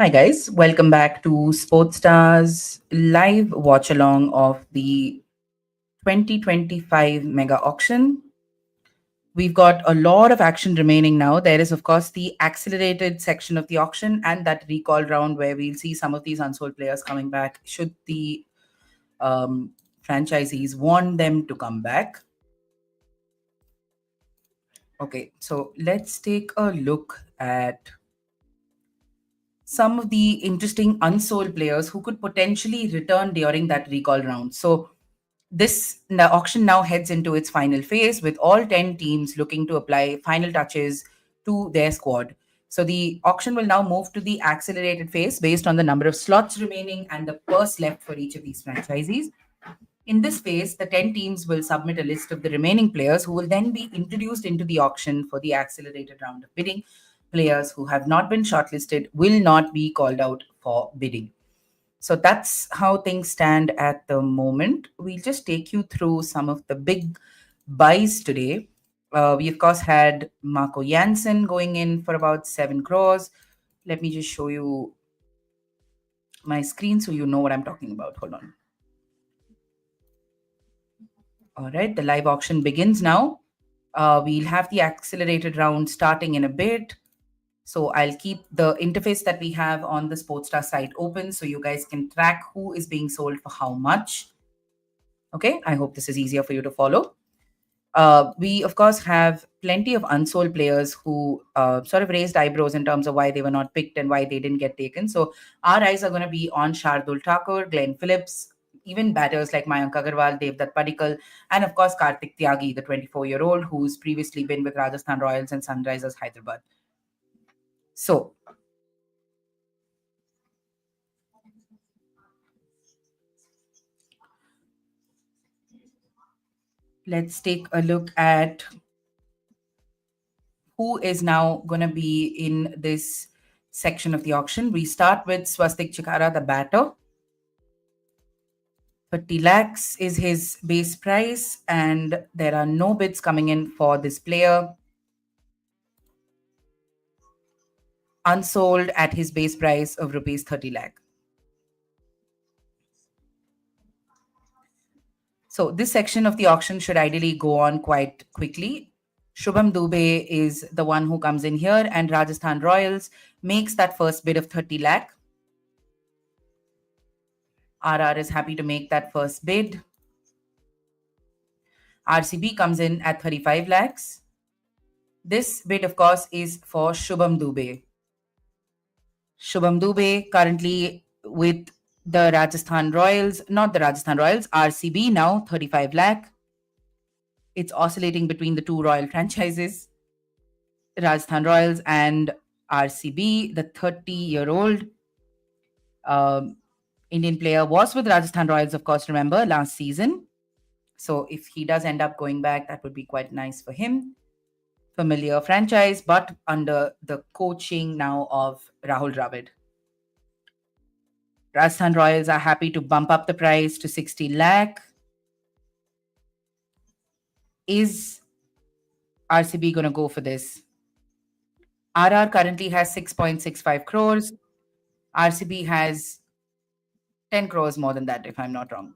Hi, guys. Welcome back to Sportstar's live watch along of the 2025 Mega Auction. We've got a lot of action remaining now. There is, of course, the accelerated section of the auction and that recall round where we'll see some of these unsold players coming back should the franchisees want them to come back. Okay, so let's take a look at some of the interesting unsold players who could potentially return during that recall round. So the auction now heads into its final phase with all 10 teams looking to apply final touches to their squad. So the auction will now move to the accelerated phase based on the number of slots remaining and the purse left for each of these franchisees. In this phase, the 10 teams will submit a list of the remaining players who will then be introduced into the auction for the accelerated round of bidding. Players who have not been shortlisted will not be called out for bidding. So that's how things stand at the moment. We'll just take you through some of the big buys today. We, of course, had Marco Janssen going in for about 7 crores. Let me just show you my screen so you know what I'm talking about. Hold on. All right, the live auction begins now. We'll have the accelerated round starting in a bit. So I'll keep the interface that we have on the Sportstar site open so you guys can track who is being sold for how much. Okay, I hope this is easier for you to follow. We, of course, have plenty of unsold players who sort of raised eyebrows in terms of why they were not picked and why they didn't get taken. So our eyes are going to be on Shardul Thakur, Glenn Phillips, even batters like Mayank Agarwal, Devdutt Padikkal, and of course Kartik Tyagi, the 24-year-old who's previously been with Rajasthan Royals and Sunrisers Hyderabad. So let's take a look at who is now going to be in this section of the auction. We start with Swastik Chikara, the batter. 30 lakhs is his base price, and there are no bids coming in for this player. Unsold at his base price of rupees 30 lakh. So this section of the auction should ideally go on quite quickly. Shubham Dubey is the one who comes in here, and Rajasthan Royals makes that first bid of 30 lakh. RR is happy to make that first bid. RCB comes in at 35 lakhs. This bid, of course, is for Shubham Dubey. Shubham Dubey currently with the Rajasthan Royals, not the Rajasthan Royals, RCB now, 35 lakh. It's oscillating between the two Royal franchises, Rajasthan Royals and RCB. The 30-year-old Indian player was with Rajasthan Royals, of course, remember, last season. So if he does end up going back, that would be quite nice for him. Familiar franchise, but under the coaching now of Rahul Dravid. Rajasthan Royals are happy to bump up the price to 60 lakh. Is RCB going to go for this? RR currently has 6.65 crores. RCB has 10 crores more than that, if I'm not wrong.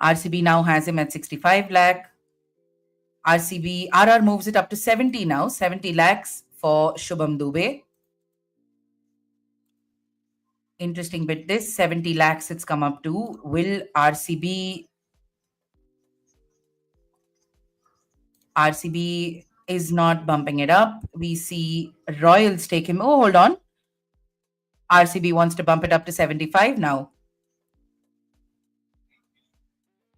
RCB now has him at 65 lakh. RR moves it up to 70 now, 70 lakhs for Shubham Dubey. Interesting bit this, 70 lakhs it's come up to. Will RCB is not bumping it up. We see Royals take him. Oh, hold on. RCB wants to bump it up to 75 now.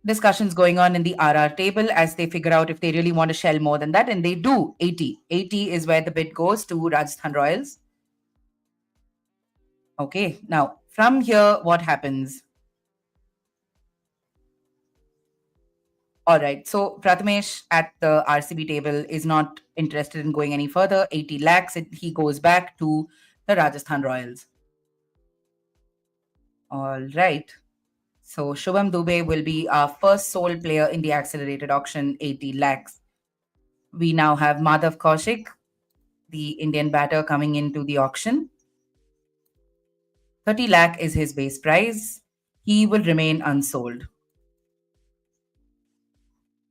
Discussions going on in the RR table as they figure out if they really want to shell more than that, and they do. 80 is where the bid goes to Rajasthan Royals. Okay, now from here, what happens? All right, so Prathamesh at the RCB table is not interested in going any further. 80 lakhs, he goes back to the Rajasthan Royals. All right. So Shubham Dubey will be our first sold player in the accelerated auction, 80 lakhs. We now have Madhav Kaushik, the Indian batter, coming into the auction. 30 lakh is his base price. He will remain unsold.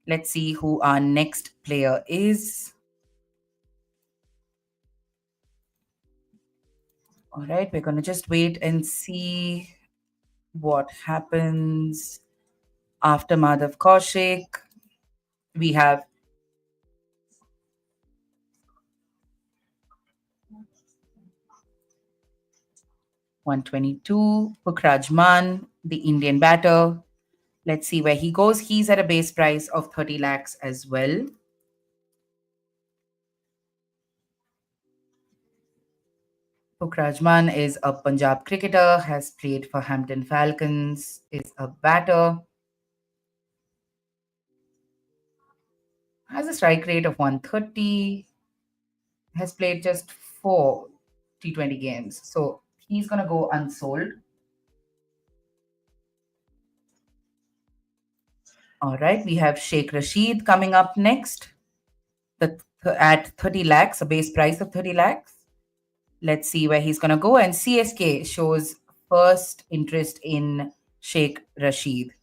Let's see who our next player is. All right, we're going to just wait and see what happens after Madhav Kaushik. We have $122, Pukrajman, the Indian batter. Let's see where he goes. He's at a base price of 30 lakhs as well. Pukrajman is a Punjab cricketer, has played for Hampton Falcons, is a batter, has a strike rate of 130, has played just 4 T20 games. So he's going to go unsold. All right, we have Sheikh Rashid coming up next at 30 lakhs, a base price of 30 lakhs. Let's see where he's going to go. And CSK shows first interest in Sheikh Rashid.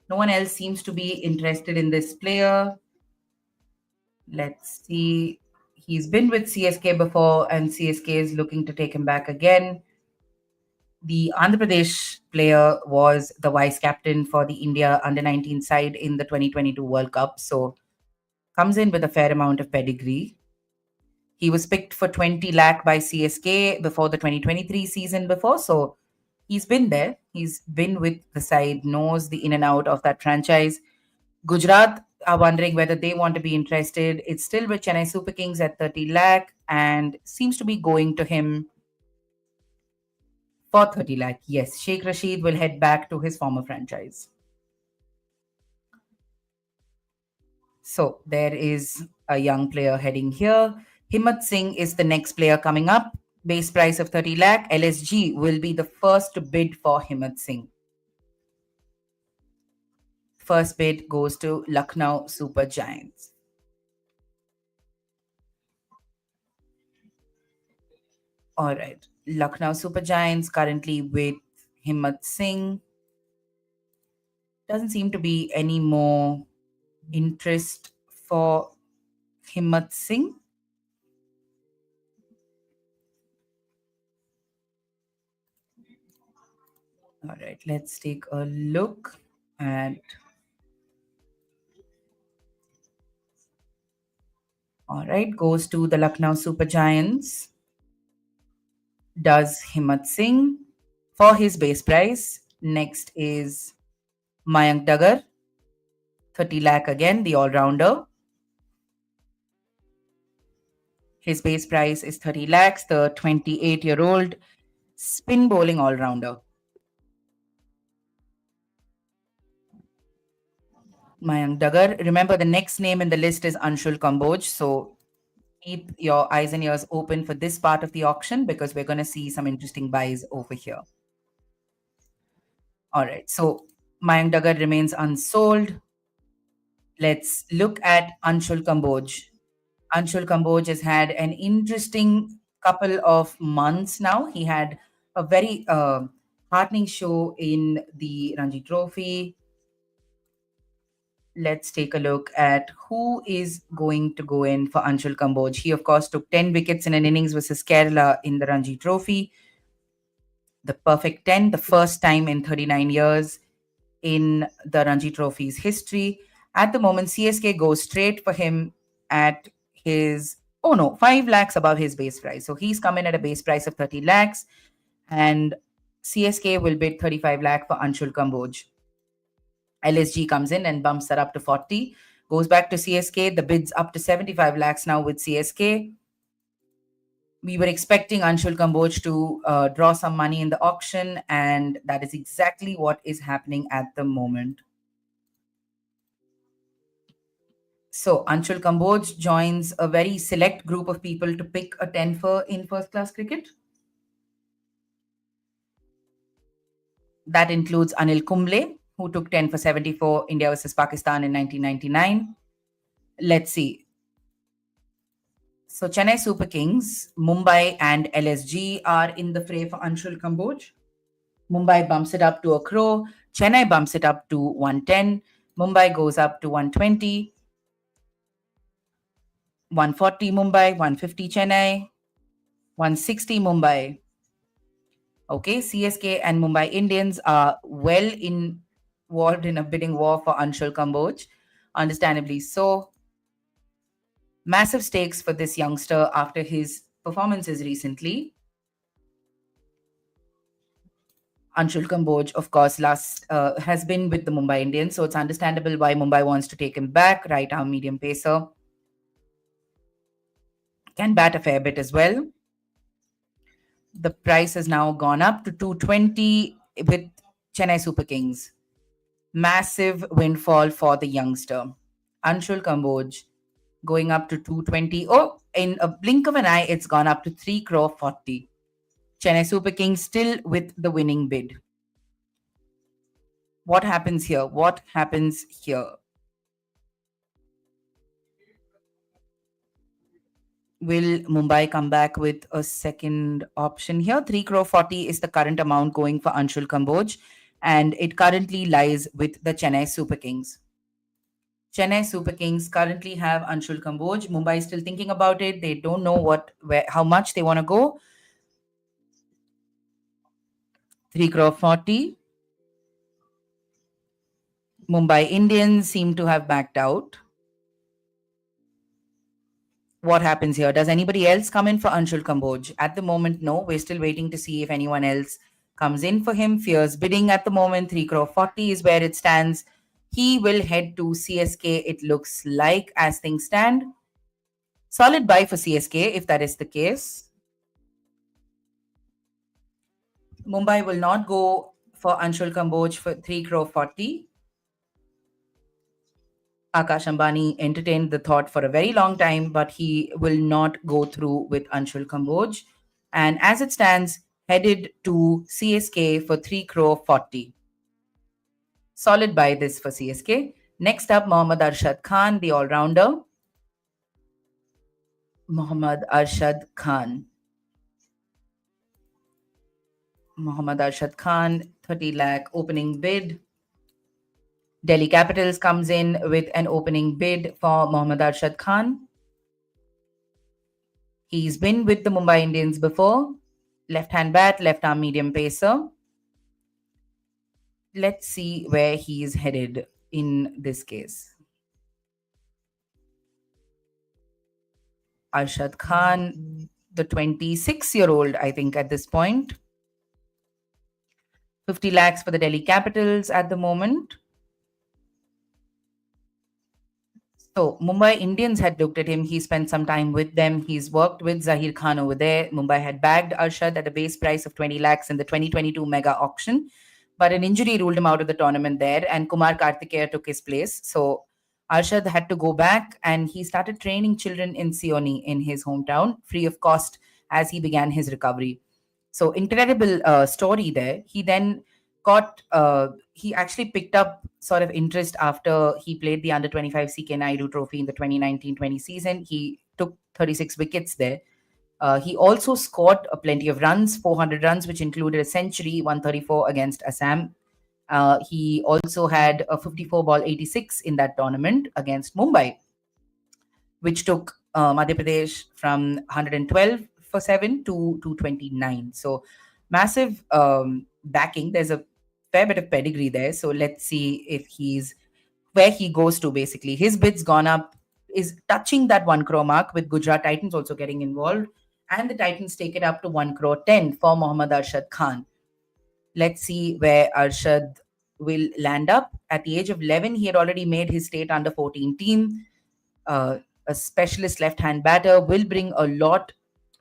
No one else seems to be interested in this player. Let's see. He's been with CSK before, and CSK is looking to take him back again. The Andhra Pradesh player was the vice captain for the India under-19 side in the 2022 World Cup, so comes in with a fair amount of pedigree. He was picked for 20 lakh by CSK before the 2023 season before, so he's been there. He's been with the side, knows the in and out of that franchise. Gujarat are wondering whether they want to be interested. It's still with Chennai Super Kings at 30 lakh and seems to be going to him for 30 lakh. Yes, Sheikh Rashid will head back to his former franchise. So there is a young player heading here. Himmat Singh is the next player coming up. Base price of 30 lakh. LSG will be the first to bid for Himmat Singh. First bid goes to Lucknow Super Giants. All right. Lucknow Super Giants currently with Himmat Singh. Doesn't seem to be any more interest for Himmat Singh. All right, let's take a look at. All right, goes to the Lucknow Super Giants. Does Himmat Singh for his base price. Next is Mayank Dagar, 30 lakh again, the all-rounder. His base price is 30 lakhs, the 28-year-old spin bowling all-rounder. Mayank Dagar. Remember, the next name in the list is Anshul Kamboj. So keep your eyes and ears open for this part of the auction because we're going to see some interesting buys over here. All right. So Mayank Dagar remains unsold. Let's look at Anshul Kamboj. Anshul Kamboj has had an interesting couple of months now. He had a very heartening show in the Ranji Trophy. Let's take a look at who is going to go in for Anshul Kamboj. He, of course, took 10 wickets in an innings versus Kerala in the Ranji Trophy. The perfect 10, the first time in 39 years in the Ranji Trophy's history. At the moment, CSK goes straight for him at his, 5 lakhs above his base price. So he's come in at a base price of 30 lakhs and CSK will bid 35 lakh for Anshul Kamboj. LSG comes in and bumps that up to 40, goes back to CSK. The bid's up to 75 lakhs now with CSK. We were expecting Anshul Kamboj to draw some money in the auction, and that is exactly what is happening at the moment. So Anshul Kamboj joins a very select group of people to pick a 10 for in first-class cricket. That includes Anil Kumble, who took 10 for 74 India versus Pakistan in 1999. Let's see. So Chennai Super Kings, Mumbai and LSG are in the fray for Anshul Kamboj. Mumbai bumps it up to a crore. Chennai bumps it up to 110. Mumbai goes up to 120. 140 Mumbai, 150 Chennai, 160 Mumbai. Okay, CSK and Mumbai Indians are well involved in a bidding war for Anshul Kamboj. Understandably so. Massive stakes for this youngster after his performances recently. Anshul Kamboj, of course, last has been with the Mumbai Indians, so it's understandable why Mumbai wants to take him back. Right arm medium pacer. Can bat a fair bit as well. The price has now gone up to 220 with Chennai Super Kings. Massive windfall for the youngster. Anshul Kamboj going up to 220. Oh, in a blink of an eye, it's gone up to 3 crore 40. Chennai Super Kings still with the winning bid. What happens here? What happens here? Will Mumbai come back with a second option here? 3 crore 40 is the current amount going for Anshul Kamboj, and it currently lies with the Chennai Super Kings. Chennai Super Kings currently have Anshul Kamboj. Mumbai is still thinking about it. They don't know how much they want to go. 3 crore 40. Mumbai Indians seem to have backed out. What happens here? Does anybody else come in for Anshul Kamboj? At the moment, no. We're still waiting to see if anyone else comes in for him. Fierce bidding at the moment. 3 crore 40 is where it stands. He will head to CSK, it looks like, as things stand. Solid buy for CSK, if that is the case. Mumbai will not go for Anshul Kamboj for 3 crore 40. Akash Ambani entertained the thought for a very long time, but he will not go through with Anshul Kamboj. And as it stands, headed to CSK for 3 crore 40. Solid buy this for CSK. Next up, Mohammad Arshad Khan, the all-rounder. Mohammad Arshad Khan. Mohammad Arshad Khan, 30 lakh opening bid. Delhi Capitals comes in with an opening bid for Mohammad Arshad Khan. He's been with the Mumbai Indians before. Left-hand bat, left-arm medium pacer. Let's see where he is headed in this case. Arshad Khan, the 26-year-old, I think, at this point. 50 lakhs for the Delhi Capitals at the moment. So Mumbai Indians had looked at him. He spent some time with them. He's worked with Zahir Khan over there. Mumbai had bagged Arshad at a base price of 20 lakhs in the 2022 Mega Auction. But an injury ruled him out of the tournament there, and Kumar Karthikeya took his place. So Arshad had to go back, and he started training children in Sioni in his hometown, free of cost, as he began his recovery. So incredible story there. He then he actually picked up sort of interest after he played the under-25 CK Naidu Trophy in the 2019-20 season. He took 36 wickets there. He also scored plenty of runs, 400 runs, which included a century, 134 against Assam. He also had a 54 ball 86 in that tournament against Mumbai, which took Madhya Pradesh from 112 for 7 to 229. So massive backing. There's a fair bit of pedigree there. So let's see if where he goes to, basically. His bid's gone up, is touching that 1 crore mark, with Gujarat Titans also getting involved. And the Titans take it up to 1 crore 10 for Mohammad Arshad Khan. Let's see where Arshad will land up. At the age of 11, he had already made his state under 14 team. A specialist left-hand batter will bring a lot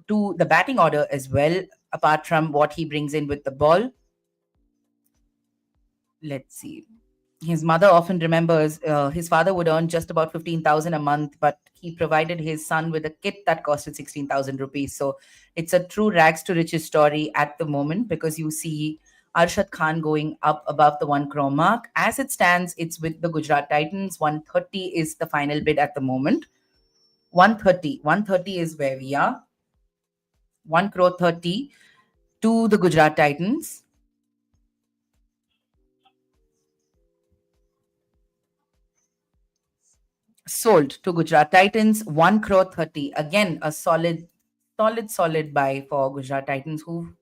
to the batting order as well, apart from what he brings in with the ball. Let's see. His mother often remembers his father would earn just about 15,000 a month, but he provided his son with a kit that costed 16,000 rupees. So it's a true rags to riches story at the moment, because you see Arshad Khan going up above the 1 crore mark. As it stands, it's with the Gujarat Titans. 130 is the final bid at the moment. 130. 130 is where we are. 1 crore 30 to the Gujarat Titans. Sold to Gujarat Titans, 1 crore 30. Again, a solid buy for Gujarat Titans, who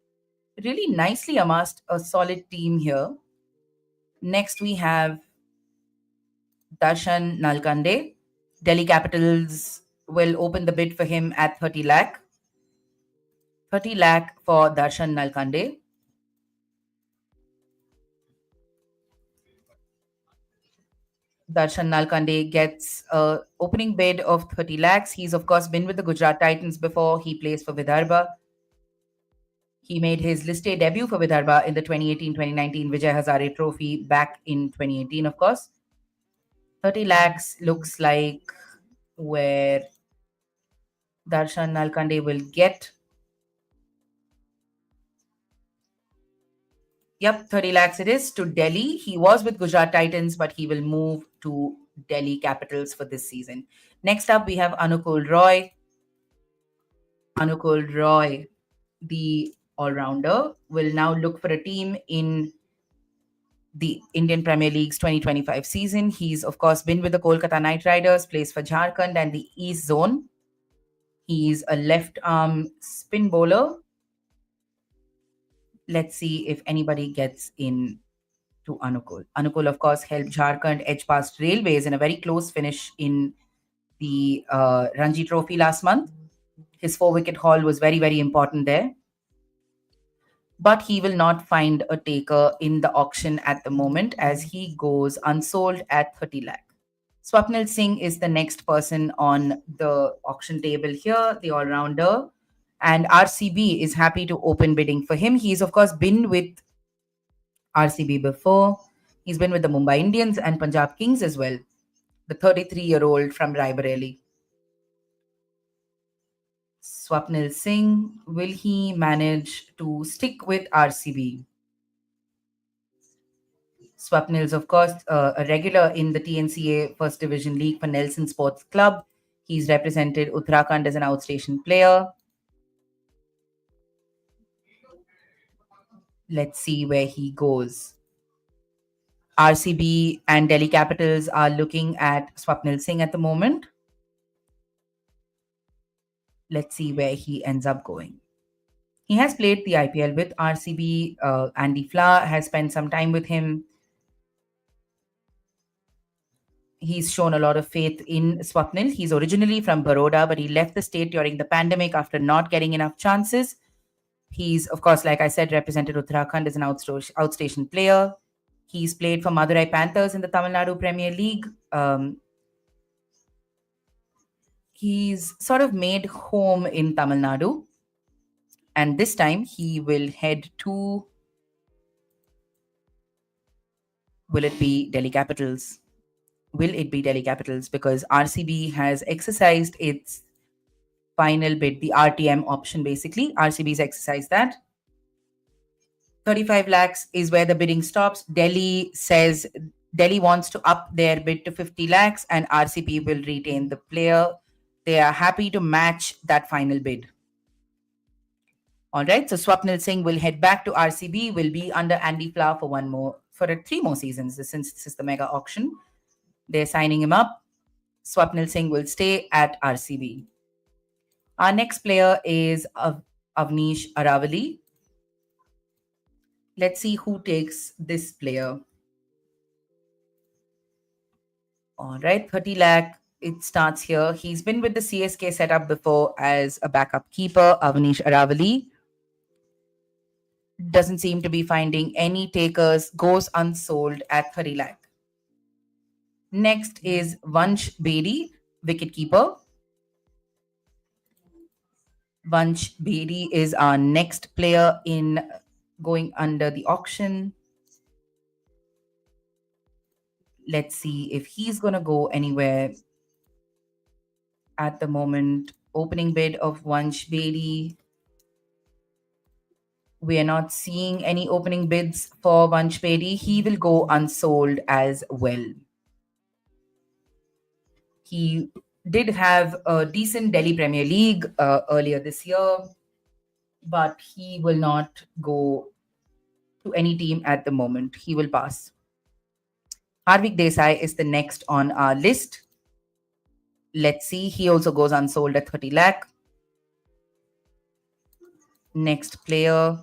really nicely amassed a solid team here. Next, we have Darshan Nalkande. Delhi Capitals will open the bid for him at 30 lakh. 30 lakh for Darshan Nalkande. Darshan Nalkande gets a opening bid of 30 lakhs. He's of course been with the Gujarat Titans before. He plays for Vidarbha. He made his List A debut for Vidarbha in the 2018-2019 Vijay Hazare Trophy back in 2018, of course. 30 lakhs looks like where Darshan Nalkande will get. Yep, 30 lakhs it is to Delhi. He was with Gujarat Titans, but he will move to Delhi Capitals for this season. Next up, we have Anukul Roy. Anukul Roy, the all-rounder, will now look for a team in the Indian Premier League's 2025 season. He's, of course, been with the Kolkata Knight Riders, plays for Jharkhand and the East Zone. He's a left-arm spin bowler. Let's see if anybody gets in to Anukul. Anukul, of course, helped Jharkhand edge past Railways in a very close finish in the Ranji Trophy last month. His 4-wicket haul was very, very important there. But he will not find a taker in the auction at the moment, as he goes unsold at 30 lakh. Swapnil Singh is the next person on the auction table here, the all-rounder. And RCB is happy to open bidding for him. He's, of course, been with RCB before. He's been with the Mumbai Indians and Punjab Kings as well. The 33-year-old from Raebareli. Swapnil Singh, will he manage to stick with RCB? Swapnil's, of course, a regular in the TNCA First Division League for Nelson Sports Club. He's represented Uttarakhand as an outstation player. Let's see where he goes. RCB and Delhi Capitals are looking at Swapnil Singh at the moment. Let's see where he ends up going. He has played the IPL with RCB. Andy Flower has spent some time with him. He's shown a lot of faith in Swapnil. He's originally from Baroda, but he left the state during the pandemic after not getting enough chances. He's, of course, like I said, represented Uttarakhand as an outstation player. He's played for Madurai Panthers in the Tamil Nadu Premier League. He's sort of made home in Tamil Nadu. And this time he will head to... Will it be Delhi Capitals? Will it be Delhi Capitals? Because RCB has exercised its final bid, the RTM option basically. RCB's exercised that. 35 lakhs is where the bidding stops. Delhi says Delhi wants to up their bid to 50 lakhs and RCB will retain the player. They are happy to match that final bid. All right, so Swapnil Singh will head back to RCB, will be under Andy Flower for 3 more seasons since this is the mega auction. They're signing him up. Swapnil Singh will stay at RCB. Our next player is Avnish Aravali. Let's see who takes this player. All right, 30 lakh. It starts here. He's been with the CSK setup before as a backup keeper, Avnish Aravali. Doesn't seem to be finding any takers, goes unsold at 30 lakh. Next is Vansh Bedi, wicket-keeper. Vansh Bedi is our next player in going under the auction. Let's see if he's going to go anywhere. At the moment, opening bid of Vansh Bedi. We are not seeing any opening bids for Vansh Bedi. He will go unsold as well. He did have a decent Delhi Premier League earlier this year, but he will not go to any team at the moment. He will pass. Harvik Desai is the next on our list. Let's see. He also goes unsold at 30 lakh. Next player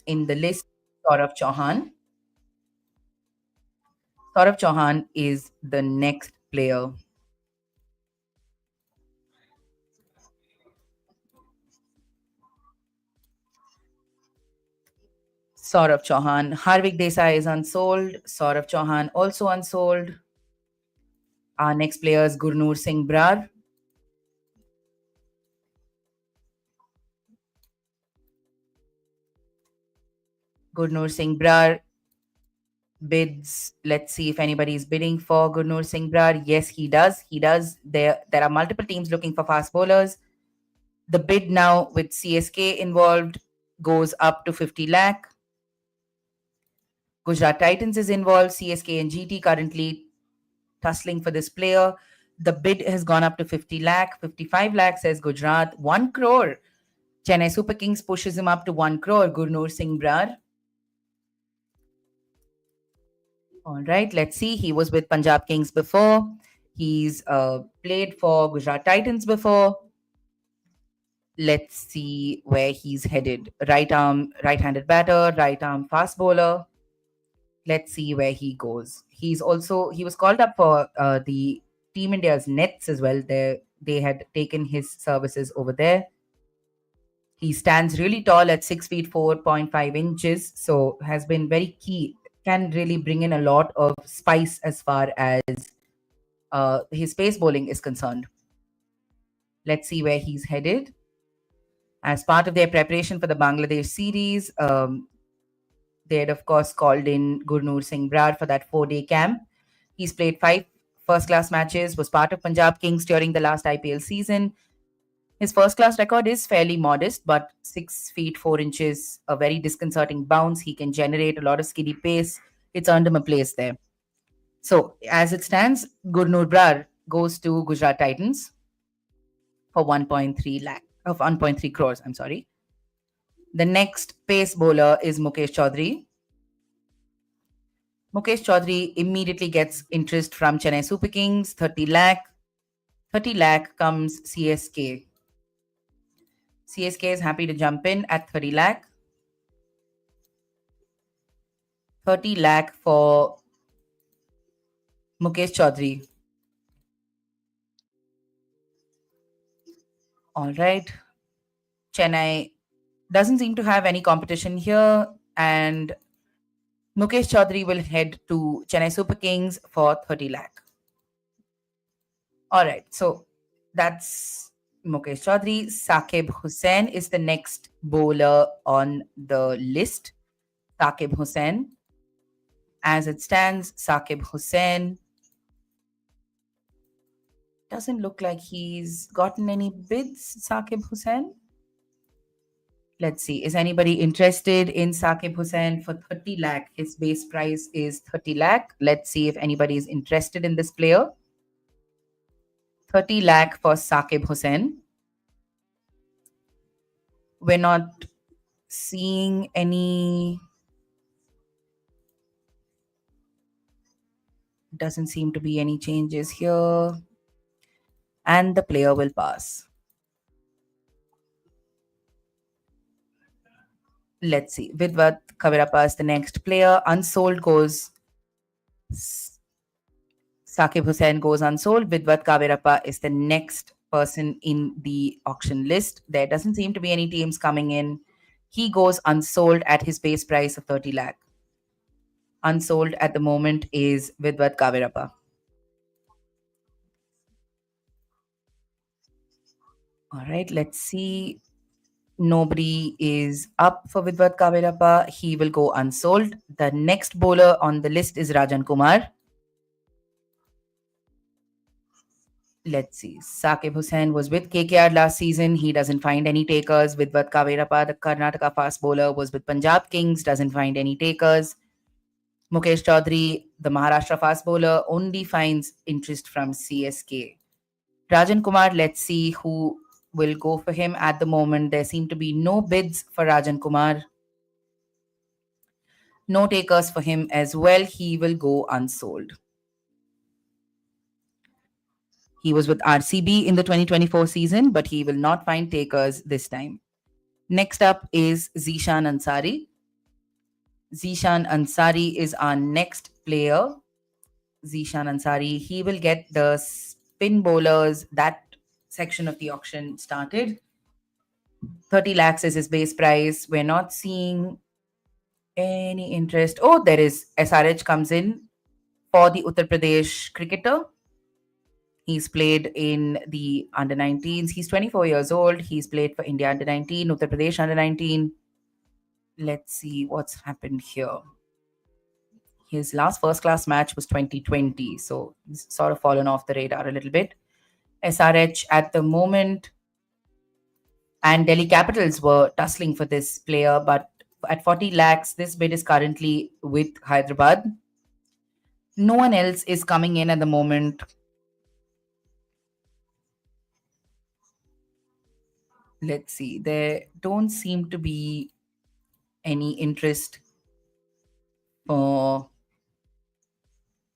in the list, Saurav Chauhan. Saurav Chauhan is the next player. Saurav Chauhan. Harvik Desai is unsold. Saurav Chauhan also unsold. Our next player is Gurnoor Singh Brar. Gurnoor Singh Brar bids. Let's see if anybody is bidding for Gurnoor Singh Brar. Yes, he does. He does. There are multiple teams looking for fast bowlers. The bid now with CSK involved goes up to 50 lakh. Gujarat Titans is involved. CSK and GT currently tussling for this player. The bid has gone up to 50 lakh. 55 lakh says Gujarat. 1 crore. Chennai Super Kings pushes him up to 1 crore. Gurnoor Singh Brar. All right, let's see. He was with Punjab Kings before. He's played for Gujarat Titans before. Let's see where he's headed. Right-handed batter, right arm fast bowler. Let's see where he goes. He was called up for the Team India's nets as well. They had taken his services over there. He stands really tall at 6 feet 4.5 inches, so has been very key. Can really bring in a lot of spice as far as his pace bowling is concerned. Let's see where he's headed. As part of their preparation for the Bangladesh series, they had, of course, called in Gurnoor Singh Brar for that 4-day camp. He's played 5 first-class matches, was part of Punjab Kings during the last IPL season. His first-class record is fairly modest, but 6 feet 4 inches, a very disconcerting bounce. He can generate a lot of skiddy pace. It's earned him a place there. So, as it stands, Gurnoor Brar goes to Gujarat Titans for 1.3 crores. I'm sorry. The next pace bowler is Mukesh Chaudhary. Mukesh Chaudhary immediately gets interest from Chennai Super Kings, 30 lakh. 30 lakh comes CSK. CSK is happy to jump in at 30 lakh. 30 lakh for Mukesh Chaudhary. All right. Chennai doesn't seem to have any competition here, and Mukesh Chaudhary will head to Chennai Super Kings for 30 lakh. All right. So that's Mukesh Chaudhary. Saqib Hussain is the next bowler on the list. Saqib Hussain. As it stands, Saqib Hussain doesn't look like he's gotten any bids. Saqib Hussain. Let's see. Is anybody interested in Saqib Hussain for 30 lakh? His base price is 30 lakh. Let's see if anybody is interested in this player. 30 lakh for Saqib Hussain. We're not seeing any. Doesn't seem to be any changes here. And the player will pass. Let's see. Vidvat Kavirappa is the next player. Unsold goes. Saqib Hussain goes unsold. Vidvat Kavirappa is the next person in the auction list. There doesn't seem to be any teams coming in. He goes unsold at his base price of 30 lakh. Unsold at the moment is Vidvat Kavirappa. All right, let's see. Nobody is up for Vidvat Kavirappa. He will go unsold. The next bowler on the list is Rajan Kumar. Let's see. Saqib Hussain was with KKR last season. He doesn't find any takers. Vidvat Kavirappa, the Karnataka fast bowler, was with Punjab Kings. Doesn't find any takers. Mukesh Chaudhary, the Maharashtra fast bowler, only finds interest from CSK. Rajan Kumar, let's see who will go for him. At the moment, there seem to be no bids for Rajan Kumar. No takers for him as well. He will go unsold. He was with RCB in the 2024 season, but he will not find takers this time. Next up is Zishan Ansari. Zishan Ansari is our next player. Zishan Ansari, he will get the spin bowlers, that section of the auction started. 30 lakhs is his base price. We're not seeing any interest. Oh, there is SRH comes in for the Uttar Pradesh cricketer. He's played in the under 19s. He's 24 years old. He's played for India under 19, Uttar Pradesh under 19. Let's see what's happened here. His last first class match was 2020. So he's sort of fallen off the radar a little bit. SRH at the moment and Delhi Capitals were tussling for this player, but at 40 lakhs, this bid is currently with Hyderabad. No one else is coming in at the moment. Let's see. There don't seem to be any interest for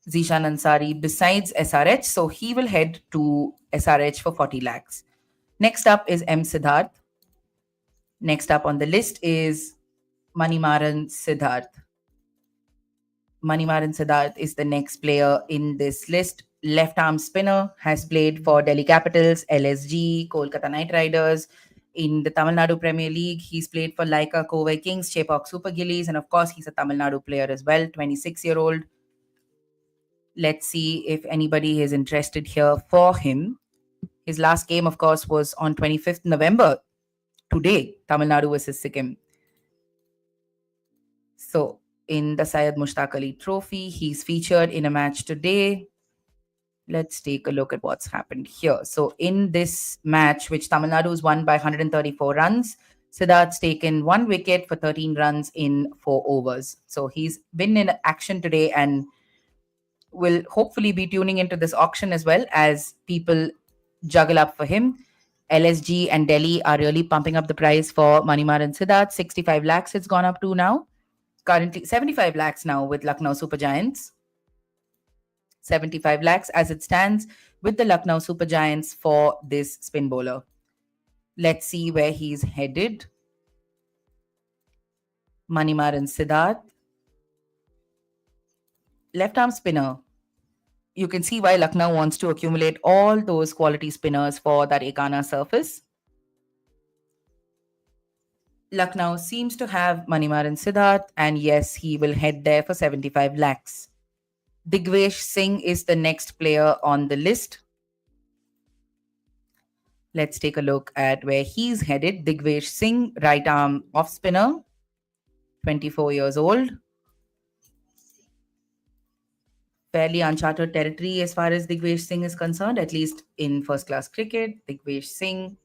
Zishan Ansari besides SRH. So he will head to SRH for 40 lakhs. Next up is M. Siddharth. Next up on the list is Manimaran Siddharth. Manimaran Siddharth is the next player in this list. Left arm spinner, has played for Delhi Capitals, LSG, Kolkata Knight Riders. In the Tamil Nadu Premier League, he's played for Laika Kovai Kings, Chepauk Super Gillies, and of course, he's a Tamil Nadu player as well, 26-year-old. Let's see if anybody is interested here for him. His last game, of course, was on 25th November, today, Tamil Nadu versus Sikkim. So, in the Syed Mushtaq Ali Trophy, he's featured in a match today. Let's take a look at what's happened here. So, in this match, which Tamil Nadu's won by 134 runs, Siddharth's taken 1 wicket for 13 runs in 4 overs. So, he's been in action today and will hopefully be tuning into this auction as well as people juggle up for him. LSG and Delhi are really pumping up the price for Manimaran Siddharth. 65 lakhs it's gone up to now. Currently 75 lakhs now with Lucknow Super Giants. 75 lakhs as it stands with the Lucknow Super Giants for this spin bowler. Let's see where he's headed. Manimaran Siddharth. Left arm spinner. You can see why Lucknow wants to accumulate all those quality spinners for that Ekana surface. Lucknow seems to have Manimaran Siddharth, and yes, he will head there for 75 lakhs. Digvesh Singh is the next player on the list. Let's take a look at where he's headed. Digvesh Singh, right arm off spinner, 24 years old. Fairly uncharted territory as far as Digvesh Singh is concerned, at least in first class cricket. Digvesh Singh.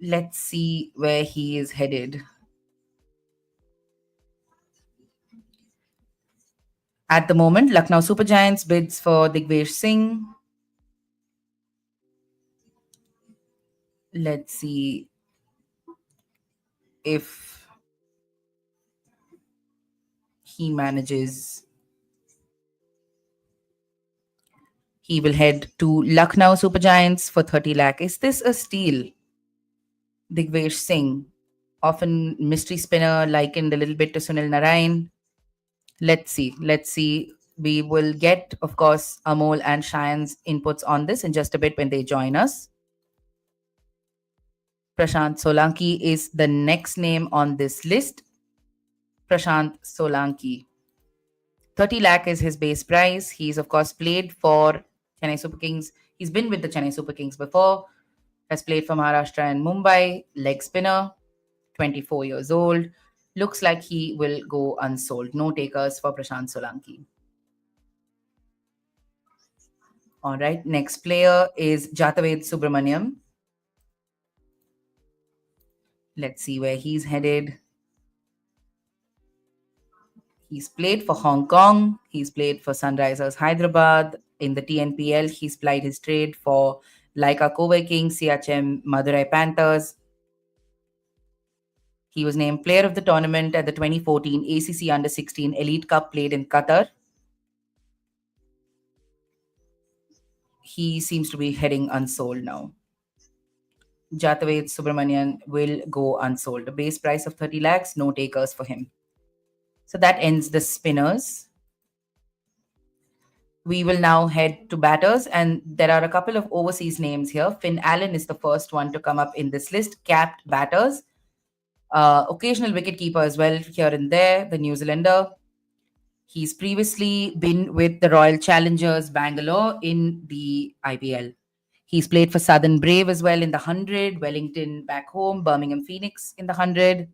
Let's see where he is headed. At the moment, Lucknow Super Giants bids for Digvesh Singh. Let's see if he manages. He will head to Lucknow Super Giants for 30 lakh. Is this a steal? Digvesh Singh, often mystery spinner, likened a little bit to Sunil Narayan. Let's see. We will get, of course, Amol and Shayan's inputs on this in just a bit when they join us. Prashant Solanki is the next name on this list. Prashant Solanki. 30 lakh is his base price. He's, of course, played for Chennai Super Kings. He's been with the Chennai Super Kings before. Has played for Maharashtra and Mumbai. Leg spinner. 24 years old. Looks like he will go unsold. No takers for Prashant Solanki. All right. Next player is Jataved Subramaniam. Let's see where he's headed. He's played for Hong Kong. He's played for Sunrisers Hyderabad. In the TNPL, he's plied his trade for Laika Kobe Kings, CHM Madurai Panthers. He was named Player of the Tournament at the 2014 ACC Under-16 Elite Cup played in Qatar. He seems to be heading unsold now. Jataved Subramanian will go unsold. A base price of 30 lakhs, no takers for him. So that ends the spinners. We will now head to batters, and there are a couple of overseas names here. Finn Allen is the first one to come up in this list. Capped batters. Occasional wicket-keeper as well here and there, the New Zealander. He's previously been with the Royal Challengers Bangalore in the IPL. He's played for Southern Brave as well in the 100, Wellington back home, Birmingham Phoenix in the 100,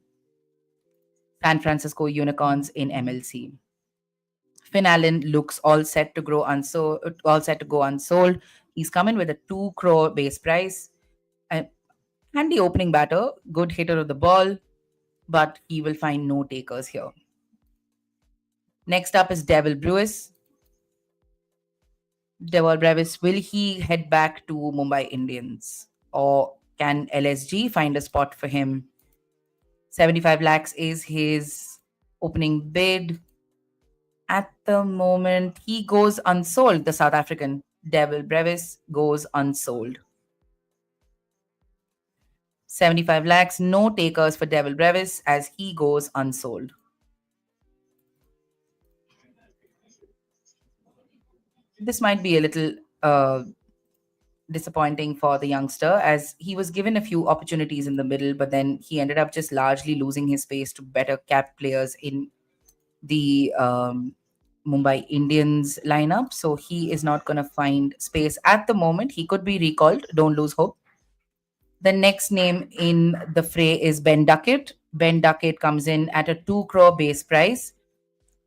San Francisco Unicorns in MLC. Finn Allen looks all set to go unsold. He's coming with a 2 crore base price. Handy opening batter, good hitter of the ball, but he will find no takers here. Next up is Devil Brewis. Devil Brevis, will he head back to Mumbai Indians? Or can LSG find a spot for him? 75 lakhs is his opening bid. At the moment, he goes unsold. The South African Devil Brevis goes unsold. 75 lakhs, no takers for Devil Brevis as he goes unsold. This might be a little disappointing for the youngster as he was given a few opportunities in the middle, but then he ended up just largely losing his space to better capped players in the Mumbai Indians lineup. So he is not going to find space at the moment. He could be recalled. Don't lose hope. The next name in the fray is Ben Duckett. Ben Duckett comes in at a 2 crore base price,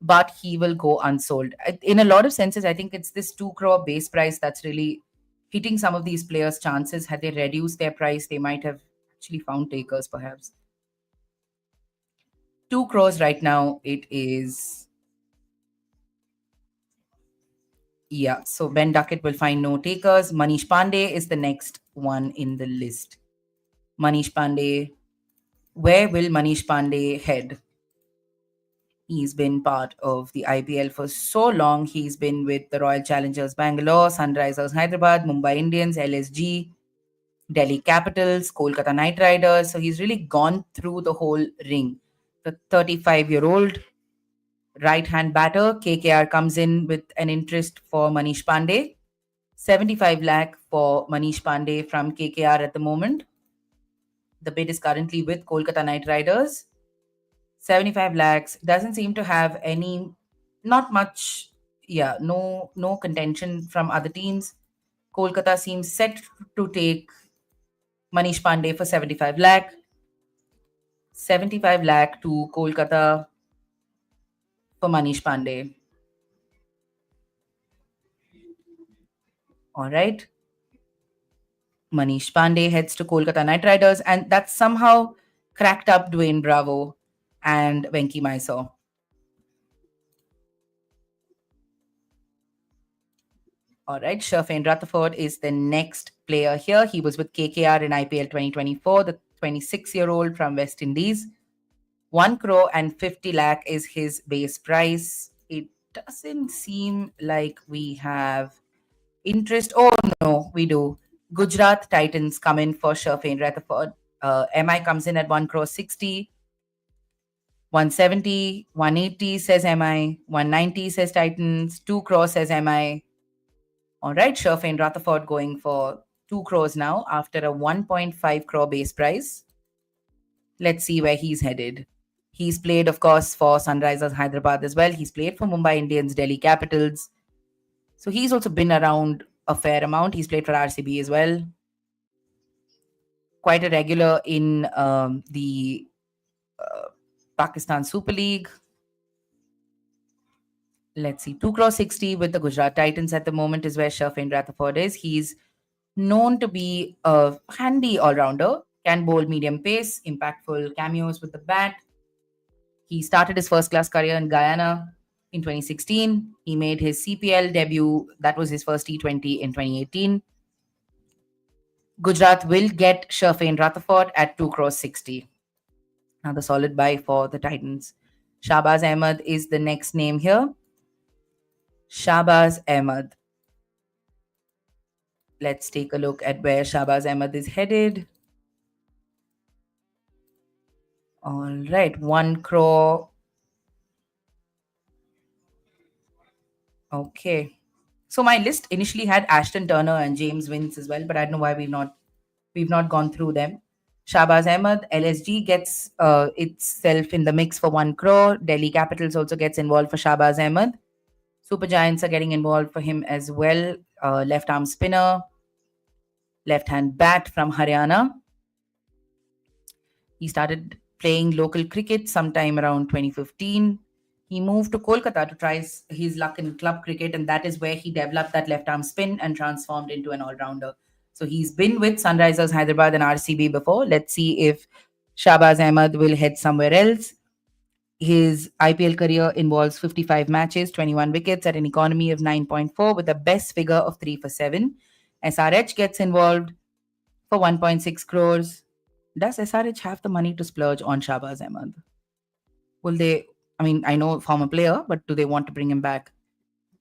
but he will go unsold. In a lot of senses, I think it's this 2 crore base price that's really hitting some of these players' chances. Had they reduced their price, they might have actually found takers, perhaps. 2 crores right now, it is. Yeah, so Ben Duckett will find no takers. Manish Pandey is the next one in the list. Manish Pandey. Where will Manish Pandey head? He's been part of the IPL for so long. He's been with the Royal Challengers Bangalore, Sunrisers Hyderabad, Mumbai Indians, LSG, Delhi Capitals, Kolkata Knight Riders. So he's really gone through the whole ring. The 35-year-old right-hand batter, KKR, comes in with an interest for Manish Pandey. 75 lakh for Manish Pandey from KKR at the moment. The bid is currently with Kolkata Knight Riders. 75 lakhs doesn't seem to have not much, no contention from other teams. Kolkata seems set to take Manish Pandey for 75 lakh. 75 lakh to Kolkata for Manish Pandey. All right. Manish Pandey heads to Kolkata Knight Riders, and that's somehow cracked up Dwayne Bravo and Venki Mysore. All right, Sherfane Rutherford is the next player here. He was with KKR in IPL 2024, the 26-year-old from West Indies. 1 crore and 50 lakh is his base price. It doesn't seem like we have interest. Oh, no, we do. Gujarat Titans come in for Sherfane Rutherford. MI comes in at 1 crore 60. 170, 180 says MI, 190 says Titans, 2 crore says MI. All right, Sherfane Rutherford going for 2 crores now after a 1.5 crore base price. Let's see where he's headed. He's played, of course, for Sunrisers Hyderabad as well. He's played for Mumbai Indians, Delhi Capitals. So he's also been around a fair amount. He's played for RCB as well. Quite a regular in the Pakistan Super League. Let's see, 2 crore 60 with the Gujarat Titans at the moment is where Sherfane Rutherford is. He's known to be a handy all-rounder, can bowl medium pace, impactful cameos with the bat. He started his first class career in Guyana in 2016. He made his CPL debut, that was his first T20 in 2018. Gujarat will get Sherfane Rutherford at 2 crores 60. Another solid buy for the Titans. Shahbaz Ahmed is the next name here. Shahbaz Ahmed. Let's take a look at where Shahbaz Ahmed is headed. All right, 1 crore. Okay. So my list initially had Ashton Turner and James Vince as well, but I don't know why we've not gone through them. Shahbaz Ahmed, LSG gets itself in the mix for 1 crore. Delhi Capitals also gets involved for Shahbaz Ahmed. Super Giants are getting involved for him as well. Left arm spinner, left hand bat from Haryana. He started playing local cricket sometime around 2015. He moved to Kolkata to try his luck in club cricket, and that is where he developed that left arm spin and transformed into an all rounder. So he's been with Sunrisers Hyderabad and RCB before. Let's see if Shahbaz Ahmed will head somewhere else. His IPL career involves 55 matches, 21 wickets at an economy of 9.4 with a best figure of 3 for 7. SRH gets involved for 1.6 crores. Does SRH have the money to splurge on Shahbaz Ahmed? Will they? I mean, I know former player, but do they want to bring him back?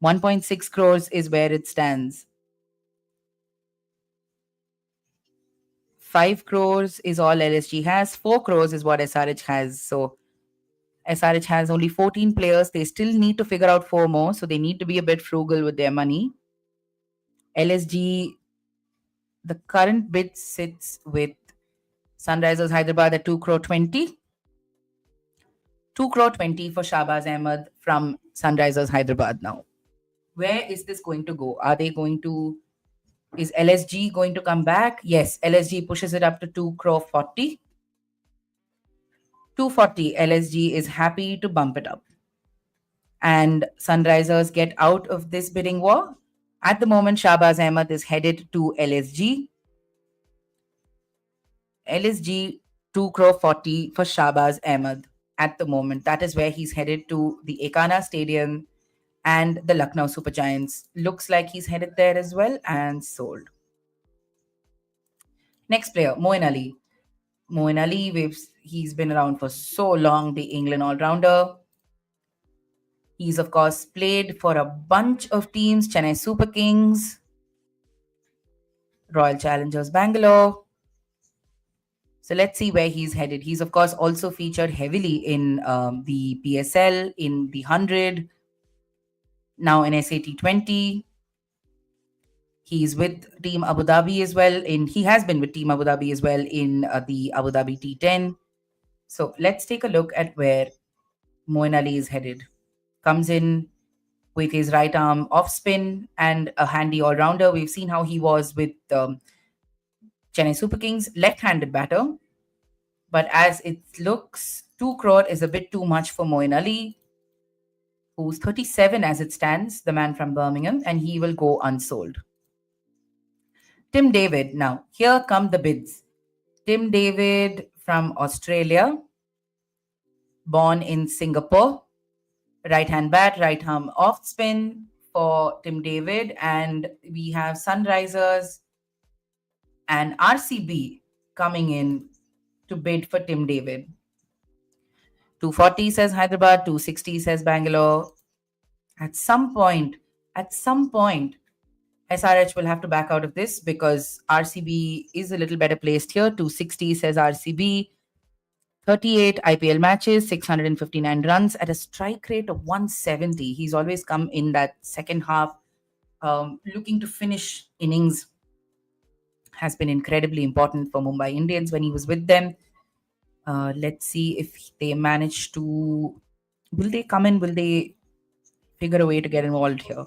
1.6 crores is where it stands. 5 crores is all LSG has. 4 crores is what SRH has. So SRH has only 14 players. They still need to figure out 4 more. So they need to be a bit frugal with their money. LSG, the current bid sits with Sunrisers Hyderabad at 2 crore 20. 2 crore 20 for Shahbaz Ahmed from Sunrisers Hyderabad now. Where is this going to go? Is LSG going to come back? Yes, LSG pushes it up to 2 crore 40. 240, LSG is happy to bump it up. And Sunrisers get out of this bidding war. At the moment, Shahbaz Ahmed is headed to LSG. LSG 2 crore 40 for Shahbaz Ahmed at the moment. That is where he's headed to the Ekana Stadium and the Lucknow Super Giants. Looks like he's headed there as well and sold. Next player, Moeen Ali. Moeen Ali, he's been around for so long, the England all-rounder. He's, of course, played for a bunch of teams, Chennai Super Kings, Royal Challengers Bangalore. So let's see where he's headed. He's, of course, also featured heavily in the PSL, in the 100, now in SAT20. He's with Team Abu Dhabi as well. He has been with Team Abu Dhabi as well in the Abu Dhabi T10. So let's take a look at where Moeen Ali is headed. Comes in with his right arm off spin and a handy all-rounder. We've seen how he was with Chennai Super Kings, left-handed batter. But as it looks, 2 crore is a bit too much for Moeen Ali, who's 37 as it stands, the man from Birmingham, and he will go unsold. Tim David. Now, here come the bids. Tim David from Australia, born in Singapore. Right-hand bat, right arm off spin for Tim David. And we have Sunrisers and RCB coming in to bid for Tim David. 240 says Hyderabad, 260 says Bangalore. At some point, SRH will have to back out of this because RCB is a little better placed here. 260 says RCB. 38 IPL matches, 659 runs at a strike rate of 170. He's always come in that second half, looking to finish innings. Has been incredibly important for Mumbai Indians when he was with them. Let's see if they manage to... Will they come in? Will they figure a way to get involved here?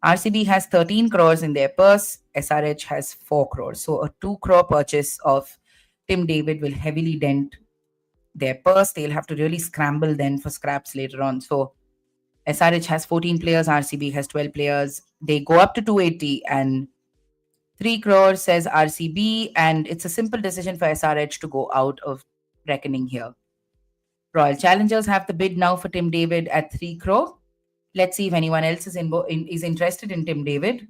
RCB has 13 crores in their purse. SRH has 4 crores. So a 2 crore purchase of Tim David will heavily dent their purse. They'll have to really scramble then for scraps later on. So SRH has 14 players. RCB has 12 players. They go up to 280 and 3 crores says RCB. And it's a simple decision for SRH to go out of reckoning here. Royal Challengers have the bid now for Tim David at 3 crore. Let's see if anyone else is interested in Tim David.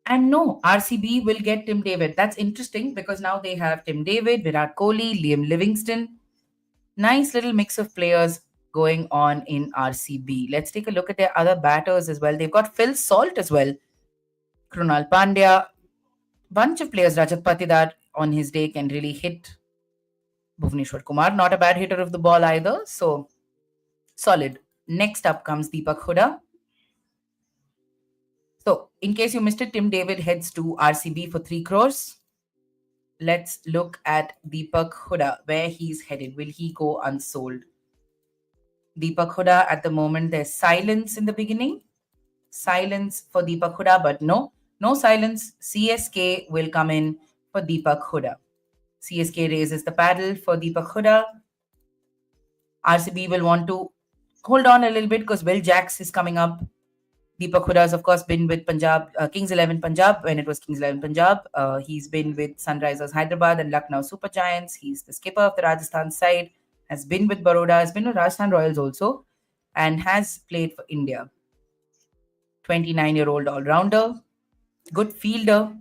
And no, RCB will get Tim David. That's interesting because now they have Tim David, Virat Kohli, Liam Livingston. Nice little mix of players going on in RCB. Let's take a look at their other batters as well. They've got Phil Salt as well, Krunal Pandya, bunch of players. Rajat Patidar on his day can really hit. Bhuvaneshwar Kumar, not a bad hitter of the ball either. So, solid. Next up comes Deepak Hooda. So, in case you missed it, Tim David heads to RCB for 3 crores. Let's look at Deepak Hooda, where he's headed. Will he go unsold? Deepak Hooda, at the moment, there's silence in the beginning. Silence for Deepak Hooda, but no silence. CSK will come in for Deepak Hooda. CSK raises the paddle for Deepak Hooda. RCB will want to hold on a little bit because Will Jacks is coming up. Deepak Hooda has, of course, been with Punjab, Kings 11 Punjab when it was Kings 11 Punjab. He's been with Sunrisers Hyderabad and Lucknow Super Giants. He's the skipper of the Rajasthan side, has been with Baroda, has been with Rajasthan Royals also, and has played for India. 29-year-old all-rounder, good fielder.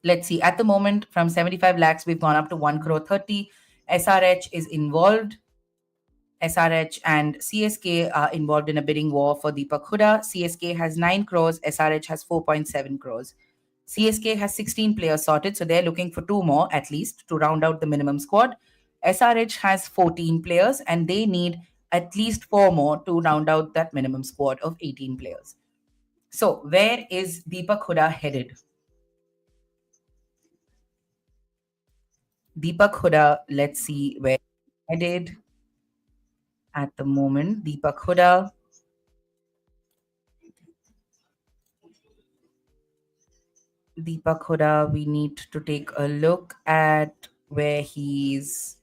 Let's see, at the moment, from 75 lakhs, we've gone up to 1 crore 30. SRH is involved. SRH and CSK are involved in a bidding war for Deepak Hooda. CSK has 9 crores, SRH has 4.7 crores. CSK has 16 players sorted, so they're looking for 2 more at least to round out the minimum squad. SRH has 14 players and they need at least 4 more to round out that minimum squad of 18 players. So, where is Deepak Hooda headed? Deepak Hooda, let's see where he's headed. At the moment, Deepak Hooda. Deepak Hooda, we need to take a look at where he's.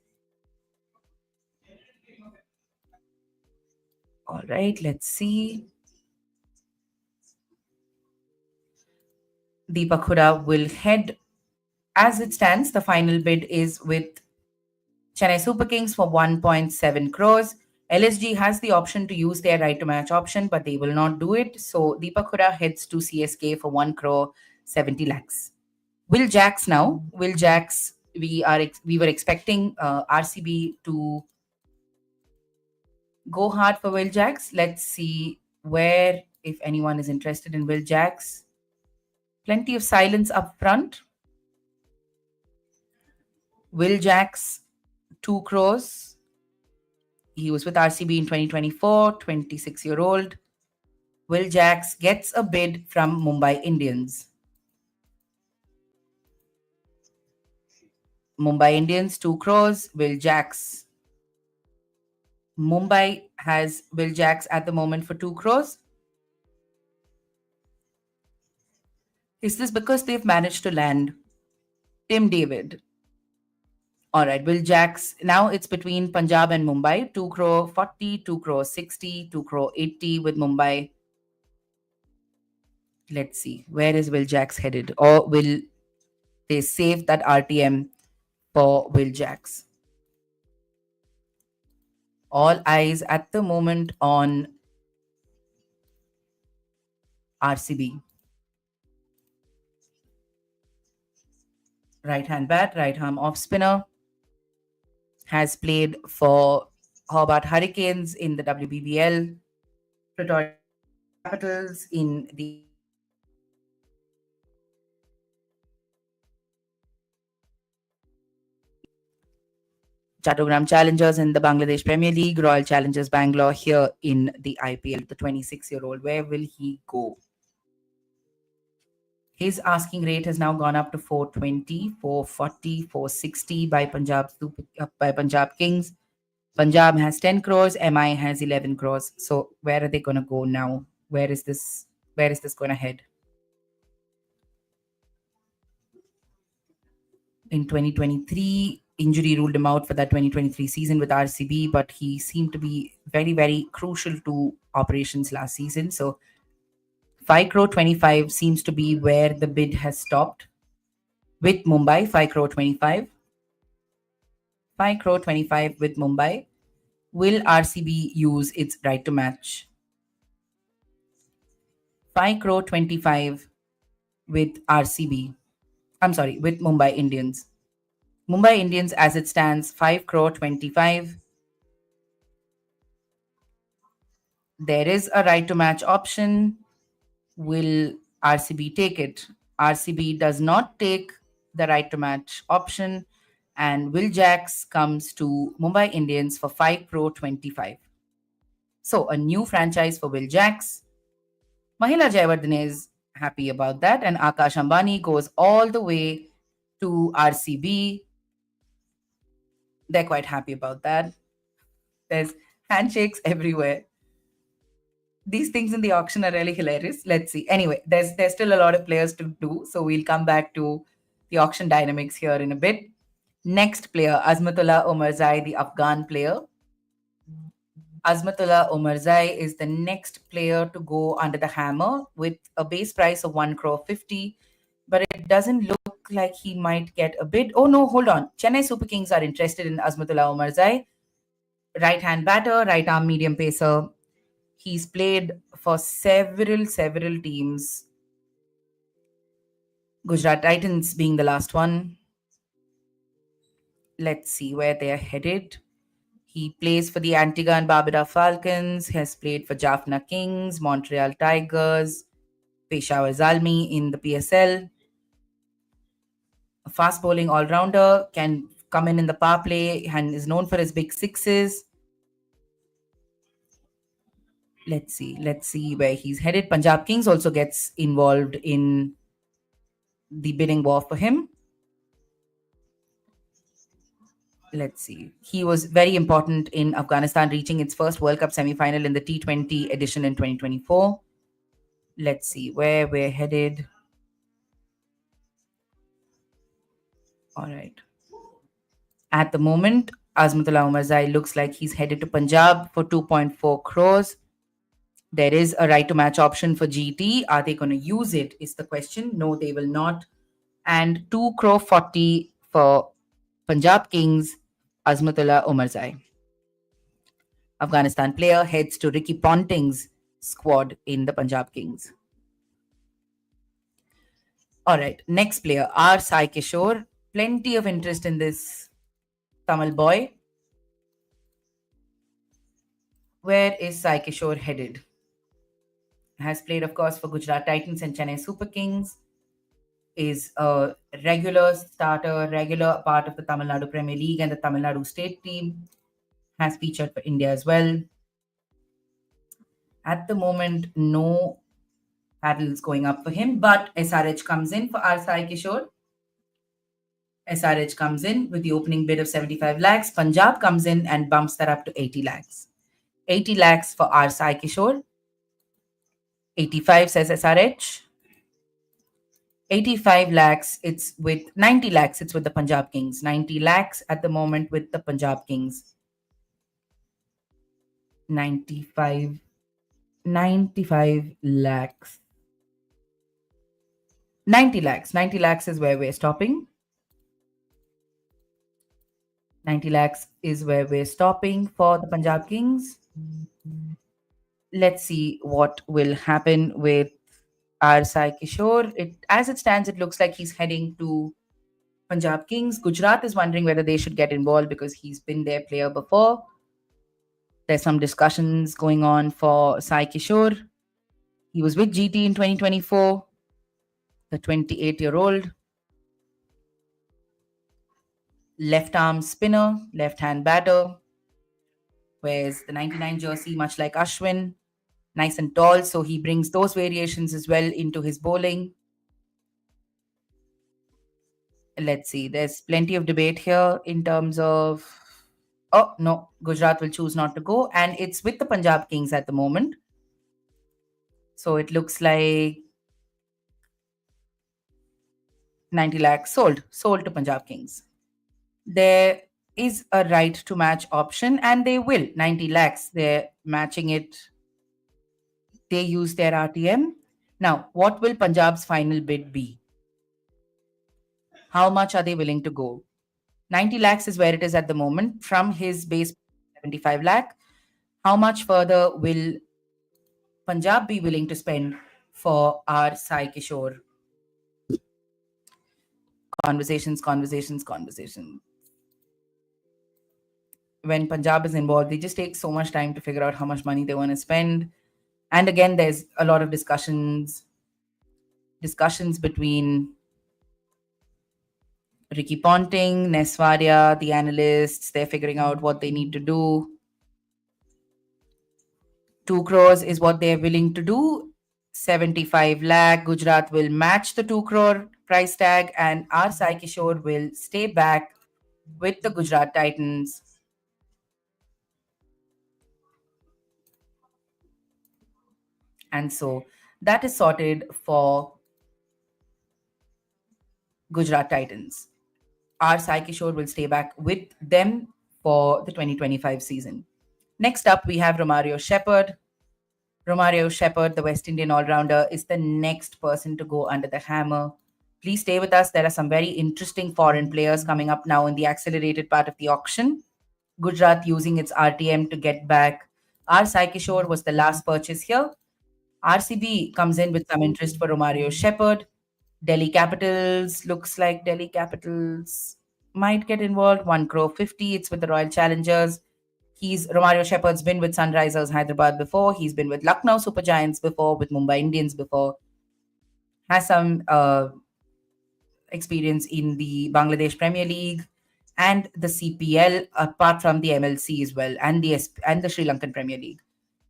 All right, let's see. Deepak Hooda will head, as it stands, the final bid is with Chennai Super Kings for 1.7 crores. LSG has the option to use their right to match option, but they will not do it. So Deepak Hooda heads to CSK for 1 crore 70 lakhs. Will Jacks now. Will Jacks, we were expecting RCB to go hard for Will Jacks. Let's see where, if anyone is interested in Will Jacks. Plenty of silence up front. Will Jacks, 2 crores. He was with RCB in 2024, 26-year-old. Will Jacks gets a bid from Mumbai Indians. Mumbai Indians, 2 crores. Will Jacks. Mumbai has Will Jacks at the moment for 2 crores. Is this because they've managed to land Tim David? All right, Will Jacks. Now it's between Punjab and Mumbai. 2 crore 40, 2 crore 60, 2 crore 80 with Mumbai. Let's see. Where is Will Jacks headed? Or will they save that RTM for Will Jacks? All eyes at the moment on RCB. Right-hand bat, right-arm off-spinner. Has played for Hobart Hurricanes in the WBBL, Pretoria Capitals in the Chattogram Challengers in the Bangladesh Premier League, Royal Challengers Bangalore here in the IPL. The 26-year-old, where will he go? His asking rate has now gone up to 420, 440, 460 by Punjab Kings. Punjab has 10 crores, MI has 11 crores. So where are they going to go now? Where is this going to head? In 2023, injury ruled him out for that 2023 season with RCB, but he seemed to be very, very crucial to operations last season. So 5 crore 25 seems to be where the bid has stopped with Mumbai. 5 crore 25. 5 crore 25 with Mumbai. Will RCB use its right to match? 5 crore 25 with RCB. I'm sorry, with Mumbai Indians. Mumbai Indians as it stands 5 crore 25. There is a right to match option. Will RCB take it? RCB does not take the right to match option, and Will Jacks comes to Mumbai Indians for 5 crore 25. So a new franchise for Will Jacks. Mahila Jayawardene is happy about that, and Akash Ambani goes all the way to RCB. They're quite happy about that. There's handshakes everywhere. These things in the auction are really hilarious. Let's see. Anyway, there's still a lot of players to do, so we'll come back to the auction dynamics here in a bit. Next player, Azmatullah Omarzai, the Afghan player. Azmatullah Omarzai is the next player to go under the hammer with a base price of 1 crore 50, but it doesn't look like he might get a bid. Oh no, hold on. Chennai Super Kings are interested in Azmatullah Omarzai. Right hand batter, right arm medium pacer. He's played for several teams. Gujarat Titans being the last one. Let's see where they are headed. He plays for the Antigua and Barbuda Falcons, has played for Jaffna Kings, Montreal Tigers, Peshawar Zalmi in the PSL. A fast bowling all-rounder, can come in the power play and is known for his big sixes. Let's see where he's headed. Punjab Kings also gets involved in the bidding war for him. Let's see. He was very important in Afghanistan reaching its first World Cup semi-final in the T20 edition in 2024. Let's see where we're headed. All right. At the moment, Azmatullah Omarzai looks like he's headed to Punjab for 2.4 crores. There is a right to match option for GT. Are they going to use it is the question. No, they will not. And 2 crore 40 for Punjab Kings, Azmatullah Omarzai. Afghanistan player heads to Ricky Ponting's squad in the Punjab Kings. All right, next player, R. Sai Kishore. Plenty of interest in this Tamil boy. Where is Sai Kishore headed? Has played, of course, for Gujarat Titans and Chennai Super Kings. Is a regular starter, regular part of the Tamil Nadu Premier League and the Tamil Nadu state team. Has featured for India as well. At the moment, no paddles going up for him, but SRH comes in for R. Sai Kishore. SRH comes in with the opening bid of 75 lakhs. Punjab comes in and bumps that up to 80 lakhs. 80 lakhs for R. Sai Kishore. 85 says SRH. 85 lakhs, it's with 90 lakhs, it's with the Punjab Kings. 90 lakhs at the moment with the Punjab Kings. 95 lakhs. 90 lakhs. 90 lakhs is where we're stopping. 90 lakhs is where we're stopping for the Punjab Kings. Let's see what will happen with R. Sai Kishore. As it stands, it looks like he's heading to Punjab Kings. Gujarat is wondering whether they should get involved because he's been their player before. There's some discussions going on for Sai Kishore. He was with GT in 2024, the 28-year-old. Left arm spinner, left hand batter. Wears the 99 jersey, much like Ashwin. Nice and tall, so he brings those variations as well into his bowling. Let's see, there's plenty of debate here in terms of... Oh, no, Gujarat will choose not to go, and it's with the Punjab Kings at the moment. So it looks like 90 lakhs sold to Punjab Kings. There is a right to match option, and they will. 90 lakhs, they're matching it. They use their RTM. Now, what will Punjab's final bid be? How much are they willing to go? 90 lakhs is where it is at the moment from his base 75 lakh. How much further will Punjab be willing to spend for our Sai Kishore? Conversations. When Punjab is involved, they just take so much time to figure out how much money they want to spend. And again, there's a lot of discussions between Ricky Ponting, Neswaria, the analysts. They're figuring out what they need to do. 2 crores is what they're willing to do. 75 lakh. Gujarat will match the 2 crore price tag, and our Sai Kishore will stay back with the Gujarat Titans. And so that is sorted for Gujarat Titans. Our Sai Kishore will stay back with them for the 2025 season. Next up, we have Romario Shepherd. Romario Shepherd, the West Indian all-rounder, is the next person to go under the hammer. Please stay with us. There are some very interesting foreign players coming up now in the accelerated part of the auction. Gujarat using its RTM to get back. Our Sai Kishore was the last purchase here. RCB comes in with some interest for Romario Shepherd. Delhi Capitals, looks like Delhi Capitals might get involved. 1 crore 50. It's with the Royal Challengers. Romario Shepherd's been with Sunrisers Hyderabad before. He's been with Lucknow Super Giants before, with Mumbai Indians before. Has some experience in the Bangladesh Premier League and the CPL, apart from the MLC as well, and the Sri Lankan Premier League.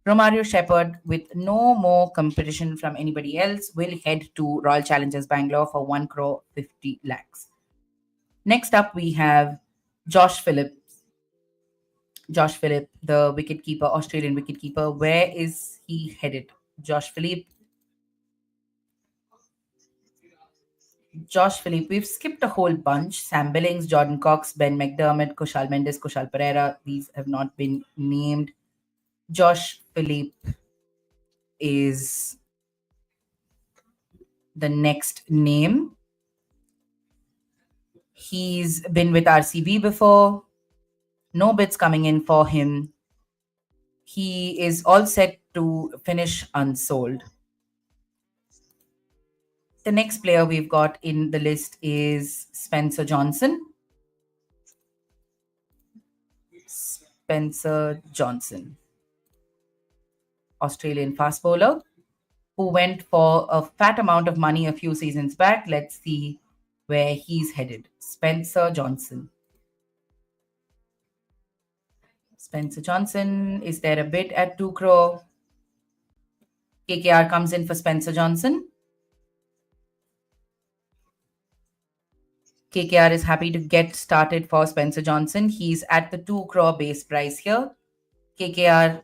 Romario Shepherd, with no more competition from anybody else, will head to Royal Challengers Bangalore for 1 crore 50 lakhs. Next up, we have Josh Philippe. Josh Philippe, the wicket-keeper, Australian wicket-keeper. Where is he headed? Josh Philippe. We've skipped a whole bunch. Sam Billings, Jordan Cox, Ben McDermott, Kushal Mendes, Kushal Pereira. These have not been named. Josh Philippe is the next name. He's been with RCB before. No bids coming in for him. He is all set to finish unsold. The next player we've got in the list is Spencer Johnson. Australian fast bowler who went for a fat amount of money a few seasons back. Let's see where he's headed. Spencer Johnson. Is there a bid at 2 crore? KKR comes in for Spencer Johnson. KKR is happy to get started for Spencer Johnson. He's at the 2 crore base price here. KKR,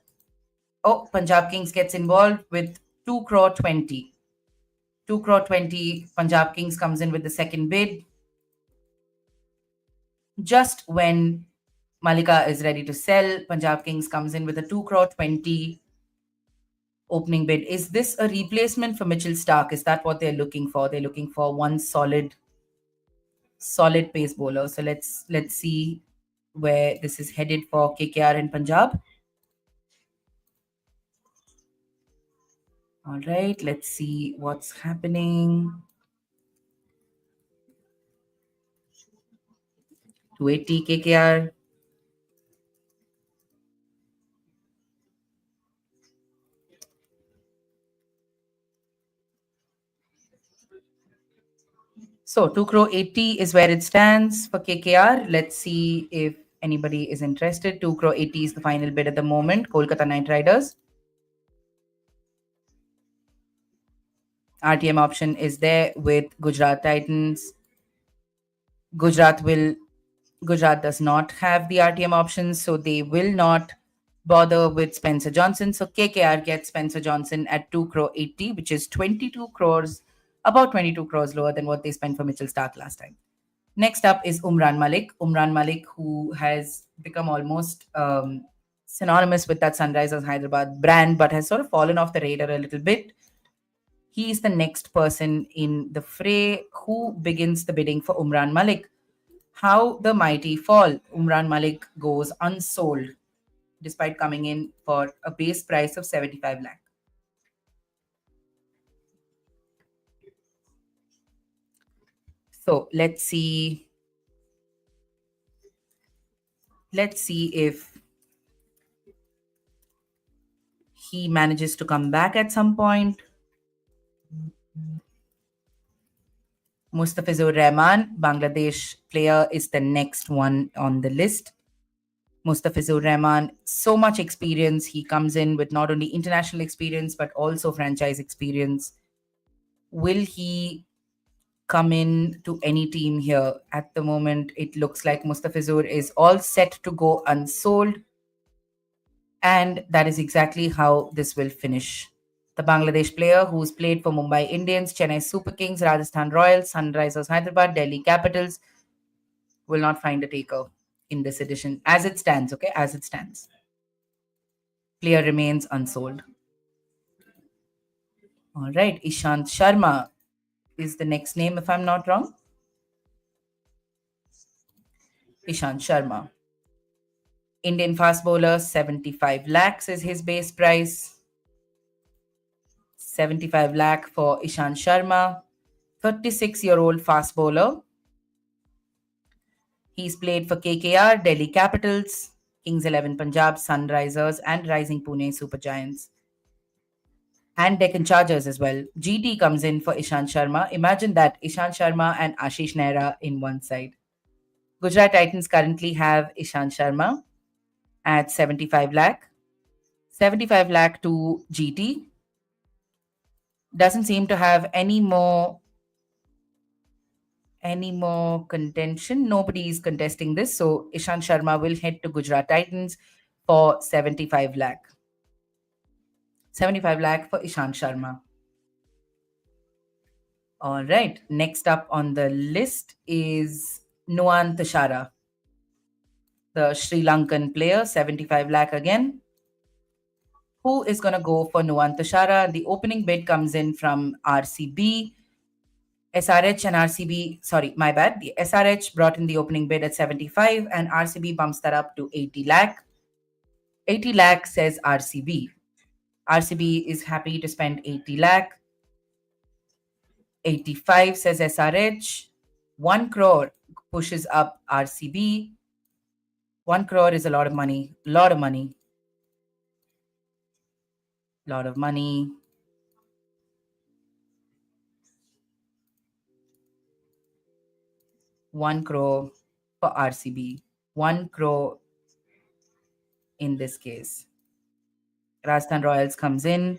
Punjab Kings gets involved with 2 crore 20. 2 crore 20, Punjab Kings comes in with the second bid. Just when Malika is ready to sell, Punjab Kings comes in with a 2 crore 20 opening bid. Is this a replacement for Mitchell Starc? Is that what they're looking for? They're looking for one solid pace bowler. So let's see where this is headed for KKR and Punjab. All right, let's see what's happening. 280 KKR. So 2 crore 80 is where it stands for KKR. Let's see if anybody is interested. 2 crore 80 is the final bid at the moment. Kolkata Knight Riders. RTM option is there with Gujarat Titans. Gujarat does not have the RTM option, so they will not bother with Spencer Johnson. So KKR gets Spencer Johnson at 2 crore 80, which is 22 crores, about 22 crores lower than what they spent for Mitchell Starc last time. Next up is Umran Malik. Umran Malik, who has become almost synonymous with that Sunrisers Hyderabad brand, but has sort of fallen off the radar a little bit. He is the next person in the fray. Who begins the bidding for Umran Malik? How the mighty fall. Umran Malik goes unsold. despite coming in for a base price of 75 lakh. So let's see if he manages to come back at some point. Mustafizur Rahman, Bangladesh player, is the next one on the list. Mustafizur Rahman, so much experience. He comes in with not only international experience but also franchise experience. Will he come in to any team here? At the moment, it looks like Mustafizur is all set to go unsold. And that is exactly how this will finish. The Bangladesh player who's played for Mumbai Indians, Chennai Super Kings, Rajasthan Royals, Sunrisers Hyderabad, Delhi Capitals, will not find a taker in this edition as it stands, okay? As it stands. Player remains unsold. All right, Ishant Sharma is the next name, if I'm not wrong. Ishant Sharma. Indian fast bowler, 75 lakhs is his base price. 75 lakh for Ishant Sharma. 36-year-old fast bowler. He's played for KKR, Delhi Capitals, Kings 11 Punjab, Sunrisers, and Rising Pune Super Giants. And Deccan Chargers as well. GT comes in for Ishant Sharma. Imagine that, Ishant Sharma and Ashish Nehra in one side. Gujarat Titans currently have Ishant Sharma at 75 lakh. 75 lakh to GT. Doesn't seem to have any more contention. Nobody is contesting this. So Ishant Sharma will head to Gujarat Titans for 75 lakh. 75 lakh for Ishant Sharma. All right. Next up on the list is Nuan Tashara, the Sri Lankan player, 75 lakh again. Who is going to go for Nuan Tashara? The opening bid comes in from RCB. SRH and RCB, sorry, my bad. The SRH brought in the opening bid at 75 and RCB bumps that up to 80 lakh. 80 lakh says RCB. RCB is happy to spend 80 lakh. 85 says SRH. 1 crore pushes up RCB. 1 crore is a lot of money. Lot of money. 1 crore for RCB. 1 crore in this case. Rajasthan Royals comes in.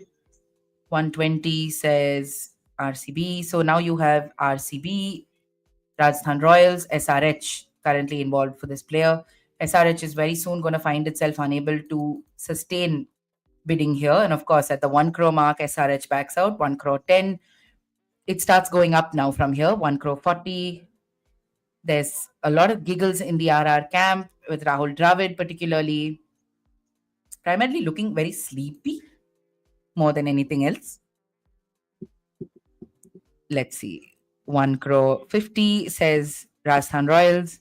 120 says RCB. So now you have RCB, Rajasthan Royals, SRH currently involved for this player. SRH is very soon going to find itself unable to sustain bidding here. And of course, at the 1 crore mark, SRH backs out. 1 crore 10. It starts going up now from here. 1 crore 40. There's a lot of giggles in the RR camp with Rahul Dravid particularly. Primarily looking very sleepy more than anything else. Let's see. 1 crore 50 says Rajasthan Royals.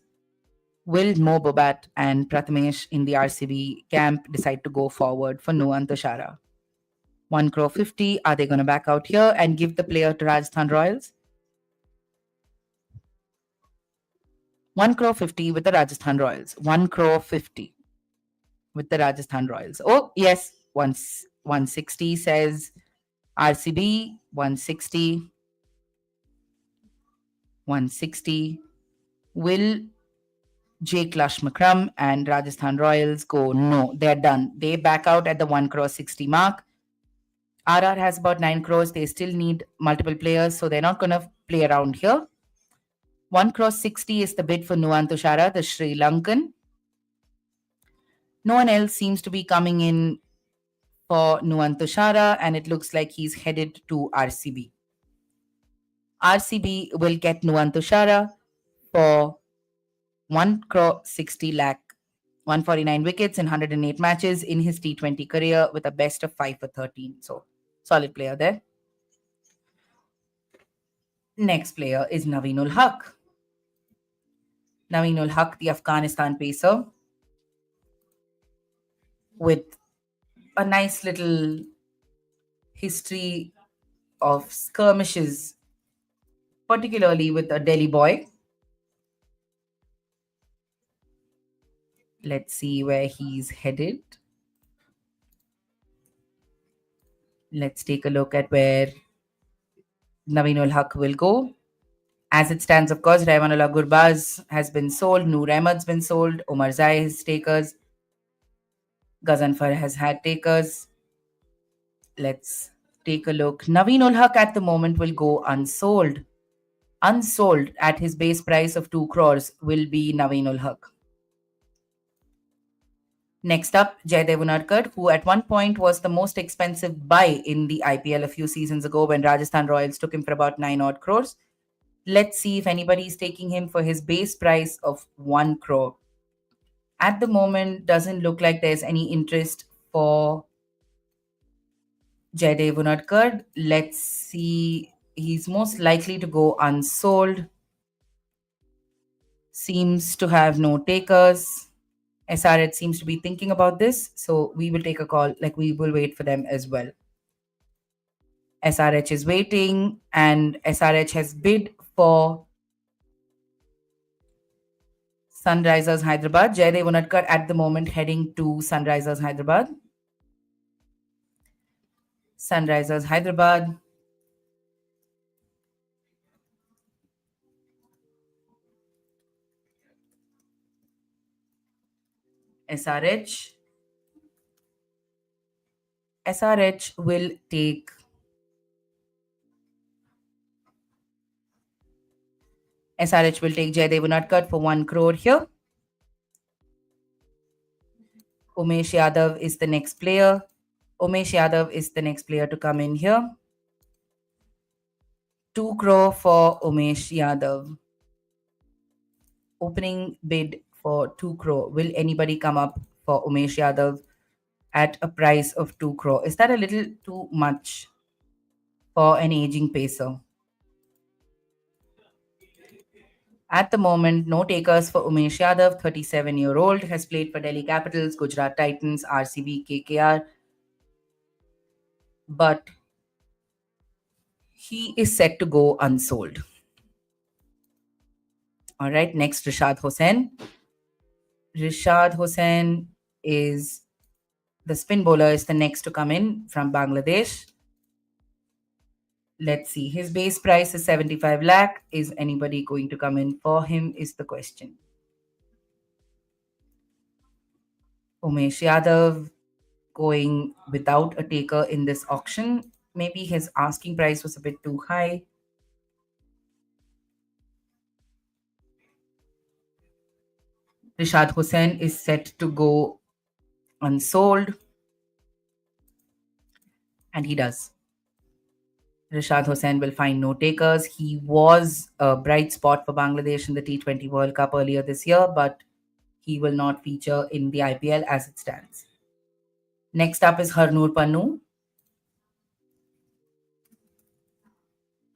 Will Mo Bobat and Prathamesh in the RCB camp decide to go forward for Nuan Tashara? 1 crore 50. Are they going to back out here and give the player to Rajasthan Royals? 1 crore 50 with the Rajasthan Royals. 1 crore 50 with the Rajasthan Royals. Oh, yes. 160 says RCB. 160. 160. Will Jake Lashmakram and Rajasthan Royals go? No, they're done. They back out at the 1 crore 60 mark. RR has about 9 crores. They still need multiple players, so they're not going to play around here. 1 crore 60 is the bid for Nuan Tushara, the Sri Lankan. No one else seems to be coming in for Nuan Tushara, and it looks like he's headed to RCB. RCB will get Nuan Tushara for 1 crore 60 lakh. 149 wickets in 108 matches in his T20 career with a best of 5 for 13. So, solid player there. Next player is Naveenul Haq. Naveenul Haq, the Afghanistan pacer. with a nice little history of skirmishes, particularly with a Delhi boy. Let's see where he's headed. Let's take a look at where Naveen Haq will go. As it stands, of course, Raimanullah Gurbaz has been sold, Noor Ahmad's been sold, Omar Zai has takers, Gazanfar has had takers. Let's take a look. Naveen Haq at the moment will go unsold. Unsold at his base price of 2 crores will be Naveen Haq. Next up, Jaydev Unadkar, who at one point was the most expensive buy in the IPL a few seasons ago when Rajasthan Royals took him for about 9 odd crores. Let's see if anybody is taking him for his base price of 1 crore. At the moment, doesn't look like there's any interest for Jaydev Unadkar. Let's see. He's most likely to go unsold. Seems to have no takers. SRH seems to be thinking about this, so we will take a call, like we will wait for them as well. SRH is waiting, and SRH has bid for Sunrisers Hyderabad. Jaydev Unadkar at the moment heading to Sunrisers Hyderabad. Sunrisers Hyderabad. SRH. SRH will take Jaydev Unadkar for 1 crore here. Umesh Yadav is the next player. Umesh Yadav is the next player to come in here. 2 crore for Umesh Yadav. Opening bid for 2 crore. Will anybody come up for Umesh Yadav at a price of 2 crore? Is that a little too much for an aging pacer? At the moment, no takers for Umesh Yadav, 37-year-old, has played for Delhi Capitals, Gujarat Titans, RCB, KKR. But he is set to go unsold. All right, next, Rishad Hossain. Rishad Hossain is the spin bowler, is the next to come in from Bangladesh. Let's see. His base price is 75 lakh. Is anybody going to come in for him is the question. Umesh Yadav going without a taker in this auction. Maybe his asking price was a bit too high. Rishad Hossain is set to go unsold. And he does. Rishad Hossain will find no takers. He was a bright spot for Bangladesh in the T20 World Cup earlier this year, but he will not feature in the IPL as it stands. Next up is Harnoor Pannu.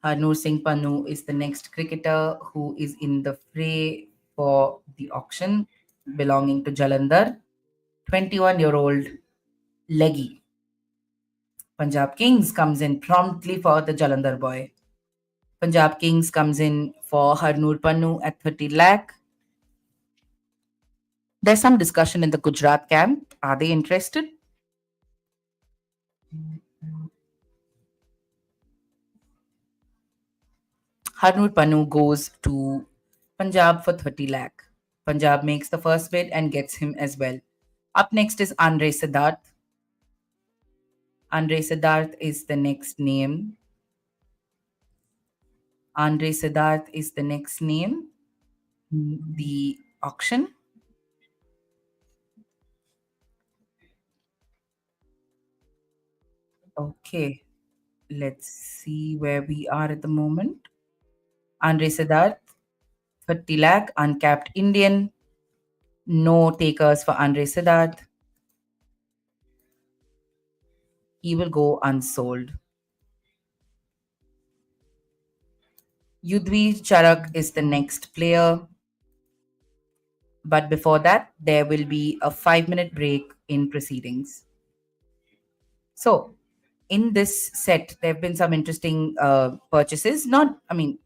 Harnoor Singh Pannu is the next cricketer who is in the fray for the auction, belonging to Jalandhar. 21-year-old leggy. Punjab Kings comes in promptly for the Jalandhar boy. Punjab Kings comes in for Harnoor Pannu at 30 lakh. There's some discussion in the Gujarat camp. Are they interested? Harnoor Pannu goes to Punjab for 30 lakh. Punjab makes the first bid and gets him as well. Up next is Andre Siddharth. Andre Siddharth is the next name. Andre Siddharth is the next name. The auction. Okay. Let's see where we are at the moment. Andre Siddharth, 30 lakh, uncapped Indian. No takers for Andre Siddharth. He will go unsold. Yudhvir Charak is the next player. But before that, there will be a 5-minute break in proceedings. So, in this set, there have been some interesting purchases.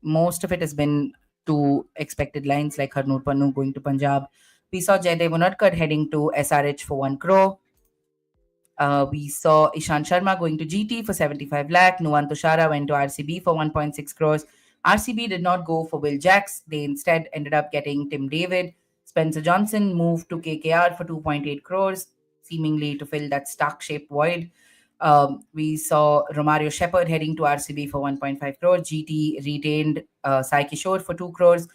Most of it has been to expected lines like Harnoor Pannu going to Punjab. We saw Jaydev Unadkar heading to SRH for 1 crore. We saw Ishant Sharma going to GT for 75 lakh. Nuwan Tushara went to RCB for 1.6 crores. RCB did not go for Will Jacks. They instead ended up getting Tim David. Spencer Johnson moved to KKR for 2.8 crores, seemingly to fill that Stark-shaped void. We saw Romario Shepherd heading to RCB for 1.5 crores. GT retained Sai Kishore for 2 crores.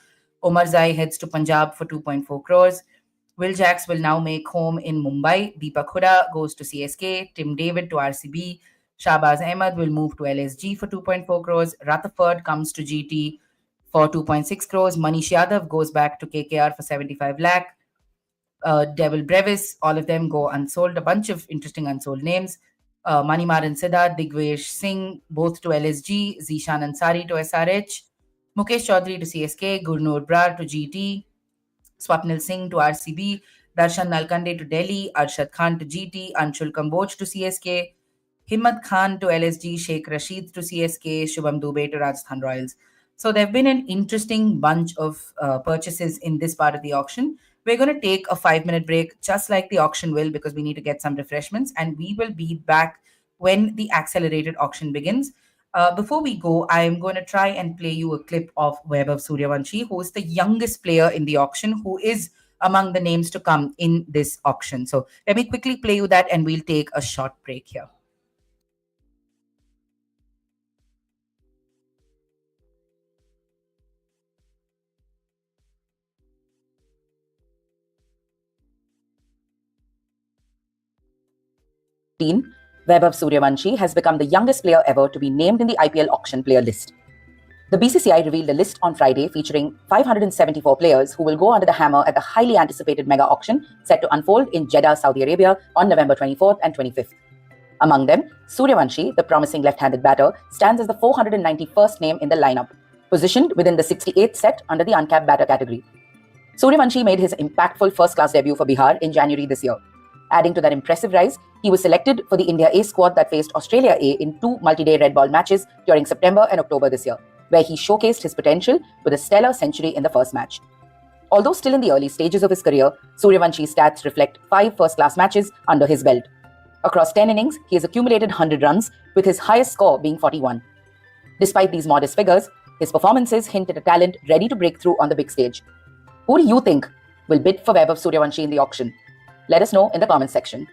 Omar Zai heads to Punjab for 2.4 crores. Will Jacks will now make home in Mumbai. Deepak Hooda goes to CSK. Tim David to RCB. Shahbaz Ahmed will move to LSG for 2.4 crores. Rutherford comes to GT for 2.6 crores. Manish Yadav goes back to KKR for 75 lakh. Devil Brevis, all of them go unsold. A bunch of interesting unsold names. Manimaran Siddharth, Digvesh Singh, both to LSG. Zishan Ansari to SRH. Mukesh Chaudhary to CSK. Gurnur Brar to GT. Swapnil Singh to RCB, Darshan Nalkande to Delhi, Arshad Khan to GT, Anshul Kamboj to CSK, Himmat Khan to LSG, Sheikh Rashid to CSK, Shubham Dubey to Rajasthan Royals. So there have been an interesting bunch of purchases in this part of the auction. We're going to take a 5-minute break, just like the auction will, because we need to get some refreshments, and we will be back when the accelerated auction begins. Before we go, I am going to try and play you a clip of Vaibhav Suryavanshi, who is the youngest player in the auction, who is among the names to come in this auction. So let me quickly play you that, and we'll take a short break here. Vaibhav Suryavanshi has become the youngest player ever to be named in the IPL auction player list. The BCCI revealed a list on Friday featuring 574 players who will go under the hammer at the highly anticipated mega auction set to unfold in Jeddah, Saudi Arabia on November 24th and 25th. Among them, Suryavanshi, the promising left-handed batter, stands as the 491st name in the lineup, positioned within the 68th set under the uncapped batter category. Suryavanshi made his impactful first-class debut for Bihar in January this year. Adding to that impressive rise, he was selected for the India A squad that faced Australia A in 2 multi-day red ball matches during September and October this year, where he showcased his potential with a stellar century in the first match. Although still in the early stages of his career, Suryavansh's stats reflect 5 first-class matches under his belt. Across 10 innings, he has accumulated 100 runs, with his highest score being 41. Despite these modest figures, his performances hint at a talent ready to break through on the big stage. Who do you think will bid for Vaibhav Suryavanshi in the auction? Let us know in the comments section.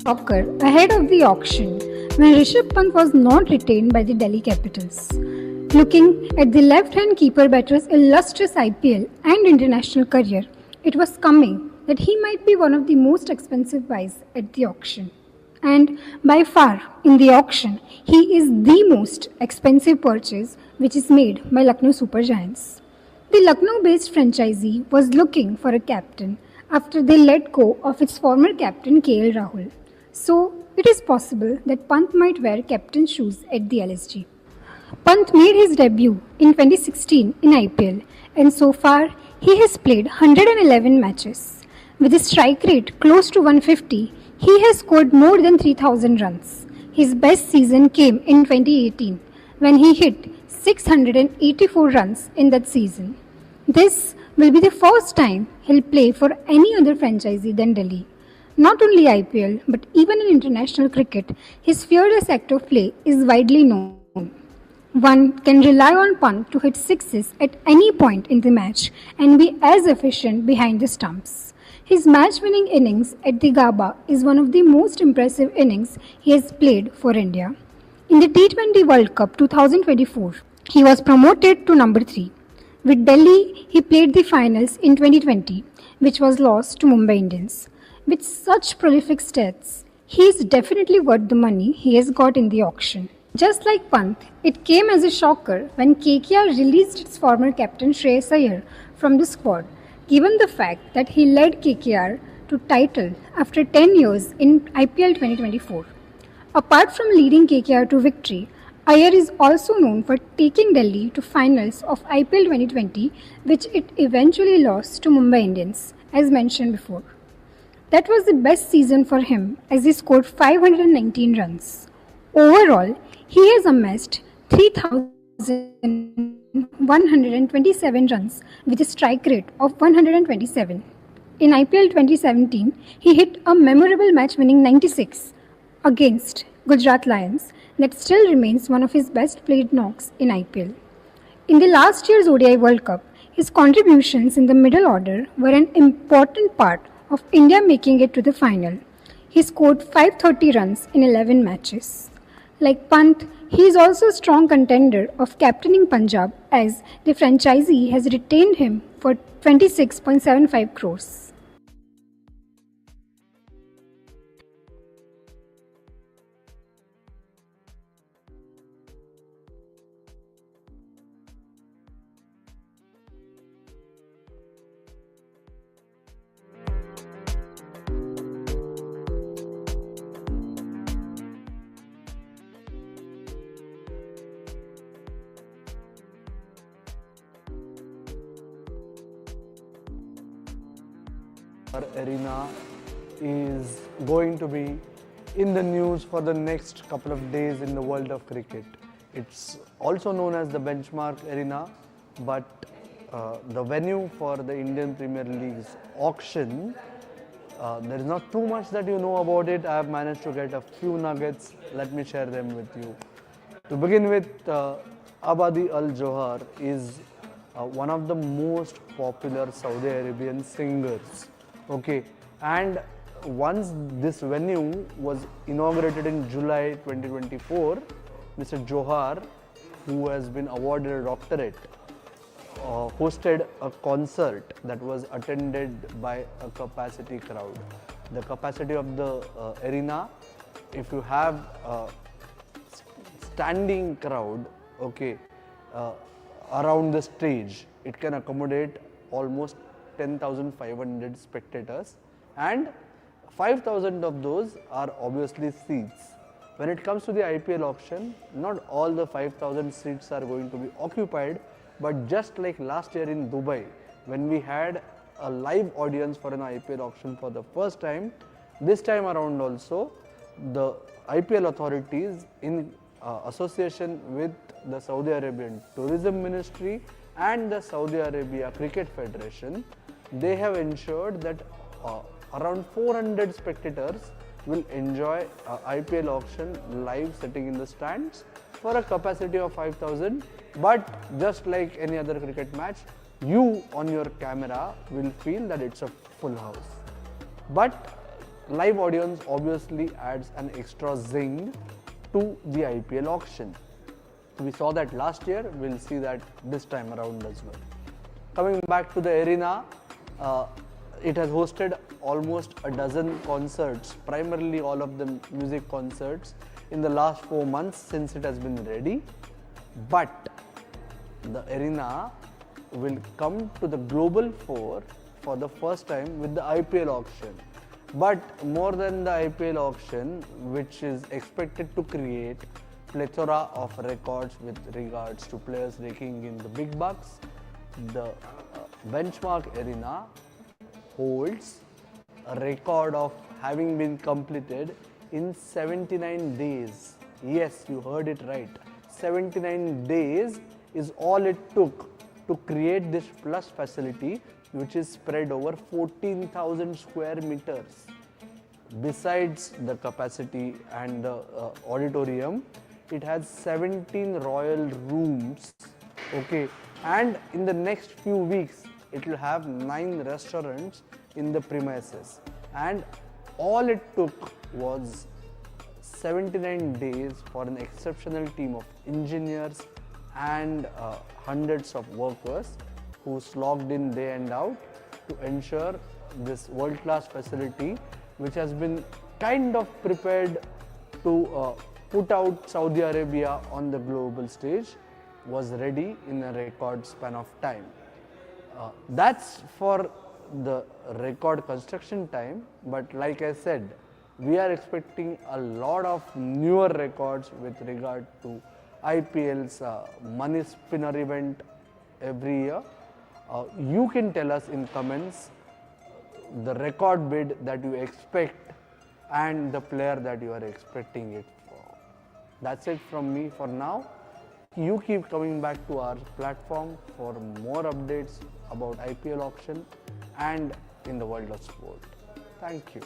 Occur ahead of the auction when Rishabh Pant was not retained by the Delhi Capitals. Looking at the left-hand keeper batter's illustrious IPL and international career, it was coming that he might be one of the most expensive buys at the auction. And by far, in the auction, he is the most expensive purchase which is made by Lucknow Super Giants. The Lucknow-based franchisee was looking for a captain after they let go of its former captain KL Rahul. So, it is possible that Pant might wear captain shoes at the LSG. Pant made his debut in 2016 in IPL, and so far he has played 111 matches. With a strike rate close to 150, he has scored more than 3,000 runs. His best season came in 2018 when he hit 684 runs in that season. This will be the first time he'll play for any other franchisee than Delhi. Not only IPL, but even in international cricket, his fearless act of play is widely known. One can rely on Pant to hit sixes at any point in the match and be as efficient behind the stumps. His match-winning innings at the Gaba is one of the most impressive innings he has played for India. In the T20 World Cup 2024, he was promoted to number 3. With Delhi, he played the finals in 2020, which was lost to Mumbai Indians. With such prolific stats, he is definitely worth the money he has got in the auction. Just like Pant, it came as a shocker when KKR released its former captain Shreyas Iyer from the squad, given the fact that he led KKR to title after 10 years in IPL 2024. Apart from leading KKR to victory, Iyer is also known for taking Delhi to finals of IPL 2020, which it eventually lost to Mumbai Indians, as mentioned before. That was the best season for him as he scored 519 runs. Overall, he has amassed 3,127 runs with a strike rate of 127. In IPL 2017, he hit a memorable match-winning 96 against Gujarat Lions that still remains one of his best played knocks in IPL. In the last year's ODI World Cup, his contributions in the middle order were an important part of India making it to the final. He scored 530 runs in 11 matches. Like Pant, he is also a strong contender of captaining Punjab as the franchisee has retained him for 26.75 crores. Arena is going to be in the news for the next couple of days in the world of cricket. It's also known as the Benchmark Arena, but the venue for the Indian Premier League's auction, there is not too much that you know about it. I have managed to get a few nuggets. Let me share them with you. To begin with, Abadi Al Johar is one of the most popular Saudi Arabian singers. Okay, and once this venue was inaugurated in July 2024, Mr. Johar, who has been awarded a doctorate, hosted a concert that was attended by a capacity crowd. The capacity of the arena, if you have a standing crowd, okay, around the stage, it can accommodate almost 10,500 spectators, and 5,000 of those are obviously seats. When it comes to the IPL auction, not all the 5,000 seats are going to be occupied, but just like last year in Dubai, when we had a live audience for an IPL auction for the first time, this time around also, the IPL authorities in association with the Saudi Arabian Tourism Ministry and the Saudi Arabia Cricket Federation, they have ensured that around 400 spectators will enjoy IPL auction live sitting in the stands for a capacity of 5,000. But just like any other cricket match, you on your camera will feel that it's a full house. But live audience obviously adds an extra zing to the IPL auction. We saw that last year, we'll see that this time around as well. Coming back to the arena, it has hosted almost a dozen concerts, primarily all of them music concerts, in the last 4 months since it has been ready. But the arena will come to the global fore for the first time with the IPL auction. But more than the IPL auction, which is expected to create plethora of records with regards to players raking in the big bucks, the Benchmark Arena holds a record of having been completed in 79 days. Yes, you heard it right. 79 days is all it took to create this plus facility, which is spread over 14,000 square meters. Besides the capacity and the auditorium, it has 17 royal rooms. Okay, and in the next few weeks, it will have 9 restaurants in the premises. And all it took was 79 days for an exceptional team of engineers and hundreds of workers who slogged in day and out to ensure this world-class facility, which has been kind of prepared to put out Saudi Arabia on the global stage, was ready in a record span of time. That's for the record construction time, but like I said, we are expecting a lot of newer records with regard to IPL's money spinner event every year. You can tell us in comments the record bid that you expect and the player that you are expecting it for. That's it from me for now. You keep coming back to our platform for more updates about IPL auction and in the world of sport. Thank you.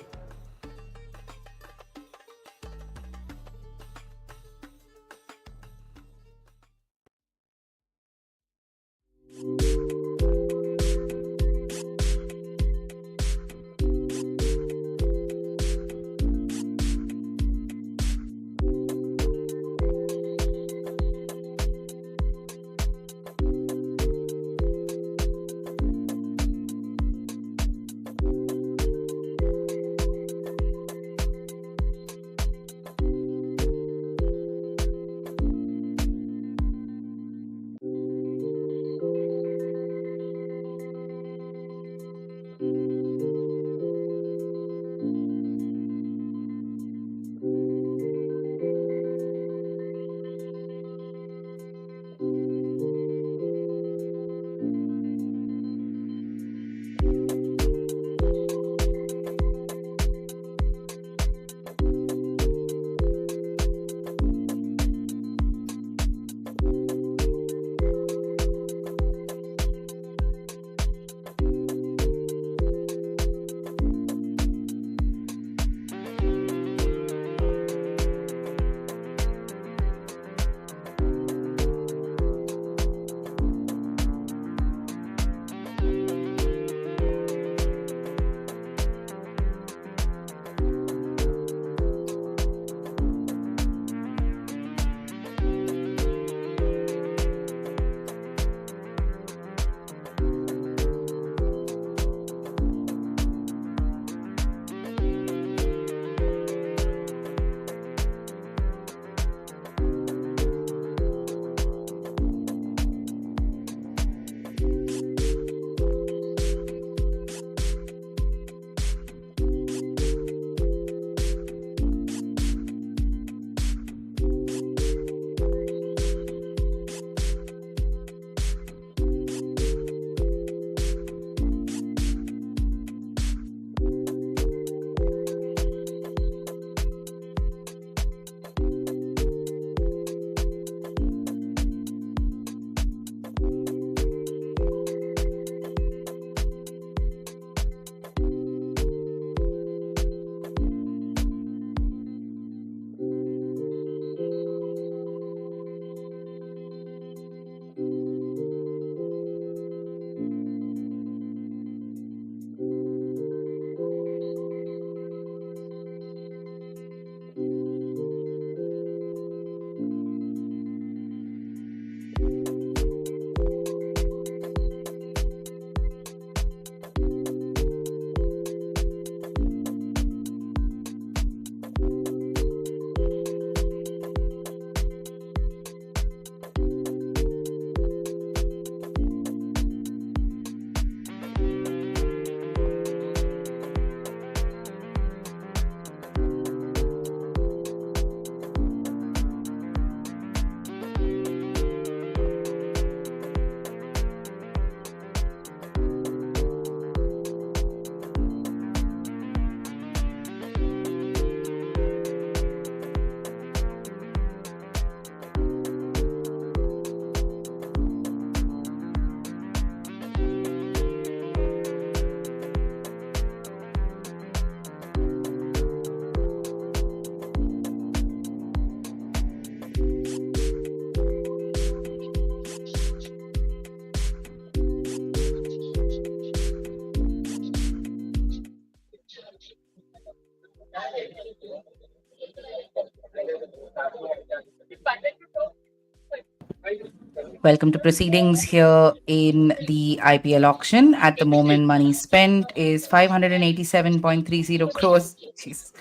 Welcome to proceedings here in the IPL auction. At the moment, money spent is 587.30 crores. Jeez.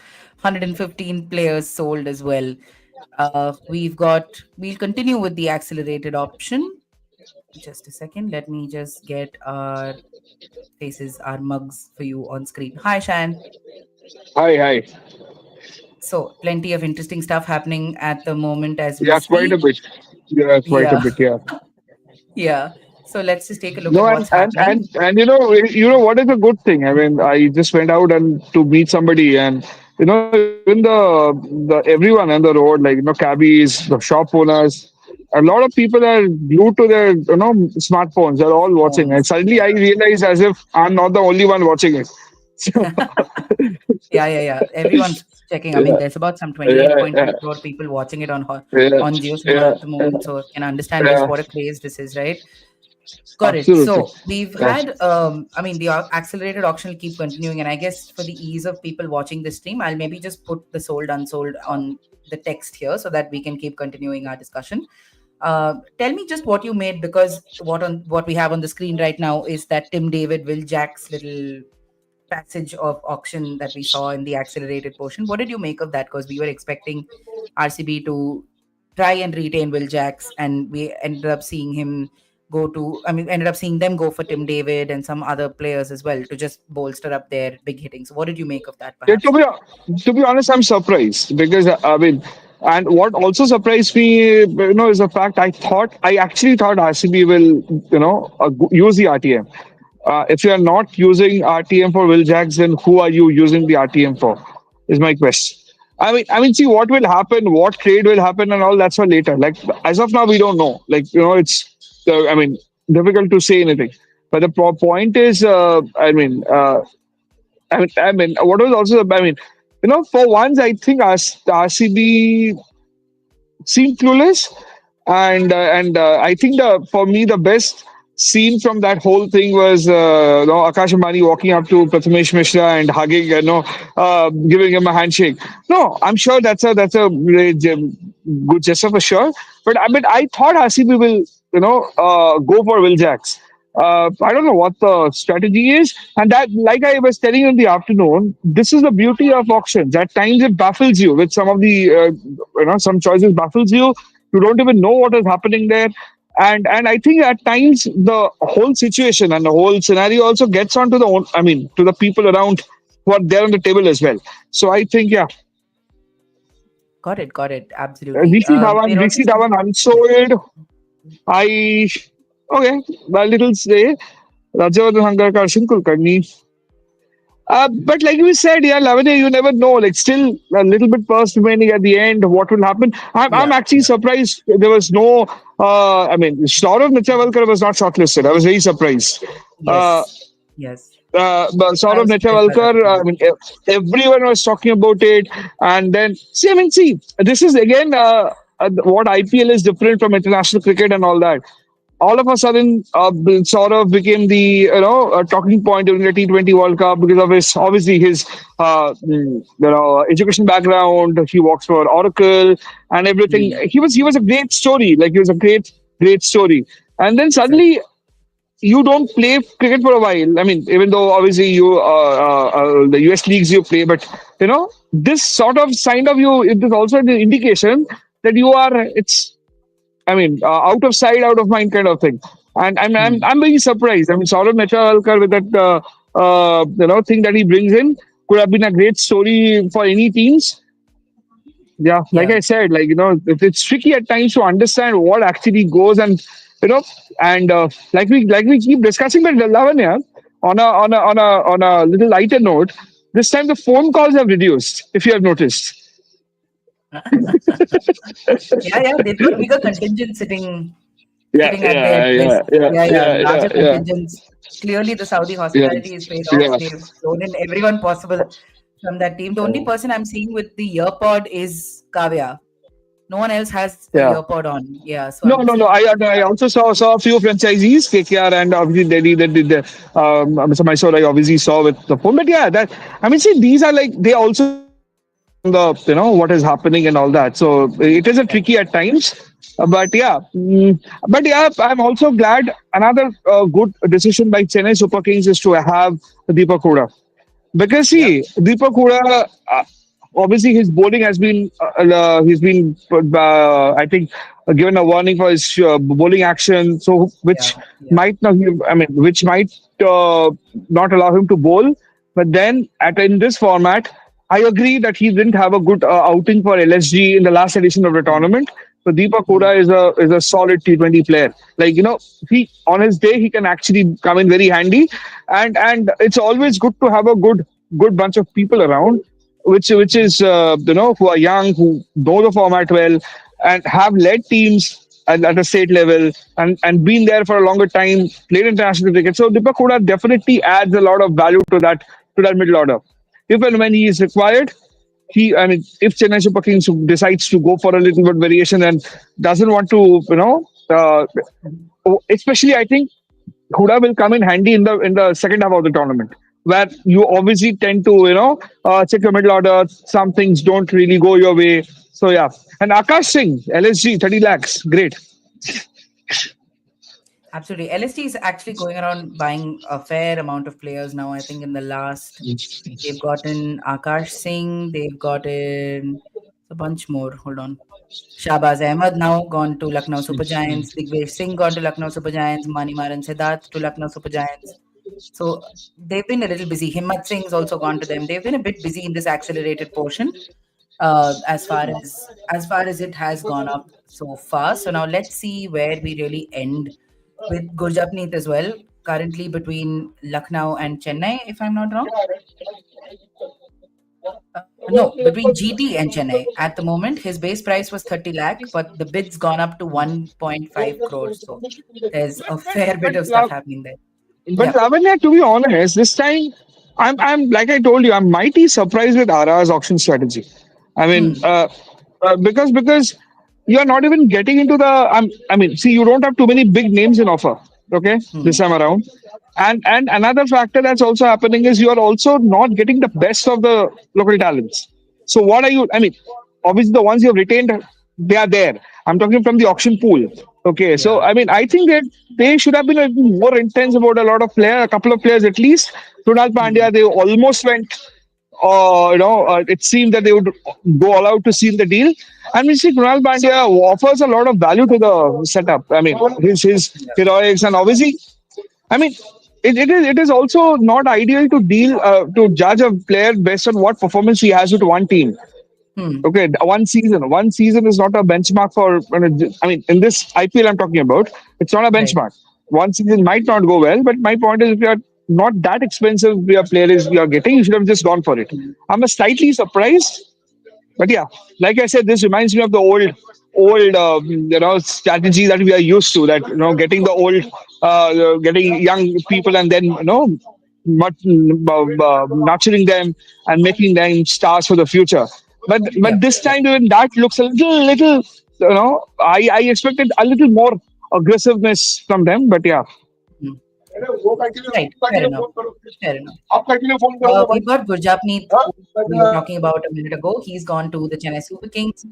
115 players sold as well. We'll continue with the accelerated option. Just a second. Let me just get our faces, our mugs for you on screen. Hi, Shan. Hi, hi. So, plenty of interesting stuff happening at the moment as we Yeah, quite a speak. bit. Yeah, quite a Yeah, bit. Yeah. yeah. So, let's just take a look No, at what's happening. and you know what is a good thing. I mean, I just went out and to meet somebody, and even the everyone on the road, like cabbies, the shop owners, a lot of people are glued to their smartphones. They're all watching, and Phones. suddenly I Yeah. realize as if I'm not the only one watching it. So, Yeah, yeah, yeah. Everyone's checking. I mean, yeah, there's about some yeah, 28.2 yeah, crore people watching it on yeah, on Jio Cinema yeah, at the moment. So can understand just yeah. what a craze this is, right? Got it. Absolutely. So we've Yeah. had, I mean, the accelerated auction will keep continuing, and I guess for the ease of people watching this stream, I'll maybe just put the sold unsold on the text here so that we can keep continuing our discussion. Tell me just what you made, because what we have on the screen right now is that Tim David Will Jack's little passage of auction that we saw in the accelerated portion. What did you make of that? Because we were expecting RCB to try and retain Will Jacks, and we ended up seeing him go to, I mean, ended up seeing them go for Tim David and some other players as well to just bolster up their big hitting. So, what did you make of that, Yeah, perhaps? to be honest, I'm surprised because I mean, and what also surprised me, is the fact I actually thought RCB will, use the RTM. If you are not using RTM for Will Jacks, then who are you using the RTM for? Is my question. See what will happen, what trade will happen, and all that's for later. Like as of now, we don't know. Like it's, difficult to say anything. But the point is, what was also, for once, I think RCB seemed clueless, and I think for me the best scene from that whole thing was Akash Ambani walking up to Prathamesh Mishra and hugging, giving him a handshake. No, I'm sure that's a great, good gesture for sure. But I mean, I thought RCB will go for Will Jacks. I don't know what the strategy is, and that, like I was telling you in the afternoon, this is the beauty of auctions. At times, it baffles you with some of the, some choices baffles you. You don't even know what is happening there, and I think at times the whole situation and the whole scenario also gets onto to the people around who are there on the table as well. So I think, yeah, Got it. Absolutely. We're also DC seeing. Dhawan unsold. I okay, a little say Rajavardhan Hangarkar Kulkarni. But like we said, yeah, Lavanya, you never know. Like still a little bit past remaining at the end. What will happen? I'm Yeah, actually yeah. surprised there was no. Saurav Netravalkar was not shortlisted. I was very surprised. Uh, Yes, yes. but I Saurav was surprised by that Netravalkar, too. everyone was talking about it, and then see, this is again what IPL is different from international cricket and all that. All of a sudden, sort of became the talking point during the T20 World Cup because of his obviously his education background. He works for Oracle and everything. Hmm. He was a great story. Like he was a great story. And then Exactly. suddenly you don't play cricket for a while. I mean, even though obviously the US leagues you play, but this sort of sign of you. It is also an indication that you are. Out of sight, out of mind kind of thing. And Hmm. I'm very surprised. I mean, Saurav Netravalkar with that thing that he brings in could have been a great story for any teams. Yeah, like Yeah. I said, it's tricky at times to understand what actually goes, and you know, and like we keep discussing, but Lavanya, on a little lighter note, this time the phone calls have reduced. If you have noticed, Yeah, yeah. They've got a bigger contingent yeah, sitting at their yeah, place. yeah, yeah, Yeah, yeah. yeah, yeah, Larger yeah, contingents. Clearly, the Saudi yeah, hospitality is paid off. yeah. They've flown in everyone possible from that team. The only person I'm seeing with the earpod is Kavya. No one else has a Yeah. earpod on. Yeah, so No, I'm no, no. seeing I also saw a few franchisees, KKR and obviously Delhi that did the Mr. Mysore I obviously saw with the phone. But yeah, that I mean, see, these are like they also get paid. the what is happening and all that. So it is a tricky at times. But yeah, I'm also glad. Another good decision by Chennai Super Kings is to have Deepak Hooda. Because Yeah. see, Deepak Hooda, obviously his bowling has been, he's been, I think, given a warning for his bowling action, so Yeah. which Yeah. might not, which might not allow him to bowl. But then, in this format, I agree that he didn't have a good outing for LSG in the last edition of the tournament. So Deepak Mm. Hooda is a solid T20 player. Like he on his day he can actually come in very handy, and it's always good to have a good bunch of people around, which is who are young, who know the format well, and have led teams at a state level and been there for a longer time, played international cricket. So Deepak Hooda definitely adds a lot of value to that middle order. If and when he is required, if Chennai Super Kings decides to go for a little bit variation and doesn't want to, especially I think Huda will come in handy in the second half of the tournament, where you obviously tend to check your middle order. Some things don't really go your way. So yeah, and Akash Singh, LSG, 30 lakhs, great. Absolutely. LST is actually going around buying a fair amount of players now. I think in the last, they've gotten Akash Singh, they've gotten a bunch more. Hold on. Shahbaz Ahmed now gone to Lucknow Super Giants. Digvesh Singh gone to Lucknow Super Giants. Manimaran Siddharth to Lucknow Super Giants. So they've been a little busy. Himmat Singh's also gone to them. They've been a bit busy in this accelerated portion. As far as it has gone up so far. So now let's see where we really end with Gurjapneet as well. Currently between Lucknow and Chennai, if I'm not wrong. No, between GT and Chennai. At the moment, his base price was 30 lakh, but the bid's gone up to 1.5 crores. So there's a fair bit of stuff happening there. But Yeah. Lavanya, to be honest, this time I'm like I told you, I'm mighty surprised with Ara's auction strategy. I mean, Hmm. because you are not even getting into the. See, you don't have too many big names in offer. Okay, Hmm. this time around, and another factor that's also happening is you are also not getting the best of the local talents. So what are you? Obviously the ones you have retained, they are there. I'm talking from the auction pool. Okay, so Yeah. I think that they should have been a little more intense about a couple of players at least. Kunal Hmm. Pandya, they almost went. It seemed that they would go all out to seal the deal. And we see Kunal Pandya offers a lot of value to the setup. His Yeah. heroics and obviously, I mean, it is also not ideal to to judge a player based on what performance he has with one team. Hmm. Okay, one season is not a benchmark for. In this IPL I'm talking about, it's not a Right. benchmark. One season might not go well, but my point is, if you're not that expensive, your player is you're getting, you should have just gone for it. I'm a slightly surprised, but yeah, like I said, this reminds me of the old strategy that we are used to. That getting the getting young people and then nurturing them and making them stars for the future. But Yeah. this Yeah. time even that looks a little. I expected a little more aggressiveness from them. But yeah. Hmm. Right. Fair enough. Fair enough. We've got Gurjapneet, who we were talking about a minute ago. He's gone to the Chennai Super Kings.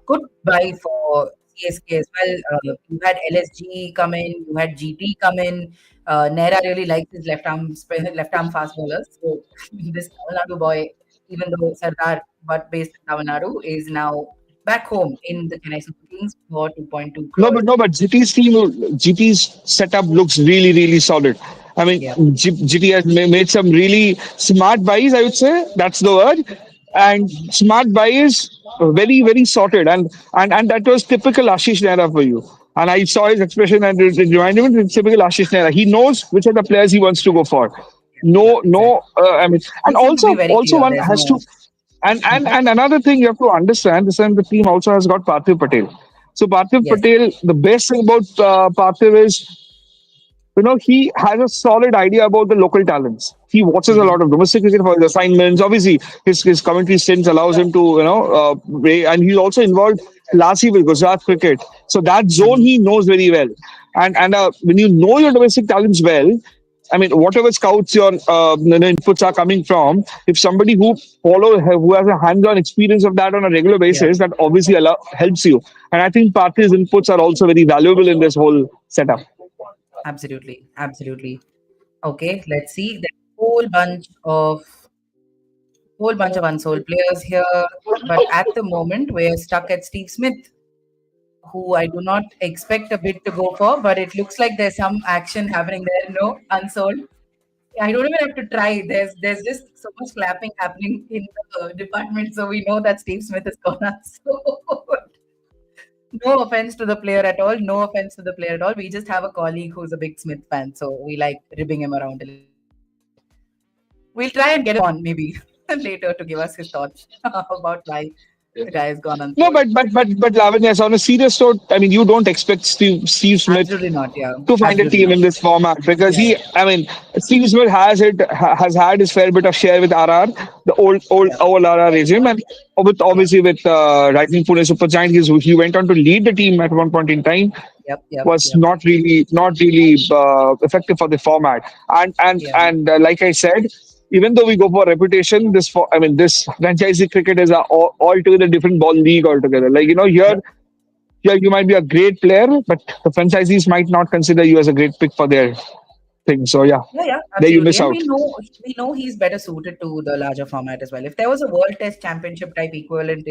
Good buy for CSK as well. You had LSG come in, you had GT come in. Nehra really likes his left arm fast bowlers. So this Tamil Nadu boy, even though Sardar but based in Tamil Nadu, is now back home in the Chennai Super Kings for 2.2 No, crores. but GT's setup looks really, really solid. Yeah. GT has made some really smart buys. I would say that's the word, and smart buys, very, very sorted, and that was typical Ashish Nehra for you. And I saw his expression, and it reminded me it's typical Ashish Nehra. He knows which are the players he wants to go for. Yeah, No, exactly. no. And They seem to be very also clear. one There's has to. no. And another thing you have to understand is that the team also has got Parthiv Patel. So Parthiv Yes. Patel, the best thing about Parthiv is, he has a solid idea about the local talents. He watches a Hmm. lot of domestic cricket for his assignments. Obviously, his commentary stints allows him to, and he's also involved lastly with Gujarat cricket. So that zone Hmm. he knows very well. And when you know your domestic talents well, I mean, whatever scouts your inputs are coming from, if somebody who has a hands-on experience of that on a regular Yeah, basis, that obviously helps you. And I think Parthi's inputs are also very valuable in this whole setup. absolutely, absolutely. Okay, let's see. There's a whole bunch of unsold players here, but at the moment we're stuck at Steve Smith, who I do not expect a bid to go for, but it looks like there's some action happening there. No, unsold. I don't even have to try. There's just so much clapping happening in the department, so we know that Steve Smith is gone unsold. No offense to the player at all. No offense to the player at all. We just have a colleague who's a big Smith fan, so we like ribbing him around a little bit. We'll try and get him on maybe later to give us his thoughts about why the guy has gone No, unsold. but Lavanya, on a serious note, I mean, you don't expect Steve Smith Absolutely not. Yeah, to find a absolutely team not. in this format because Yeah, I mean, Steve Smith has had his fair bit of share with RR, the yeah, old RR regime, and obviously with Rising Pune Supergiant, he went on to lead the team at one point in time. yep, yep, Was yep. not really effective for the format, Yeah, and like I said. Even though we go for reputation, this franchisee cricket is a altogether different ball league altogether. Like here, yep. you might be a great player, but the franchisees might not consider you as a great pick for their thing. So yeah, Yeah, yeah, there you absolutely. miss And out. we know he's better suited to the larger format as well. If there was a World Test Championship type equivalent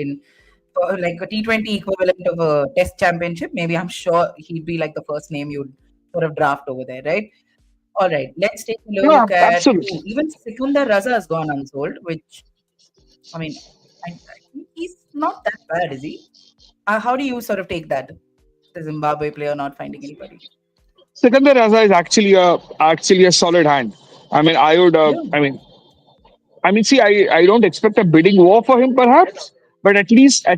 like a T20 equivalent of a Test Championship, maybe I'm sure he'd be like the first name you'd sort of draft over there, right? All right, let's take a Yeah, look at absolutely. even Sikandar Raza has gone unsold, which I mean, I think he's not that bad, is he? How do you sort of take that? The Zimbabwe player not finding anybody. Sikandar Raza is actually a solid hand. I mean, I would. Yeah, See, I don't expect a bidding war for him, perhaps, but at least a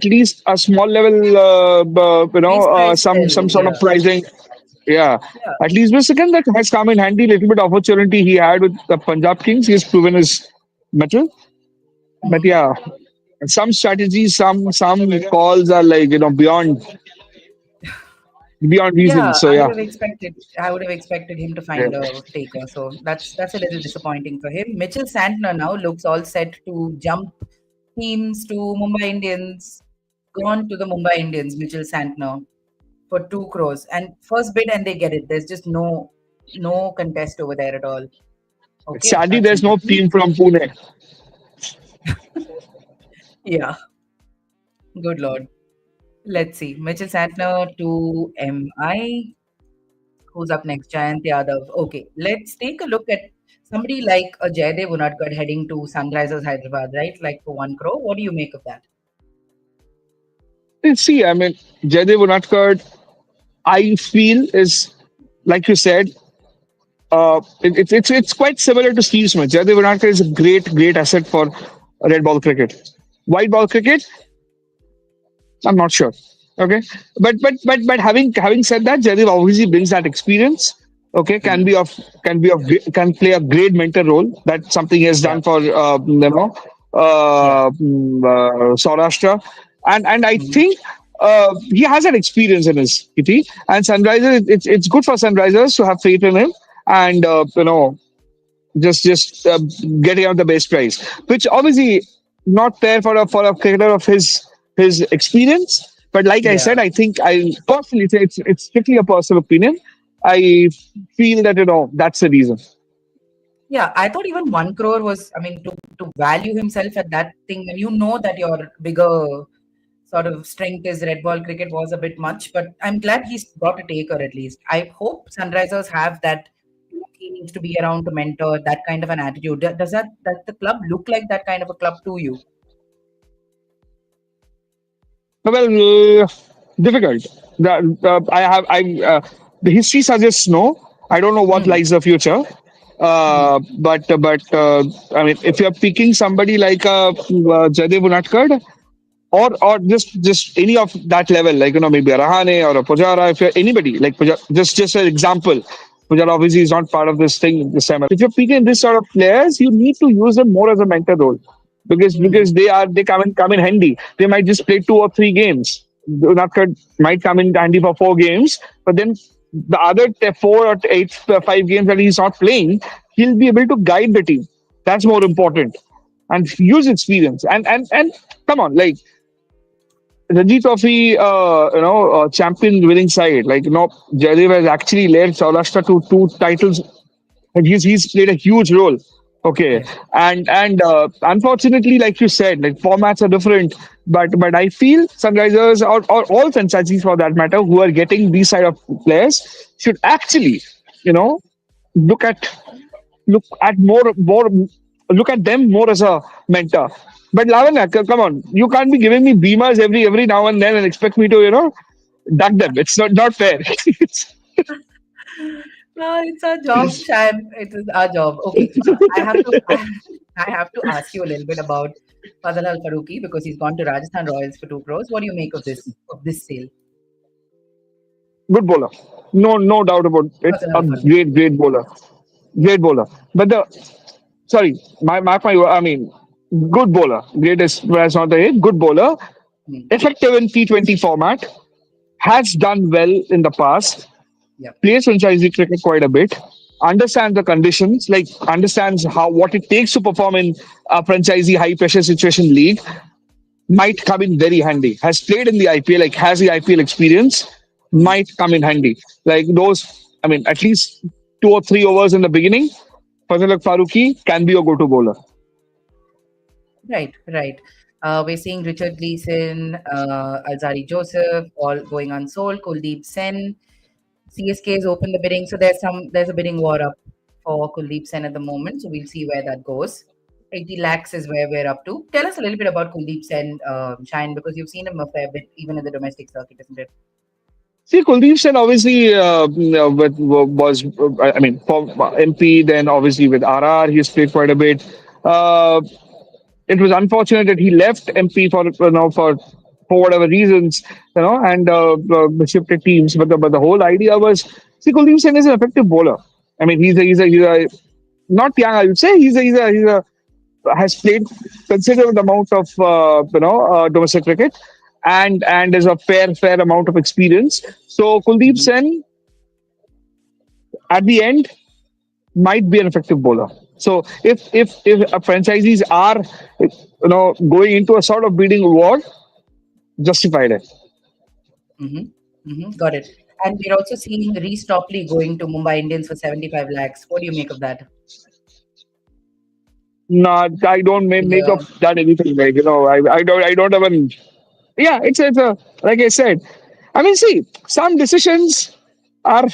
small level, base price some still. sort of Yeah, pricing. Yeah, yeah. at least the second that has come in handy. Little bit of opportunity he had with the Punjab Kings. He's proven his mettle. But Mhm. yeah, some strategies, some calls are like beyond reason. Yeah, So yeah, I would have expected him to yeah. find a taker. So that's a little disappointing for him. Mitchell Santner now looks all set to jump teams to Mumbai Indians. Gone to the Mumbai Indians, Mitchell Santner for 2 crores. And first bid and they get it. There's just no contest over there at all. Okay, Sadly, that's there's no interesting. team from Pune. Yeah, good lord. Let's see. Mitchell Santner to MI. Who's up next? Jayant Yadav. Okay, let's take a look at somebody like a Jaydev Unadkar heading to Sunrisers Hyderabad, right? Like for 1 crore. What do you make of that? See, I mean, Jaydev Unadkar, I feel is like you said, it's quite similar to Steve Smith. Jaydev Unadkar is a great asset for red ball cricket. White ball cricket, I'm not sure. Okay, but having said that, Jaydev obviously brings that experience. Okay, Hmm. can play a great mentor role. That's something he has Yeah, done for yeah. Saurashtra, and I Hmm. think he has that experience in his kitty. And Sunrisers, it's good for Sunrisers to have faith in him and just getting out the base price, which obviously not fair for a cricketer of his experience. But like I Yeah. said, I think I personally say it's strictly a personal opinion. I feel that that's the reason. Yeah, I thought even 1 crore was, I mean, to value himself at that thing when you know that your bigger sort of strength is red ball cricket was a bit much, but I'm glad he's got a taker at least. I hope Sunrisers have that. He needs to be around to mentor that kind of an attitude. Does the club look like that kind of a club to you? Well, difficult. The history suggests no. I don't know what Hmm. lies the future. Hmm. But I mean, if you're picking somebody like Jaydev Unadkar, or just any of that level, like maybe a Rahane or a Pujara, if you're anybody like Pujara, just an example. Pujara obviously is not part of this thing this time. If you're picking this sort of players, you need to use them more as a mentor role Hmm. because they come in handy. They might just play 2 or 3 games. Unadkar might come in handy for 4 games, but then the other 4 or 8, 5 games that he's not playing, he'll be able to guide the team. That's more important, and use experience. And come on, like Ranji Trophy, champion winning side. Like Jaidev has actually led Saurashtra to 2 titles, and he's played a huge role. Okay, Yes. and unfortunately, like you said, like formats are different. But I feel Sunrisers or all franchisees for that matter who are getting these side of players should actually, you know, look at look at more look at them more as a mentor. But Lavanya, come on, you can't be giving me beamers every now and then and expect me to duck them. It's not fair. No, it's our job, Sham. It is our job. Okay, I have to I have to ask you a little bit about Fazal Al Faruqi because he's gone to Rajasthan Royals for 2 crores. What do you make of this sale? Good bowler, no doubt about it. Fazal A Al Faruqi. great bowler, great bowler. But the sorry, I mean, good bowler. Great is perhaps not the good bowler. Hmm. Effective in T20 format. Has done well in the past. Yeah. Plays franchisee cricket quite a bit. Understands the conditions, like understands what it takes to perform in a franchisee high pressure situation league. Might come in very handy. Has played in the IPL, like has the IPL experience. Hmm. Might come in handy. Like those, I mean, at least 2 or 3 overs in the beginning. Fazal Faruqi can be a go-to bowler. Right, right. We're seeing Richard Gleeson, Alzari Joseph, all going unsold. Kuldeep Sen, CSK has opened the bidding, so there's a bidding war up for Kuldeep Sen at the moment. So we'll see where that goes. 80 lakhs is where we're up to. Tell us a little bit about Kuldeep Sen, Shine, because you've seen him a fair bit, even in the domestic circuit, isn't it? See, Kuldeep Sen obviously was, I mean, for MP, then obviously with RR, he's played quite a bit. Uh, it was unfortunate that he left MP for whatever reasons, and shifted teams. But the whole idea was, see, Kuldeep Sen is an effective bowler. I mean, he's a not young, I would say. He's a has played considerable amount of domestic cricket and is a fair amount of experience. So Kuldeep Mhm. Sen at the end might be an effective bowler. So if franchisees are going into a sort of bidding war, justified it. Got it. And we're also seeing Reece Topley going to Mumbai Indians for 75 lakhs. What do you make of that? Not I don't make Yeah. of that anything. Like I don't even. Yeah, it's a like I said. I mean, see, some decisions are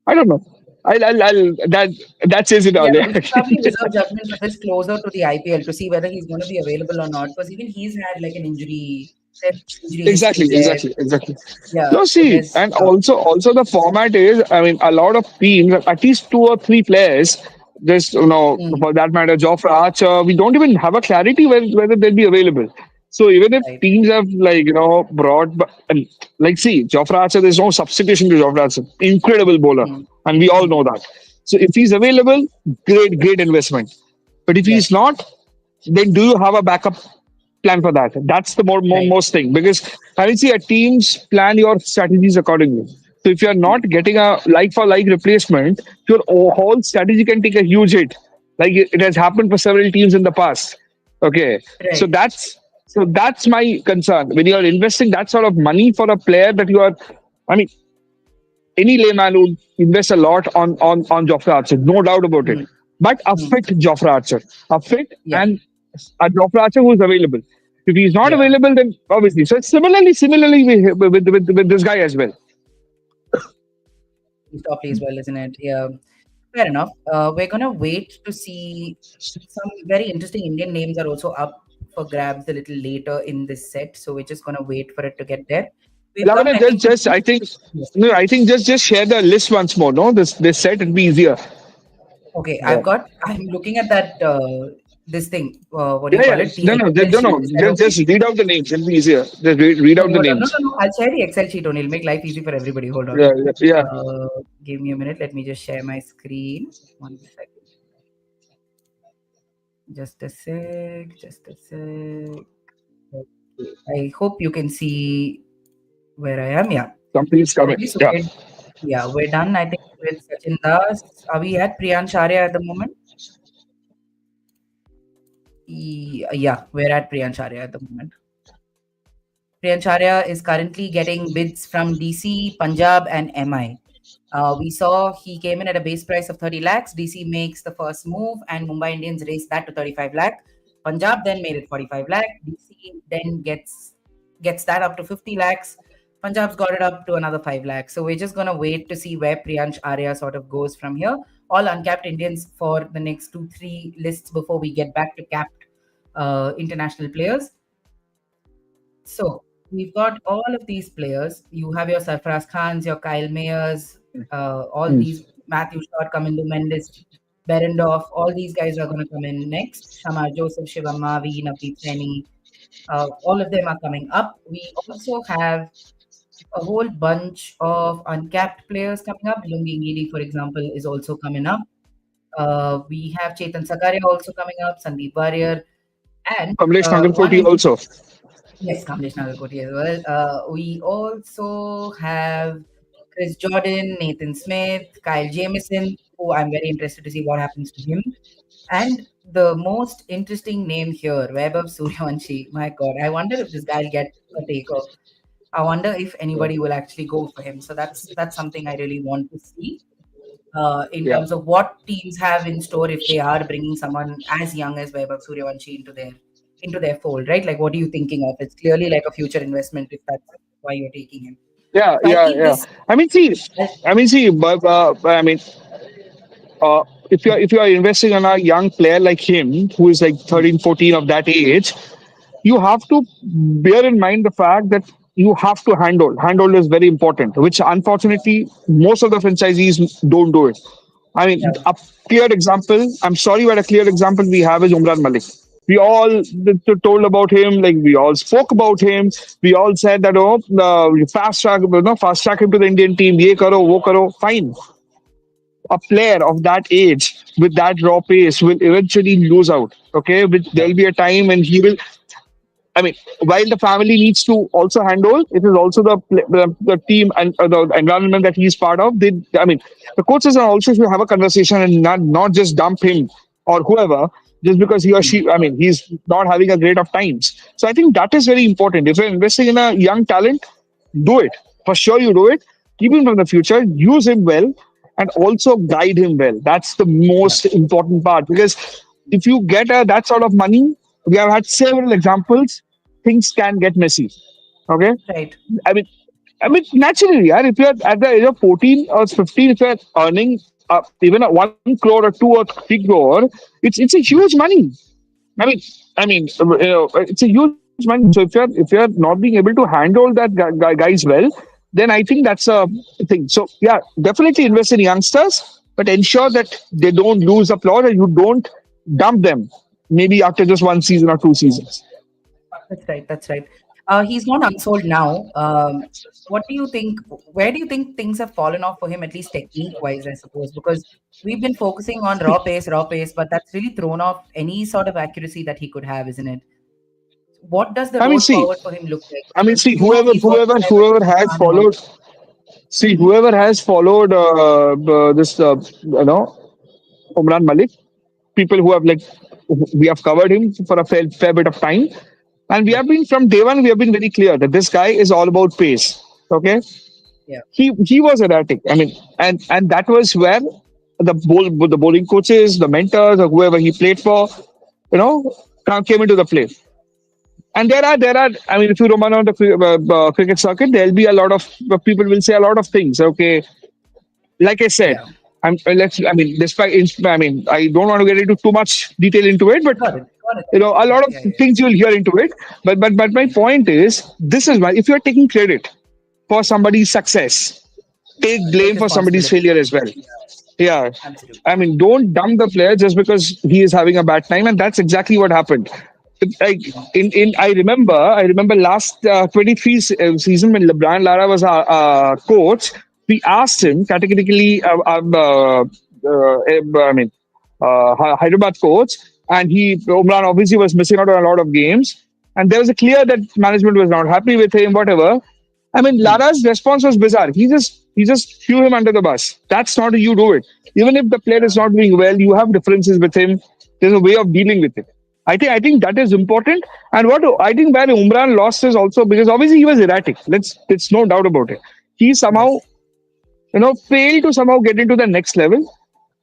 I don't know. I'll that says it Yeah, all. Yeah. we should probably reserve judgment for this closer to the IPL to see whether he's going to be available or not. Because even he's had like an injury history Exactly, there. exactly, exactly. Yeah, No, so see, there's and also the format is, I mean, a lot of teams, at least 2 or 3 players, just mm, for that matter, Joffre Archer, we don't even have a clarity whether they'll be available. So even if right. teams have brought, and like see, Joffre Archer, there's no substitution to Joffre Archer, incredible bowler, Mm, and we all mm, know that. So if he's available, great investment. But if he's yes, not, then do you have a backup plan for that? That's the right. most thing, because I mean, see, a teams plan your strategies accordingly. So if you're not Mm, getting a like for like replacement, your whole strategy can take a huge hit. Like it has happened for several teams in the past. Okay, so right. that's my concern. When you are investing that sort of money for a player that you are, I mean, any layman would invest a lot on Joffrey Archer, no doubt about it. Mm, But a mm, fit Joffrey Archer, a fit yeah, and a Joffrey Archer who is available. If he's not yeah. available, then obviously. So it's similarly with this guy as well. He's Topley as well, isn't it? Yeah. Fair enough. We're gonna wait to see some very interesting Indian names are also up for grabs a little later in this set. So we're just gonna wait for it to get there. We've covered, Lavanya, I think, just I think yes. no, I think just share the list once more. No, this set it'll be easier. Okay, Yeah. I'm looking at that this thing. What do you Yeah, call yeah. it? The No, no, Excel no, sheet. no. Is that okay? Just read out the names. It'll be easier. Just read Okay, out the hold on. No, names. no, no. I'll share the Excel sheet only. It'll make life easy for everybody. Hold on. Yeah, yeah, yeah. Give me a minute. Let me just share my screen. 1 second. Just a sec. Just a sec. Okay. I hope you can see where I am. Yeah. Company's coming. Okay, so Yeah. we're done. I think with Sachin Das. Are we at Priyansh Arya at the moment? Yeah, we're at Priyansh Arya at the moment. Priyansh Arya is currently getting bids from DC, Punjab, and MI. We saw he came in at a base price of 30 lakhs. DC makes the first move, and Mumbai Indians raised that to 35 lakh. Punjab then made it 45 lakh. DC then gets that up to 50 lakhs. Punjab's got it up to another 5 lakhs. So we're just gonna wait to see where Priyansh Arya sort of goes from here. All uncapped Indians for the next 2-3 lists before we get back to capped international players. So we've got all of these players. You have your Sarfaraz Khans, your Kyle Mayers, all these Matthew Short, Kamindu Mendes, Berendorf, all these guys are going to come in next. Shamar Joseph, Shivam Mavi, Navdeep Saini, all of them are coming up. We also have a whole bunch of uncapped players coming up. Lungi Ngidi, for example, is also coming up. We have Chetan Sakaria also coming up, Sandeep Warrior, and Kamlesh one Nagarkoti also. yes, Kamlesh Nagarkoti as well. We also have Chris Jordan, Nathan Smith, Kyle Jamieson, who I'm very interested to see what happens to him. And the most interesting name here, Vaibhav Suryavanshi. My God, I wonder if this guy will get a takeoff. I wonder if anybody will actually go for him. So that's something I really want to see. In Yeah. terms of what teams have in store if they are bringing someone as young as Vaibhav Suryavanshi into their fold, right? Like, what are you thinking of? It's clearly like a future investment if that's why you're taking him. Yeah, So I yeah, keep yeah. this. I mean, see, but uh, if you are investing in a young player like him, who is like 13, 14 of that age, you have to bear in mind the fact that you have to handle. Handle is very important, which unfortunately most of the franchisees don't do it. I mean, Yeah, a clear example. I'm sorry, but a clear example we have is Umran Malik. We all told about him, like we all spoke about him. We all said that fast track him to the Indian team. Ye karo, wo karo. Fine, a player of that age with that raw pace will eventually lose out. Okay, there'll be a time when he will. I mean, while the family needs to also handle, it is also the team and the environment that he's part of. I mean, the coaches are also should have a conversation and not just dump him or whoever just because he or she. I mean, he's not having a great of times. So I think that is very important. If you're investing in a young talent, do it for sure. You do it. Keep him from the future. Use him well, and also guide him well. That's the yeah, most important part because if you get that sort of money, we have had several examples. Things can get messy. Okay, right. I mean, naturally, yeah, if you're at the age of 14 or 15, if you're earning even a 1 crore or 2 or 3 crore, it's a huge money. I mean, it's a huge money. So if you're not being able to handle that guys well, then I think that's a thing. So yeah, definitely invest in youngsters, but ensure that they don't lose the plot and you don't dump them. Maybe after just 1 season or 2 seasons. That's right. That's right. He's not unsold now. What do you think? Where do you think things have fallen off for him, at least technique wise, I suppose? Because we've been focusing on raw pace, but that's really thrown off any sort of accuracy that he could have, isn't it? What does the I mean, road see, forward for him look like? I mean, Because see, you know he's working there with whoever has Khan and all. followed, see, whoever has followed this, Umran Malik, people who have like, we have covered him for a fair bit of time. And we Yeah, have been from day one, we have been very clear that this guy is all about pace. Okay. yeah, He was erratic. I mean, and that was where the bowling coaches, the mentors, or whoever he played for, came into the play. And there are. I mean, if you roam around the cricket circuit, there'll be a lot of people will say a lot of things. Okay, like I said, yeah. let's. I mean, despite. I mean, I don't want to get into too much detail into it, but Got it. Got it. a Yeah, lot of yeah, yeah. things you'll hear into it. But my point is, this is why if you're taking credit for somebody's success, take Take blame for somebody's responsibility. failure as well. Yeah. Absolutely. I mean, don't dump the player just because he is having a bad time, and that's exactly what happened. Like in I remember last 23 season when LeBron Lara was our coach, we asked him categorically. I mean, Hyderabad coach, and Umran obviously was missing out on a lot of games, and there was a clear that management was not happy with him, whatever. I mean, Lara's response was bizarre. He just threw him under the bus. That's not how you do it. Even if the player is not doing well, you have differences with him. There's a way of dealing with it. I think that is important. And what I think where Umran lost is also because obviously he was erratic. It's no doubt about it. He somehow Yes. failed to somehow get into the next level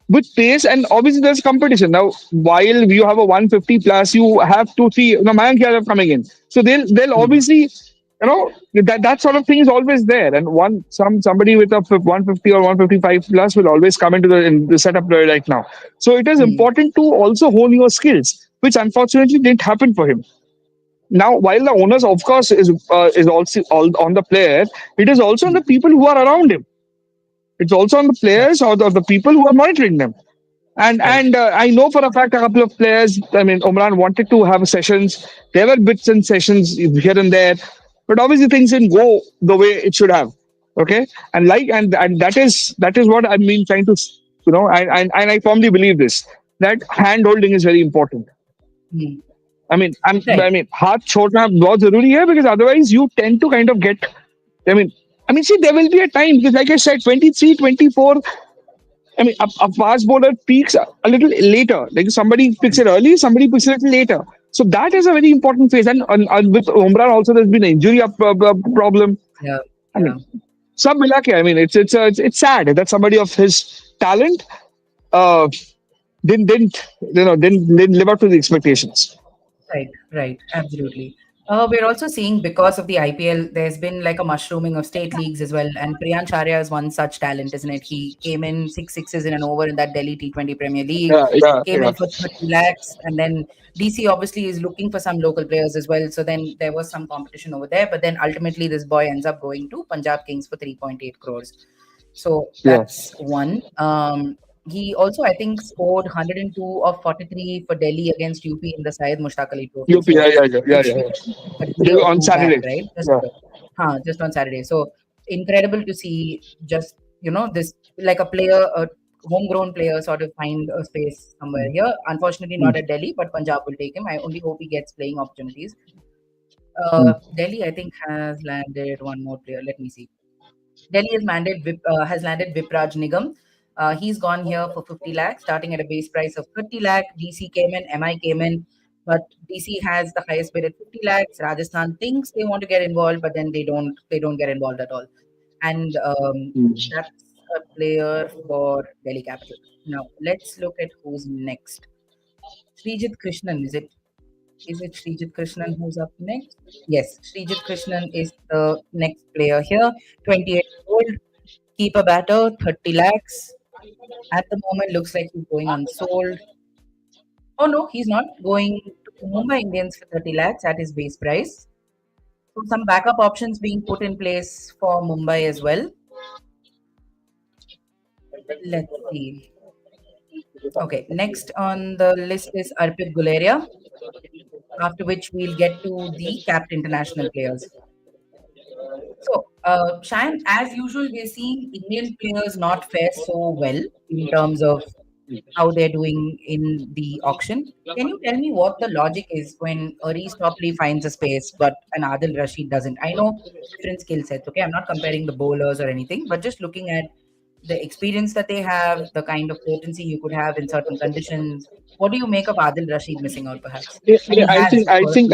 with pace, and obviously there's competition now. While you have a 150 plus, you have two three Mayank Yadav coming in, so they'll Mm. obviously that sort of thing is always there, and somebody with a 150 or 155 plus will always come into the setup right now. So it is Mm. important to also hone your skills, which unfortunately didn't happen for him. Now, while the onus, of course, is also all on the player, it is also on the Mm. people who are around him. It's also on the Right. players or the people who are monitoring them. And Right. and I know for a fact a couple of players. I mean, Omran wanted to have sessions. There were bits and sessions here and there, but obviously things didn't go the way it should have. Okay, and that is what I mean trying to and I firmly believe this, that hand holding is very important. Mm. I mean, I Right. mean, हाथ छोड़ना बहुत जरूरी है because otherwise you tend to kind of get. I mean, see, there will be a time because, like I said, 23, 24. I mean, a fast bowler peaks a little later. Like somebody picks it early, somebody picks it a little later. So that is a very important phase. And with Umran also, there's been an injury problem. Yeah. I Yeah. mean, sab mila ke, I mean, it's sad that somebody of his talent uh, didn't live up to the expectations. Right, right, absolutely. We're also seeing because of the IPL, there's been like a mushrooming of state leagues as well. And Priyan Charya is one such talent, isn't it? He came in six sixes in an over in that Delhi T20 Premier League, Yeah, yeah, came yeah. in for 30 lakhs. And then DC obviously is looking for some local players as well. So then there was some competition over there. But then ultimately, this boy ends up going to Punjab Kings for 3.8 crores. So Yeah. that's one. He also, I think, scored 102 of 43 for Delhi against UP in the Syed Mushtaq Ali Trophy. UP, yeah, So yeah, yeah, yeah, which yeah. was a day or On two back, Saturday. right? Yeah. Just on Saturday. So incredible to see just this like a player, a homegrown player, sort of find a space somewhere here. Unfortunately, not at Delhi, but Punjab will take him. I only hope he gets playing opportunities. Delhi, I think, has landed one more player. Let me see. Delhi has landed Vipraj Nigam. He's gone here for 50 lakh, starting at a base price of 30 lakh. DC came in, MI came in, but DC has the highest bid at 50 lakhs. Rajasthan thinks they want to get involved, but then they don't. They don't get involved at all. And that's a player for Delhi Capital. Now let's look at who's next. Srijit Krishnan, is it? Is it Srijit Krishnan who's up next? Yes, Srijit Krishnan is the next player here. 28 years old, keeper batter, 30 lakhs. At the moment, looks like he's going unsold. Oh no, he's not going to Mumbai Indians for 30 lakhs at his base price. So some backup options being put in place for Mumbai as well. Let's see. Okay, next on the list is Arpit Guleria, after which we'll get to the capped international players. So, Shayan, as usual, we're seeing Indian players not fare so well in terms of how they're doing in the auction. Can you tell me what the logic is when Aris Topley finds a space but an Adil Rashid doesn't? I know different skill sets, okay? I'm not comparing the bowlers or anything, but just looking at the experience that they have, the kind of potency you could have in certain conditions. What do you make of Adil Rashid missing out, perhaps? Yeah, And yeah, he has for two seasons.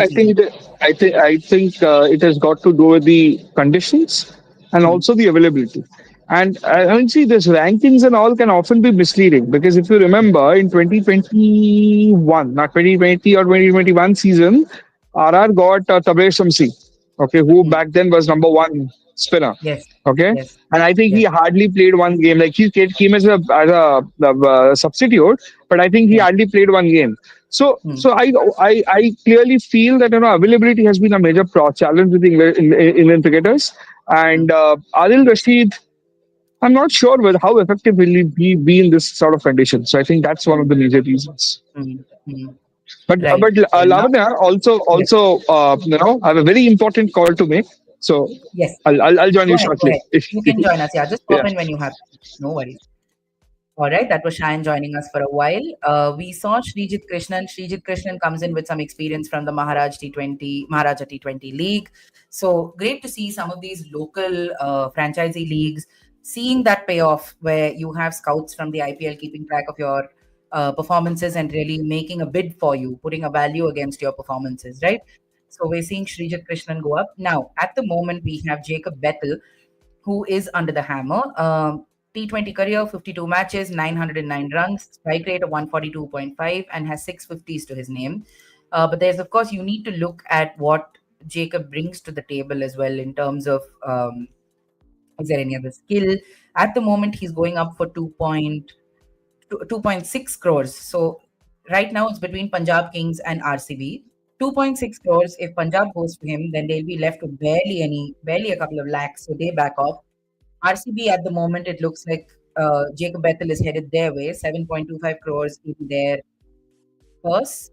I think it has got to do with the conditions and Hmm. also the availability. And I mean, see, this rankings and all can often be misleading because if you remember in 2021, not 2020 or 2021 season, RR got Tabraiz Shamsi, okay, who Hmm. back then was number one spinner, Yes, okay, yes, and I think he yes, hardly played one game. Like he came as a substitute, but I think he yeah. hardly played one game. So, Hmm. so I clearly feel that availability has been a major challenge with the Indian cricketers. Hmm. And Adil Rashid, I'm not sure whether how effective will he be in this sort of condition. So I think that's one of the major reasons. Hmm. Hmm. But Right. Fair enough. Lavanya Yes. also I have a very important call to make. So Yes. I'll join Go you ahead. Go shortly. ahead. You can join us. Yeah. Just pop Yeah. in when you have. No worries. All right, that was Shayan joining us for a while. We saw Srijit Krishnan. Srijit Krishnan comes in with some experience from the Maharaja T20 League. So great to see some of these local franchisee leagues seeing that payoff where you have scouts from the IPL keeping track of your performances and really making a bid for you, putting a value against your performances, right? So we're seeing Srijit Krishnan go up. Now, at the moment, we have Jacob Bettel, who is under the hammer. T20 career, 52 matches, 909 runs, strike rate of 142.5, and has 650s to his name. But there's, of course, you need to look at what Jacob brings to the table as well in terms of is there any other skill. At the moment, he's going up for 2.6 crores. So right now, it's between Punjab Kings and RCB. 2.6 crores. If Punjab goes for him, then they'll be left with barely a couple of lakhs. So they back off. RCB at the moment, it looks like Jacob Bethel is headed their way. 7.25 crores in their purse.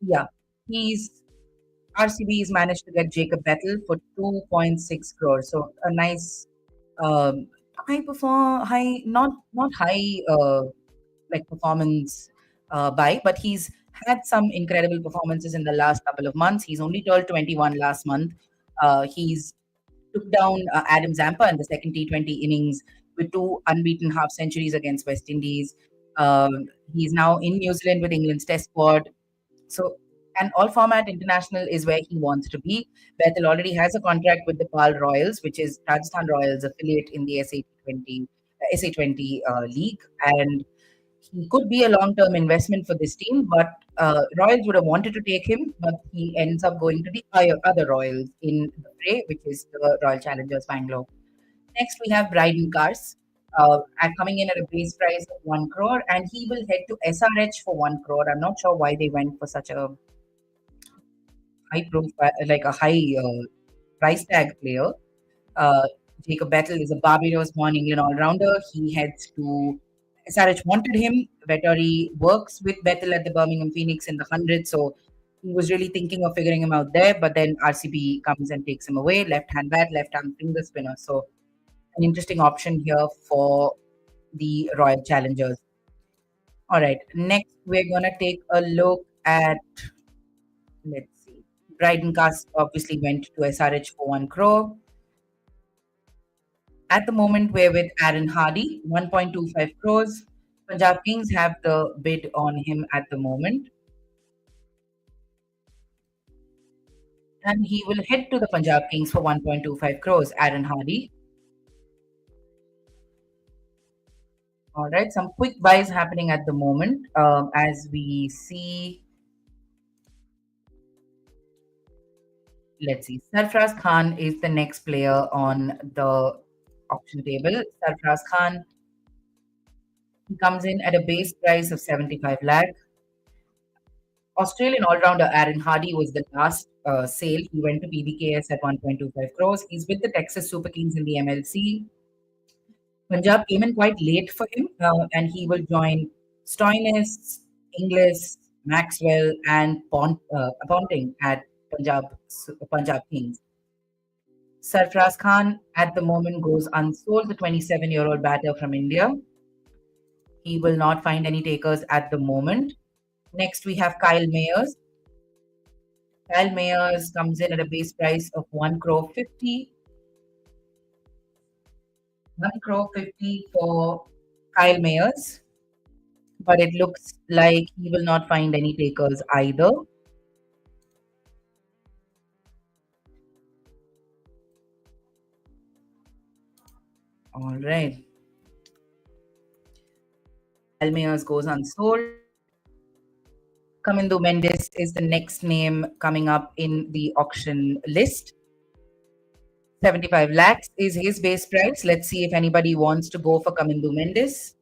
Yeah, RCB has managed to get Jacob Bethel for 2.6 crores. So a nice not high like performance buy, but he's had some incredible performances in the last couple of months. He's only turned 21 last month. He's took down Adam Zampa in the second T20 innings with 2 unbeaten half centuries against West Indies. He's now in New Zealand with England's Test squad. So, an all format international is where he wants to be. Bethel already has a contract with the PAL Royals, which is Rajasthan Royals affiliate in the SA20 league. And he could be a long term investment for this team, but Royals would have wanted to take him, but he ends up going to the other Royals in the fray, which is the Royal Challengers Bangalore. Next, we have Bryden Cars coming in at a base price of 1 crore, and he will head to SRH for 1 crore. I'm not sure why they went for such a high profile, like a high price tag player. Jacob Bettel is a Barbados-born England all-rounder. He heads to SRH wanted him. Vettori works with Bettel at the Birmingham Phoenix in the 100, so he was really thinking of figuring him out there. But then RCB comes and takes him away. Left-hand bat, left-hand finger spinner. So an interesting option here for the Royal Challengers. All right, next we're gonna take a look at, let's see, Bryden Cast obviously went to SRH for 1 crore. At the moment, we're with Aaron Hardy, 1.25 crores. Punjab Kings have the bid on him at the moment. And he will head to the Punjab Kings for 1.25 crores, Aaron Hardy. All right, some quick buys happening at the moment as we see. Let's see, Sarfraz Khan is the next player on the auction table. Sarfraz Khan comes in at a base price of 75 lakh. Australian all-rounder Aaron Hardy was the last sale. He went to PBKS at 1.25 crores. He's with the Texas Super Kings in the MLC. Punjab came in quite late for him, and he will join Stoinis, Inglis, Maxwell, and Ponting at Punjab Kings. Sarfraz Khan at the moment goes unsold, the 27-year-old batter from India. He will not find any takers at the moment. Next, we have Kyle Mayers. Kyle Mayers comes in at a base price of 1 crore 50. 1 crore 50 for Kyle Mayers. But it looks like he will not find any takers either. All right. Kyle Mayers goes unsold. Kamindu Mendes is the next name coming up in the auction list. 75 lakhs is his base price. Let's see if anybody wants to go for Kamindu Mendes.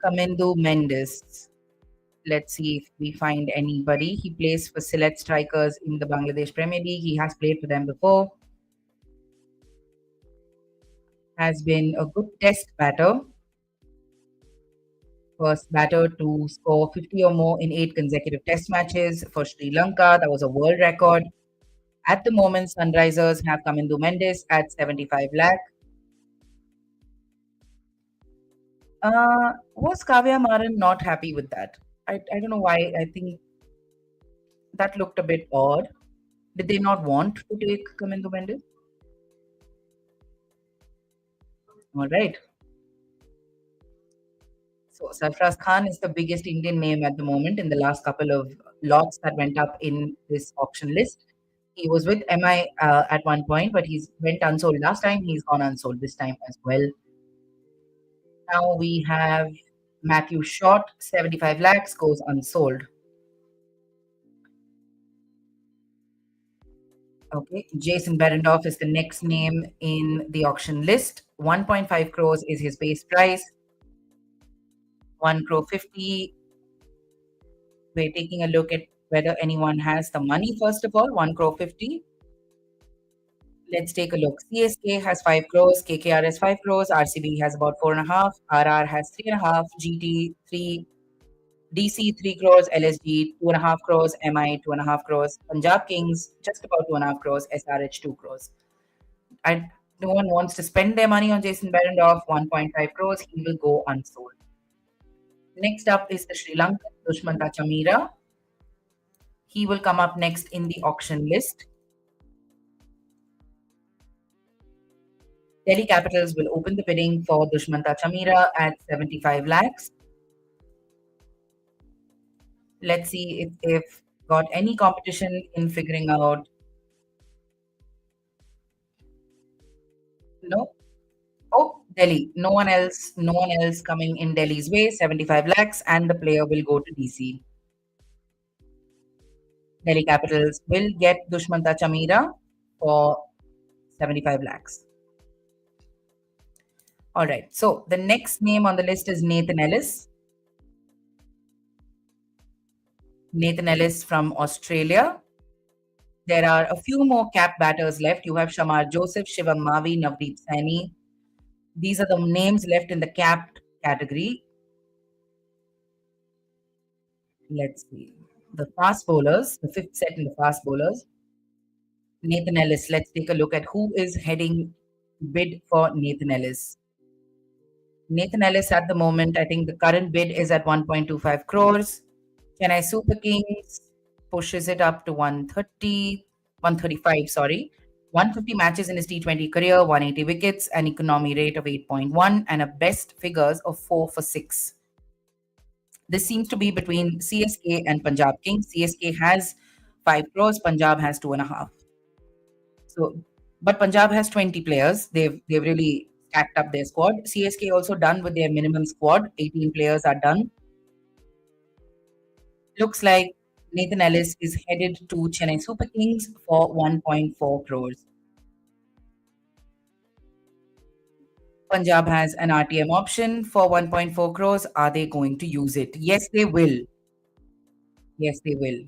Kamindu Mendes. Let's see if we find anybody. He plays for Sylhet Strikers in the Bangladesh Premier League. He has played for them before. Has been a good test batter. First batter to score 50 or more in 8 consecutive test matches for Sri Lanka. That was a world record. At the moment, Sunrisers have Kamindu Mendes at 75 lakh. Was Kavya Maran not happy with that? I don't know why. I think that looked a bit odd. Did they not want to take Kamindu Mendes? All right. So Sarfraz Khan is the biggest Indian name at the moment in the last couple of lots that went up in this auction list. He was with MI at one point, but he's went unsold last time. He's gone unsold this time as well. Now we have Matthew Short, 75 lakhs, goes unsold. Okay, Jason Behrendorff is the next name in the auction list. 1.5 crores is his base price. 1 crore 50. We're taking a look at whether anyone has the money first of all. 1 crore 50. Let's take a look. CSK has 5 crores, KKR has 5 crores, RCB has about 4.5, RR has 3.5, GT 3, DC 3 crores, LSG 2.5 crores, MI 2.5 crores, Punjab Kings just about 2.5 crores, SRH 2 crores. And no one wants to spend their money on Jason Behrendorff, 1.5 crores, he will go unsold. Next up is the Sri Lankan Dushmanta Chamira. He will come up next in the auction list. Delhi Capitals will open the bidding for Dushmanta Chamira at 75 lakhs. Let's see if they've got any competition in figuring out. No. Oh, Delhi. No one else coming in Delhi's way. 75 lakhs, and the player will go to DC. Delhi Capitals will get Dushmanta Chamira for 75 lakhs. All right. So the next name on the list is Nathan Ellis. Nathan Ellis from Australia. There are a few more cap batters left. You have Shamar Joseph, Shivam Mavi, Navdeep Saini. These are the names left in the capped category. Let's see. The fast bowlers, the fifth set in the fast bowlers. Nathan Ellis. Let's take a look at who is heading bid for Nathan Ellis. Nathan Ellis at the moment, I think the current bid is at 1.25 crores. Chennai Super Kings pushes it up to 135, sorry. 150 matches in his T20 career, 180 wickets, an economy rate of 8.1, and a best figures of 4 for 6. This seems to be between CSK and Punjab Kings. CSK has 5 crores, Punjab has 2.5. So, but Punjab has 20 players. They've really stacked up their squad. CSK also done with their minimum squad. 18 players are done. Looks like Nathan Ellis is headed to Chennai Super Kings for 1.4 crores. Punjab has an RTM option for 1.4 crores. Are they going to use it? Yes, they will. Yes, they will.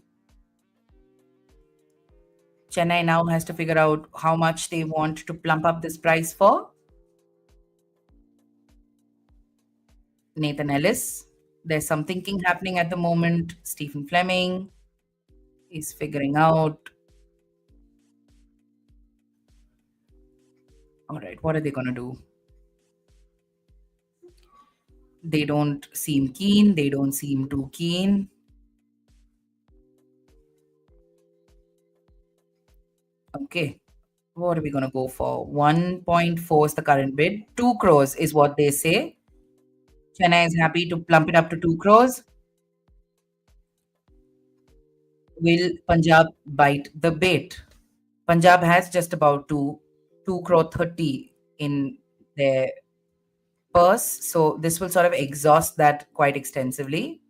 Chennai now has to figure out how much they want to plump up this price for. Nathan Ellis. There's some thinking happening at the moment. Stephen Fleming is figuring out. All right, what are they going to do? They don't seem keen. They don't seem too keen. Okay, what are we going to go for? 1.4 is the current bid. 2 crores is what they say. Chennai is happy to plump it up to 2 crores. Will Punjab bite the bait? Punjab has just about 2 crore 30 in their purse. So this will sort of exhaust that quite extensively.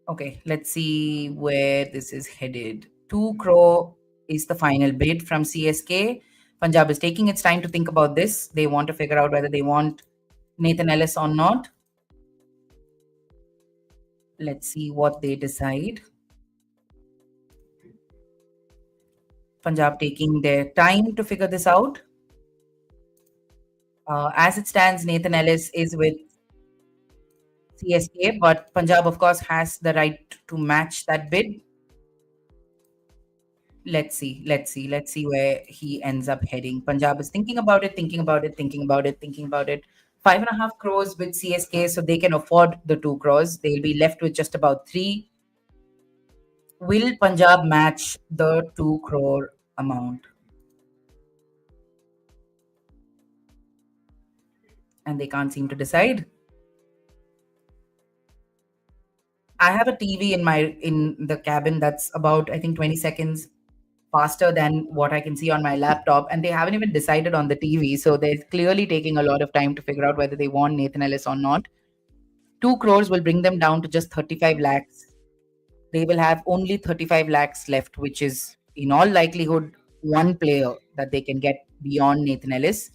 Okay, let's see where this is headed. 2 crore is the final bid from CSK. Punjab is taking its time to think about this. They want to figure out whether they want Nathan Ellis or not. Let's see what they decide. Punjab taking their time to figure this out. As it stands, Nathan Ellis is with CSK, but Punjab, of course, has the right to match that bid. Let's see where he ends up heading. Punjab is thinking about it. 5.5 crores with CSK, so they can afford the 2 crores. They'll be left with just about 3. Will Punjab match the 2 crore amount? And they can't seem to decide. I have a TV in the cabin that's about, I think, 20 seconds faster than what I can see on my laptop, and they haven't even decided on the TV. So they're clearly taking a lot of time to figure out whether they want Nathan Ellis or not. 2 crores will bring them down to just 35 lakhs. They will have only 35 lakhs left, which is in all likelihood one player that they can get beyond Nathan Ellis.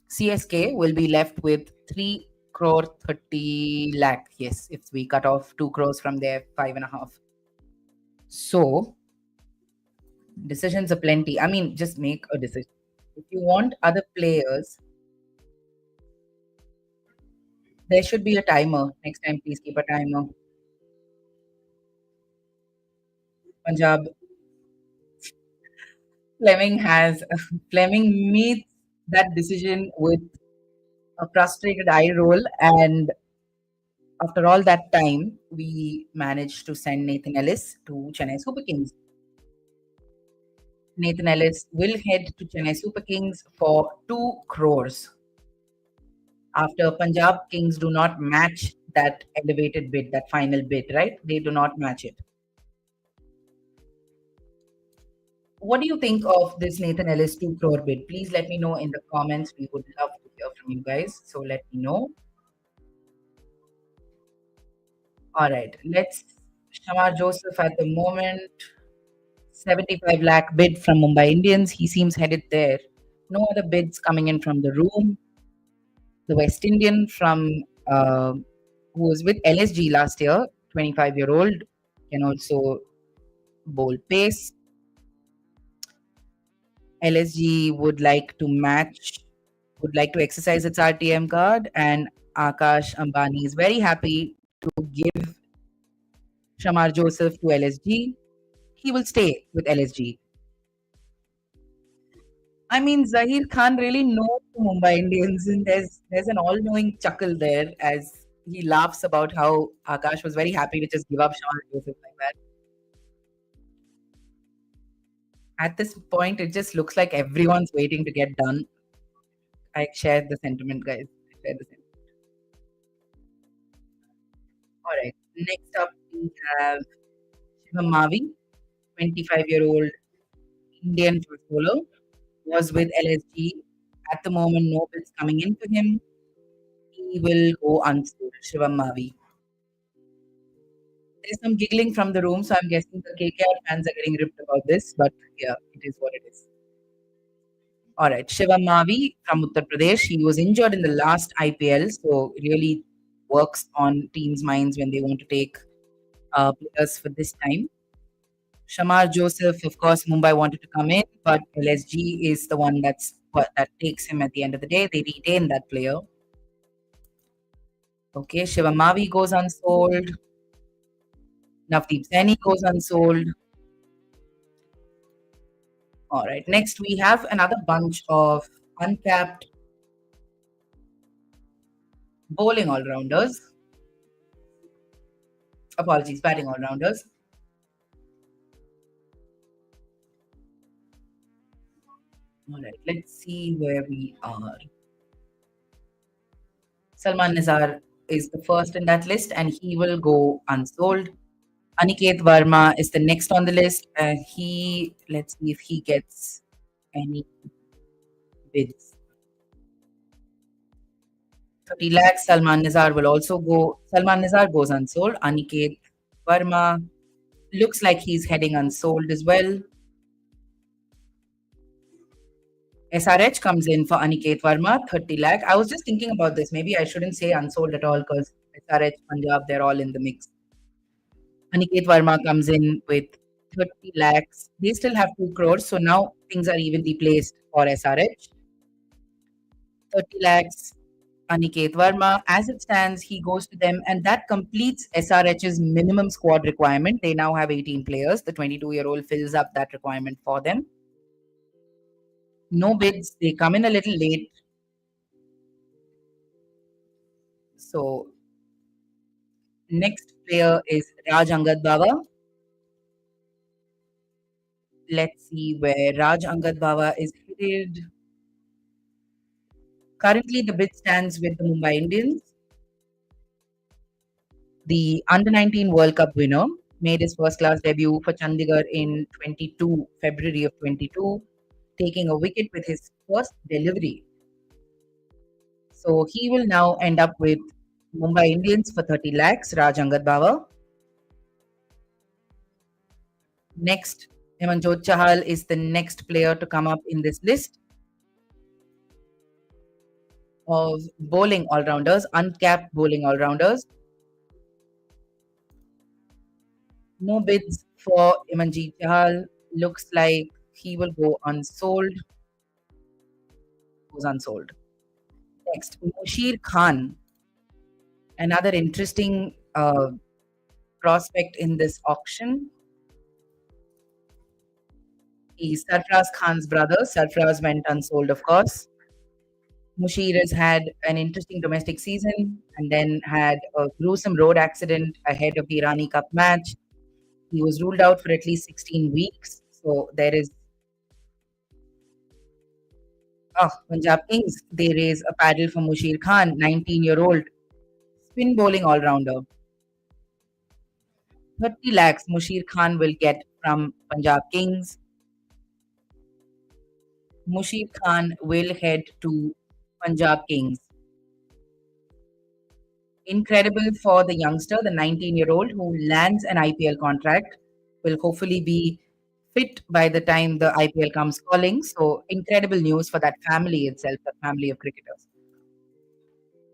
CSK will be left with 3 crore 30 lakh. Yes, if we cut off 2 crores from their 5.5. So decisions are plenty. I mean, just make a decision. If you want other players, there should be a timer. Next time, please keep a timer. Punjab. Fleming meets that decision with a frustrated eye roll, and after all that time, we managed to send Nathan Ellis to Chennai Super Kings. Nathan Ellis will head to Chennai Super Kings for 2 crores. After Punjab Kings do not match that elevated bid, that final bid, right? They do not match it. What do you think of this Nathan Ellis 2 crore bid? Please let me know in the comments. We would love to hear from you guys. So let me know. All right. Let's Shamar Joseph at the moment. 75 lakh bid from Mumbai Indians. He seems headed there. No other bids coming in from the room. The West Indian from who was with LSG last year, 25-year-old, can also bowl pace. LSG would like to exercise its RTM card, and Akash Ambani is very happy to give Shamar Joseph to LSG. He will stay with LSG. I mean, Zahir Khan really knows the Mumbai Indians, and there's an all-knowing chuckle there as he laughs about how Akash was very happy to just give up Shamar Joseph like that. At this point, it just looks like everyone's waiting to get done. I share the sentiment, guys. All right. Next up, we have Shivam Mavi, 25-year-old Indian fast bowler, was with LSG. At the moment, no bids coming in for him. He will go unsold. Shivam Mavi. There's some giggling from the room, so I'm guessing the KKR fans are getting ripped about this, but yeah, it is what it is. All right, Shivam Mavi from Uttar Pradesh. He was injured in the last IPL, so really works on teams' minds when they want to take players for this time. Shamar Joseph, of course, Mumbai wanted to come in, but LSG is the one that takes him at the end of the day. They retain that player. Okay, Shivam Mavi goes unsold. Navdeep Saini goes unsold. All right, next we have another bunch of uncapped bowling all-rounders. Apologies, batting all-rounders. All right, let's see where we are. Salman Nizar is the first in that list, and he will go unsold. Aniket Verma is the next on the list. Let's see if he gets any bids. 30 lakhs. Salman Nizar will also go. Salman Nizar goes unsold. Aniket Verma looks like he's heading unsold as well. SRH comes in for Aniket Verma, 30 lakh. I was just thinking about this. Maybe I shouldn't say unsold at all because SRH, Punjab, they're all in the mix. Aniket Verma comes in with 30 lakhs. They still have 2 crores. So now things are evenly placed for SRH. 30 lakhs. Aniket Verma. As it stands, he goes to them, and that completes SRH's minimum squad requirement. They now have 18 players. The 22-year-old fills up that requirement for them. No bids. They come in a little late. So, next player is Raj Angad Baba. Let's see where Raj Angad Baba is headed. Currently, the bid stands with the Mumbai Indians. The Under-19 World Cup winner made his first-class debut for Chandigarh in February of 22, taking a wicket with his first delivery. So he will now end up with Mumbai Indians for 30 lakhs, Raj Angad Baba. Next, Himanjot Chahal is the next player to come up in this list of bowling all-rounders, uncapped bowling all-rounders. No bids for Himanjot Chahal. Looks like he will go unsold. Goes unsold. Next, Mushir Khan, another interesting prospect in this auction. He's Sarfraz Khan's brother. Sarfraz went unsold, of course. Mushir has had an interesting domestic season and then had a gruesome road accident ahead of the Irani Cup match. He was ruled out for at least 16 weeks. So there is. Punjab Kings, they raise a paddle for Mushir Khan, 19-year-old spin bowling all-rounder. 30 lakhs Mushir Khan will get from Punjab Kings. Mushir Khan will head to Punjab Kings. Incredible for the youngster, the 19-year-old who lands an IPL contract, will hopefully be fit by the time the IPL comes calling. So incredible news for that family itself, that family of cricketers.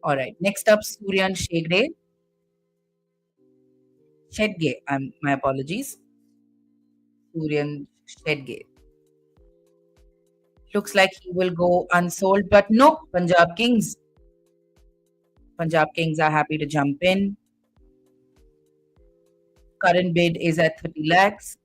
All right. Next up, Suryan Shedge. My apologies. Suryan Shedge. Looks like he will go unsold, but no, Punjab Kings. Punjab Kings are happy to jump in. Current bid is at 30 lakhs.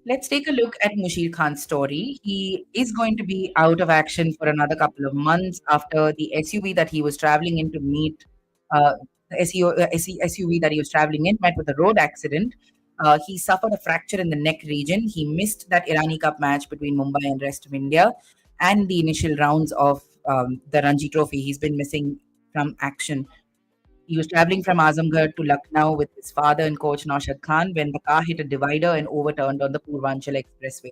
Let's take a look at Mushir Khan's story. He is going to be out of action for another couple of months after the SUV that he was traveling in to meet the SUV that he was traveling in met with a road accident. He suffered a fracture in the neck region. He missed that Irani Cup match between Mumbai and rest of India and the initial rounds of the Ranji Trophy. He's been missing from action. He was traveling from Azamgarh to Lucknow with his father and coach Naushad Khan when the car hit a divider and overturned on the Purvanchal Expressway.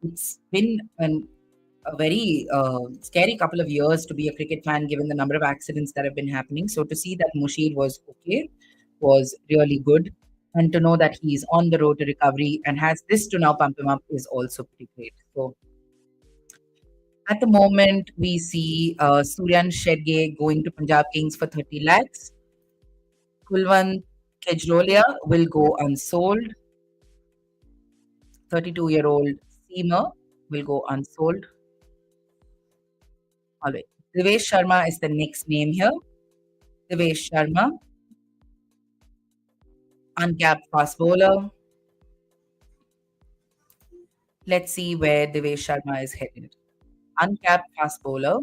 It's been a very scary couple of years to be a cricket fan given the number of accidents that have been happening. So to see that Mushir was okay was really good. And to know that he's on the road to recovery and has this to now pump him up is also pretty great. So at the moment, we see Suryan Shedge going to Punjab Kings for 30 lakhs. Kulwant Kejrolia will go unsold. 32-year-old Seamer will go unsold. All right. Devesh Sharma is the next name here. Devesh Sharma, uncapped fast bowler. Let's see where Devesh Sharma is headed. Uncapped fast bowler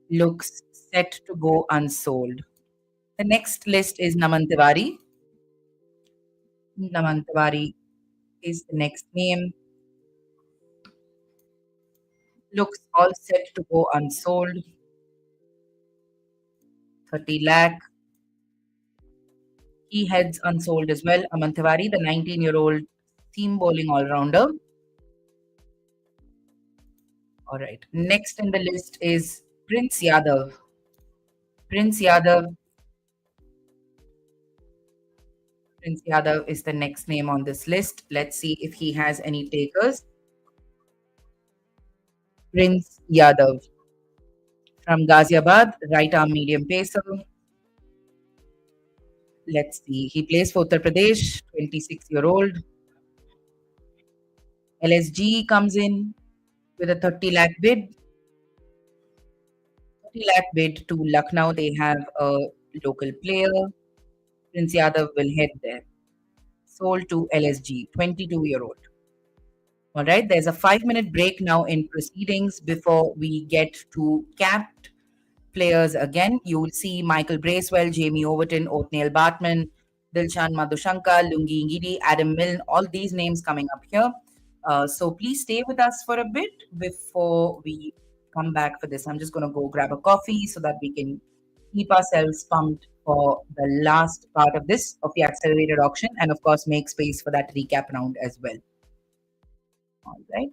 looks set to go unsold. The next list is Naman Tiwari. Naman Tiwari is the next name. Looks all set to go unsold. 30 lakh. He heads unsold as well. Naman Tiwari, the 19-year-old seam bowling all-rounder. All right. Next in the list is Prince Yadav. Prince Yadav is the next name on this list. Let's see if he has any takers. Prince Yadav from Ghaziabad, right arm medium pacer. Let's see. He plays for Uttar Pradesh, 26-year-old. LSG comes in with a 30 lakh bid. lakh bid to Lucknow. They have a local player. Prince Yadav will head there. Sold to LSG, 22-year-old. All right, there's a 5-minute break now in proceedings before we get to capped players again. You will see Michael Bracewell, Jamie Overton, Othniel Bartman, Dilshan Madhushankar, Lungi Ngidi, Adam Milne, all these names coming up here. So please stay with us for a bit before we come back for this. I'm just going to go grab a coffee so that we can keep ourselves pumped for the last part of this, of the accelerated auction, and of course make space for that recap round as well. All right.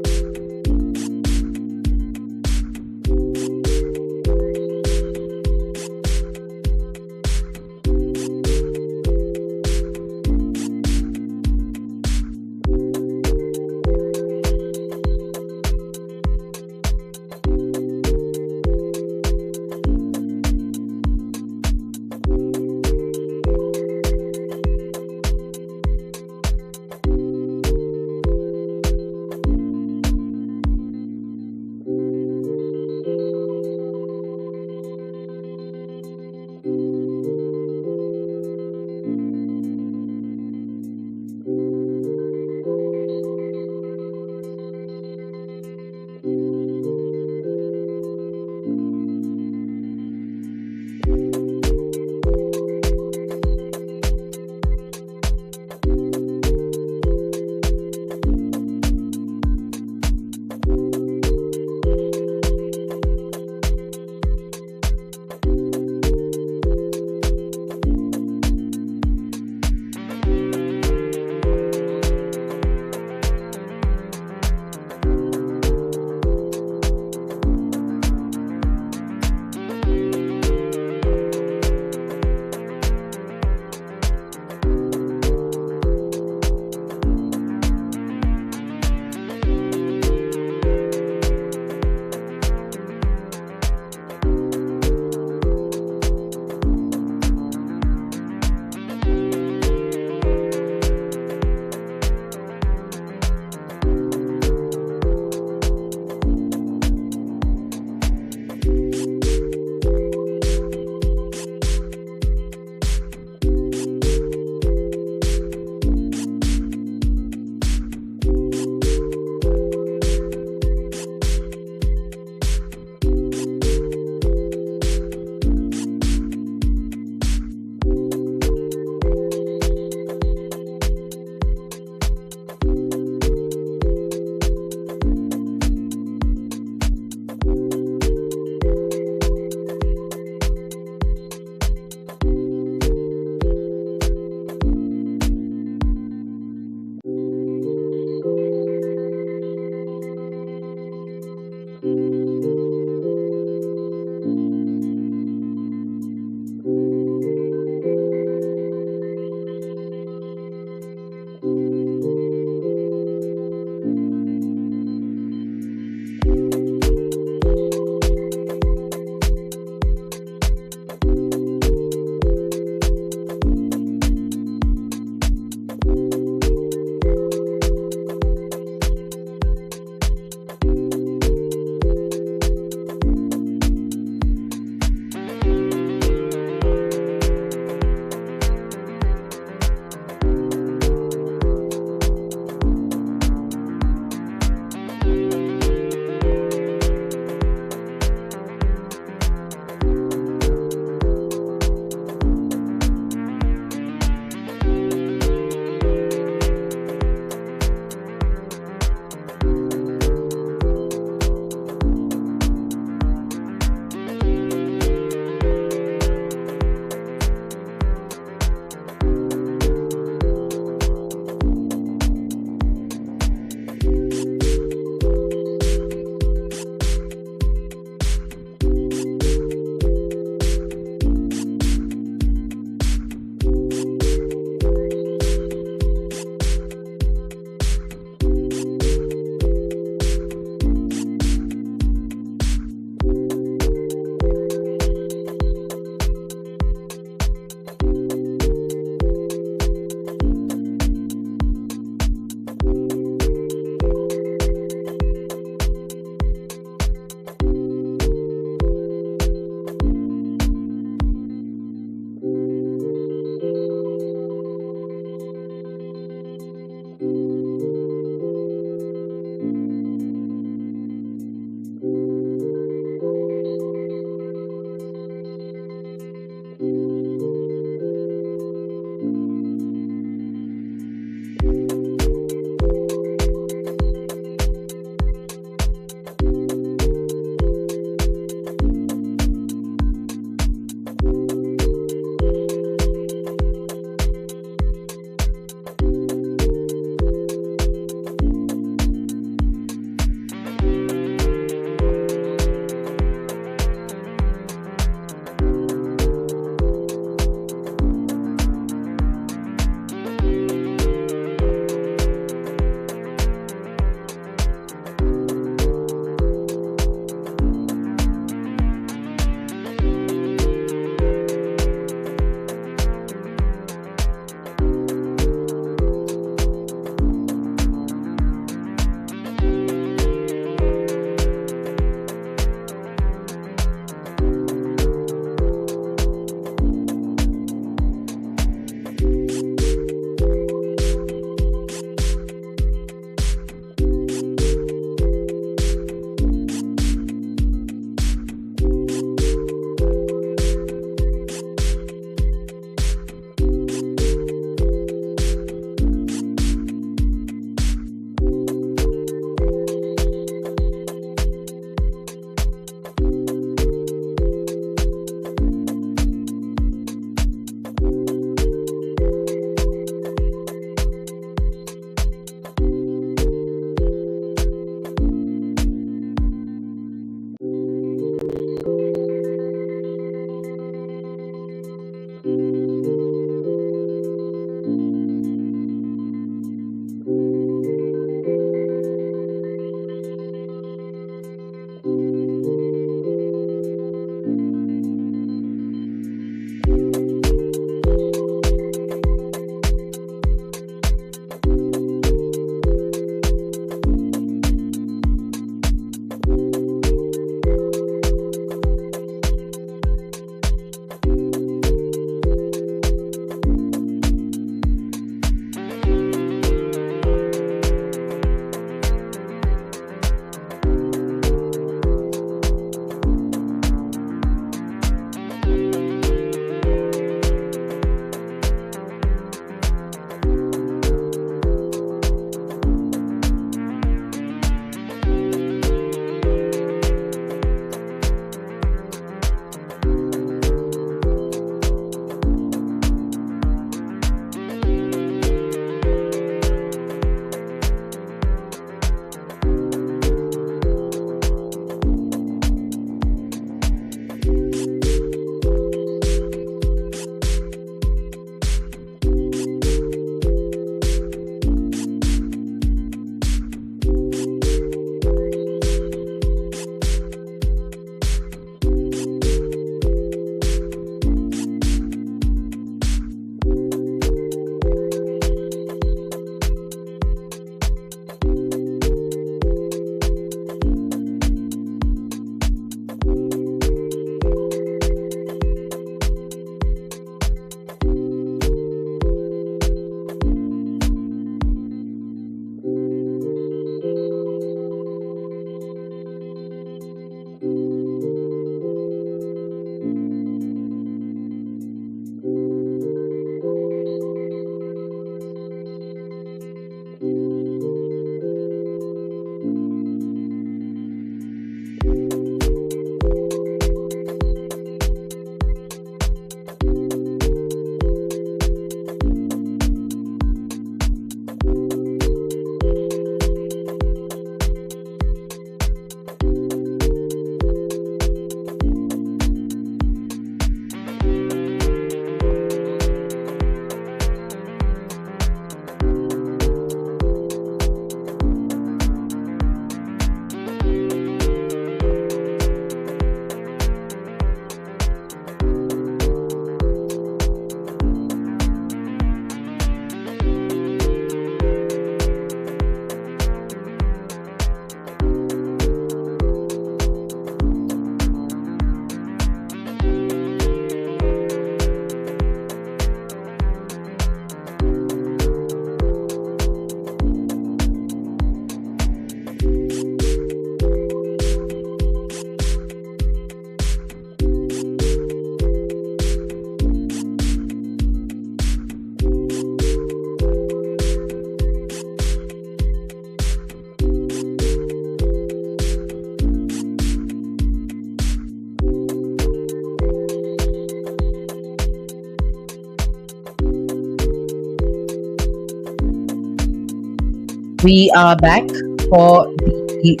We are back for the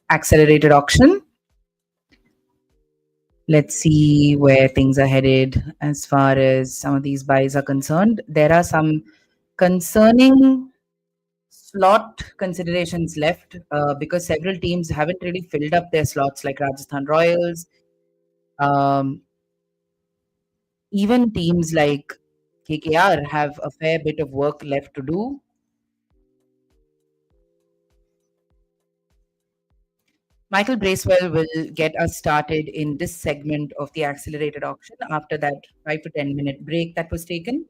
accelerated auction. Let's see where things are headed as far as some of these buys are concerned. There are some concerning slot considerations left because several teams haven't really filled up their slots, like Rajasthan Royals. Even teams like KKR have a fair bit of work left to do. Michael Bracewell will get us started in this segment of the accelerated auction after that 5 to 10 minute break that was taken.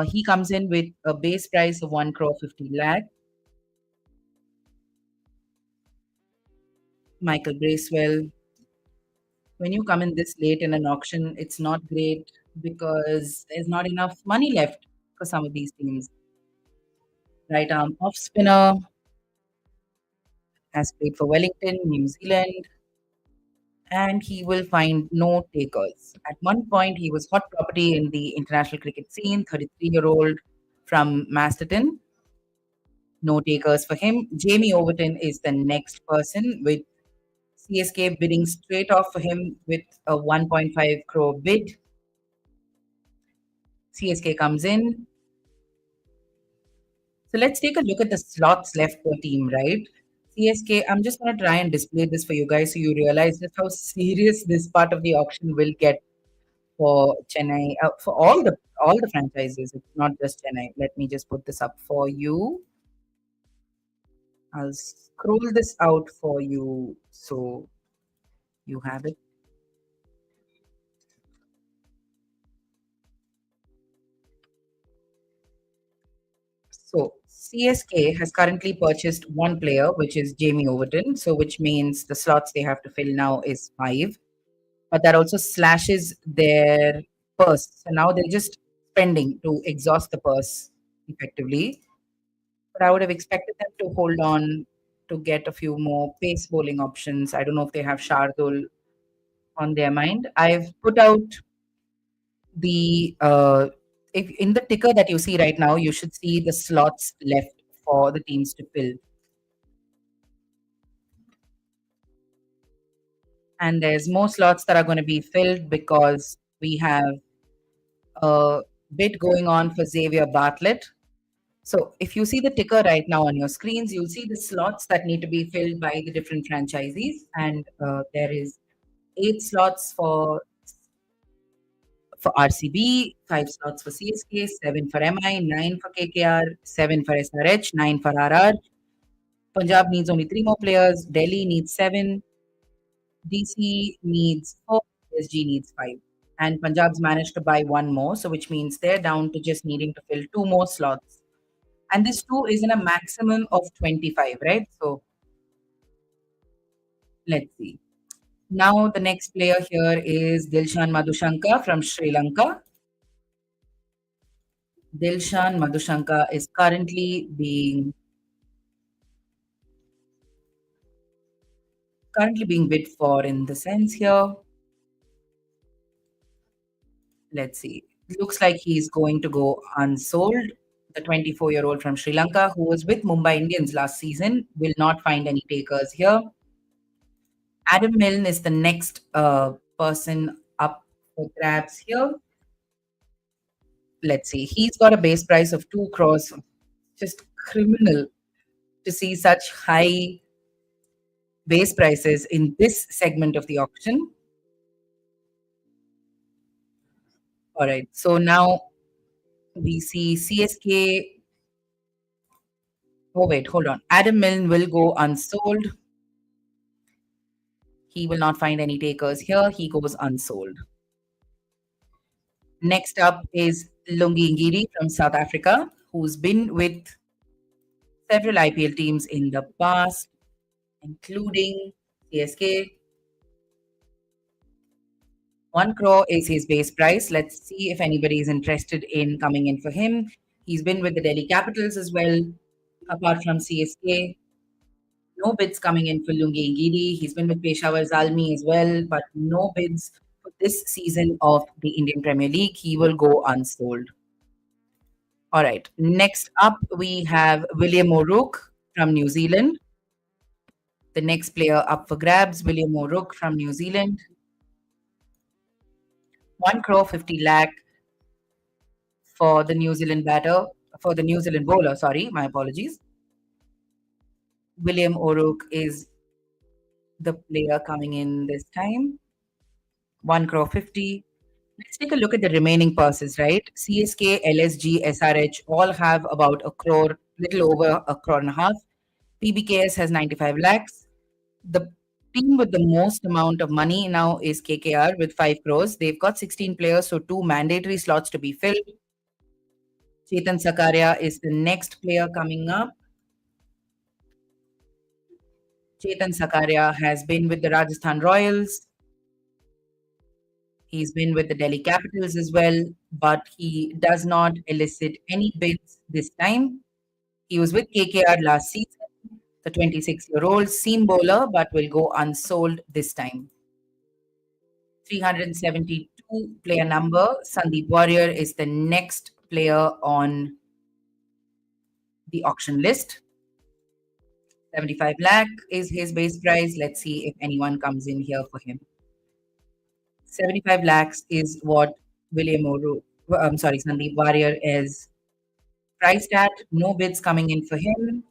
He comes in with a base price of 1 crore 50 lakh. Michael Bracewell, when you come in this late in an auction, it's not great because there's not enough money left for some of these teams. Right arm off spinner, has played for Wellington, New Zealand, and he will find no takers. At one point, he was hot property in the international cricket scene, 33-year-old from Masterton. No takers for him. Jamie Overton is the next person, with CSK bidding straight off for him with a 1.5 crore bid. CSK comes in. So let's take a look at the slots left per team, right? CSK, I'm just going to try and display this for you guys so you realize just how serious this part of the auction will get for Chennai, for all the franchises. It's not just Chennai. Let me just put this up for you. I'll scroll this out for you so you have it. So CSK has currently purchased one player, which is Jamie Overton. So which means the slots they have to fill now is 5. But that also slashes their purse. So now they're just spending to exhaust the purse effectively. But I would have expected them to hold on to get a few more pace bowling options. I don't know if they have Shardul on their mind. I've put out the if in the ticker that you see right now, you should see the slots left for the teams to fill. And there's more slots that are going to be filled because we have a bid going on for Xavier Bartlett. So if you see the ticker right now on your screens, you'll see the slots that need to be filled by the different franchisees. And there is 8 slots for RCB, 5 slots for CSK, 7 for MI, 9 for KKR, 7 for SRH, 9 for RR. Punjab needs only 3 more players. Delhi needs 7. DC needs 4. SG needs 5. And Punjab's managed to buy 1 more, so which means they're down to just needing to fill 2 more slots. And this 2 is in a maximum of 25, right? So let's see. Now the next player here is Dilshan Madhushanka from Sri Lanka. Dilshan Madhushanka is currently being bid for in the sense here. Let's see. It looks like he's going to go unsold. The 24-year-old from Sri Lanka, who was with Mumbai Indians last season, will not find any takers here. Adam Milne is the next person up for grabs here. Let's see. He's got a base price of 2 crores. Just criminal to see such high base prices in this segment of the auction. All right. So now we see CSK. Oh, wait, hold on. Adam Milne will go unsold. He will not find any takers here. He goes unsold. Next up is Lungi Ngiri from South Africa, who's been with several IPL teams in the past, including CSK. 1 crore is his base price. Let's see if anybody is interested in coming in for him. He's been with the Delhi Capitals as well, apart from CSK. No bids coming in for Lungi Ngiri. He's been with Peshawar Zalmi as well, but no bids for this season of the Indian Premier League. He will go unsold. All right. Next up, we have William O'Rourke from New Zealand. The next player up for grabs, William O'Rourke from New Zealand. 1 crore 50 lakh for the New Zealand for the New Zealand bowler. Sorry, my apologies. William O'Rourke is the player coming in this time. 1 crore 50. Let's take a look at the remaining purses, right? CSK, LSG, SRH all have about a crore, little over a crore and a half. PBKS has 95 lakhs. The team with the most amount of money now is KKR with 5 crores. They've got 16 players, so 2 mandatory slots to be filled. Chetan Sakaria is the next player coming up. Chetan Sakaria has been with the Rajasthan Royals. He's been with the Delhi Capitals as well, but he does not elicit any bids this time. He was with KKR last season. The 26-year-old seam bowler, but will go unsold this time. 372 player number. Sandeep Warrior is the next player on the auction list. 75 lakh is his base price. Let's see if anyone comes in here for him. 75 lakhs is what Sandeep Warrior is priced at. No bids coming in for him.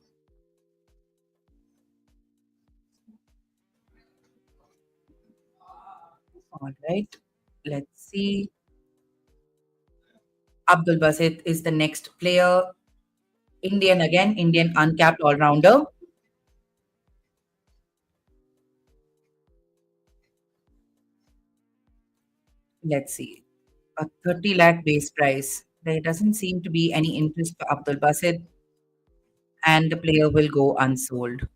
All right, let's see. Abdul Basit is the next player. Indian again, Indian uncapped all-rounder. Let's see. A 30 lakh base price. There doesn't seem to be any interest for Abdul Basit, and the player will go unsold.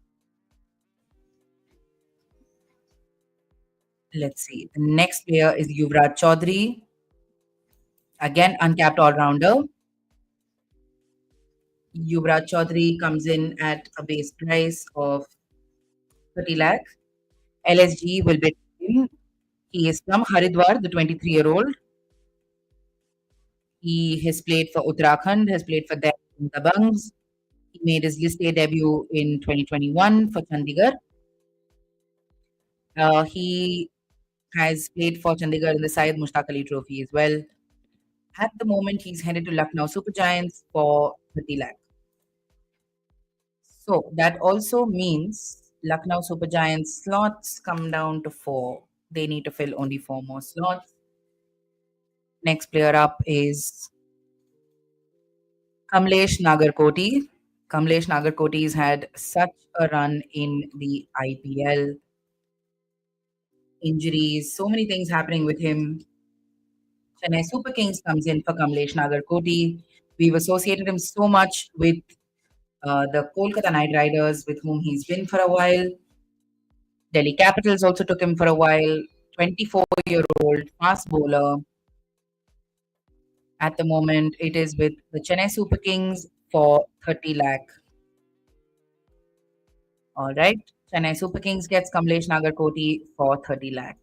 Let's see. The next player is Yuvraj Chaudhary. Again, uncapped all-rounder. Yuvraj Chaudhary comes in at a base price of 30 lakhs. LSG will bid him. He is from Haridwar, the 23-year-old. He has played for Uttarakhand, has played for them in Dabangs. He made his list A debut in 2021 for Chandigarh. He has played for Chandigarh in the Syed Mushtaq Ali Trophy as well. At the moment, he's headed to Lucknow Super Giants for 30 lakh. So that also means Lucknow Super Giants slots come down to 4. They need to fill only 4 more slots. Next player up is Kamlesh Nagarkoti. Kamlesh Nagarkoti has had such a run in the IPL. Injuries, so many things happening with him. Chennai Super Kings comes in for Kamlesh Nagarkoti. We've associated him so much with the Kolkata Knight Riders, with whom he's been for a while. Delhi Capitals also took him for a while. 24-year-old fast bowler. At the moment, it is with the Chennai Super Kings for 30 lakh. All right. Chennai Super Kings gets Kamlesh Nagarkoti for 30 lakh.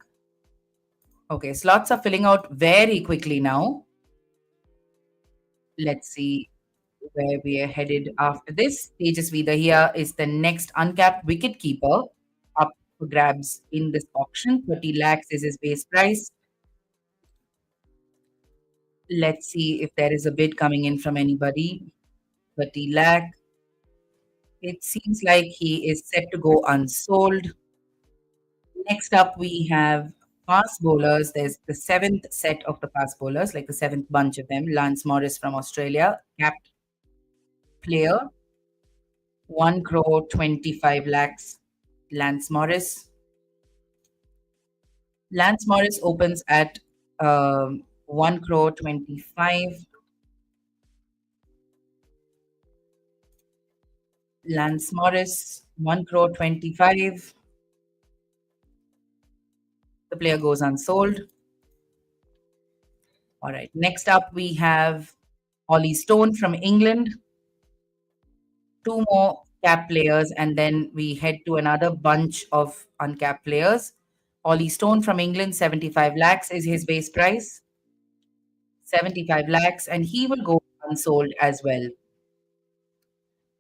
Okay, slots are filling out very quickly now. Let's see where we are headed after this. Tejasvi Dahiya is the next uncapped wicket-keeper up for grabs in this auction. 30 lakhs is his base price. Let's see if there is a bid coming in from anybody. 30 lakh. It seems like he is set to go unsold. Next up, we have fast bowlers. There's the 7th set of the fast bowlers, like the 7th bunch of them. Lance Morris from Australia, capped player. 1 crore 25 lakhs. Lance Morris. Lance Morris opens at 1 crore 25. Lance Morris, 1 crore 25. The player goes unsold. All right. Next up, we have Ollie Stone from England. 2 more cap players, and then we head to another bunch of uncapped players. Ollie Stone from England, 75 lakhs is his base price. 75 lakhs, and he will go unsold as well.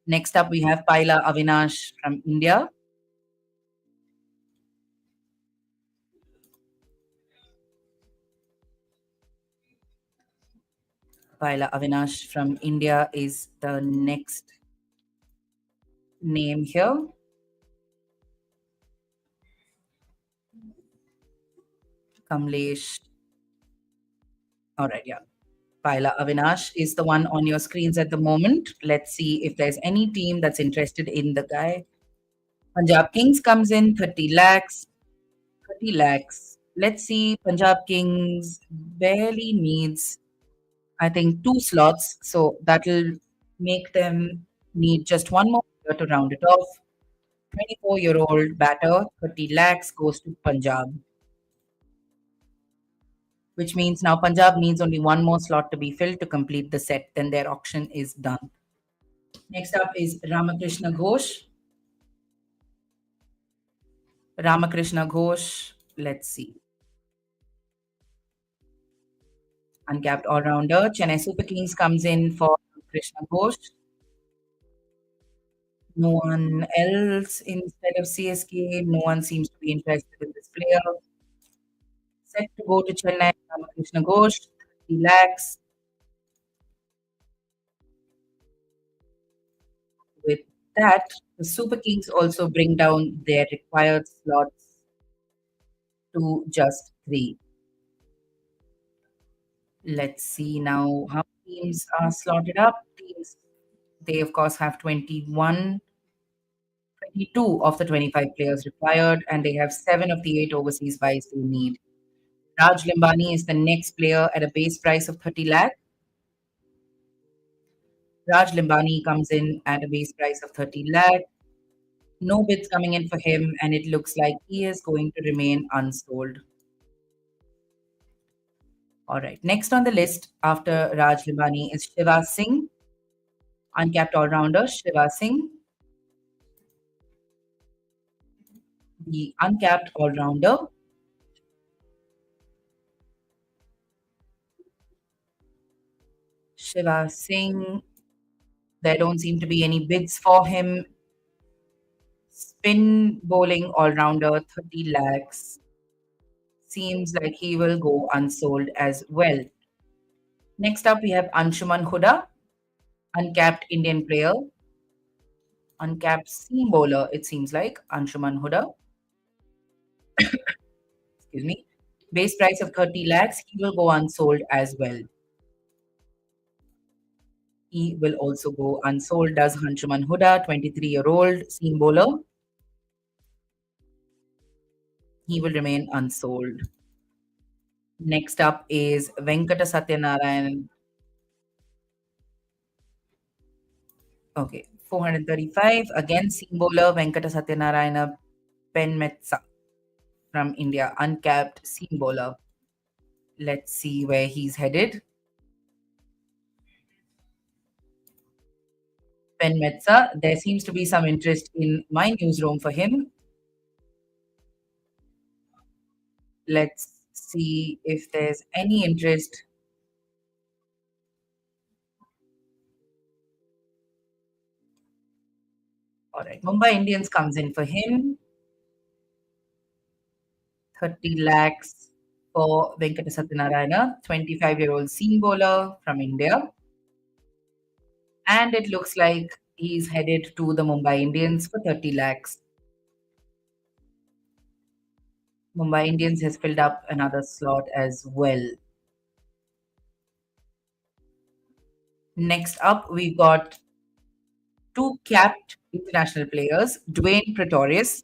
Next up, we have Paila Avinash from India. Paila Avinash from India is the next name here. Kamlesh. All right, yeah. Paila Avinash is the one on your screens at the moment. Let's see if there's any team that's interested in the guy. Punjab Kings comes in 30 lakhs. 30 lakhs. Let's see. Punjab Kings barely needs, I think, 2 slots. So that'll make them need just one more year to round it off. 24-year-old batter, 30 lakhs goes to Punjab. Which means now Punjab needs only one more slot to be filled to complete the set. Then their auction is done. Next up is Ramakrishna Ghosh. Ramakrishna Ghosh, let's see. Uncapped all-rounder. Chennai Super Kings comes in for Krishna Ghosh. No one else instead of CSK. No one seems to be interested in this player. Set to go to Chennai, Ramakrishna Ghosh, 30 lakhs. With that, the Super Kings also bring down their required slots to just 3. Let's see now how teams are slotted up. Teams, they of course have 22 of the 25 players required, and they have 7 of the 8 overseas buys they need. Raj Limbani is the next player at a base price of 30 lakh. Raj Limbani comes in at a base price of 30 lakh. No bids coming in for him, and it looks like he is going to remain unsold. All right. Next on the list after Raj Limbani is Shiva Singh, uncapped all-rounder Shiva Singh. The uncapped all-rounder. Shiva Singh. There don't seem to be any bids for him. Spin bowling all-rounder, 30 lakhs. Seems like he will go unsold as well. Next up, we have Anshuman Huda, uncapped Indian player. Uncapped seam bowler, it seems like, Anshuman Huda. Excuse me. Base price of 30 lakhs, he will go unsold as well. He will also go unsold, does Anshuman Huda, 23-year-old seam bowler. He will remain unsold. Next up is Venkata Satyanarayan. Okay, 435. Again, seam bowler Venkata Satyanarayana Penmetsa from India, uncapped seam bowler. Let's see where he's headed. Penmetsa, there seems to be some interest in my newsroom for him. Let's see if there's any interest. All right, Mumbai Indians comes in for him. 30 lakhs for Venkata Satyanarayana, 25-year-old seam bowler from India. And it looks like he's headed to the Mumbai Indians for 30 lakhs. Mumbai Indians has filled up another slot as well. Next up, we've got 2 capped international players, Dwayne Pretorius.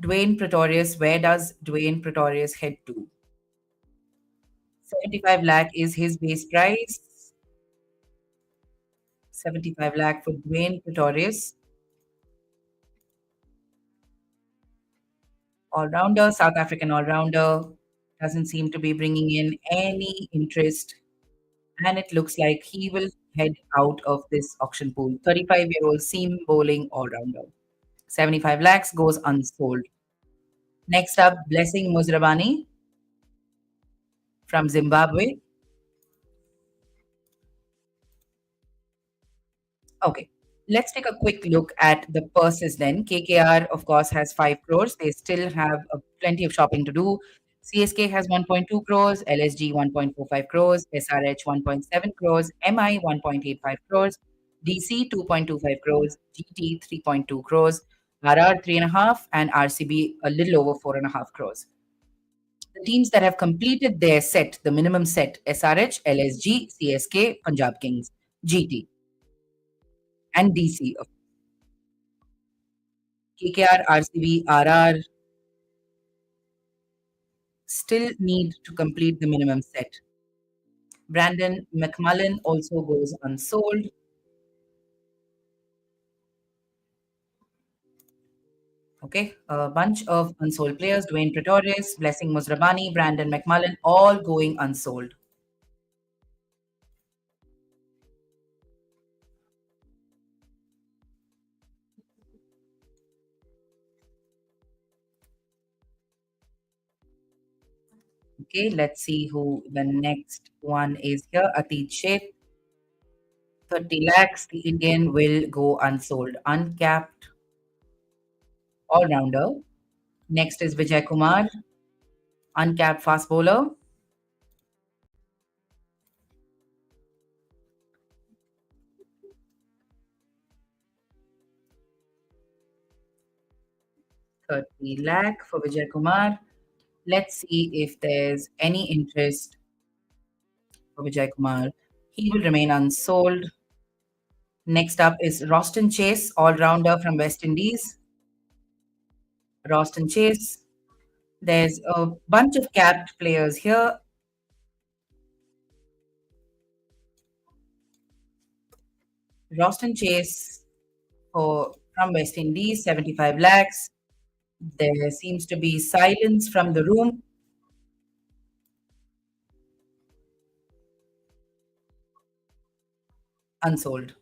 Dwayne Pretorius, where does Dwayne Pretorius head to? 75 lakh is his base price. 75 lakh for Dwayne Pretorius. All-rounder, South African all-rounder, doesn't seem to be bringing in any interest. And it looks like he will head out of this auction pool. 35-year-old seam bowling all-rounder. 75 lakhs goes unsold. Next up, Blessing Muzrabani from Zimbabwe. Okay, let's take a quick look at the purses then. KKR, of course, has 5 crores. They still have plenty of shopping to do. CSK has 1.2 crores, LSG 1.45 crores, SRH 1.7 crores, MI 1.85 crores, DC 2.25 crores, GT 3.2 crores, RR 3.5, and RCB a little over 4.5 crores. The teams that have completed their set, the minimum set, SRH, LSG, CSK, Punjab Kings, GT, and DC. KKR, RCB, RR still need to complete the minimum set. Brandon McMullen also goes unsold. Okay, a bunch of unsold players: Dwayne Pretorius, Blessing Musrabani, Brandon McMullen, all going unsold. Okay, let's see who the next one is here. Atit Sheth, 30 lakhs. The Indian will go unsold. Uncapped all-rounder. Next is Vijay Kumar, uncapped fast bowler. ₹30 lakh for Vijay Kumar. Let's see if there's any interest for Vijay Kumar. He will remain unsold. Next up is Roston Chase, all-rounder from West Indies. Roston Chase. There's a bunch of capped players here. Roston Chase from West Indies, 75 lakhs. There seems to be silence from the room. Unsold.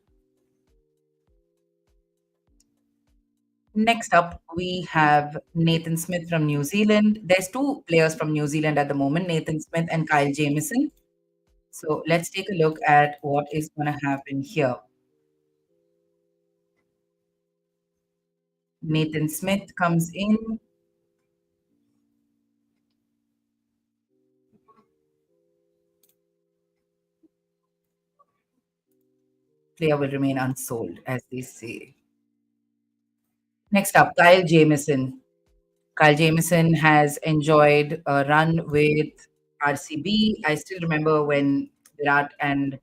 Next up, we have Nathan Smith from New Zealand. There's two players from New Zealand at the moment, Nathan Smith and Kyle Jamieson. So let's take a look at what is going to happen here. Nathan Smith comes in. Player will remain unsold, as they say. Next up, Kyle Jamieson. Kyle Jamieson has enjoyed a run with RCB. I still remember when Virat and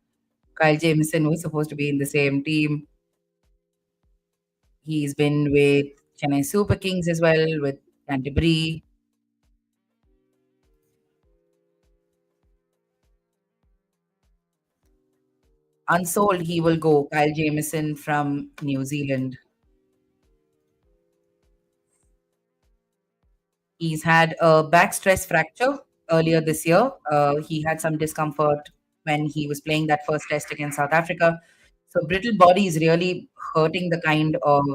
Kyle Jamieson were supposed to be in the same team. He's been with Chennai Super Kings as well, with Canterbury. Unsold, he will go. Kyle Jamieson from New Zealand. He's had a back stress fracture earlier this year. He had some discomfort when he was playing that first test against South Africa. So brittle body is really hurting the kind of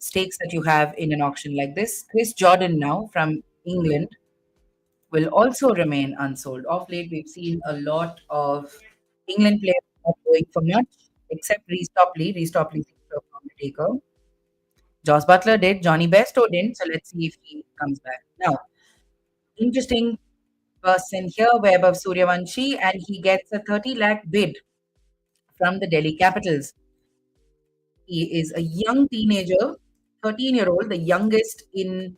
stakes that you have in an auction like this. Chris Jordan now from England will also remain unsold. Of late, we've seen a lot of England players not going for much, except Reece Topley. Reece Topley seems to have found a taker. Josh Butler did. Johnny Bairstow didn't. So let's see if he comes back. Now, interesting person here, Vaibhav Suryavanshi, and he gets a 30 lakh bid from the Delhi Capitals. He is a young teenager, 13-year-old, the youngest in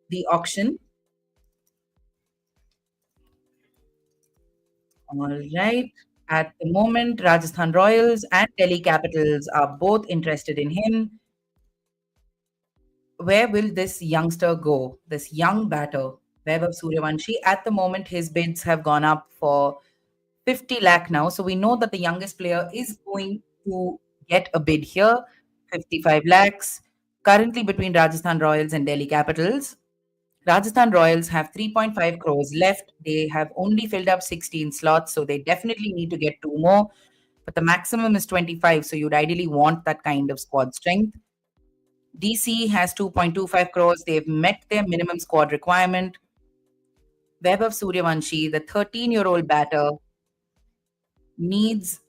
the auction. All right. At the moment, Rajasthan Royals and Delhi Capitals are both interested in him. Where will this youngster go? This young batter, Vaibhav Suryavanshi. At the moment, his bids have gone up for 50 lakh now. So we know that the youngest player is going to get a bid here, 55 lakhs. Currently between Rajasthan Royals and Delhi Capitals. Rajasthan Royals have 3.5 crores left. They have only filled up 16 slots, so they definitely need to get two more. But the maximum is 25, so you'd ideally want that kind of squad strength. DC has 2.25 crores. They've met their minimum squad requirement. Vaibhav Suryavanshi, the 13-year-old batter, needs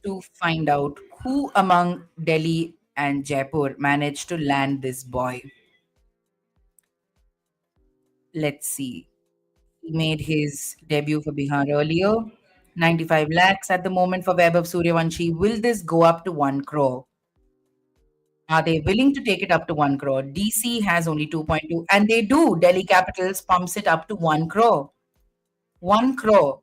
to find out who among Delhi and Jaipur managed to land this boy. Let's see. He made his debut for Bihar earlier. 95 lakhs at the moment for Vaibhav Suryavanshi. Will this go up to 1 crore? Are they willing to take it up to 1 crore? DC has only 2.2, and they do. Delhi Capitals pumps it up to 1 crore. 1 crore.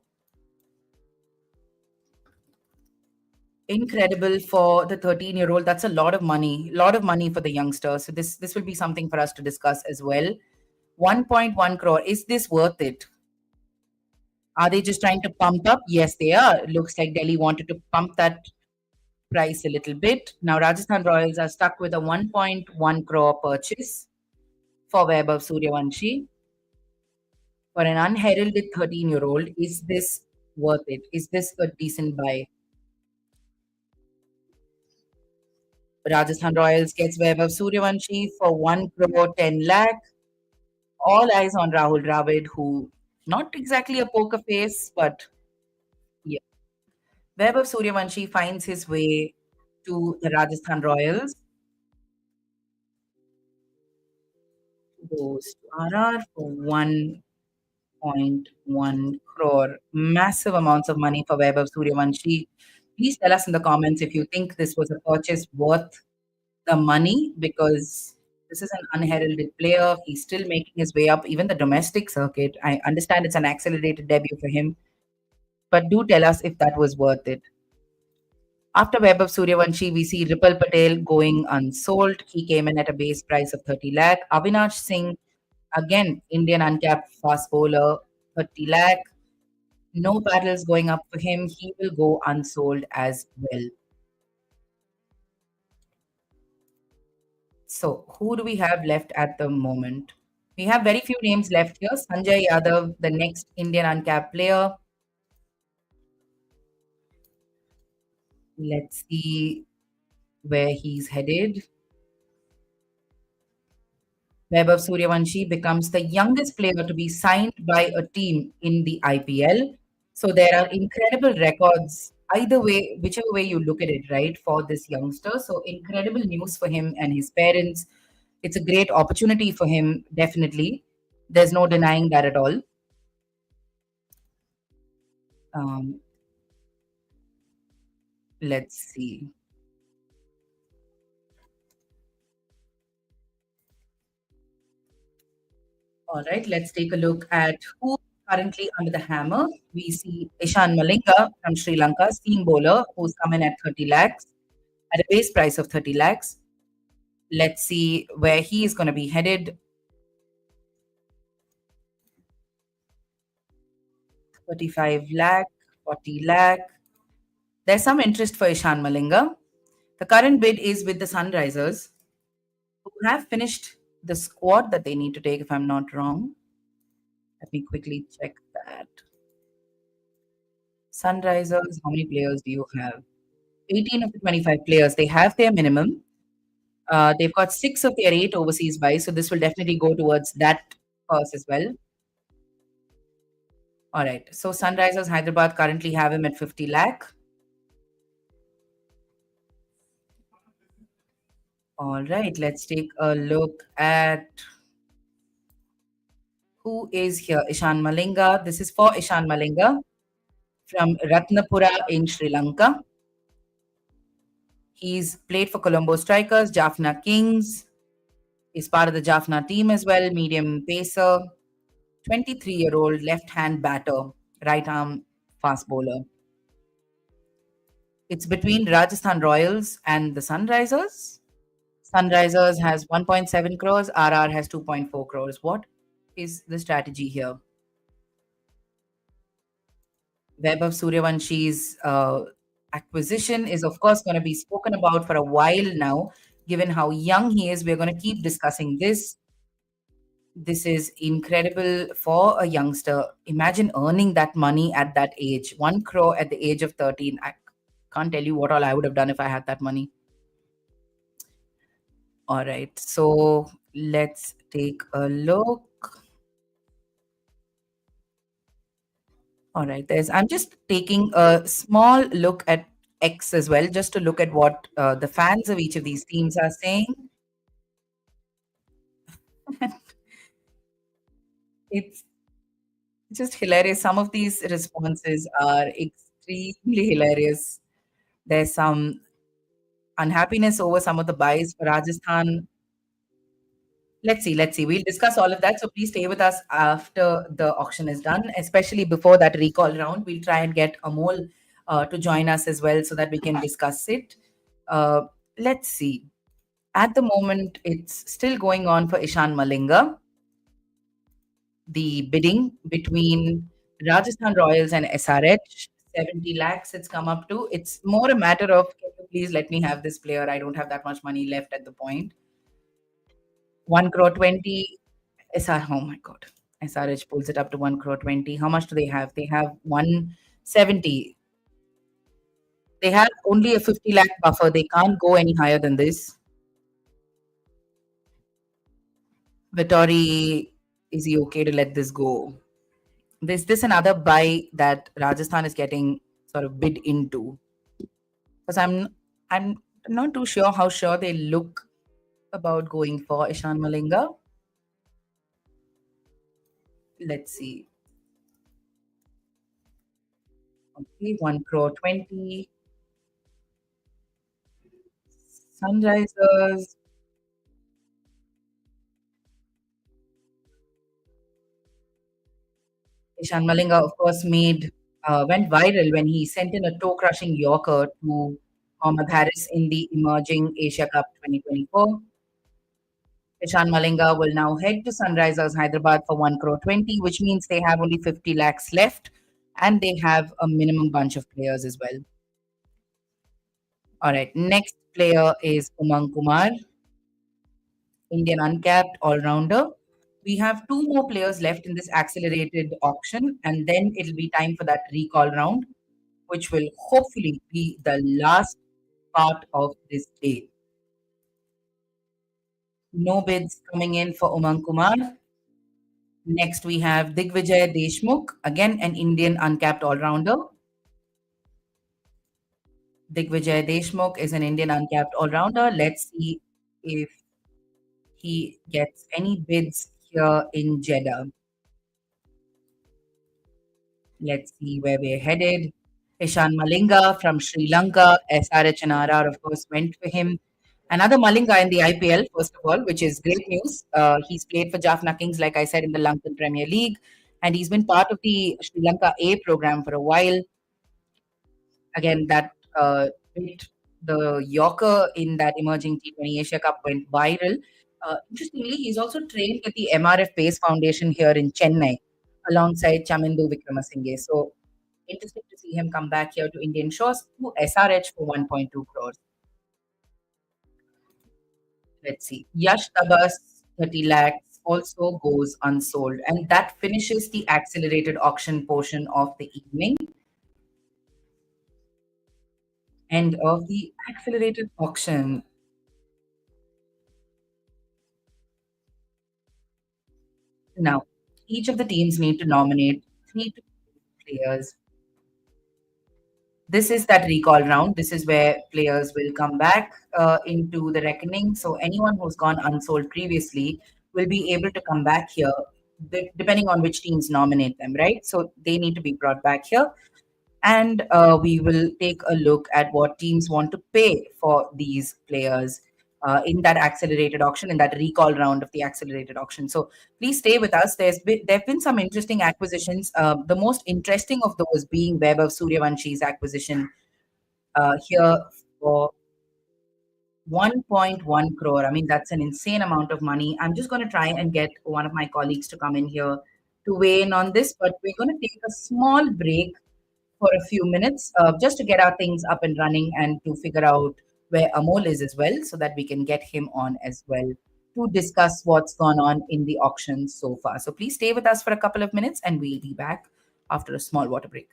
Incredible for the 13-year-old. That's a lot of money. A lot of money for the youngster. So this will be something for us to discuss as well. 1.1 crore. Is this worth it? Are they just trying to pump up? Yes, they are. It looks like Delhi wanted to pump that price a little bit. Now, Rajasthan Royals are stuck with a 1.1 crore purchase for Vaibhav Suryavanshi. For an unheralded 13-year-old, is this worth it? Is this a decent buy? Rajasthan Royals gets Vaibhav Suryavanshi for 1 crore 10 lakh. All eyes on Rahul Dravid, who not exactly a poker face, but yeah. Vaibhav Suryavanshi finds his way to the Rajasthan Royals. Goes to RR for 1.1 crore. Massive amounts of money for Vaibhav Suryavanshi. Please tell us in the comments if you think this was a purchase worth the money, because this is an unheralded player. He's still making his way up, even the domestic circuit. I understand it's an accelerated debut for him, but do tell us if that was worth it. After Vaibhav Suryavanshi, we see Ripal Patel going unsold. He came in at a base price of 30 lakh. Avinash Singh, again, Indian uncapped fast bowler, 30 lakh. No battles going up for him. He will go unsold as well. So, who do we have left at the moment? We have very few names left here. Sanjay Yadav, the next Indian uncapped player. Let's see where he's headed. Vaibhav Suryavanshi becomes the youngest player to be signed by a team in the IPL. So there are incredible records, either way, whichever way you look at it, right, for this youngster. So incredible news for him and his parents. It's a great opportunity for him, definitely. There's no denying that at all. Let's see. All right, let's take a look at who currently under the hammer. We see Ishan Malinga from Sri Lanka, seam bowler, who's come in at 30 lakhs at a base price of 30 lakhs. Let's see where he is going to be headed. 35 lakh, 40 lakh. There's some interest for Ishan Malinga. The current bid is with the Sunrisers, who have finished the squad that they need to take, if I'm not wrong. Let me quickly check that. Sunrisers, how many players do you have? 18 of the 25 players. They have their minimum. They've got 6 of their 8 overseas buys, so this will definitely go towards that purse as well. All right. So Sunrisers Hyderabad currently have him at 50 lakh. All right. Let's take a look at who is here. Ishan Malinga. This is for Ishan Malinga from Ratnapura in Sri Lanka. He's played for Colombo Strikers, Jaffna Kings. He's part of the Jaffna team as well, medium pacer. 23-year-old left-hand batter, right-arm fast bowler. It's between Rajasthan Royals and the Sunrisers. Sunrisers has 1.7 crores, RR has 2.4 crores. What is the strategy here? Vaibhav Suryavanshis acquisition is, of course, going to be spoken about for a while now. Given how young he is, we're going to keep discussing this. This is incredible for a youngster. Imagine earning that money at that age. 1 crore at the age of 13. I can't tell you what all I would have done if I had that money. All right. So let's take a look. All right. I'm just taking a small look at X as well, just to look at what the fans of each of these teams are saying. It's just hilarious. Some of these responses are extremely hilarious. There's some unhappiness over some of the buys for Rajasthan. Let's see. We'll discuss all of that. So please stay with us after the auction is done, especially before that recall round. We'll try and get Amol to join us as well so that we can discuss it. Let's see. At the moment, it's still going on for Ishan Malinga. The bidding between Rajasthan Royals and SRH, 70 lakhs it's come up to. It's more a matter of, can you please let me have this player? I don't have that much money left at the point. 1 crore 20. Oh my God. SRH pulls it up to 1 crore 20. How much do they have? They have 170. They have only a 50 lakh buffer. They can't go any higher than this. Vittori, is he okay to let this go? Is this another buy that Rajasthan is getting sort of bid into? Because I'm not too sure how sure they look about going for Ishan Malinga. Let's see. Okay, 1 crore 20. Sunrisers. Ishan Malinga, of course, went viral when he sent in a toe-crushing Yorker to Mohammad Harris in the emerging Asia Cup 2024. Ishan Malinga will now head to Sunrisers Hyderabad for 1 crore 20, which means they have only 50 lakhs left and they have a minimum bunch of players as well. All right, next player is Umang Kumar, Indian uncapped all-rounder. We have 2 more players left in this accelerated auction, and then it'll be time for that recall round, which will hopefully be the last part of this day. No bids coming in for Umang Kumar. Next, we have Digvijay Deshmukh, again an Indian uncapped all-rounder. Digvijay Deshmukh is an Indian uncapped all-rounder. Let's see if he gets any bids here in Jeddah. Let's see where we're headed. Ishan Malinga from Sri Lanka. SRH and RR, of course, went for him. Another Malinga in the IPL, first of all, which is great news. He's played for Jaffna Kings, like I said, in the Lankan Premier League. And he's been part of the Sri Lanka A program for a while. Again, that the Yorker in that emerging T20 Asia Cup went viral. Interestingly, he's also trained at the MRF Pace Foundation here in Chennai, alongside Chamindu Vikramasinghe. So, interesting to see him come back here to Indian shores to SRH for 1.2 crores. Let's see. Yash Tabas, 30 lakhs, also goes unsold. And that finishes the accelerated auction portion of the evening. End of the accelerated auction. Now, each of the teams need to nominate 3 to 4 players. This is that recall round. This is where players will come back into the reckoning. So anyone who's gone unsold previously will be able to come back here, depending on which teams nominate them, right? So they need to be brought back here. And we will take a look at what teams want to pay for these players in that accelerated auction, in that recall round of the accelerated auction. So please stay with us. There have been some interesting acquisitions. The most interesting of those being Vaibhav Suryawanshi's acquisition here for 1.1 crore. I mean, that's an insane amount of money. I'm just going to try and get one of my colleagues to come in here to weigh in on this, but we're going to take a small break for a few minutes just to get our things up and running and to figure out where Amol is as well, so that we can get him on as well to discuss what's gone on in the auction so far. So please stay with us for a couple of minutes and we'll be back after a small water break.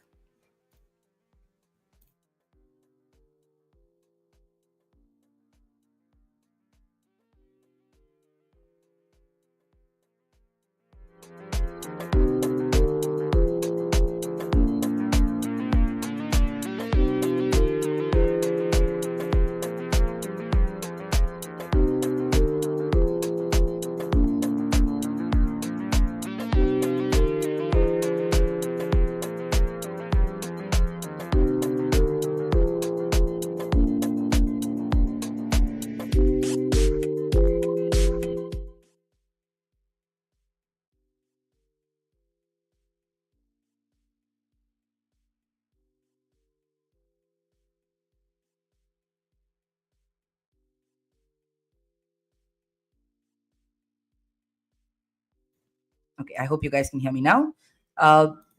Okay, I hope you guys can hear me now.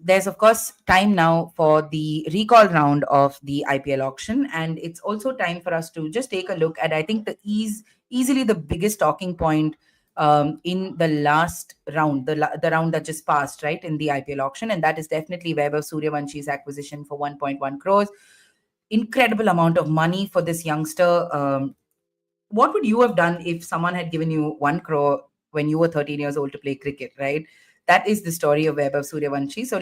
There's, of course, time now for the recall round of the IPL auction. And it's also time for us to just take a look at, I think, easily the biggest talking point in the last round, the round that just passed, right, in the IPL auction. And that is definitely Vaibhav Suryavanshi's acquisition for 1.1 crores. Incredible amount of money for this youngster. What would you have done if someone had given you 1 crore when you were 13 years old to play cricket, right? That is the story of Vaibhav Suryavanshi. So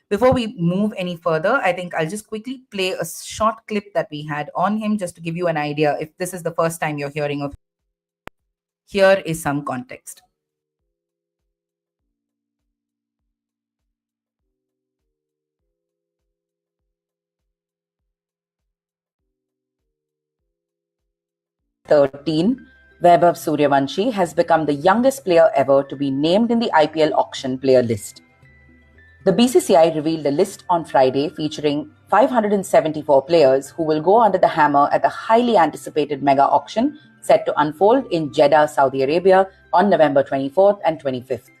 before we move any further, I think I'll just quickly play a short clip that we had on him just to give you an idea if this is the first time you're hearing of him. Here is some context. Vaibhav Suryavanshi has become the youngest player ever to be named in the IPL auction player list. The BCCI revealed a list on Friday featuring 574 players who will go under the hammer at the highly anticipated mega auction set to unfold in Jeddah, Saudi Arabia on November 24th and 25th.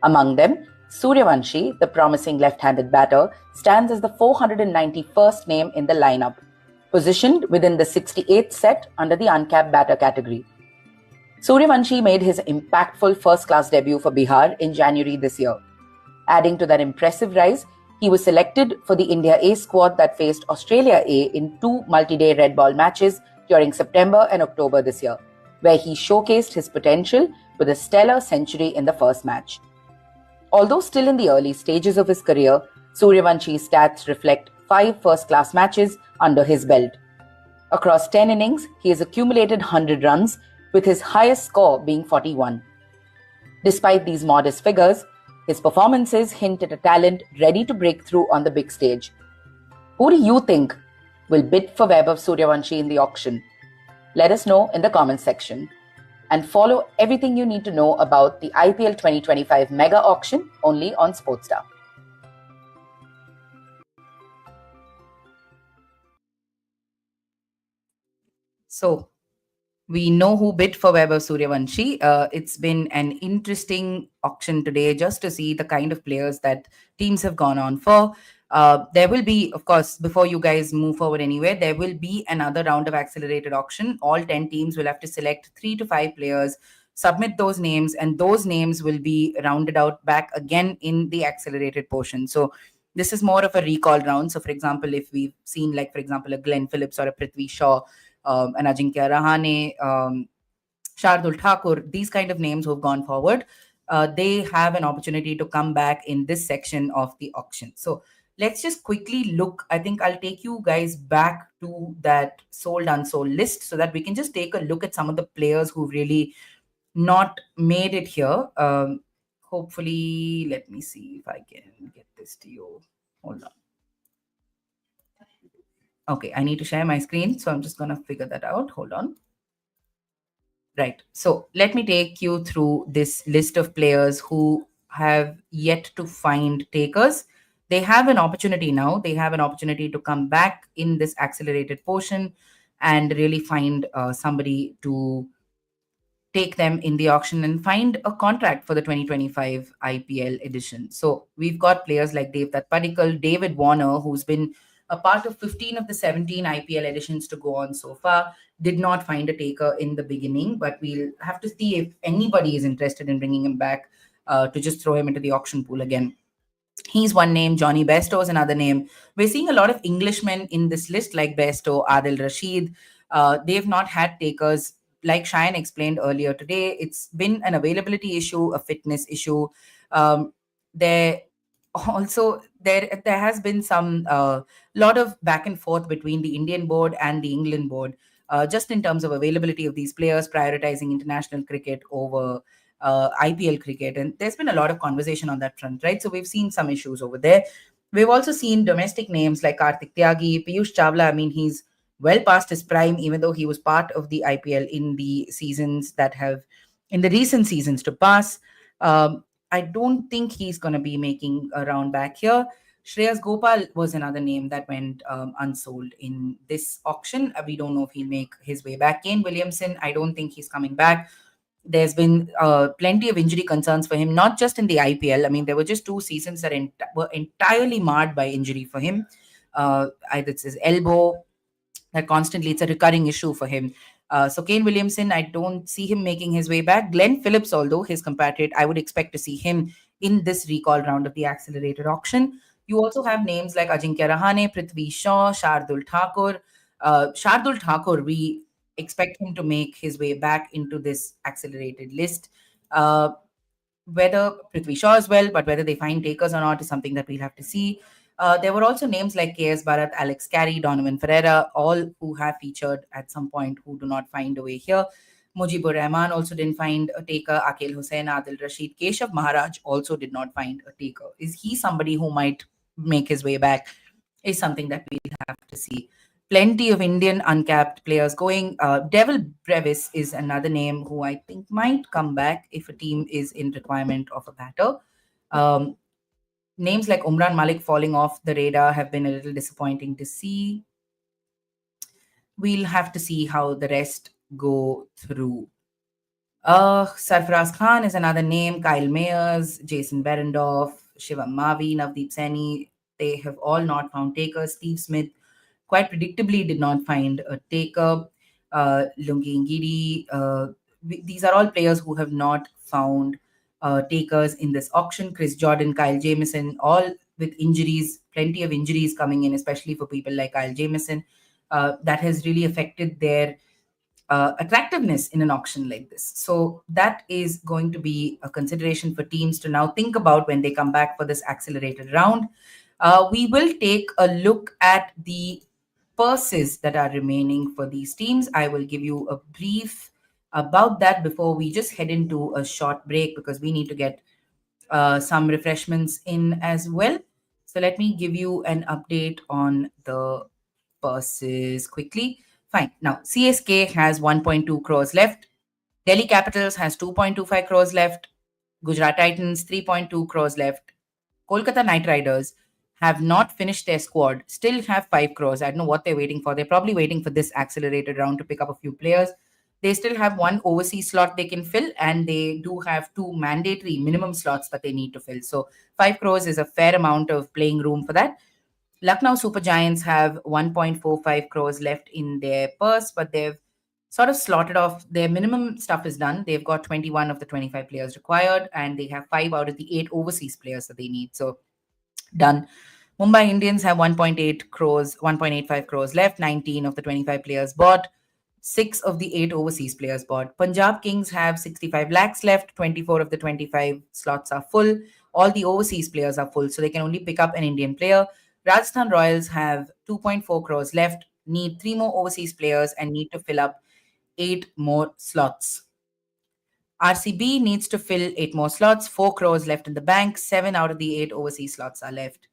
Among them, Suryavanshi, the promising left-handed batter, stands as the 491st name in the lineup, positioned within the 68th set under the uncapped batter category. Suryavanshi made his impactful first-class debut for Bihar in January this year. Adding to that impressive rise, he was selected for the India A squad that faced Australia A in 2 multi-day red ball matches during September and October this year, where he showcased his potential with a stellar century in the first match. Although still in the early stages of his career, Suryavanshi's stats reflect 5 first-class matches under his belt. Across 10 innings, he has accumulated 100 runs, with his highest score being 41. Despite these modest figures, his performances hint at a talent ready to break through on the big stage. Who do you think will bid for Vaibhav Suryavanshi in the auction? Let us know in the comments section. And follow everything you need to know about the IPL 2025 Mega Auction only on Sportstar. So, we know who bid for Vaibhav Suryavanshi. It's been an interesting auction today just to see the kind of players that teams have gone on for. There will be, of course, before you guys move forward anywhere, there will be another round of accelerated auction. All 10 teams will have to select 3 to 5 players, submit those names, and those names will be rounded out back again in the accelerated portion. So this is more of a recall round. So, for example, if we've seen, like, for example, a Glenn Phillips or a Prithvi Shaw, an Ajinkya Rahane, Shardul Thakur, these kind of names who have gone forward, they have an opportunity to come back in this section of the auction. So let's just quickly look. I think I'll take you guys back to that sold unsold list so that we can just take a look at some of the players who really not made it here. Hopefully, let me see if I can get this to you. Hold on. Okay, I need to share my screen, so I'm just going to figure that out. Hold on. Right. So let me take you through this list of players who have yet to find takers. They have an opportunity now. They have an opportunity to come back in this accelerated portion and really find somebody to take them in the auction and find a contract for the 2025 IPL edition. So we've got players like Devdutt Padikkal, David Warner, who's been a part of 15 of the 17 IPL editions to go on so far, did not find a taker in the beginning, but we'll have to see if anybody is interested in bringing him back to just throw him into the auction pool again. He's one name. Johnny Bairstow is another name. We're seeing a lot of Englishmen in this list, like Bairstow, Adil Rashid. They've not had takers. Like Cheyenne explained earlier today, it's been an availability issue, a fitness issue. There has been some lot of back and forth between the Indian board and the England board, just in terms of availability of these players, prioritizing international cricket over IPL cricket. And there's been a lot of conversation on that front, right? So we've seen some issues over there. We've also seen domestic names like Karthik Tyagi, Piyush Chawla. I mean, he's well past his prime, even though he was part of the IPL in the recent seasons to pass. I don't think he's going to be making a round back here. Shreyas Gopal was another name that went unsold in this auction. We don't know if he'll make his way back. Kane Williamson, I don't think he's coming back. There's been plenty of injury concerns for him, not just in the IPL. I mean, there were just 2 seasons that were entirely marred by injury for him. Either it's his elbow, that constantly it's a recurring issue for him. So Kane Williamson, I don't see him making his way back. Glenn Phillips, although his compatriot, I would expect to see him in this recall round of the accelerated auction. You also have names like Ajinkya Rahane, Prithvi Shaw, Shardul Thakur. Shardul Thakur, we expect him to make his way back into this accelerated list. Whether Prithvi Shaw as well, but whether they find takers or not is something that we'll have to see. There were also names like KS Bharat, Alex Carey, Donovan Ferreira, all who have featured at some point who do not find a way here. Mujibur Rahman also didn't find a taker. Akil Hussain, Adil Rashid, Keshav Maharaj also did not find a taker. Is he somebody who might make his way back? Is something that we'll have to see. Plenty of Indian uncapped players going. Devil Brevis is another name who I think might come back if a team is in requirement of a batter. Names like Umran Malik falling off the radar have been a little disappointing to see. We'll have to see how the rest go through. Sarfaraz Khan is another name. Kyle Mayers, Jason Berendorf, Shivam Mavi, Navdeep Saini. They have all not found takers. Steve Smith quite predictably did not find a taker. Lungi Ngidi. These are all players who have not found takers in this auction. Chris Jordan, Kyle Jamieson, all with injuries, plenty of injuries coming in, especially for people like Kyle Jamieson. That has really affected their attractiveness in an auction like this. So that is going to be a consideration for teams to now think about when they come back for this accelerated round. We will take a look at the purses that are remaining for these teams. I will give you a brief about that before we just head into a short break because we need to get some refreshments in as well. So let me give you an update on the purses quickly. Fine. Now, CSK has 1.2 crores left. Delhi Capitals has 2.25 crores left. Gujarat Titans, 3.2 crores left. Kolkata Knight Riders have not finished their squad, still have 5 crores. I don't know what they're waiting for. They're probably waiting for this accelerated round to pick up a few players. They still have 1 overseas slot they can fill, and they do have 2 mandatory minimum slots that they need to fill. So 5 crores is a fair amount of playing room for that. Lucknow Super Giants have 1.45 crores left in their purse, but they've sort of slotted off. Their minimum stuff is done. They've got 21 of the 25 players required, and they have 5 out of the 8 overseas players that they need. So done. Mumbai Indians have 1.8 crores, 1.85 crores left, 19 of the 25 players bought, 6 of the 8 overseas players bought. Punjab Kings have 65 lakhs left, 24 of the 25 slots are full. All the overseas players are full, so they can only pick up an Indian player. Rajasthan Royals have 2.4 crores left, need 3 more overseas players, and need to fill up 8 more slots. RCB needs to fill 8 more slots, 4 crores left in the bank, 7 out of the 8 overseas slots are left.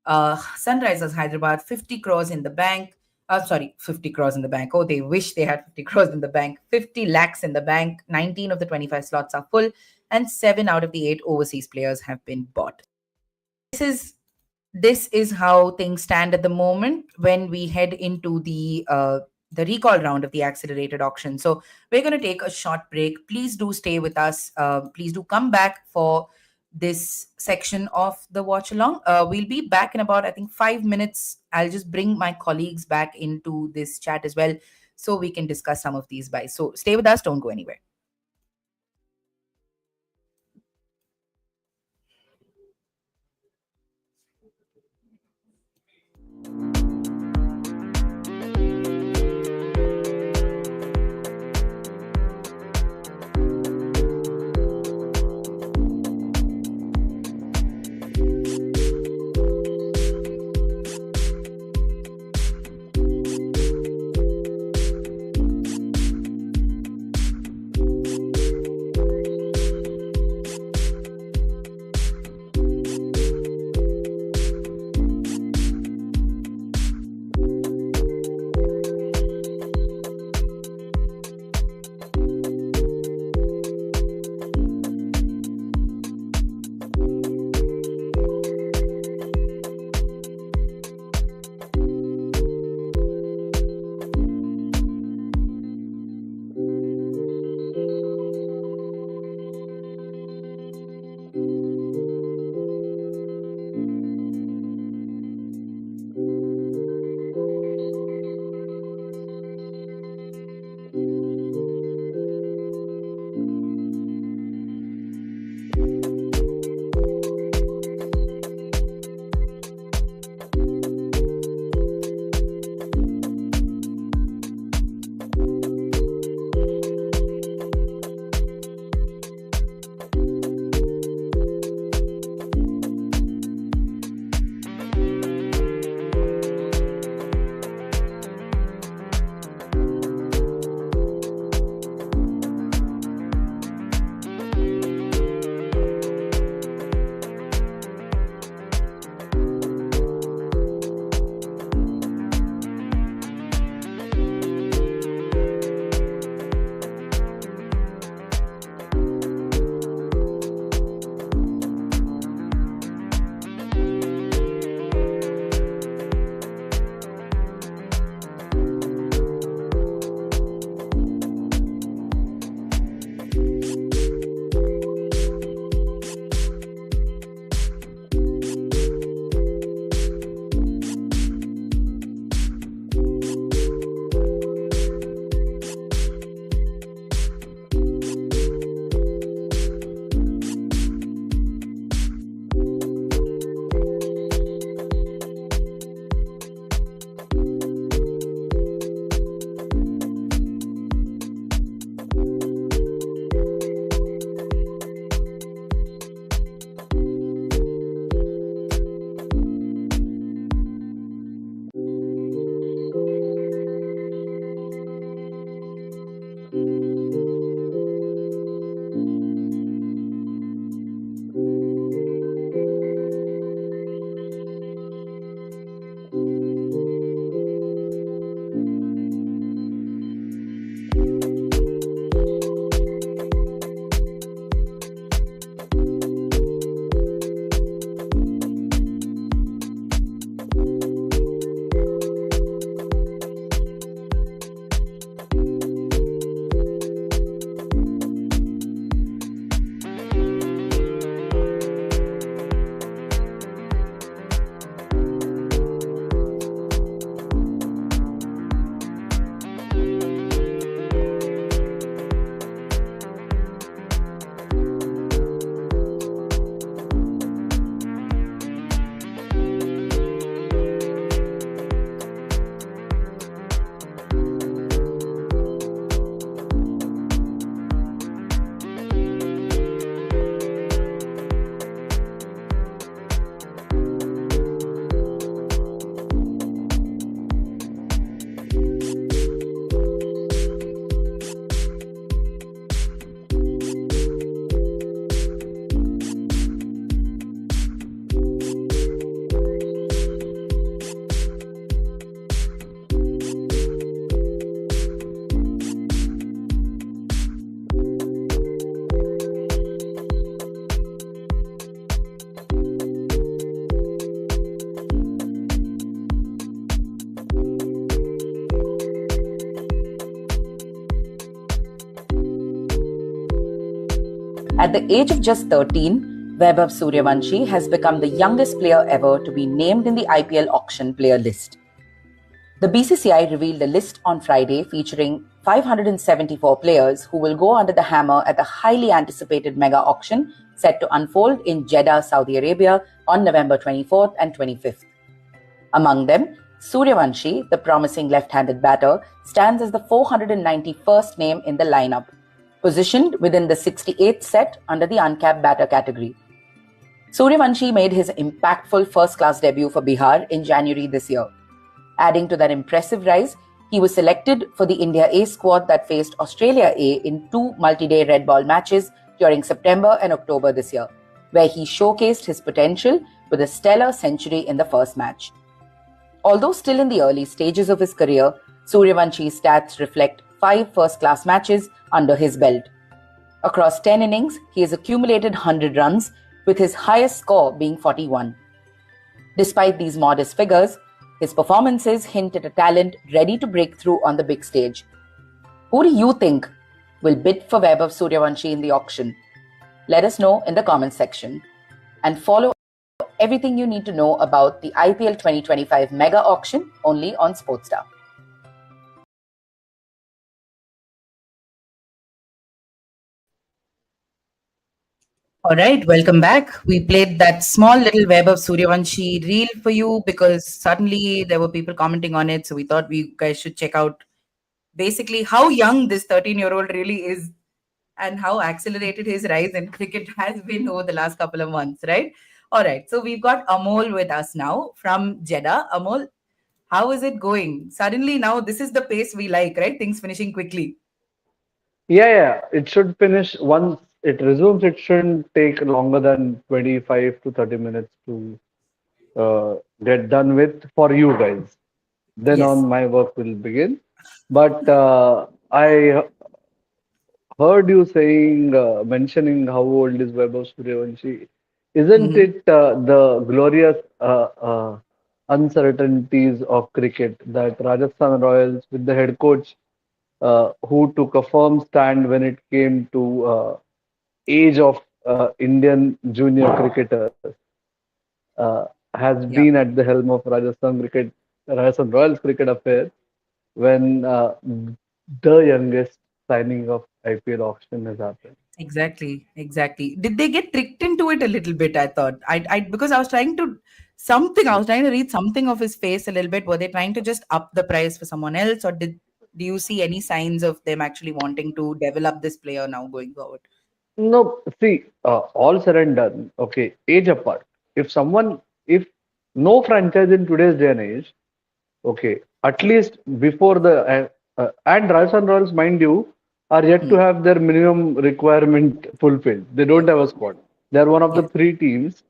Sunrisers Hyderabad, 50 crores in the bank. 50 crores in the bank. Oh, they wish they had 50 crores in the bank. 50 lakhs in the bank. 19 of the 25 slots are full, and 7 out of the 8 overseas players have been bought. This is how things stand at the moment when we head into the recall round of the accelerated auction. So we're going to take a short break. Please do stay with us. Please do come back for this section of the watch along. We'll be back in about, I think, 5 minutes. I'll just bring my colleagues back into this chat as well so we can discuss some of these buys. So stay with us. Don't go anywhere. At the age of just 13, Vaibhav Suryavanshi has become the youngest player ever to be named in the IPL auction player list. The BCCI revealed a list on Friday featuring 574 players who will go under the hammer at the highly anticipated mega auction set to unfold in Jeddah, Saudi Arabia on November 24th and 25th. Among them, Suryavanshi, the promising left-handed batter, stands as the 491st name in the lineup, positioned within the 68th set under the uncapped batter category. Suryavanshi made his impactful first-class debut for Bihar in January this year. Adding to that impressive rise, he was selected for the India A squad that faced Australia A in 2 multi-day red ball matches during September and October this year, where he showcased his potential with a stellar century in the first match. Although still in the early stages of his career, Suryavanshi's stats reflect 5 first-class matches under his belt. Across 10 innings, he has accumulated 100 runs, with his highest score being 41. Despite these modest figures, his performances hint at a talent ready to break through on the big stage. Who do you think will bid for Vaibhav Suryavanshi in the auction? Let us know in the comments section. And follow everything you need to know about the IPL 2025 Mega Auction only on Sportstar. All right, welcome back. We played that small little web of Suryavanshi reel for you because suddenly there were people commenting on it. So we thought we guys should check out basically how young this 13-year-old really is and how accelerated his rise in cricket has been over the last couple of months, right? All right, so we've got Amol with us now from Jeddah. Amol, how is it going? Suddenly now this is the pace we like, right? Things finishing quickly. Yeah. It should finish once it resumes. It shouldn't take longer than 25 to 30 minutes to get done with for you guys. Then Yes. on, my work will begin. But I heard you saying, mentioning how old is Vaibhav Suryavanshi. Isn't it the glorious uncertainties of cricket that Rajasthan Royals, with the head coach who took a firm stand when it came to age of Indian junior cricketers, has Yeah. been at the helm of Rajasthan Royals cricket affair when the youngest signing of IPL auction has happened. Exactly. Did they get tricked into it a little bit? I thought I because I was trying to read something of his face a little bit. Were they trying to just up the price for someone else, or do you see any signs of them actually wanting to develop this player now going forward? No, see, all said and done, okay, age apart. If no franchise in today's day and age, okay, at least before and Rajasthan Royals, mind you, are yet to have their minimum requirement fulfilled. They don't have a squad. They are one of the Yeah. 3 teams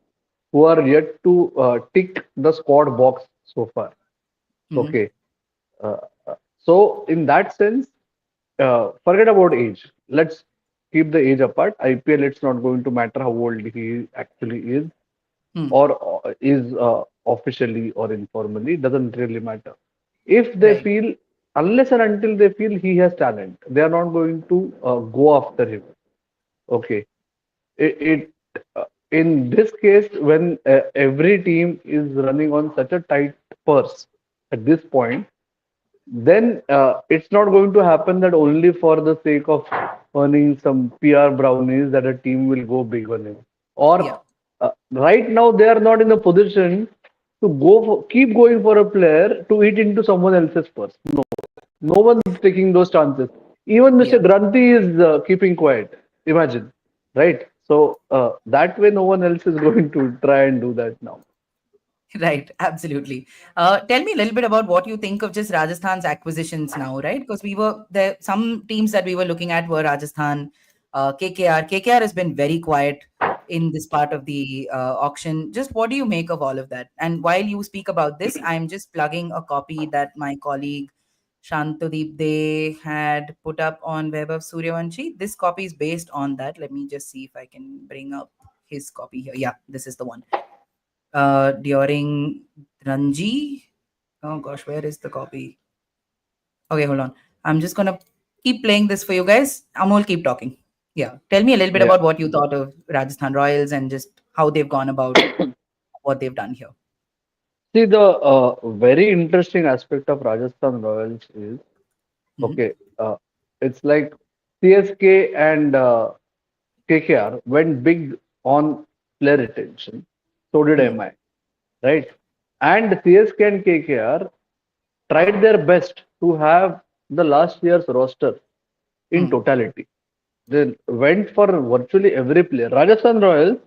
who are yet to tick the squad box so far. Mhm. Okay. Uh, so in that sense, forget about age. Let's keep the age apart. IPL, it's not going to matter how old he actually is Hmm. or is officially or informally. Doesn't really matter. If they Right. feel, unless and until they feel he has talent, they are not going to go after him. Okay. It in this case, when every team is running on such a tight purse at this point, then it's not going to happen that only for the sake of earning some PR brownies that a team will go big on him. Yeah. Or right now they are not in a position to keep going for a player to eat into someone else's purse. No one's taking those chances. Even Mr. Yeah. Granthi is keeping quiet. Imagine, right? So that way, no one else is going to try and do that now. Right, absolutely. Tell me a little bit about what you think of just Rajasthan's acquisitions now, right? Because we were there, some teams that we were looking at were Rajasthan, KKR. KKR has been very quiet in this part of the auction. Just what do you make of all of that? And while you speak about this, I'm just plugging a copy that my colleague Shantadeep they had put up on web of Suryavanshi. This copy is based on that. Let me just see if I can bring up his copy here. Yeah, this is the one during Ranji. Oh gosh, where is the copy? Okay, hold on. I'm just gonna keep playing this for you guys. Amol, keep talking. Yeah. Tell me a little bit Yeah. about what you thought of Rajasthan Royals and just how they've gone about what they've done here. See, the very interesting aspect of Rajasthan Royals is Mhm. okay. It's like CSK and KKR went big on player retention. So did Hmm. MI, right? And CSK and KKR tried their best to have the last year's roster in Hmm. totality. They went for virtually every player. Rajasthan Royals,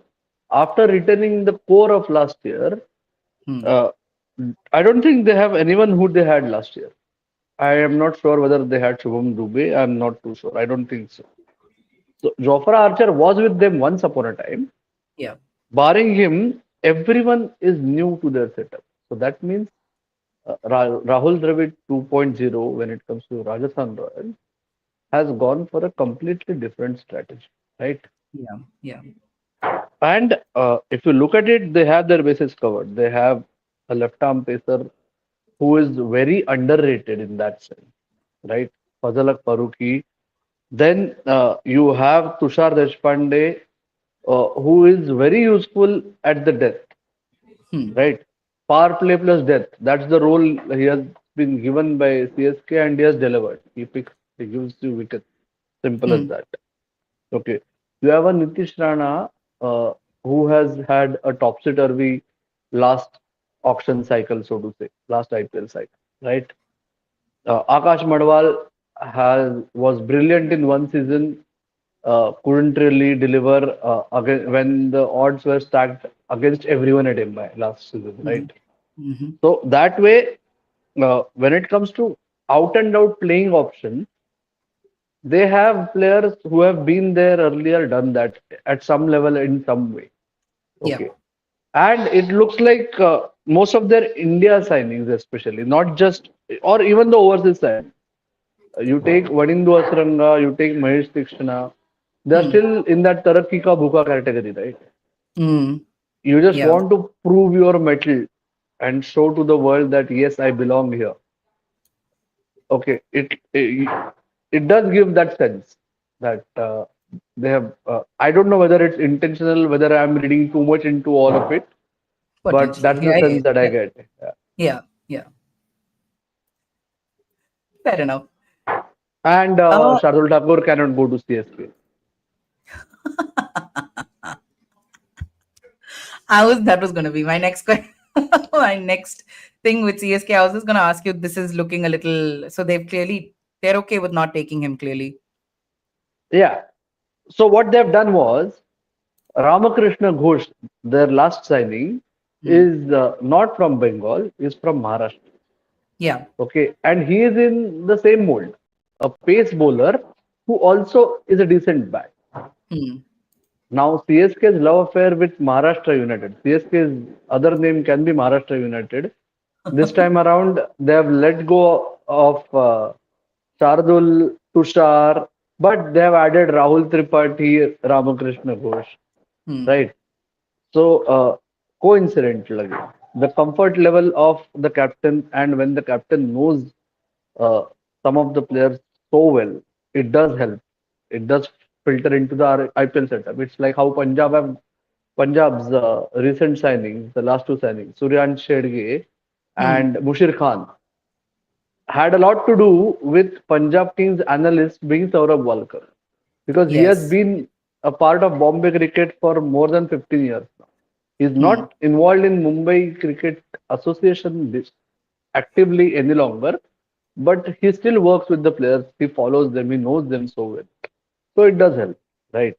after returning the core of last year, Hmm. uh, I don't think they have anyone who they had last year. I am not sure whether they had Shubham Dubey. I'm not too sure. I don't think so. So Jofra Archer was with them once upon a time. Yeah. Barring him, everyone is new to their setup. So that means Rahul Dravid 2.0 when it comes to Rajasthan Royals has gone for a completely different strategy, right? Yeah. Yeah. And if you look at it, they have their bases covered. They have a left arm pacer who is very underrated in that sense, right? Fazalak Paruki. Then you have Tushar Deshpande, who is very useful at the death, Hmm. right? Power play plus death. That's the role he has been given by CSK and he has delivered. He gives you wickets. Simple as Hmm. that. Okay. You have a Nitish Rana who has had a topsy-turvy last auction cycle, so to say, last IPL cycle, right? Akash Madwal was brilliant in one season, couldn't really deliver when the odds were stacked against everyone at MI last season, Hmm. right? Hmm. So that way, when it comes to out and out playing option, they have players who have been there earlier, done that at some level in some way. Yeah. Okay. And it looks like most of their India signings, especially, not just, or even the overseas side. You take Vadindu Asranga, you take Mahesh Tikshana, they're Hmm. still in that Tarakki ka Bhuka category, right? Hmm. You just Yeah. want to prove your mettle and show to the world that yes, I belong here. Okay, it does give that sense that they have. I don't know whether it's intentional, whether I'm reading too much into all of it, but Potentially. that's the Yeah. Yeah. sense that I Yeah. get. Yeah. Yeah. Yeah. Fair enough. And Uh, Shardul Thakur cannot go to CSK. that was going to be my next question. My next thing with CSK, I was just going to ask you. This is looking a little. So they're okay with not taking him. Clearly. Yeah. So what they've done was Ramakrishna Ghosh, their last signing, Hmm. is not from Bengal, is from Maharashtra. Yeah. Okay, and he is in the same mold, a pace bowler who also is a decent bat. Hmm. Now, CSK's love affair with Maharashtra United, CSK's other name can be Maharashtra United. This time around, they have let go of Shardul, Tushar, but they have added Rahul Tripathi, Ramakrishna Ghosh, Hmm. right? So, coincidentally, the comfort level of the captain, and when the captain knows uh, some of the players so well, it does help. It does filter into the IPL setup. It's like how Punjab's recent signings, the last two signings, Suryan Shedge Hmm. and Mushir Khan, had a lot to do with Punjab team's analyst being Saurabh Walker because he has Yes. been a part of Bombay cricket for more than 15 years now. He's Hmm. not involved in Mumbai Cricket Association actively any longer, but he still works with the players. He follows them. He knows them so well. So it does help, right?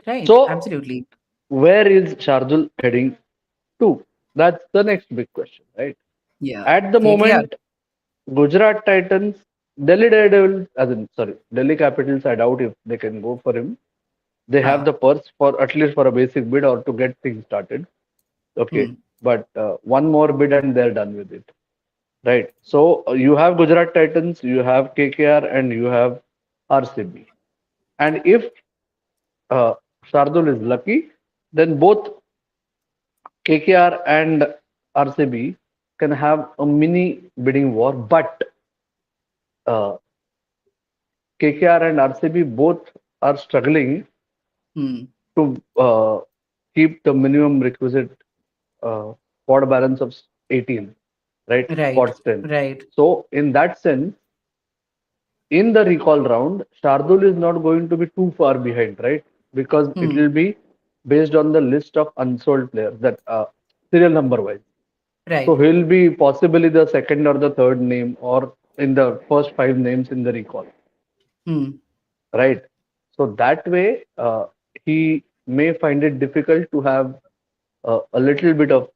Right. So Absolutely. where is Shardul heading to? That's the next big question, right? Yeah. At the KKR. moment, Gujarat Titans, Delhi Daredevils, as in sorry, Delhi Capitals. I doubt if they can go for him. They have Ah. the purse for at least for a basic bid or to get things started. Okay, Hmm. but one more bid and they're done with it. Right. So you have Gujarat Titans, you have KKR, and you have RCB. And if uh, Shardul is lucky, then both KKR and RCB can have a mini bidding war. But uh, KKR and RCB both are struggling to keep the minimum requisite squad balance of 18, right? Squad strength. Right. So in that sense, in the recall round, Shardul is not going to be too far behind, right? Because it will be based on the list of unsold players, that serial number wise. Right. So he'll be possibly the second or the third name, or in the first 5 names in the recall, right? So that way, he may find it difficult to have a little bit of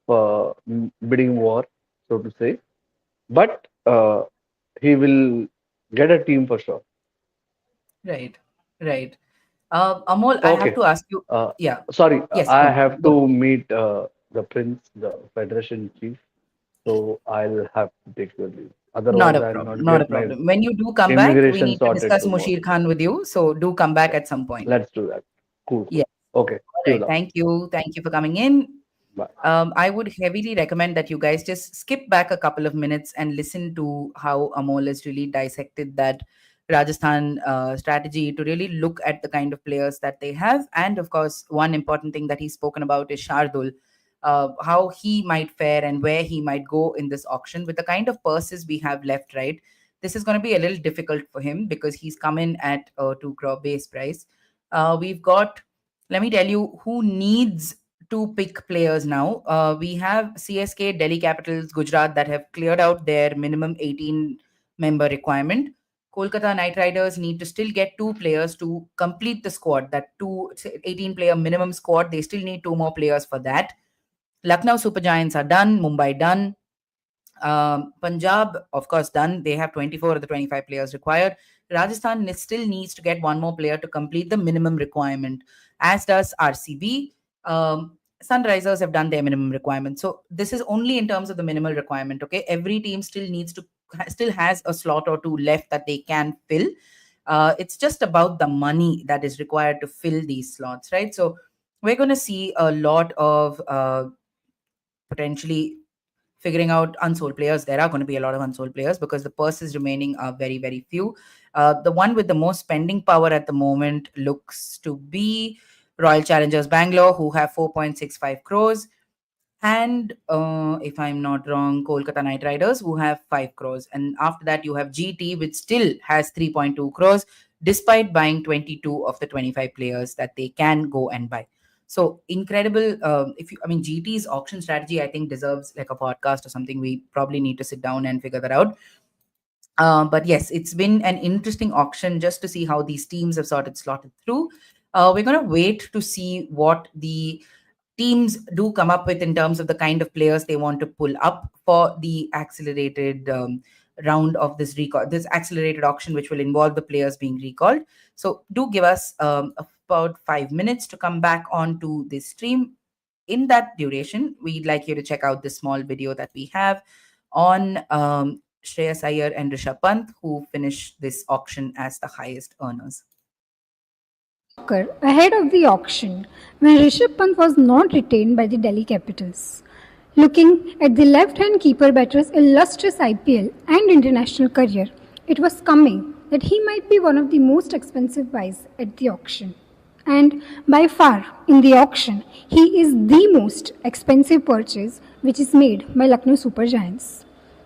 bidding war, so to say, but he will get a team for sure. Right. Right. Amol, I have Okay. to ask you. Yeah. Sorry, Yes. I have to meet the prince, the federation chief, so I'll have to take your leave. Not Otherwise, a I'll problem. not Not a get my problem. When you do come back, we immigration need to sorted discuss tomorrow. Mushir Khan with you. So do come back Yeah. at some point. Let's do that. Cool. Yeah. Okay. All See you right. now. Thank you. Thank you for coming in. Bye. I would heavily recommend that you guys just skip back a couple of minutes and listen to how Amol has really dissected that Rajasthan strategy to really look at the kind of players that they have. And of course, one important thing that he's spoken about is Shardul, how he might fare and where he might go in this auction with the kind of purses we have left, right? This is going to be a little difficult for him because he's come in at a 2 crore base price. We've got, let me tell you, who needs to pick players now. We have CSK, Delhi Capitals, Gujarat that have cleared out their minimum 18 member requirement. Kolkata Knight Riders need to still get 2 players to complete the squad, that 18 player minimum squad. They still need 2 more players for that. Lucknow Super Giants are done, Mumbai done. Punjab, of course, done. They have 24 of the 25 players required. Rajasthan still needs to get 1 more player to complete the minimum requirement, as does RCB. Sunrisers have done their minimum requirement. So this is only in terms of the minimal requirement. Okay, every team still has a slot or 2 left that they can fill. It's just about the money that is required to fill these slots, right? So we're going to see a lot of potentially figuring out unsold players. There are going to be a lot of unsold players because the purses remaining are very, very few. The one with the most spending power at the moment looks to be Royal Challengers Bangalore, who have 4.65 crores. And if I'm not wrong, Kolkata Knight Riders, who have 5 crores. And after that, you have GT, which still has 3.2 crores, despite buying 22 of the 25 players that they can go and buy. So incredible. GT's auction strategy, I think, deserves like a podcast or something. We probably need to sit down and figure that out. But yes, it's been an interesting auction just to see how these teams have slotted through. We're going to wait to see what the teams do come up with in terms of the kind of players they want to pull up for the accelerated round of this accelerated auction, which will involve the players being recalled. So do give us about 5 minutes to come back onto this stream. In that duration, we'd like you to check out this small video that we have on Shreyas Iyer and Rishabh Pant, who finished this auction as the highest earners. Ahead of the auction, when Rishabh Pant was not retained by the Delhi Capitals. Looking at the left-hand keeper batter's illustrious IPL and international career, it was coming that he might be one of the most expensive buys at the auction. And by far, in the auction, he is the most expensive purchase which is made by Lucknow Super Giants.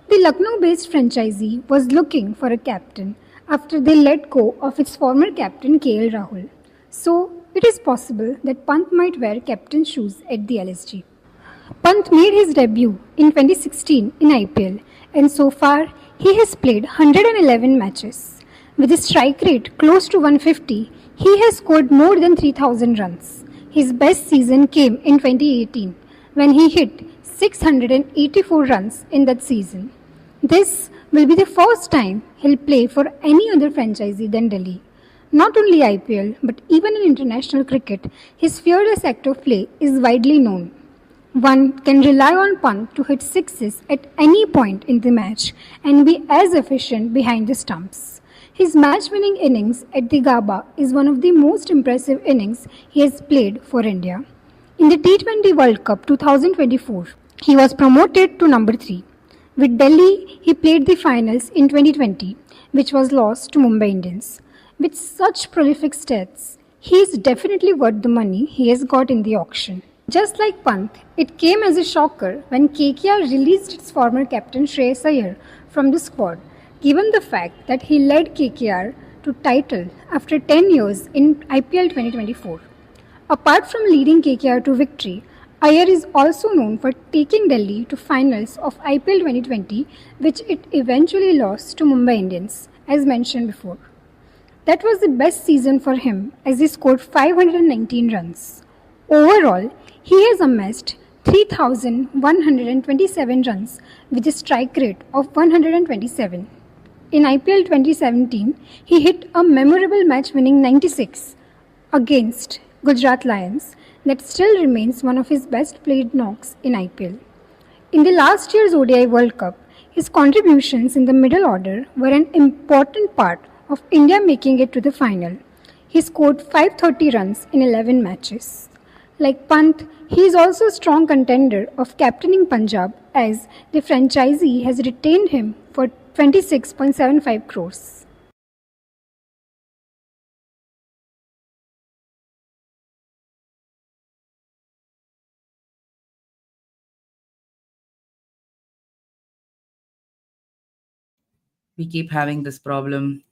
The Lucknow-based franchisee was looking for a captain after they let go of its former captain KL Rahul. So, it is possible that Pant might wear captain's shoes at the LSG. Pant made his debut in 2016 in IPL, and so far he has played 111 matches. With a strike rate close to 150, he has scored more than 3,000 runs. His best season came in 2018 when he hit 684 runs in that season. This will be the first time he'll play for any other franchisee than Delhi. Not only IPL, but even in international cricket, his fearless act of play is widely known. One can rely on Pant to hit sixes at any point in the match and be as efficient behind the stumps. His match-winning innings at the Gaba is one of the most impressive innings he has played for India. In the T20 World Cup 2024, he was promoted to number 3. With Delhi, he played the finals in 2020, which was lost to Mumbai Indians. With such prolific stats, he is definitely worth the money he has got in the auction. Just like Pant, it came as a shocker when KKR released its former captain Shreyas Iyer from the squad, given the fact that he led KKR to title after 10 years in IPL 2024. Apart from leading KKR to victory, Iyer is also known for taking Delhi to finals of IPL 2020, which it eventually lost to Mumbai Indians, as mentioned before. That was the best season for him as he scored 519 runs. Overall, he has amassed 3,127 runs with a strike rate of 127. In IPL 2017, he hit a memorable match-winning 96 against Gujarat Lions that still remains one of his best played knocks in IPL. In the last year's ODI World Cup, his contributions in the middle order were an important part of India making it to the final. He scored 530 runs in 11 matches. Like Pant, he is also a strong contender of captaining Punjab as the franchisee has retained him for 26.75 crores. We keep having this problem.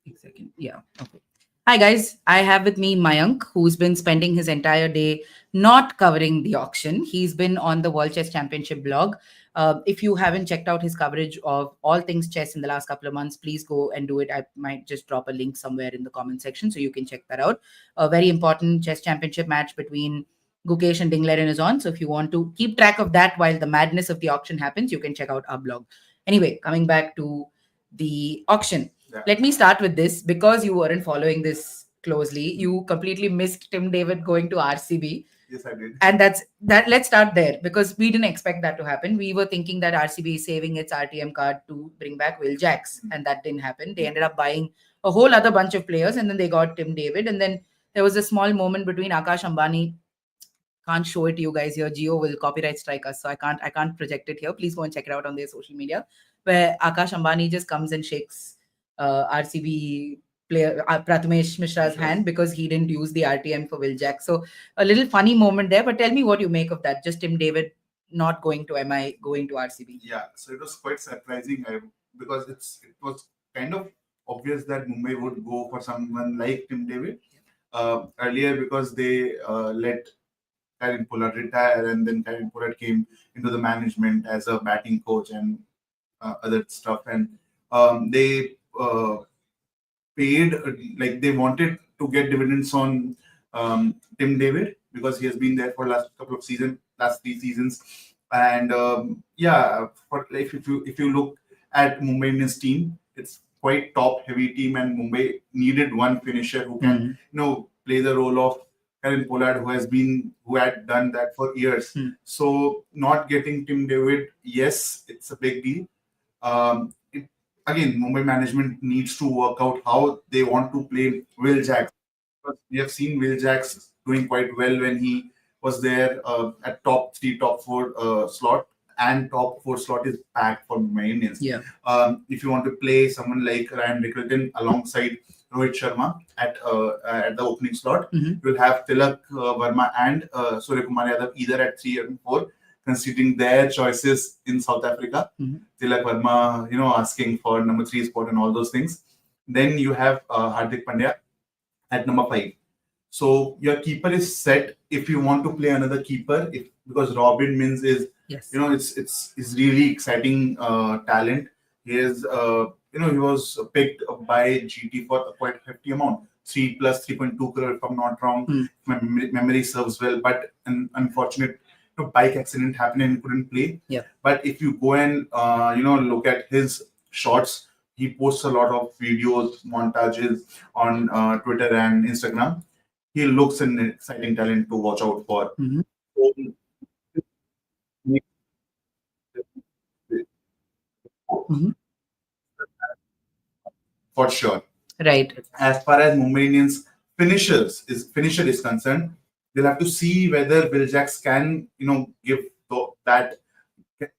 A second. Yeah. Okay. Hi guys, I have with me Mayank, who's been spending his entire day not covering the auction. He's been on the World Chess Championship blog. If you haven't checked out his coverage of all things chess in the last couple of months, please go and do it. I might just drop a link somewhere in the comment section so you can check that out. A very important chess championship match between Gukesh and Dinglerin is on. So if you want to keep track of that while the madness of the auction happens, you can check out our blog. Anyway, coming back to the auction. Yeah. Let me start with this because you weren't following this closely. You completely missed Tim David going to RCB. Yes, I did. And that. Let's start there because we didn't expect that to happen. We were thinking that RCB is saving its RTM card to bring back Will Jacks, and that didn't happen. They ended up buying a whole other bunch of players, and then they got Tim David. And then there was a small moment between Akash Ambani. Can't show it to you guys here. Geo will copyright strike us, so I can't project it here. Please go and check it out on their social media, where Akash Ambani just comes and shakes RCB player Prathamesh Mishra's hand because he didn't use the RTM for Will Jack. So a little funny moment there. But tell me what you make of that. Just Tim David not going to MI, going to RCB. Yeah, so it was quite surprising because it was kind of obvious that Mumbai would go for someone like Tim David earlier because they let Karen Pollard retire, and then Karen Pollard came into the management as a batting coach and other stuff, and they paid like they wanted to get dividends on Tim David because he has been there for last 3 seasons, and for like if you look at Mumbai Indians team, it's quite top heavy team, and Mumbai needed one finisher who can play the role of Karen Pollard, who had done that for years. So not getting Tim David, yes, it's a big deal. Again, Mumbai management needs to work out how they want to play Will Jacks. We have seen Will Jacks doing quite well when he was there at top 3, top 4 slot, and top 4 slot is packed for Mumbai Indians. Yeah. If you want to play someone like Ryan Rickelton alongside Rohit Sharma at the opening slot, you'll have Tilak Verma and Surya Kumar Yadav either at 3 and 4, considering their choices in South Africa. Tilak Verma, asking for number 3 spot and all those things. Then you have Hardik Pandya at number 5. So your keeper is set if you want to play another keeper. Because Robin Mins is, it's really exciting talent. He is, he was picked by GT for a quite hefty amount, 3 plus 3.2 crore if I'm not wrong. If my memory serves well, but an unfortunate bike accident happened and he couldn't play. Yeah. But if you go and look at his shots, he posts a lot of videos, montages on Twitter and Instagram. He looks an exciting talent to watch out for. For sure. Right. As far as Mumbai Indians finisher is concerned, they'll have to see whether Will Jacks can, give that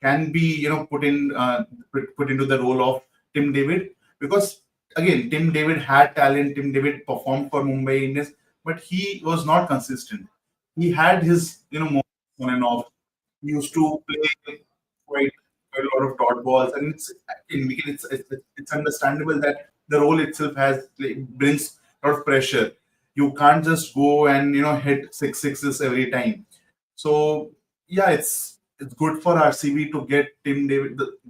can be, put into the role of Tim David, because again, Tim David had talent. Tim David performed for Mumbai Indians, but he was not consistent. He had his, moments on and off. He used to play quite, quite a lot of dot balls, and it's understandable that the role itself brings a lot of pressure. You can't just go and hit six sixes every time. So yeah, it's good for RCB to get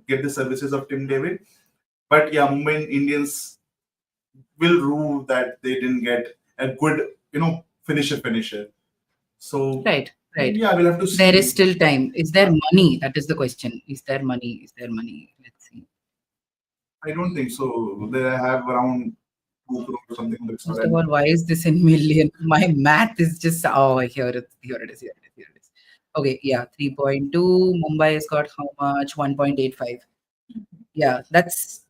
get the services of Tim David, but yeah, Mumbai Indians will rue that they didn't get a good, finisher. So Right. yeah, we'll have to see. There is still time. Is there money? That is the question. Is there money? Is there money? Let's see. I don't think so. They have around 2 crore or something like First of all, why is this in million? My math is just here it is. Okay, yeah, 3.2. Mumbai has got how much? 1.85. Yeah, that's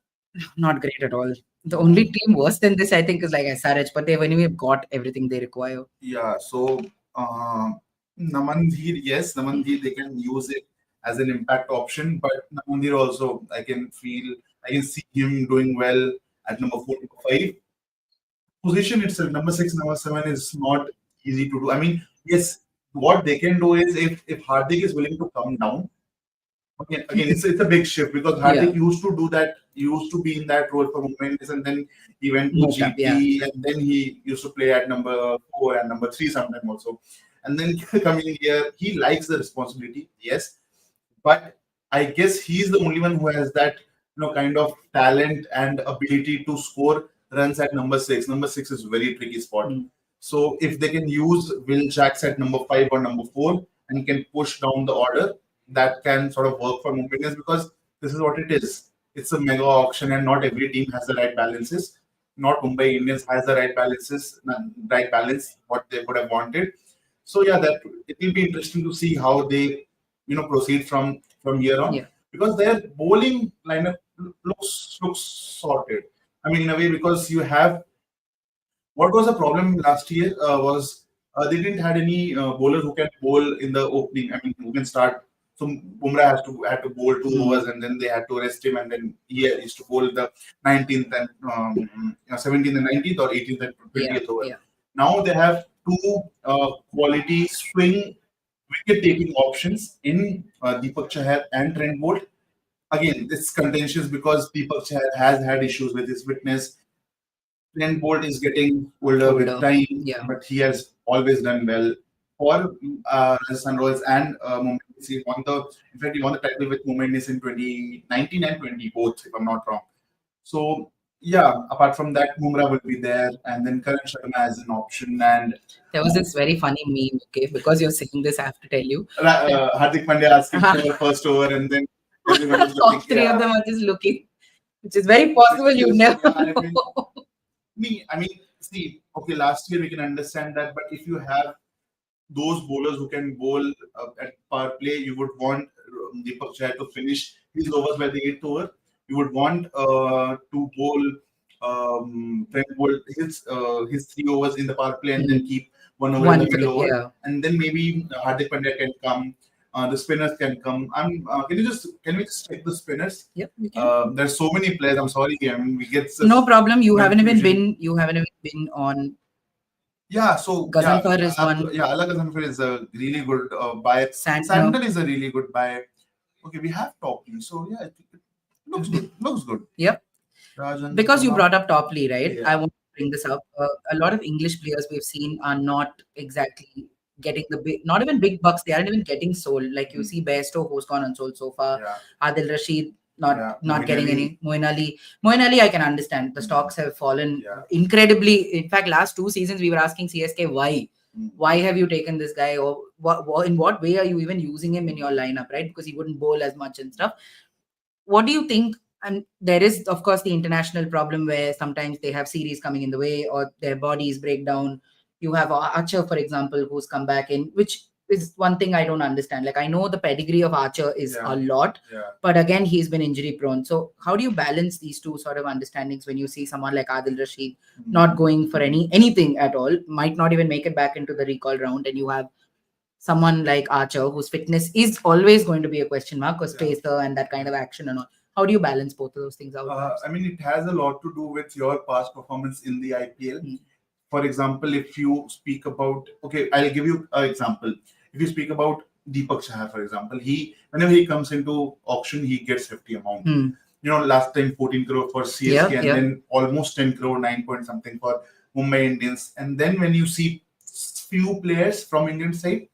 not great at all. The only team worse than this, I think, is like SRH, but they've anyway got everything they require. Yeah, so Namandir, yes, Namandir, they can use it as an impact option, but Namandir also, I can see him doing well at number 4, number 5. Position itself, number 6, number 7 is not easy to do. I mean, yes, what they can do is if Hardik is willing to come down, again, it's a big shift because Hardik used to do that. He used to be in that role for Mumbai Indians, and then he went to GT, and then he used to play at number 4 and number 3 sometimes also. And then coming here, he likes the responsibility, yes, but I guess he's the only one who has that kind of talent and ability to score runs at number 6. Number 6 is a very tricky spot. So if they can use Will Jacks at number 5 or number 4 and can push down the order, that can sort of work for Mumbai Indians, because this is what it is. It's a mega auction and not every team has the right balances. Not Mumbai Indians has the right balance, what they would have wanted. So yeah, that it will be interesting to see how they, proceed from here on, because their bowling lineup looks sorted. I mean, in a way, because you have what was the problem last year was they didn't have any bowler who can bowl in the opening. I mean, who can start. So Bumrah had to bowl 2 overs, and then they had to rest him, and then he used to bowl the 19th and 17th and 19th, or 18th and 20th over. Now they have 2 quality swing wicket-taking options in Deepak Chahar and Trent Bolt. Again, this contentious because Deepak Chahar has had issues with his fitness. Trent Bolt is getting older with time, but he has always done well for Rajasthan Royals and Mumbai. He won the title with Mumbai Indians in 2019 and 20 both, if I'm not wrong. So yeah, apart from that, Bumrah will be there, and then Karan Sharma as an option. And there was this very funny meme, okay, because you're saying this, I have to tell you. Hardik Pandya asking for first over, and then all 3 of them are just looking, which is very possible. You never know. I mean, see, okay, last year we can understand that, but if you have those bowlers who can bowl at power play, you would want Deepak Chahar to finish his overs by the 8th over. You would want to bowl Trent Bolt his 3 overs in the power play, and then keep 1 over in the middle over, and then maybe Hardik Pandya can come. The spinners can come. Can we just check the spinners? Yep, we can. There's so many players. I'm sorry, I mean, we get no problem. You haven't even been on. Yeah, so Ghazanfar is one. Yeah, Allah Ghazanfar is a really good buy. Sandal is a really good buy. Okay, we have Topley, so yeah, it looks good. Looks good. Yep. Rajan, because you brought up Topley, right? I want to bring this up. A lot of English players we've seen are not exactly getting the big, not even big bucks. They aren't even getting sold. Like you see, Bairstow, who's gone unsold so far. Adil Rashid not getting any. Moeen Ali, I can understand. The stocks have fallen incredibly. In fact, last 2 seasons we were asking CSK why. Why have you taken this guy, or in what way are you even using him in your lineup, right? Because he wouldn't bowl as much and stuff. What do you think? And there is, of course, the international problem where sometimes they have series coming in the way, or their bodies break down. You have Archer, for example, who's come back in, which is one thing I don't understand. Like, I know the pedigree of Archer is a lot, but again, he's been injury prone. So how do you balance these 2 sort of understandings when you see someone like Adil Rashid not going for anything at all, might not even make it back into the recall round, and you have someone like Archer whose fitness is always going to be a question mark, because pacer and that kind of action and all. How do you balance both of those things out? I mean, it has a lot to do with your past performance in the IPL. Hmm. For example, if you speak about, okay, I'll give you an example. If you speak about Deepak Chahar, for example, whenever he comes into auction, he gets hefty amount. Hmm. You know, last time 14 crore for CSK, Yeah, and yeah. then almost 10 crore, 9 point something for Mumbai Indians. And then when you see few players from Indian side,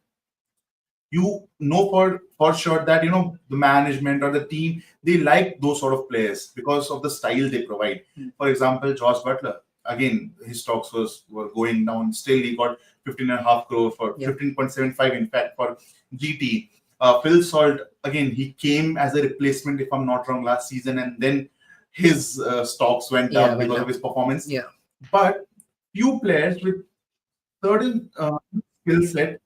you know for sure that, you know, the management or the team, they like those sort of players because of the style they provide. For example, Josh Butler, again, his stocks were going down. Still, he got 15.5 crore for 15.75, in fact, for GT. Phil Salt, again, he came as a replacement, if I'm not wrong, last season, and then his stocks went up because of his performance. Yeah. But few players with certain skill set,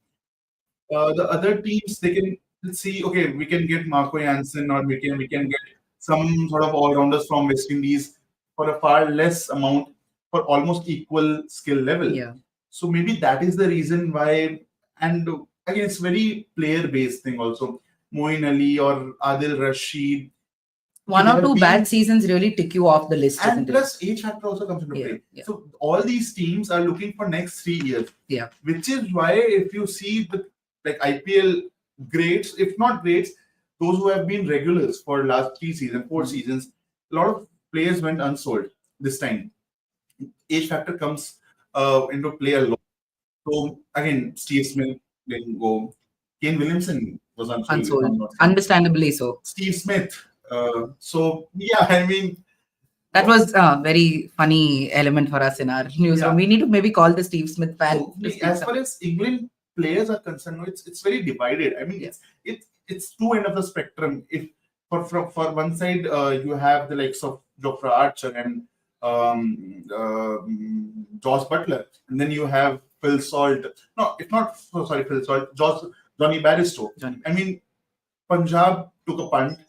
the other teams, they can see, okay, we can get Marco Jansen, or we can get some sort of all-rounders from West Indies for a far less amount for almost equal skill level. Yeah. So maybe that is the reason why. And again, it's very player-based thing also. Moeen Ali or Adil Rashid. One or two bad seasons really tick you off the list. And plus, age factor also comes into play. Yeah. So all these teams are looking for next 3 years. Yeah. Which is why if you see the IPL greats, if not greats, those who have been regulars for last 3 seasons, 4 seasons, a lot of players went unsold this time. Age factor comes into play a lot. So again, Steve Smith didn't go. Kane Williamson was unsold. Understandably so. Steve Smith. So yeah, I mean, that was a very funny element for us in our newsroom. We need to maybe call the Steve Smith fan. So, as far as England players are concerned, it's very divided. I mean, it's two ends of the spectrum. If for one side you have the likes of Jofra Archer and Josh Butler, and then you have Phil Salt. No, if not, sorry, Phil Salt. Johnny Barristow. I mean, Punjab took a punt,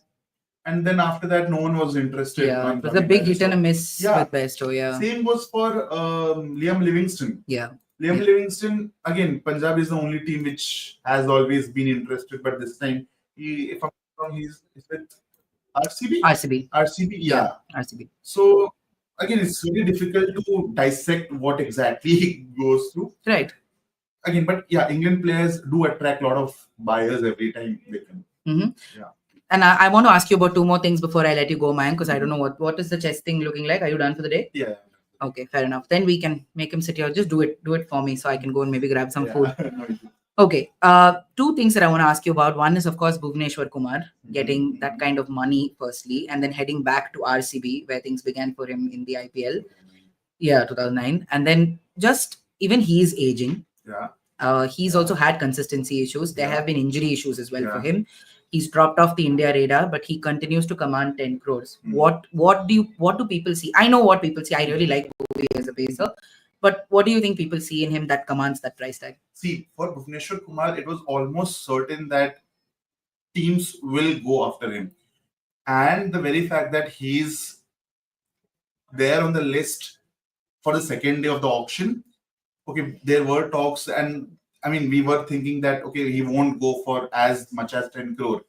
and then after that, no one was interested. Yeah, it was a big hit and a miss with Barristow. Yeah. Same was for Liam Livingston. Yeah. Liam Livingston, again, Punjab is the only team which has always been interested, but this time, if I'm wrong, he's with RCB? RCB, yeah. RCB. So, again, it's very difficult to dissect what exactly he goes through. Right. Again, but yeah, England players do attract a lot of buyers every time they come. Mm-hmm. Yeah. And I want to ask you about 2 more things before I let you go, Mayank, because I don't know what is the chess thing looking like. Are you done for the day? Yeah. Okay, fair enough. Then we can make him sit here. Just do it for me so I can go and maybe grab some food. Okay. 2 things that I want to ask you about. One is, of course, Bhuvneshwar Kumar getting that kind of money firstly, and then heading back to RCB where things began for him in the IPL. Yeah, 2009. And then just even he's aging. Yeah. He's also had consistency issues. There have been injury issues as well for him. He's dropped off the India radar, but he continues to command 10 crores. What do people see? I know what people see. I really like Bhuvi as a pacer, but what do you think people see in him that commands that price tag? See, for Bhuvneshwar Kumar, it was almost certain that teams will go after him, and the very fact that he's there on the list for the second day of the auction. Okay, there were talks, and I mean, we were thinking that, okay, he won't go for as much as 10 crore.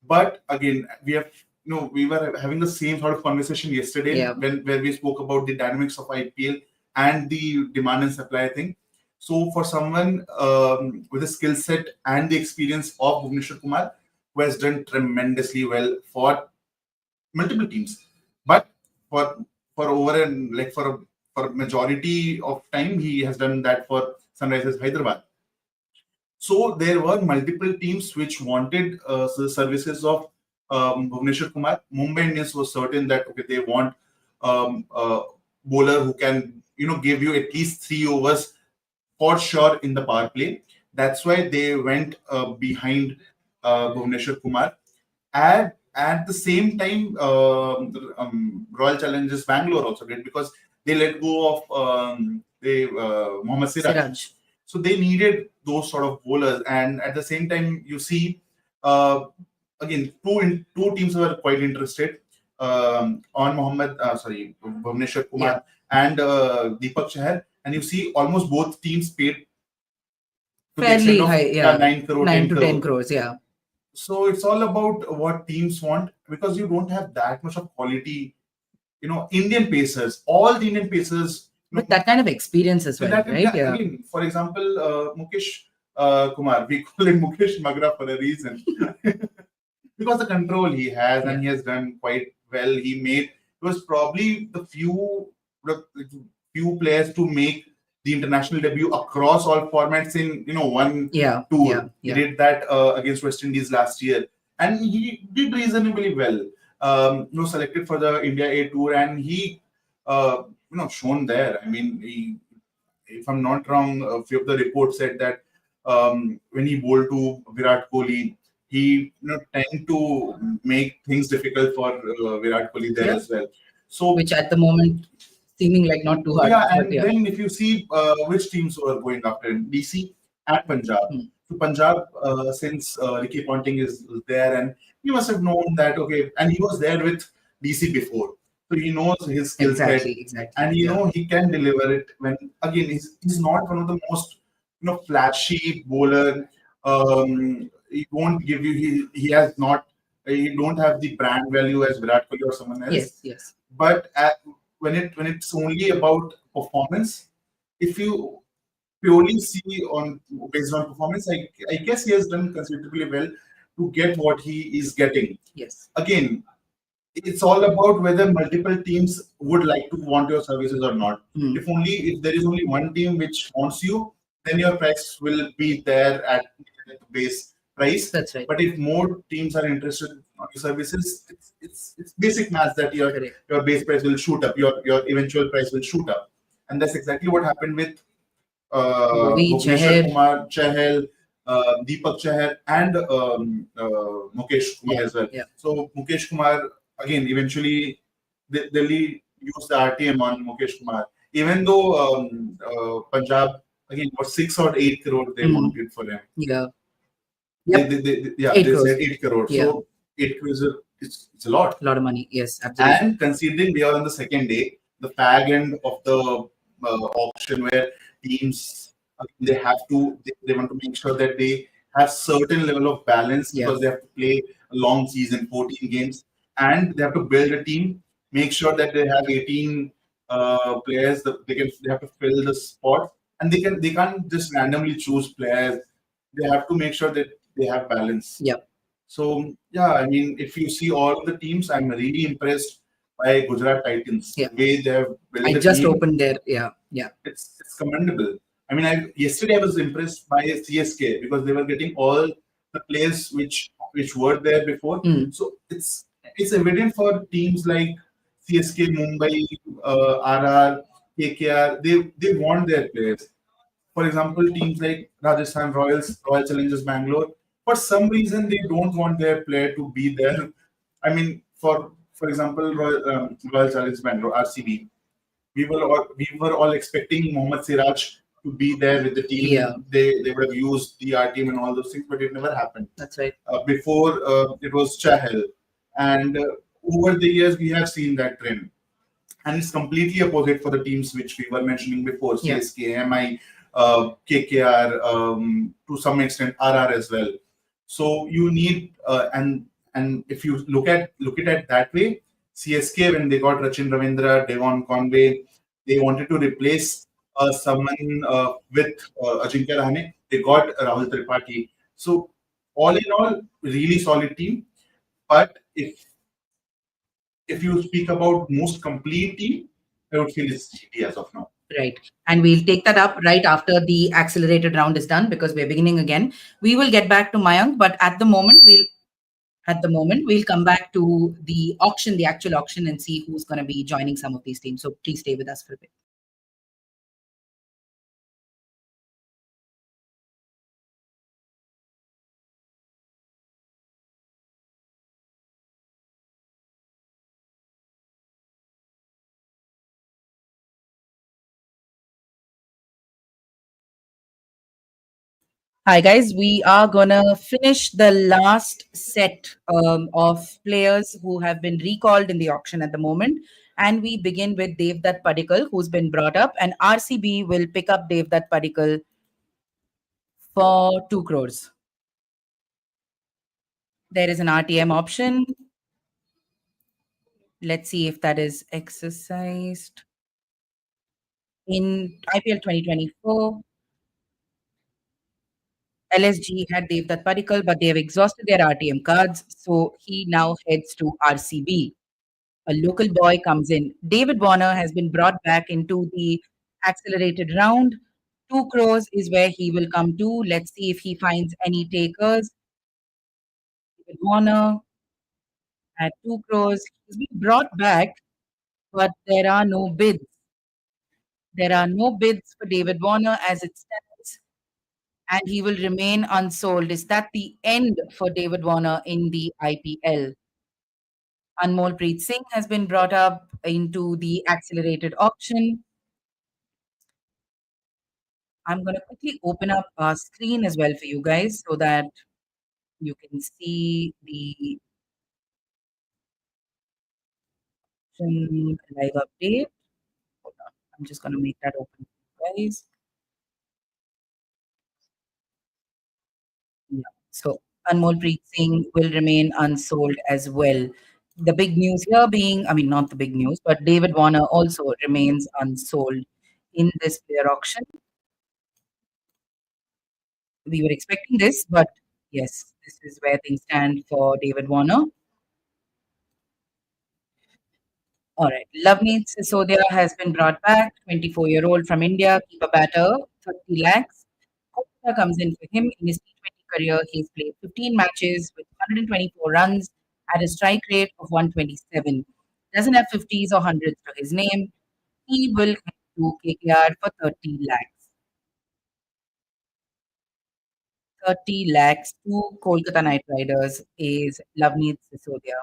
But again, we were having the same sort of conversation yesterday where we spoke about the dynamics of IPL and the demand and supply thing. So for someone with a skill set and the experience of Bhuvneshwar Kumar, who has done tremendously well for multiple teams, but for majority of time, he has done that for Sunrisers Hyderabad. So there were multiple teams which wanted the services of Bhuvneshwar Kumar. Mumbai Indians was certain that, okay, they want a bowler who can, give you at least 3 overs for sure in the power play. That's why they went behind Bhuvneshwar Kumar. At the same time, Royal Challengers Bangalore also did, because they let go of Mohammad Siraj. So they needed those sort of bowlers. And at the same time, you see, again, two teams were quite interested on Bhuvneshwar Kumar and Deepak Chahar. And you see almost both teams paid fairly high, 9 crore, 9 to 10 crores, yeah. So it's all about what teams want, because you don't have that much of quality. Indian pacers, all the Indian pacers, With that kind of experience as with well, that, right? Yeah. again, for example, Mukesh Kumar, we call him Mukesh Magra for a reason. Because the control he has, and he has done quite well. He was probably the few players to make the international debut across all formats in one tour. He did that against West Indies last year, and he did reasonably well. Selected for the India A tour, and he shown there. I mean, if I'm not wrong, a few of the reports said that when he bowled to Virat Kohli, he tend to make things difficult for Virat Kohli there as well. So, which at the moment seeming like not too hard. Then if you see which teams were going after him, DC and Punjab. So Punjab, since Ricky Ponting is there, and he must have known that, okay, and he was there with DC before. So he knows his skill set, and he can deliver it. When again, he's not one of the most flashy bowler. He won't give you. He has not. He don't have the brand value as Virat Kohli or someone else. Yes. But when it's only about performance, if you purely see based on performance, I guess he has done considerably well to get what he is getting. Yes. Again, it's all about whether multiple teams would like to want your services or not. If there is only one team which wants you, then your price will be there at the base price. That's right. But if more teams are interested on your services, it's basic math that your base price will shoot up, your eventual price will shoot up, and that's exactly what happened with Bhuvi, Kumar, Chahal, Deepak Chahar, and Mukesh Kumar as well. Yeah. So Mukesh Kumar, again, eventually Delhi used the RTM on Mukesh Kumar, even though Punjab again for 6 or 8 crore they wanted for him. Yeah. They said 8 crore. Yeah. So 8 crore it's a lot. A lot of money. Yes, absolutely. And considering we are on the second day, the fag end of the auction, where teams they want to make sure that they have certain level of balance, because they have to play a long season, 14 games, and they have to build a team, make sure that they have 18 players that they have to fill the spot, and they can't just randomly choose players. They have to make sure that they have balance. Yeah. So I mean, if you see all of the teams, I'm really impressed by Gujarat Titans. Yeah. The way they have built I the just team. opened there. Yeah. It's commendable. I mean, yesterday I was impressed by CSK because they were getting all the players which were there before. So it's evident for teams like CSK, Mumbai, RR, KKR. They want their players. For example, teams like Rajasthan Royals, Royal Challengers Bangalore, for some reason they don't want their player to be there. I mean, for example, Royal Challengers Bangalore, RCB, we were all expecting Mohammad Siraj to be there with the team. Yeah. They would have used the R team and all those things, but it never happened. That's right. Before it was Chahal, and over the years we have seen that trend, and it's completely opposite for the teams which we were mentioning before: CSK, MI, KKR, to some extent RR as well. So you need and if you look at it that way, CSK, when they got Rachin Ravindra, Devon Conway, they wanted to replace someone with Ajinkya Rahane. They got Rahul Tripathi. So all in all, really solid team. But if you speak about most complete team, I would feel it's GT as of now. Right. And we'll take that up right after the accelerated round is done, because we're beginning again. We will get back to Mayank, but at the moment we'll come back to the auction, the actual auction, and see who's going to be joining some of these teams. So please stay with us for a bit. Hi guys, we are gonna finish the last set of players who have been recalled in the auction at the moment, and we begin with Devdutt Padikkal, who's been brought up, and RCB will pick up Devdutt Padikkal for 2 crores. There is an RTM option. Let's see if that is exercised. In IPL 2024, LSG had Devdutt Padikkal, but they have exhausted their RTM cards, so he now heads to RCB. A local boy comes in. David Warner has been brought back into the accelerated round. 2 crores is where he will come to. Let's see if he finds any takers. David Warner at 2 crores. He's been brought back, but there are no bids. There are no bids for David Warner as it stands, and he will remain unsold. Is that the end for David Warner in the IPL? Anmol Singh has been brought up into the accelerated auction. I'm going to quickly open up our screen as well for you guys so that you can see the live update. Hold on. I'm just going to make that open for you guys. Yeah. So Anmol Singh will remain unsold as well. The big news here being, I mean, not the big news, but David Warner also remains unsold in this player auction. We were expecting this, but yes, this is where things stand for David Warner. All right. Loveneet Sisodia has been brought back, 24-year-old from India, keeper batter, 30 lakhs. Kolkata comes in for him in his T20 career. He's played 15 matches with 124 runs at a strike rate of 127. Doesn't have 50s or 100s to his name. He will head to KKR for 30 lakhs. 30 lakhs to Kolkata Knight Riders is Loveneet Sisodia.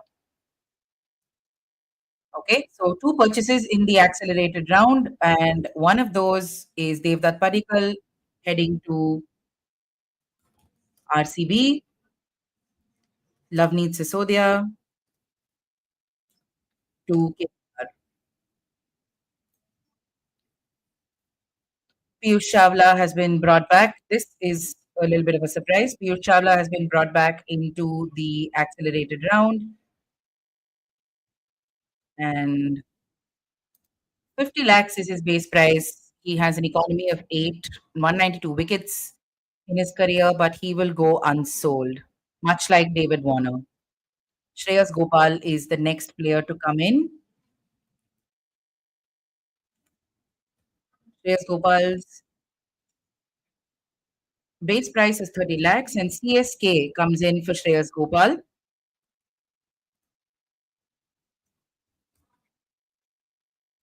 Okay, so 2 purchases in the accelerated round, and one of those is Devdutt Padikkal heading to RCB. Loveneet Sisodia to KKR. Piyush Chawla has been brought back. This is a little bit of a surprise. Piyush Chawla has been brought back into the accelerated round. And 50 lakhs is his base price. He has an economy of 8, 192 wickets in his career, but he will go unsold, much like David Warner. Shreyas Gopal is the next player to come in. Shreyas Gopal's base price is 30 lakhs, and CSK comes in for Shreyas Gopal.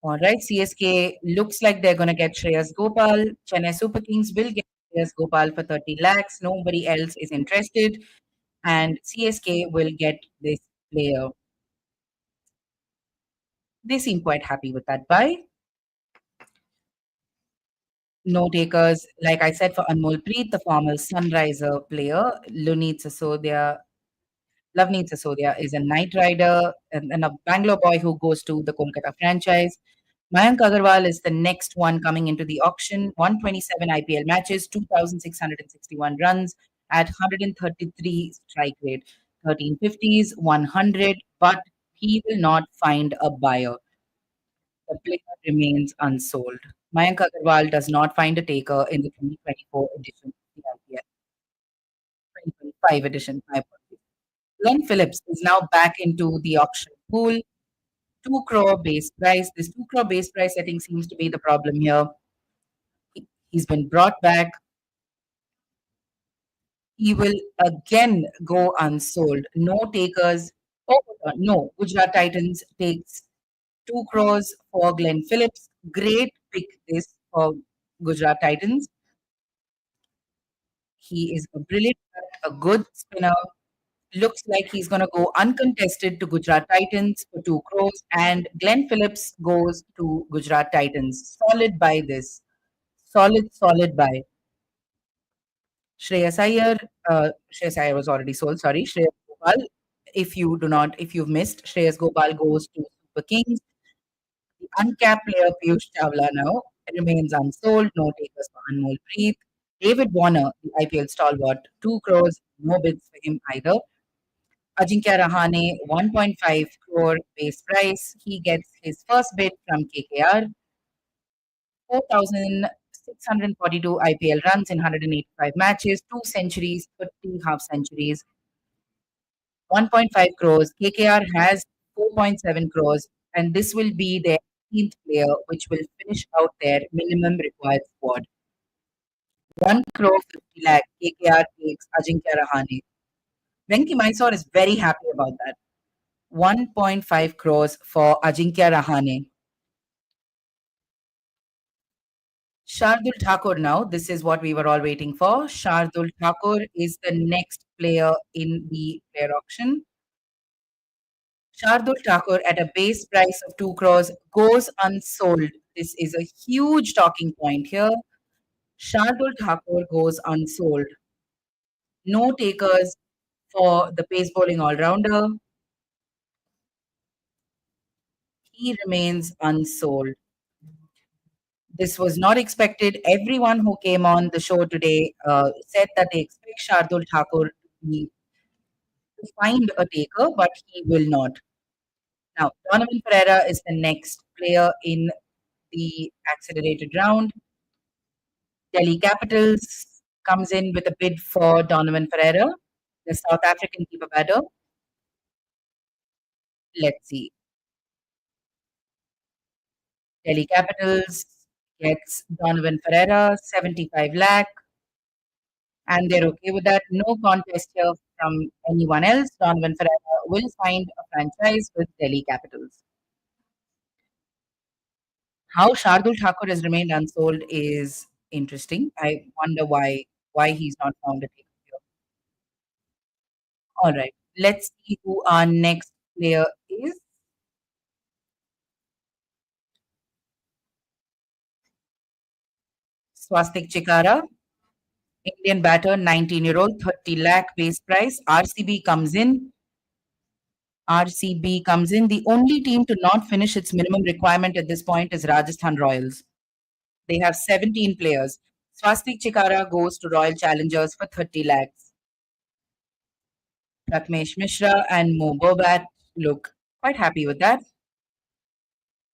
All right, CSK looks like they're going to get Shreyas Gopal. Chennai Super Kings will get Shreyas Gopal for 30 lakhs. Nobody else is interested, and CSK will get this player. They seem quite happy with that buy. No takers, like I said, for Anmol Preet, the former Sunriser player. Loveneet Sisodia is a Knight Rider and a Bangalore boy who goes to the Kolkata franchise. Mayank Agarwal is the next one coming into the auction. 127 IPL matches, 2,661 runs at 133 strike rate, 1350s, 100, but he will not find a buyer. The player remains unsold. Mayank Agarwal does not find a taker in the 2024 edition of the IPL. 2025 edition, my apologies. Glenn Phillips is now back into the auction pool. 2 crore base price. This 2 crore base price setting seems to be the problem here. He's been brought back. He will again go unsold. No takers. Oh, no. Gujarat Titans takes 2 crores for Glenn Phillips. Great pick this for Gujarat Titans. He is a brilliant, a good spinner. Looks like he's going to go uncontested to Gujarat Titans for 2 crores, and Glenn Phillips goes to Gujarat Titans. Solid buy this. Solid buy. Shreyas Iyer was already sold, sorry. Shreyas Gopal, if you've missed, Shreyas Gopal goes to Super Kings. The uncapped player Piyush Chawla now remains unsold. No takers for Anmol Preet. David Warner, the IPL stalwart, 2 crores, no bids for him either. Ajinkya Rahane, 1.5 crore base price. He gets his first bid from KKR. 4,642 IPL runs in 185 matches, 2 centuries, 30 half centuries, 1.5 crores. KKR has 4.7 crores, and this will be their 18th player, which will finish out their minimum required squad. 1 crore 50 lakh KKR takes Ajinkya Rahane. Venki Mysore is very happy about that. 1.5 crores for Ajinkya Rahane. Shardul Thakur now. This is what we were all waiting for. Shardul Thakur is the next player in the player auction. Shardul Thakur at a base price of 2 crores goes unsold. This is a huge talking point here. Shardul Thakur goes unsold. No takers for the pace bowling all-rounder. He remains unsold. This was not expected. Everyone who came on the show today said that they expect Shardul Thakur to find a taker, but he will not. Now, Donovan Pereira is the next player in the accelerated round. Delhi Capitals comes in with a bid for Donovan Pereira, the South African keeper batter. Let's see. Delhi Capitals gets Donovan Pereira, 75 lakh, and they're okay with that. No contest here from anyone else. Donovan Pereira will find a franchise with Delhi Capitals. How Shardul Thakur has remained unsold is interesting. I wonder why he's not found a taker here. All right, let's see who our next player is. Swastik Chikara, Indian batter, 19-year-old, 30 lakh base price. RCB comes in. RCB comes in. The only team to not finish its minimum requirement at this point is Rajasthan Royals. They have 17 players. Swastik Chikara goes to Royal Challengers for 30 lakhs. Pratmesh Mishra and Mo Bobat look quite happy with that.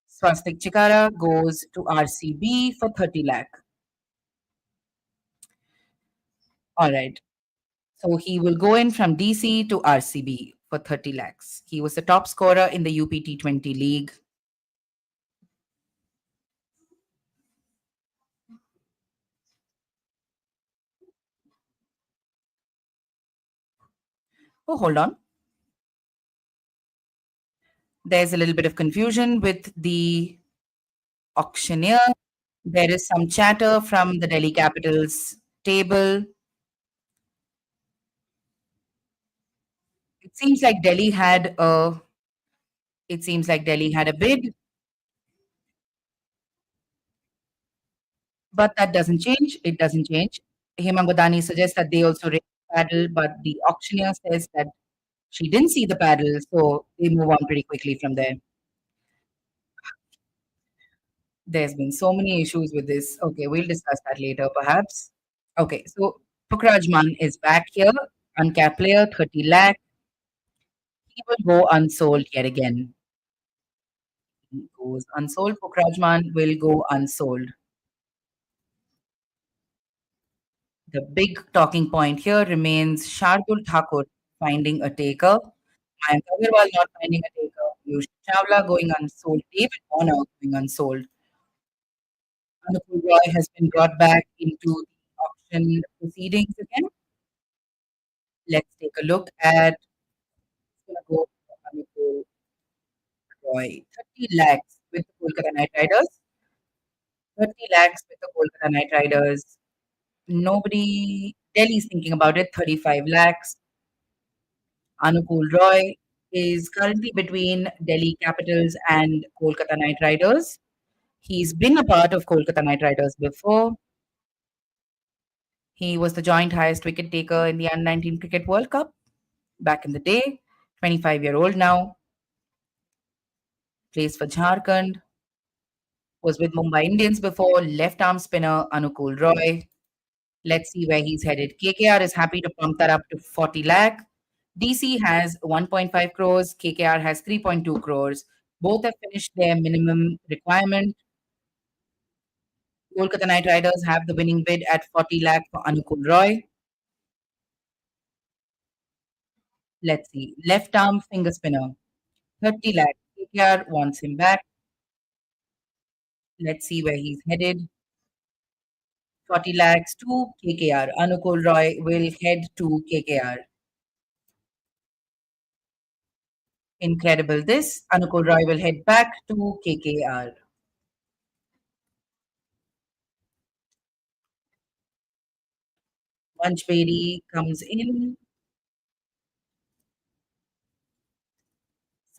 Swastik Chikara goes to RCB for 30 lakh. All right. So he will go in from DC to RCB for 30 lakhs. He was the top scorer in the UPT20 league. Oh, hold on. There's a little bit of confusion with the auctioneer. There is some chatter from the Delhi Capitals table. It seems like Delhi had a bid, but that doesn't change. It doesn't change. Hema suggests that they also raised the paddle, but the auctioneer says that she didn't see the paddle, so they move on pretty quickly from there. There's been so many issues with this. Okay, we'll discuss that later, perhaps. Okay, so Pukrajman is back here. Uncapped player, 30 lakh. He will go unsold yet again. He goes unsold. Pukrajman will go unsold. The big talking point here remains Shardul Thakur finding a taker. Mayank Agarwal not finding a taker. Piyush Chawla going unsold. David Warner going unsold. Anupul Roy has been brought back into the auction proceedings again. Let's take a look at going to go for Anupul Roy. 30 lakhs with the Kolkata Knight Riders. 30 lakhs with the Kolkata Knight Riders. Nobody, Delhi's thinking about it. 35 lakhs. Anupul Roy is currently between Delhi Capitals and Kolkata Knight Riders. He's been a part of Kolkata Knight Riders before. He was the joint highest wicket taker in the Under-19 Cricket World Cup back in the day. 25-year-old now. Plays for Jharkhand. Was with Mumbai Indians before. Left arm spinner Anukul Roy. Let's see where he's headed. KKR is happy to pump that up to 40 lakh. DC has 1.5 crores, KKR has 3.2 crores. Both have finished their minimum requirement. Kolkata Knight Riders have the winning bid at 40 lakh for Anukul Roy. Let's see. Left arm finger spinner, 30 lakh. KKR wants him back. Let's see where he's headed. 40 lakhs to KKR. Anukul Roy will head to KKR. Incredible this. Anukul Roy will head back to KKR. Vanchbedi comes in.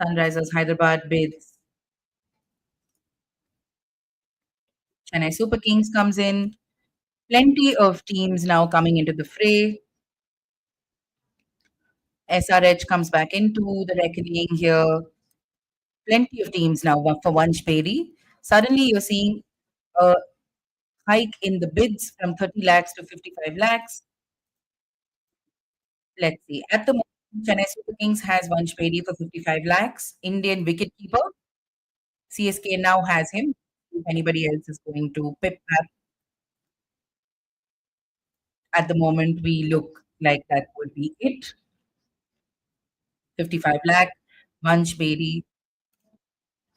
Sunrisers Hyderabad bids. Chennai Super Kings comes in. Plenty of teams now coming into the fray. SRH comes back into the reckoning here. Plenty of teams now for Vanchbedi. Suddenly you're seeing a hike in the bids from 30 lakhs to 55 lakhs. Let's see. At the moment, Chennai Super Kings has Vanchbedi for 55 lakhs. Indian wicket-keeper. CSK now has him. If anybody else is going to pip that, at the moment, we look like that would be it. 55 lakh, Vanchbedi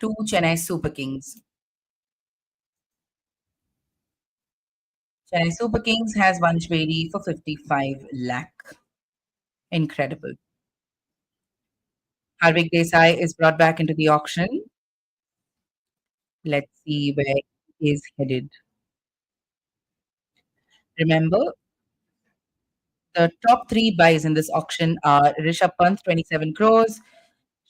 to Chennai Super Kings. Chennai Super Kings has Vanchbedi for 55 lakh. Incredible. Harvik Desai is brought back into the auction. Let's see where he is headed. Remember, the top three buys in this auction are Rishabh Pant, 27 crores,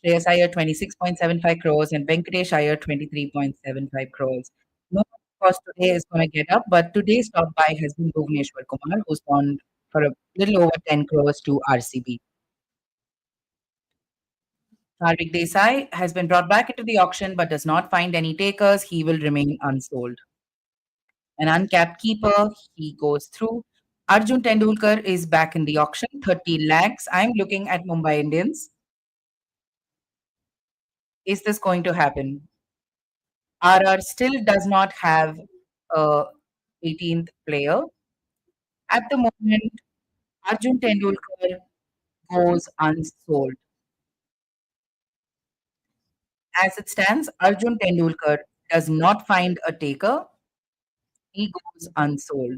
Shreyas Iyer, 26.75 crores, and Venkatesh Iyer, 23.75 crores. No cost today is going to get up, but today's top buy has been Bhuvneshwar Kumar, who's gone for a little over 10 crores to RCB. Harvik Desai has been brought back into the auction but does not find any takers. He will remain unsold. An uncapped keeper, he goes through. Arjun Tendulkar is back in the auction, 30 lakhs. I'm looking at Mumbai Indians. Is this going to happen? RR still does not have a 18th player. At the moment, Arjun Tendulkar goes unsold. As it stands, Arjun Tendulkar does not find a taker. He goes unsold.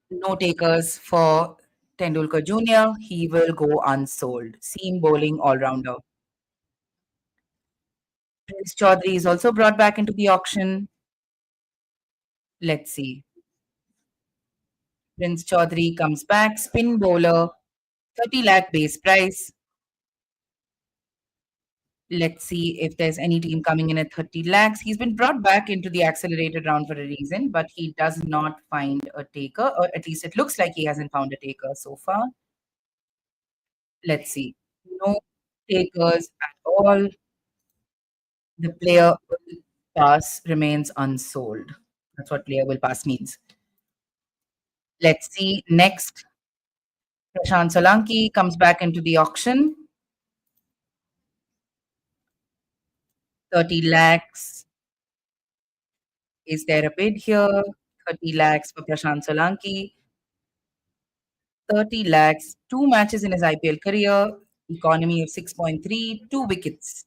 No takers for Tendulkar Jr. He will go unsold. Seam bowling all rounder. Prince Chaudhary is also brought back into the auction. Let's see. Prince Chaudhary comes back. Spin bowler. 30 lakh base price. Let's see if there's any team coming in at 30 lakhs. He's been brought back into the accelerated round for a reason, but he does not find a taker, or at least it looks like he hasn't found a taker so far. Let's see. No takers at all. The player will pass remains unsold. That's what player will pass means. Let's see. Next, Prashant Solanki comes back into the auction. 30 lakhs. Is there a bid here? 30 lakhs for Prashant Solanki. 30 lakhs, 2 matches in his IPL career, economy of 6.3, 2 wickets.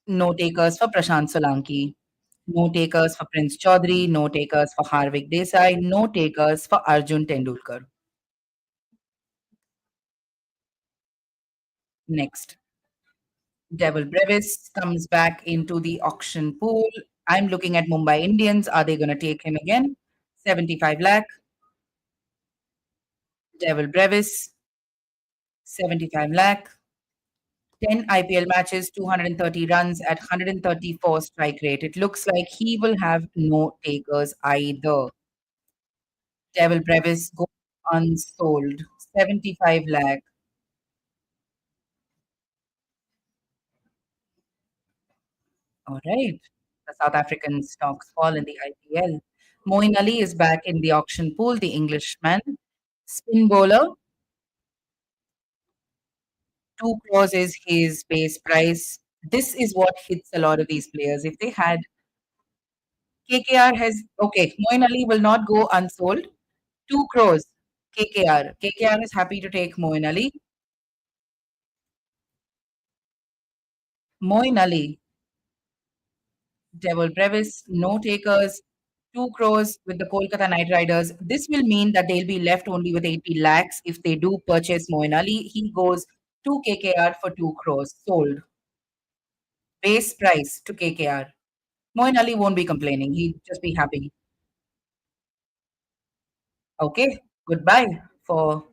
No takers for Prashant Solanki. No takers for Prince Chaudhary. No takers for Harvik Desai. No takers for Arjun Tendulkar. Next. Devil Brevis comes back into the auction pool. I'm looking at Mumbai Indians. Are they going to take him again? 75 lakh. Devil Brevis, 75 lakh. 10 IPL matches, 230 runs at 134 strike rate. It looks like he will have no takers either. Devil Brevis goes unsold, 75 lakh. All right. The South African stocks fall in the IPL. Moeen Ali is back in the auction pool, the Englishman. Spin bowler, 2 crores is his base price. This is what hits a lot of these players. If they had KKR has okay, Moeen Ali will not go unsold. 2 crores. KKR. KKR is happy to take Moeen Ali. Moeen Ali, Devil Brevis, no takers. 2 crores with the Kolkata Knight Riders. This will mean that they'll be left only with 80 lakhs if they do purchase Moeen Ali. He goes to KKR for 2 crores. Sold. Base price to KKR. Moeen Ali won't be complaining. He'll just be happy. Okay, goodbye for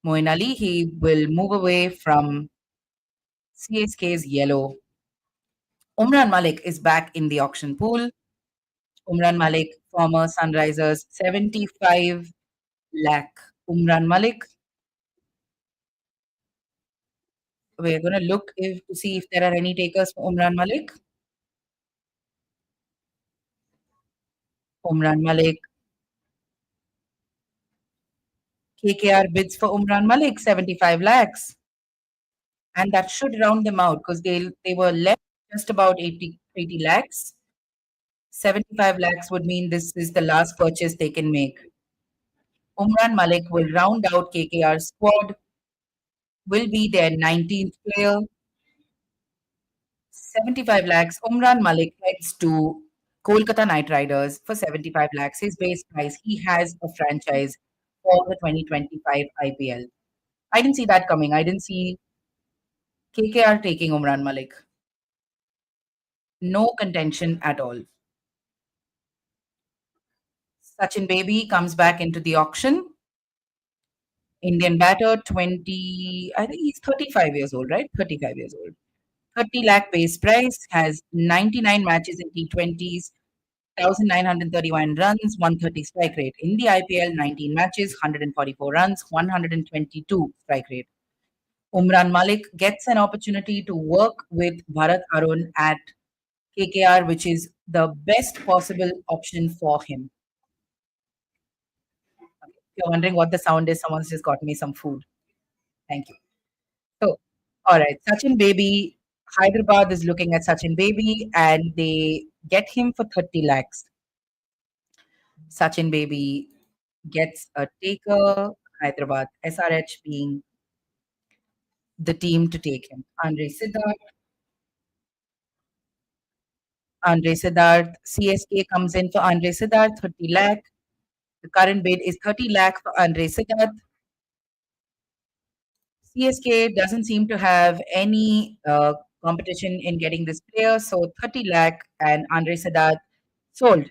Moeen Ali. He will move away from CSK's yellow. Umran Malik is back in the auction pool. Umran Malik, former Sunrisers, 75 lakh. Umran Malik. We're going to look to see if there are any takers for Umran Malik. Umran Malik. KKR bids for Umran Malik, 75 lakhs. And that should round them out because they were left just about 80 lakhs. 75 lakhs would mean this is the last purchase they can make. Umran Malik will round out KKR squad, will be their 19th player. 75 lakhs. Umran Malik heads to Kolkata Knight Riders for 75 lakhs. His base price, he has a franchise for the 2025 IPL. I didn't see that coming. I didn't see KKR taking Umran Malik. No contention at all. Sachin Baby comes back into the auction. Indian batter, I think he's 35 years old, right? 35 years old. 30 lakh base price, has 99 matches in T20s, 1,931 runs, 130 strike rate. In the IPL, 19 matches, 144 runs, 122 strike rate. Umran Malik gets an opportunity to work with Bharat Arun at KKR, which is the best possible option for him. If you're wondering what the sound is, someone's just got me some food. Thank you. So, all right, Sachin Baby, Hyderabad is looking at Sachin Baby and they get him for 30 lakhs. Sachin Baby gets a taker, Hyderabad SRH being the team to take him. Andre Siddharth, CSK comes in for Andre Siddharth, 30 lakh. The current bid is 30 lakh for Andre Siddharth. CSK doesn't seem to have any competition in getting this player, so 30 lakh and Andre Siddharth sold.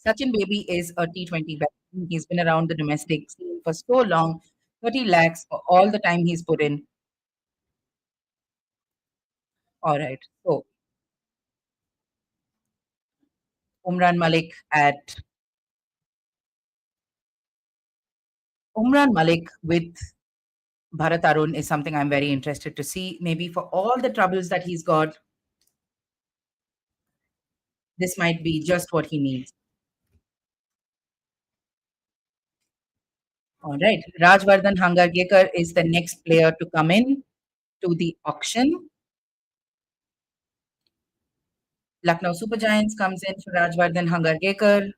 Sachin Baby is a T20 veteran. He's been around the domestic scene for so long. 30 lakhs for all the time he's put in. All right. So Umran Malik with Bharat Arun is something I'm very interested to see. Maybe for all the troubles that he's got, this might be just what he needs. All right. Rajvardhan Hangargekar is the next player to come in to the auction. Lucknow Super Giants comes in for Rajvardhan Hangargekar.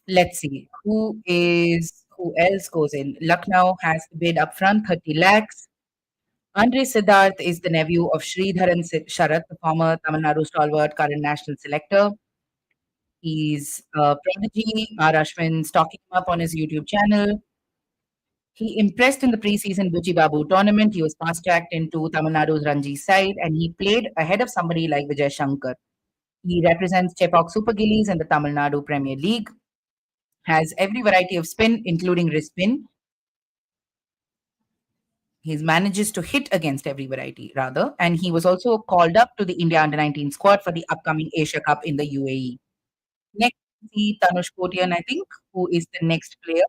Let's see who else goes in. Lucknow has the bid up front, 30 lakhs. Andre Siddharth is the nephew of Sridharan Sharath, the former Tamil Nadu stalwart, current national selector. He's a prodigy. R. Ashwin's talking him up on his YouTube channel. He impressed in the preseason Buchi Babu tournament. He was fast-tracked into Tamil Nadu's Ranji side and he played ahead of somebody like Vijay Shankar. He represents Chepauk Super Gillies in the Tamil Nadu Premier League. Has every variety of spin, including wrist spin. He manages to hit against every variety, rather. And he was also called up to the India Under-19 squad for the upcoming Asia Cup in the UAE. Next, see Tanush Kotian, I think, who is the next player.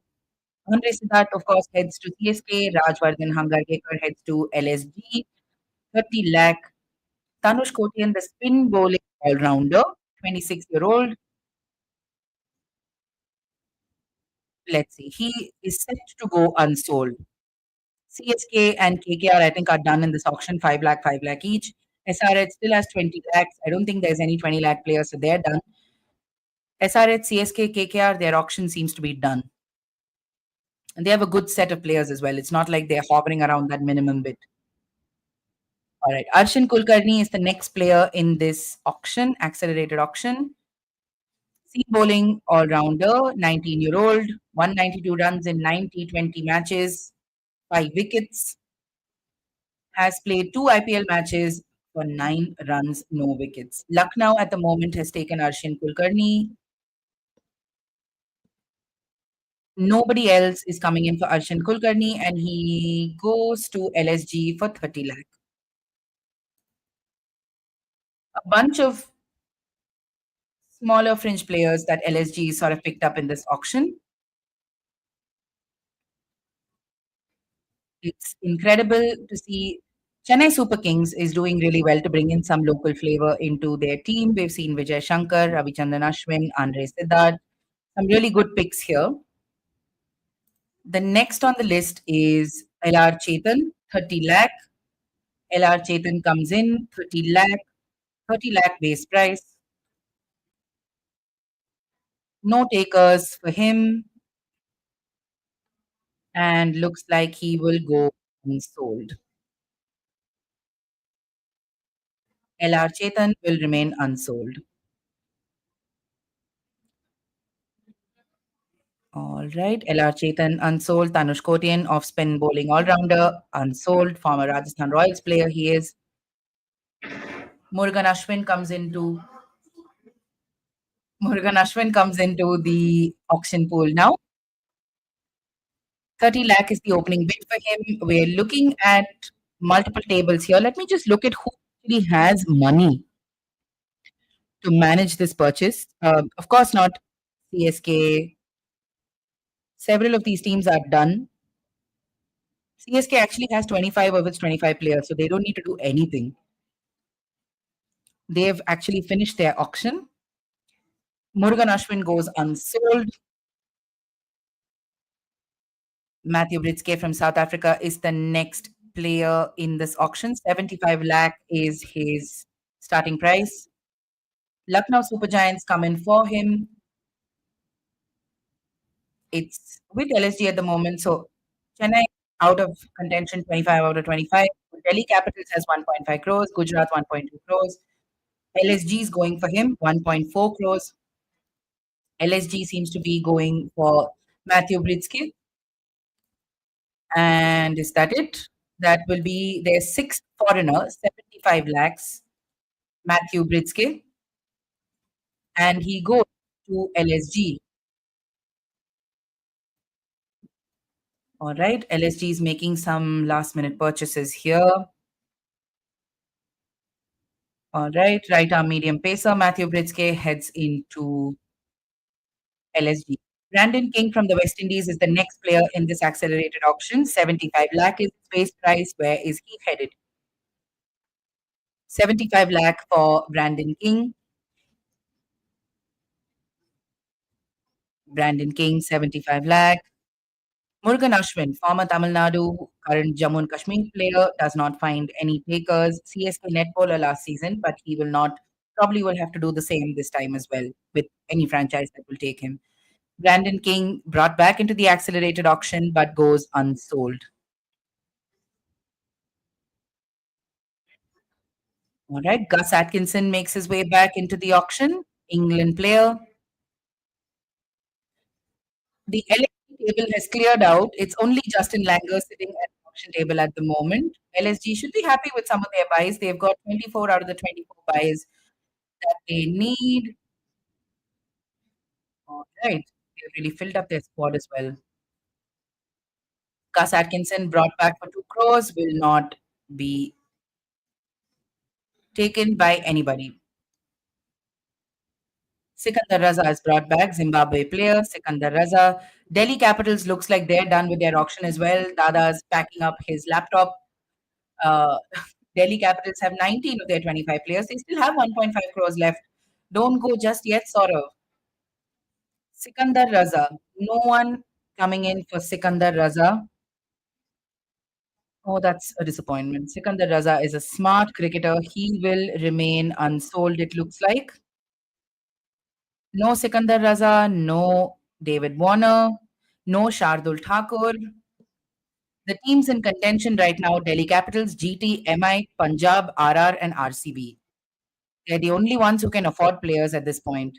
Andre Siddharth, of course, heads to CSK. Rajvardhan Hangargekar heads to LSG. 30 lakh. Tanush Kotian, the spin bowling all-rounder, 26-year-old. Let's see. He is set to go unsold. CSK and KKR, I think, are done in this auction, 5 lakh, 5 lakh each. SRH still has 20 lakhs. I don't think there's any 20 lakh players, so they're done. SRH, CSK, KKR, their auction seems to be done. And they have a good set of players as well. It's not like they're hovering around that minimum bid. All right. Arshin Kulkarni is the next player in this auction, accelerated auction. Seam bowling all rounder, 19-year-old, 192 runs in 90-20 matches, 5 wickets. Has played 2 IPL matches for 9 runs, no wickets. Lucknow at the moment has taken Arshin Kulkarni. Nobody else is coming in for Arshin Kulkarni, and he goes to LSG for 30 lakh. A bunch of smaller fringe players that LSG sort of picked up in this auction. It's incredible to see Chennai Super Kings is doing really well to bring in some local flavor into their team. We've seen Vijay Shankar, Ravichandran Ashwin, Andre Siddharth, some really good picks here. The next on the list is LR Chetan, 30 lakh. LR Chetan comes in, 30 lakh base price. No takers for him. And looks like he will go unsold. LR Chetan will remain unsold. All right. LR Chetan unsold. Tanush Kotian, off spin bowling all rounder, unsold. Former Rajasthan Royals player he is. Murugan Ashwin comes into the auction pool now. 30 lakh is the opening bid for him. We're looking at multiple tables here. Let me just look at who actually has money to manage this purchase. Of course, not CSK. Several of these teams are done. CSK actually has 25 of its 25 players, so they don't need to do anything. They've actually finished their auction. Murugan Ashwin goes unsold. Matthew Britske from South Africa is the next player in this auction. 75 lakh is his starting price. Lucknow Super Giants come in for him. It's with LSG at the moment. So Chennai out of contention, 25 out of 25. Delhi Capitals has 1.5 crores. Gujarat 1.2 crores. LSG is going for him, 1.4 crores. LSG seems to be going for Matthew Britske. And is that it? That will be their sixth foreigner, 75 lakhs, Matthew Britske. And he goes to LSG. All right, LSG is making some last minute purchases here. All right, right arm medium pacer, Matthew Britske heads into LSG. Brandon King from the West Indies is the next player in this accelerated auction. 75 lakh is his base price. Where is he headed? 75 lakh for Brandon King. Brandon King, 75 lakh. Murugan Ashwin, former Tamil Nadu, current Jammu and Kashmir player, does not find any takers. CSK net bowler last season, but he will not, probably will have to do the same this time as well with any franchise that will take him. Brandon King brought back into the accelerated auction, but goes unsold. All right, Gus Atkinson makes his way back into the auction. England player. The LSG table has cleared out. It's only Justin Langer sitting at the auction table at the moment. LSG should be happy with some of their buys. They've got 24 out of the 24 buys that they need. All right. They've really filled up their squad as well. Gus Atkinson brought back for 2 crores will not be taken by anybody. Sikandar Raza is brought back, Zimbabwe player. Sikandar Raza. Delhi Capitals looks like they're done with their auction as well. Dada's packing up his laptop. Delhi Capitals have 19 of their 25 players. They still have 1.5 crores left. Don't go just yet, Saurav. Sikandar Raza. No one Coming in for Sikandar Raza. Oh, that's a disappointment. Sikandar Raza is a smart cricketer. He will remain unsold, it looks like. No Sikandar Raza, no David Warner, no Shardul Thakur. The teams in contention right now: Delhi Capitals, GT, MI, Punjab, RR, and RCB. They're the only ones who can afford players at this point.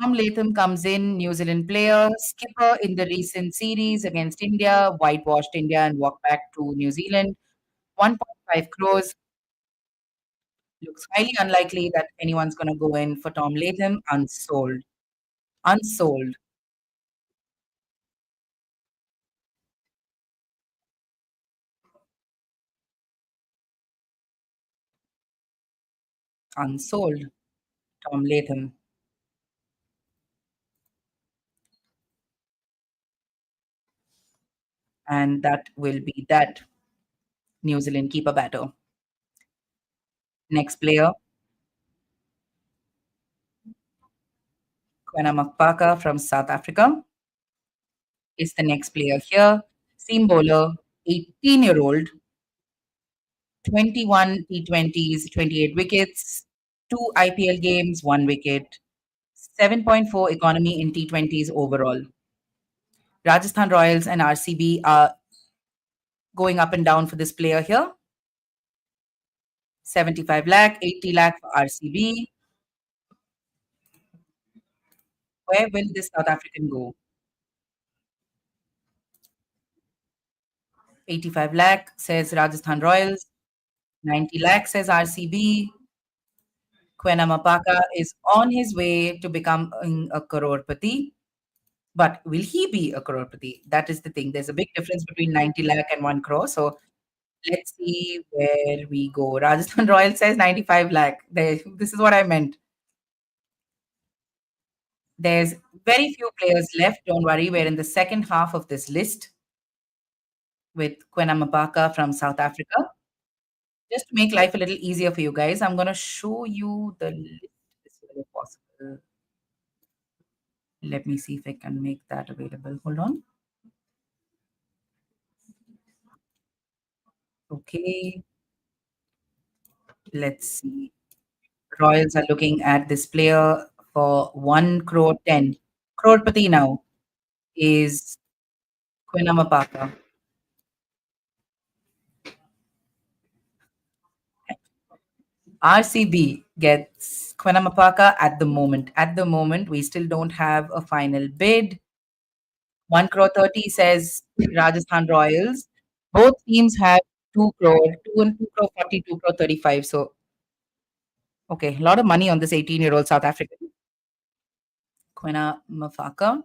Tom Latham comes in, New Zealand player, skipper in the recent series against India, whitewashed India and walked back to New Zealand. 1.5 crores. Looks highly unlikely that anyone's going to go in for Tom Latham. Unsold. Unsold. Unsold. Tom Latham. And that will be that. New Zealand keeper batter. Next player, Kwena Makpaka from South Africa, is the next player here. Seam bowler, 18-year-old, 21 T20s, 28 wickets, 2 IPL games, 1 wicket, 7.4 economy in T20s overall. Rajasthan Royals and RCB are going up and down for this player here. 75 lakh, 80 lakh for RCB. Where will this South African go? 85 lakh, says Rajasthan Royals. 90 lakh, says RCB. Kwena Mapaka is on his way to becoming a crorepati. But will he be a crorepati? That is the thing. There's a big difference between 90 lakh and 1 crore. So let's see where we go. Rajasthan Royals says 95 lakh. This is what I meant. There's very few players left. Don't worry. We're in the second half of this list with Kwena Mapaka from South Africa. Just to make life a little easier for you guys, I'm going to show you the list as well as possible. Let me see if I can make that available. Hold on. Okay. Let's see. Royals are looking at this player for 1 crore 10. Crorepati now is Kwena Mapaka. RCB gets Kwena Mapaka at the moment. At the moment, we still don't have a final bid. 1 crore 30 says Rajasthan Royals. Both teams have 2 crore, 2 and 2 crore 40, 2 crore 35. So, okay, a lot of money on this 18-year-old South African. Kwena Mapaka.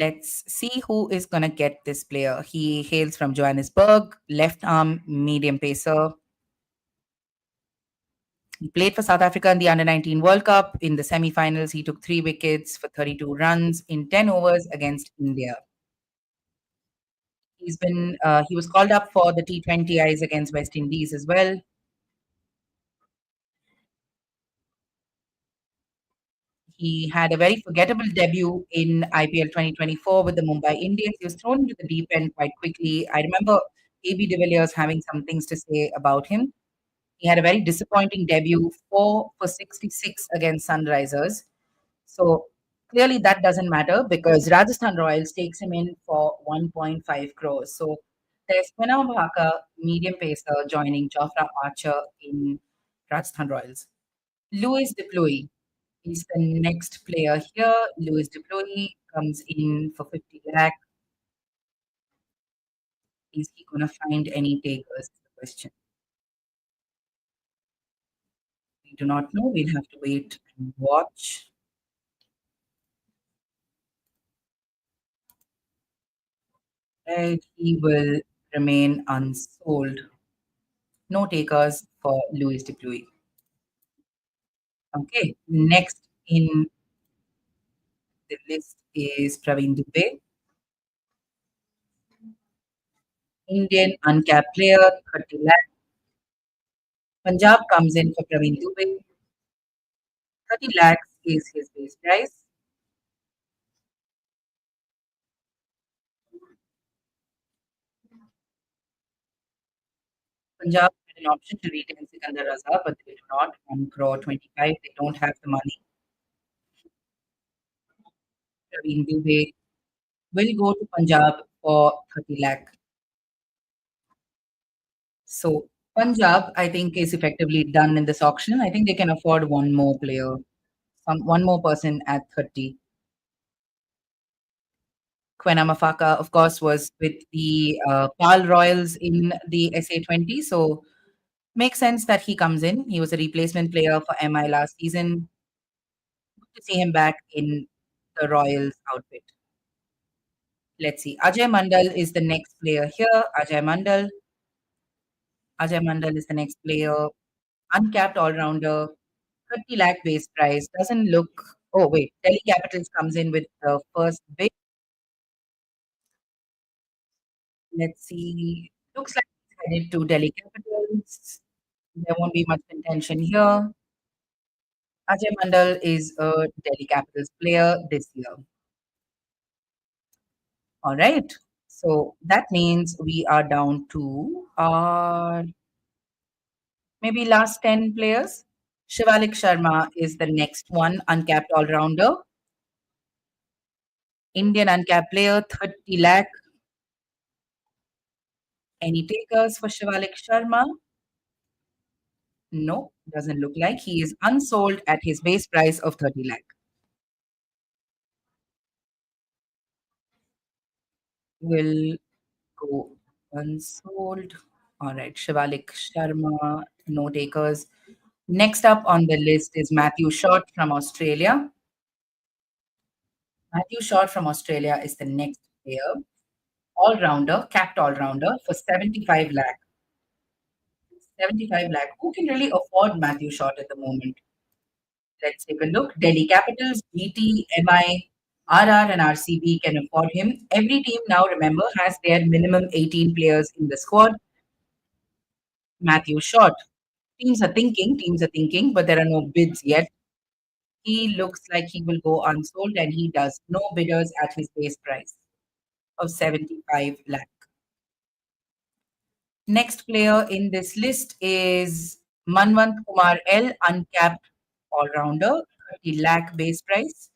Let's see who is going to get this player. He hails from Johannesburg, left arm, medium pacer. He played for South Africa in the Under 19 World Cup. In the semi-finals, he took 3 wickets for 32 runs in 10 overs against India. He was called up for the T20Is against West Indies as well. He had a very forgettable debut in IPL 2024 with the Mumbai Indians. He was thrown into the deep end quite quickly. I remember AB de Villiers having some things to say about him. He had a very disappointing debut, 4 for 66 against Sunrisers. So clearly that doesn't matter because Rajasthan Royals takes him in for 1.5 crores. So there's Kwena Mapaka, medium pacer, joining Jofra Archer in Rajasthan Royals. Louis Deploy is the next player here. Louis Deploy comes in for 50 lakh. Is he going to find any takers? Is the question. We do not know. We'll have to wait and watch. And he will remain unsold. No takers for Louis Deploy. Okay, next in the list is Praveen Dubey. Indian uncapped player, 30 lakh. Punjab comes in for Praveen Dubey. 30 lakhs is his base price. Punjab had an option to retain Sikandar Raza, but they do not. 1 crore 25. They don't have the money. Praveen Dubey will go to Punjab for 30 lakh. So Punjab, I think, is effectively done in this auction. I think they can afford one more player, one more person at 30. Quena Mafaka, of course, was with the Pal Royals in the SA20, so makes sense that he comes in. He was a replacement player for MI last season. Good to see him back in the Royals outfit. Let's see. Ajay Mandal is the next player here. Ajay Mandal is the next player. Uncapped all-rounder. 30 lakh base price. Doesn't look... Oh, wait. Delhi Capitals comes in with the first bid. Let's see. Looks like it's headed to Delhi Capitals. There won't be much contention here. Ajay Mandal is a Delhi Capitals player this year. All right. So that means we are down to our maybe last 10 players. Shivalik Sharma is the next one, uncapped all-rounder. Indian uncapped player, 30 lakh. Any takers for Shivalik Sharma? No, doesn't look like. He is unsold at his base price of 30 lakh. Will go unsold. All right, Shivalik Sharma, no takers. Next up on the list is Matthew Short from Australia. Matthew Short from Australia is the next player. All-rounder, capped all-rounder for 75 lakh. 75 lakh. Who can really afford Matthew Short at the moment? Let's take a look. Delhi Capitals, GT, MI, RR and RCB can afford him. Every team now, remember, has their minimum 18 players in the squad. Matthew Short. Teams are thinking, but there are no bids yet. He looks like he will go unsold and he does. No bidders at his base price of 75 lakh. Next player in this list is Manwant Kumar L, uncapped all-rounder, 30 lakh base price.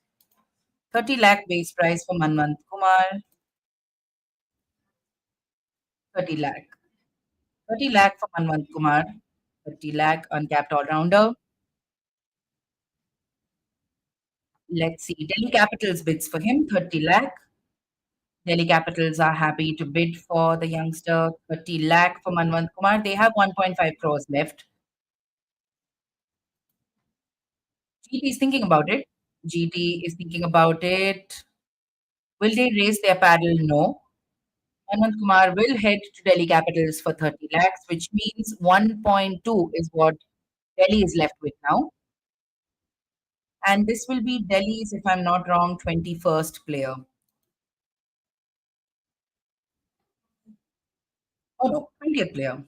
30 lakh base price for Manwant Kumar. 30 lakh. 30 lakh for Manwant Kumar. 30 lakh uncapped all-rounder. Let's see. Delhi Capitals bids for him, 30 lakh. Delhi Capitals are happy to bid for the youngster, 30 lakh for Manwant Kumar. They have 1.5 crores left. GT is thinking about it. GT is thinking about it. Will they raise their paddle? No. Manwant Kumar will head to Delhi Capitals for 30 lakhs, which means 1.2 is what Delhi is left with now. And this will be Delhi's, if I'm not wrong, 21st player. Oh no, 20th player.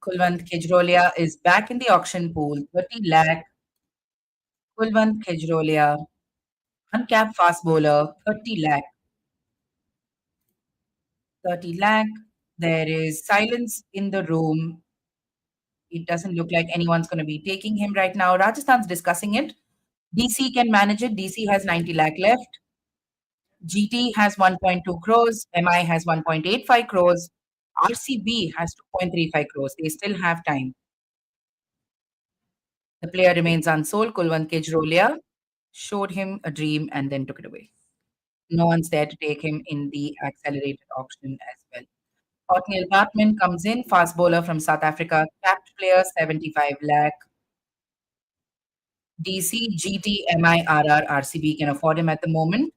Kulwant Kejrolia is back in the auction pool, 30 lakh. Kulwant Kejrolia, uncapped fast bowler, 30 lakh. 30 lakh. There is silence in the room. It doesn't look like anyone's going to be taking him right now. Rajasthan's discussing it. DC can manage it. DC has 90 lakh left. GT has 1.2 crores. MI has 1.85 crores. RCB has 2.35 crores. They still have time. The player remains unsold. Kulwant Kejrolia showed him a dream and then took it away. No one's there to take him in the accelerated auction as well. Othniel Batman comes in, fast bowler from South Africa, capped player, 75 lakh. DC, GT, MI, RR, RCB can afford him at the moment.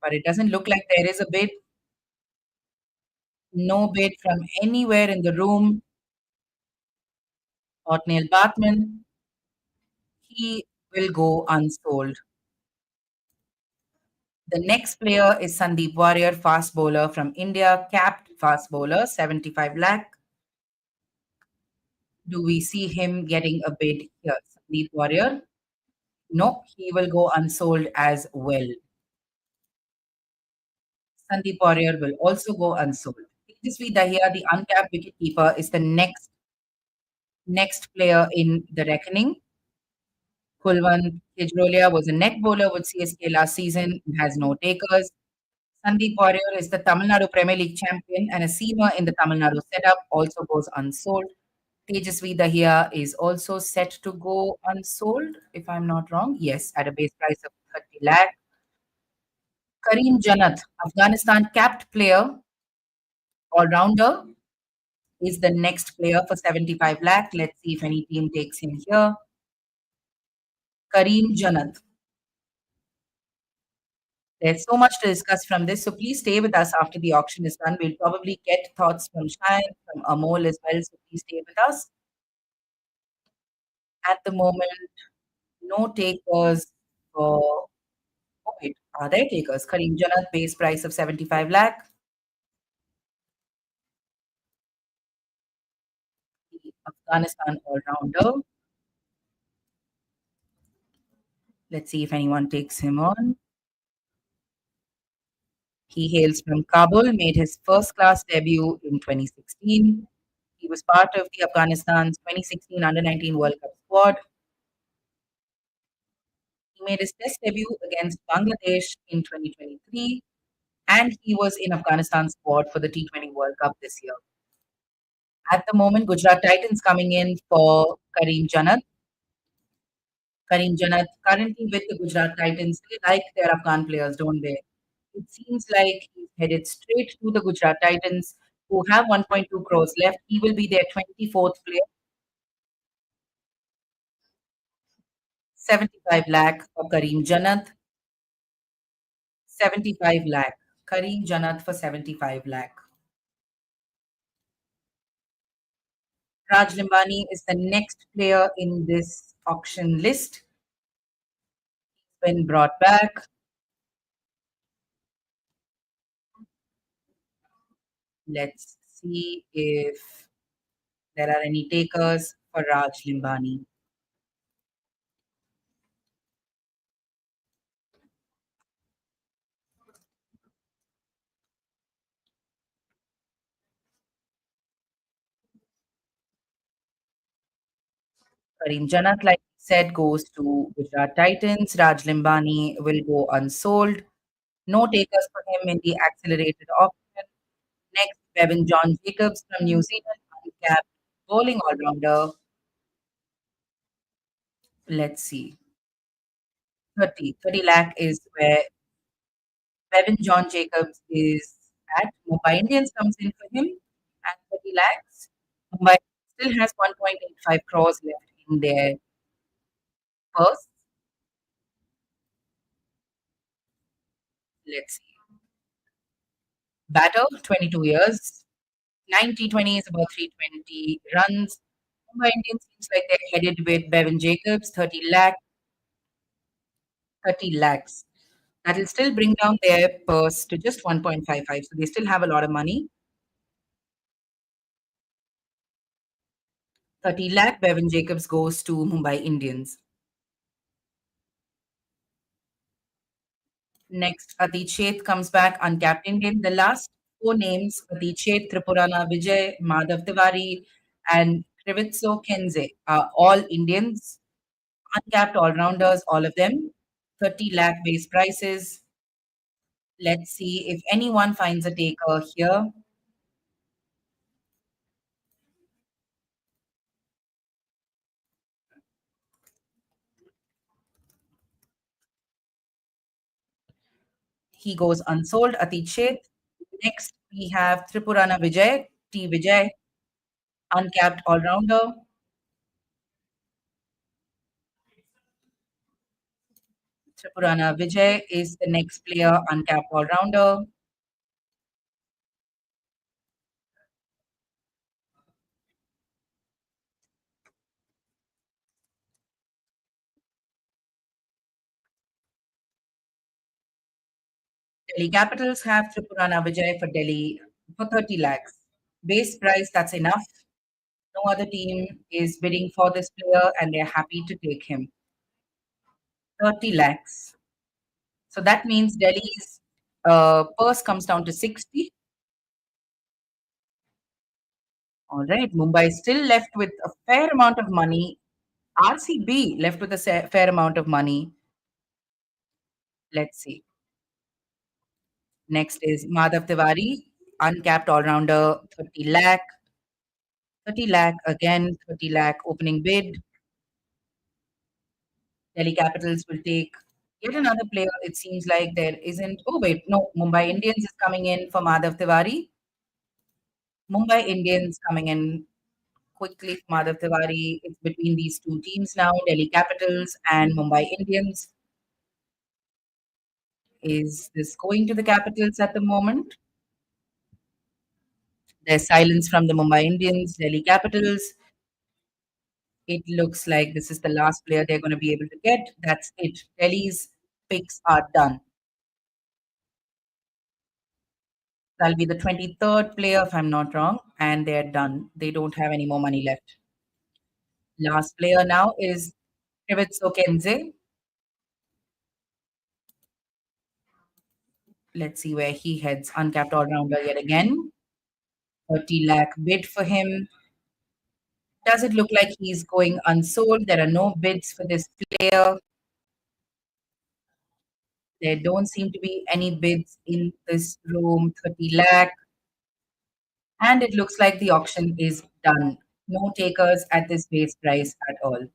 But it doesn't look like there is a bid. No bid from anywhere in the room. Othniel Batman, he will go unsold. The next player is Sandeep Warrior, fast bowler from India, capped fast bowler, 75 lakh. Do we see him getting a bid here? Sandeep Warrior? No, he will go unsold as well. Sandeep Warrior will also go unsold. Tejasvi Dahiya, the uncapped wicket-keeper, is the next player in the reckoning. Kulwant Kejrolia was a net bowler with CSK last season and has no takers. Sandeep Warrior is the Tamil Nadu Premier League champion and a seamer in the Tamil Nadu setup, also goes unsold. Tejasvi Dahiya is also set to go unsold, if I'm not wrong. Yes, at a base price of 30 lakh. Kareem Janat, Afghanistan capped player, all rounder, is the next player for 75 lakh. Let's see if any team takes him here. Kareem Janat. There's so much to discuss from this, so please stay with us after the auction is done. We'll probably get thoughts from Shine, from Amol as well, so please stay with us. At the moment, no takers for. Oh, wait, are there takers? Kareem Janat, base price of 75 lakh. The Afghanistan all-rounder. Let's see if anyone takes him on. He hails from Kabul, made his first class debut in 2016. He was part of the Afghanistan's 2016 Under-19 World Cup squad. He made his test debut against Bangladesh in 2023, and he was in Afghanistan's squad for the T20 World Cup this year. At the moment, Gujarat Titans coming in for Kareem Janat. Kareem Janat currently with the Gujarat Titans. They like their Afghan players, don't they? It seems like he's headed straight to the Gujarat Titans, who have 1.2 crores left. He will be their 24th player. 75 lakh for Kareem Janat. 75 lakh. Kareem Janat for 75 lakh. Raj Limbani is the next player in this auction list. He's been brought back. Let's see if there are any takers for Raj Limbani. Kareem Janat, like I said, goes to Gujarat Titans. Raj Limbani will go unsold. No takers for him in the accelerated auction. Next, Bevan John Jacobs from New Zealand, uncapped bowling all-rounder. Let's see. 30 lakh is where Bevan John Jacobs is at. Mumbai Indians comes in for him at 30 lakhs. Mumbai still has 1.85 crores left in their purse. Let's see. Batter, 22 years. 90-20 is about 320 runs. Mumbai Indians seems like they're headed with Bevan Jacobs, 30 lakh, 30 lakhs. That will still bring down their purse to just 1.55. So they still have a lot of money. 30 lakh, Bevan Jacobs goes to Mumbai Indians. Next, Atit Sheth comes back, uncapped Indian. The last four names, Atit Sheth, Tripurana Vijay, Madhav Tiwari, and Krivitso Kenze, are all Indians. Uncapped all-rounders, all of them. 30 lakh base prices. Let's see if anyone finds a taker here. He goes unsold, Atit Sheth. Next, we have Tripurana Vijay, T. Vijay, uncapped all-rounder. Tripurana Vijay is the next player, uncapped all-rounder. Delhi Capitals have Tripurana Vijay for Delhi for 30 lakhs. Base price, that's enough. No other team is bidding for this player and they're happy to take him. 30 lakhs. So that means Delhi's purse comes down to 60. All right, Mumbai still left with a fair amount of money. RCB left with a fair amount of money. Let's see. Next is Madhav Tiwari, uncapped all-rounder, 30 lakh. 30 lakh again, 30 lakh opening bid. Delhi Capitals will take yet another player. It seems like there isn't. Oh, wait, no. Mumbai Indians is coming in for Madhav Tiwari. Mumbai Indians coming in quickly for Madhav Tiwari. It's between these two teams now, Delhi Capitals and Mumbai Indians. Is this going to the Capitals at the moment? There's silence from the Mumbai Indians, Delhi Capitals. It looks like this is the last player they're going to be able to get. That's it. Delhi's picks are done. That'll be the 23rd player, if I'm not wrong, and they're done. They don't have any more money left. Last player now is Trivitso Kenze. Let's see where he heads. Uncapped all-rounder yet again. 30 lakh bid for him. Does it look like he's going unsold? There are no bids for this player. There don't seem to be any bids in this room. 30 lakh. And it looks like the auction is done. No takers at this base price at all.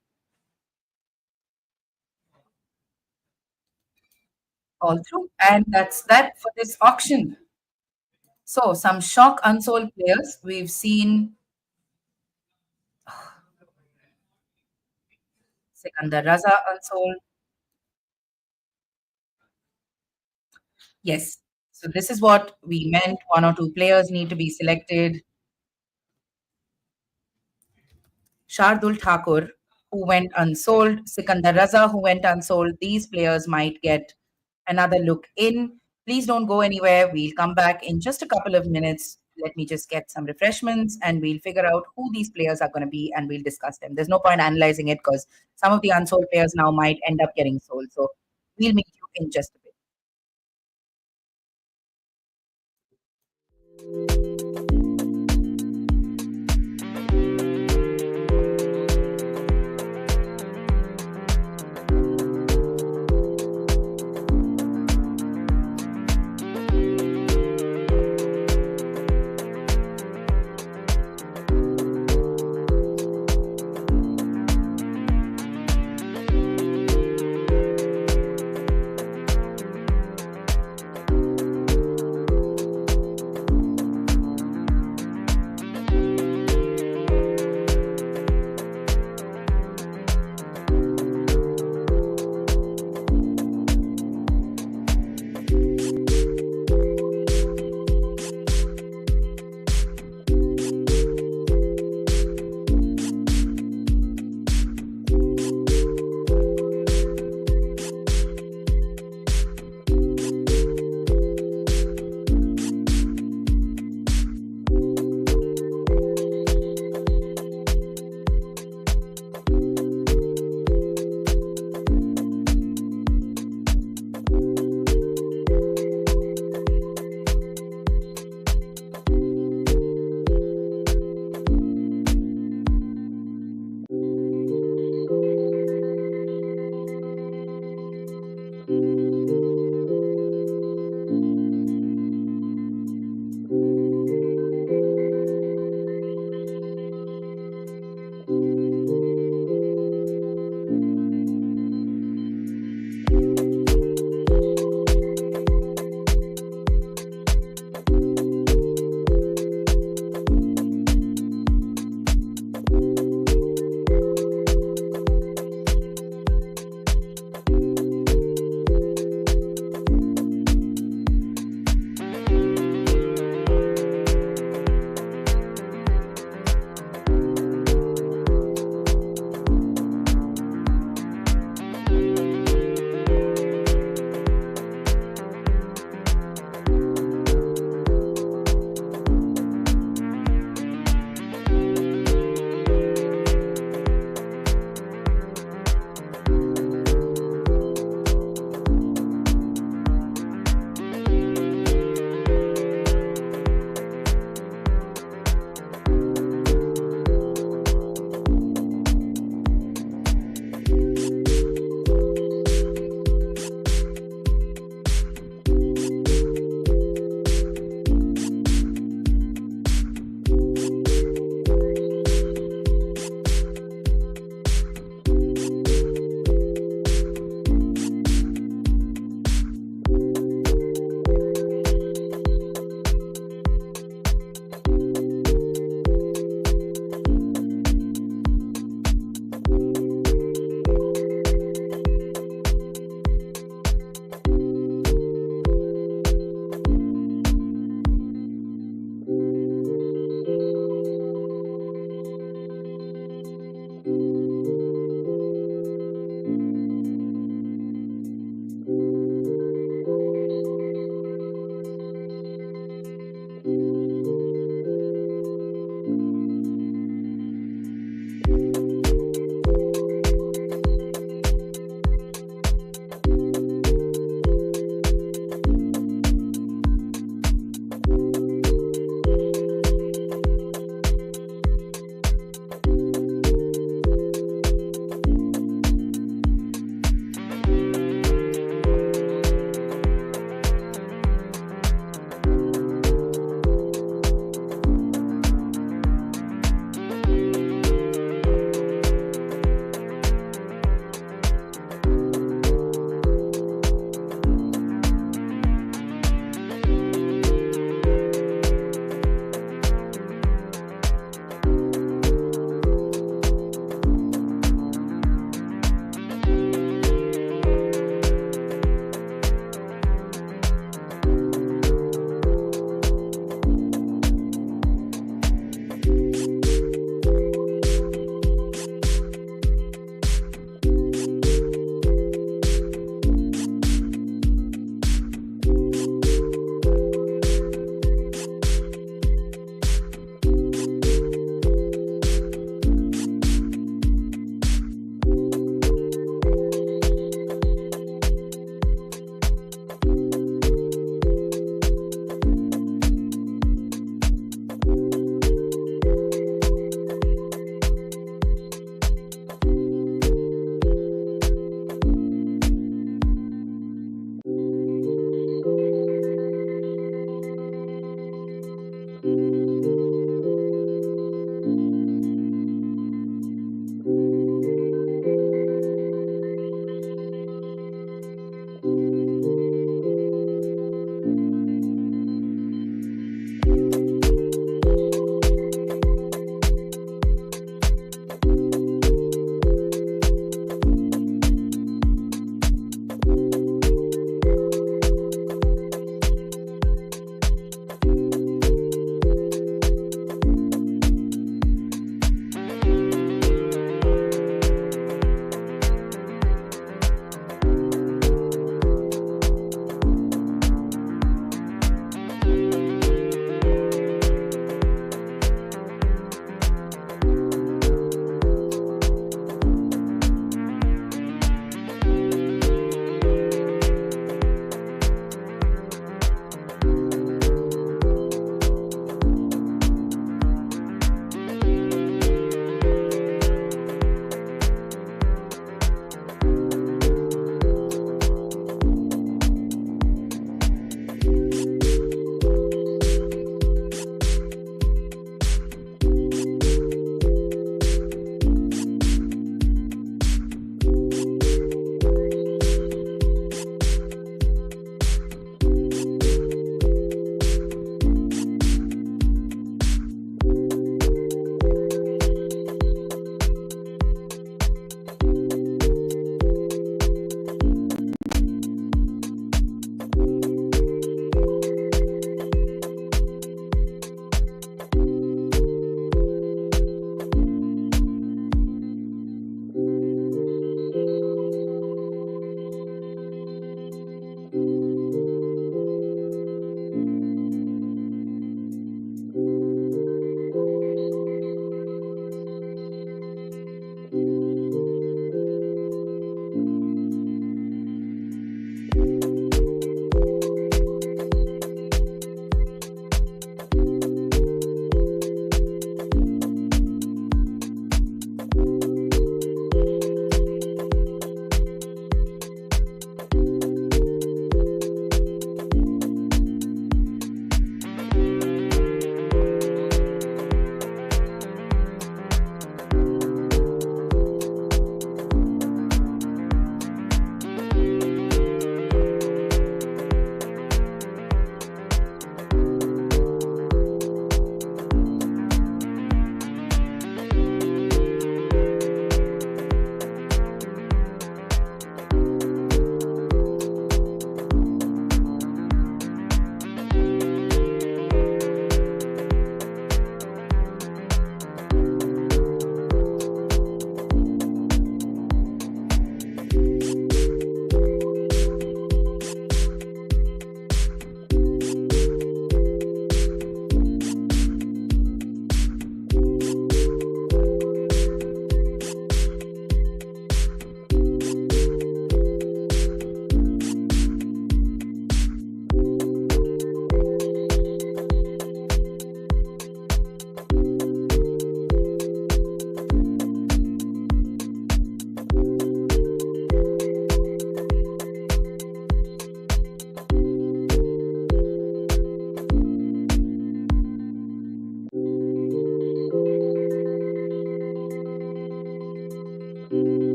All through. And that's that for this auction. So some shock unsold players. We've seen Sikandar Raza unsold. Yes. So this is what we meant. One or two players need to be selected. Shardul Thakur, who went unsold. Sikandar Raza, who went unsold. These players might get another look in. Please don't go anywhere. We'll come back in just a couple of minutes. Let me just get some refreshments and we'll figure out who these players are going to be and we'll discuss them. There's no point analyzing it because some of the unsold players now might end up getting sold. So we'll meet you in just a bit.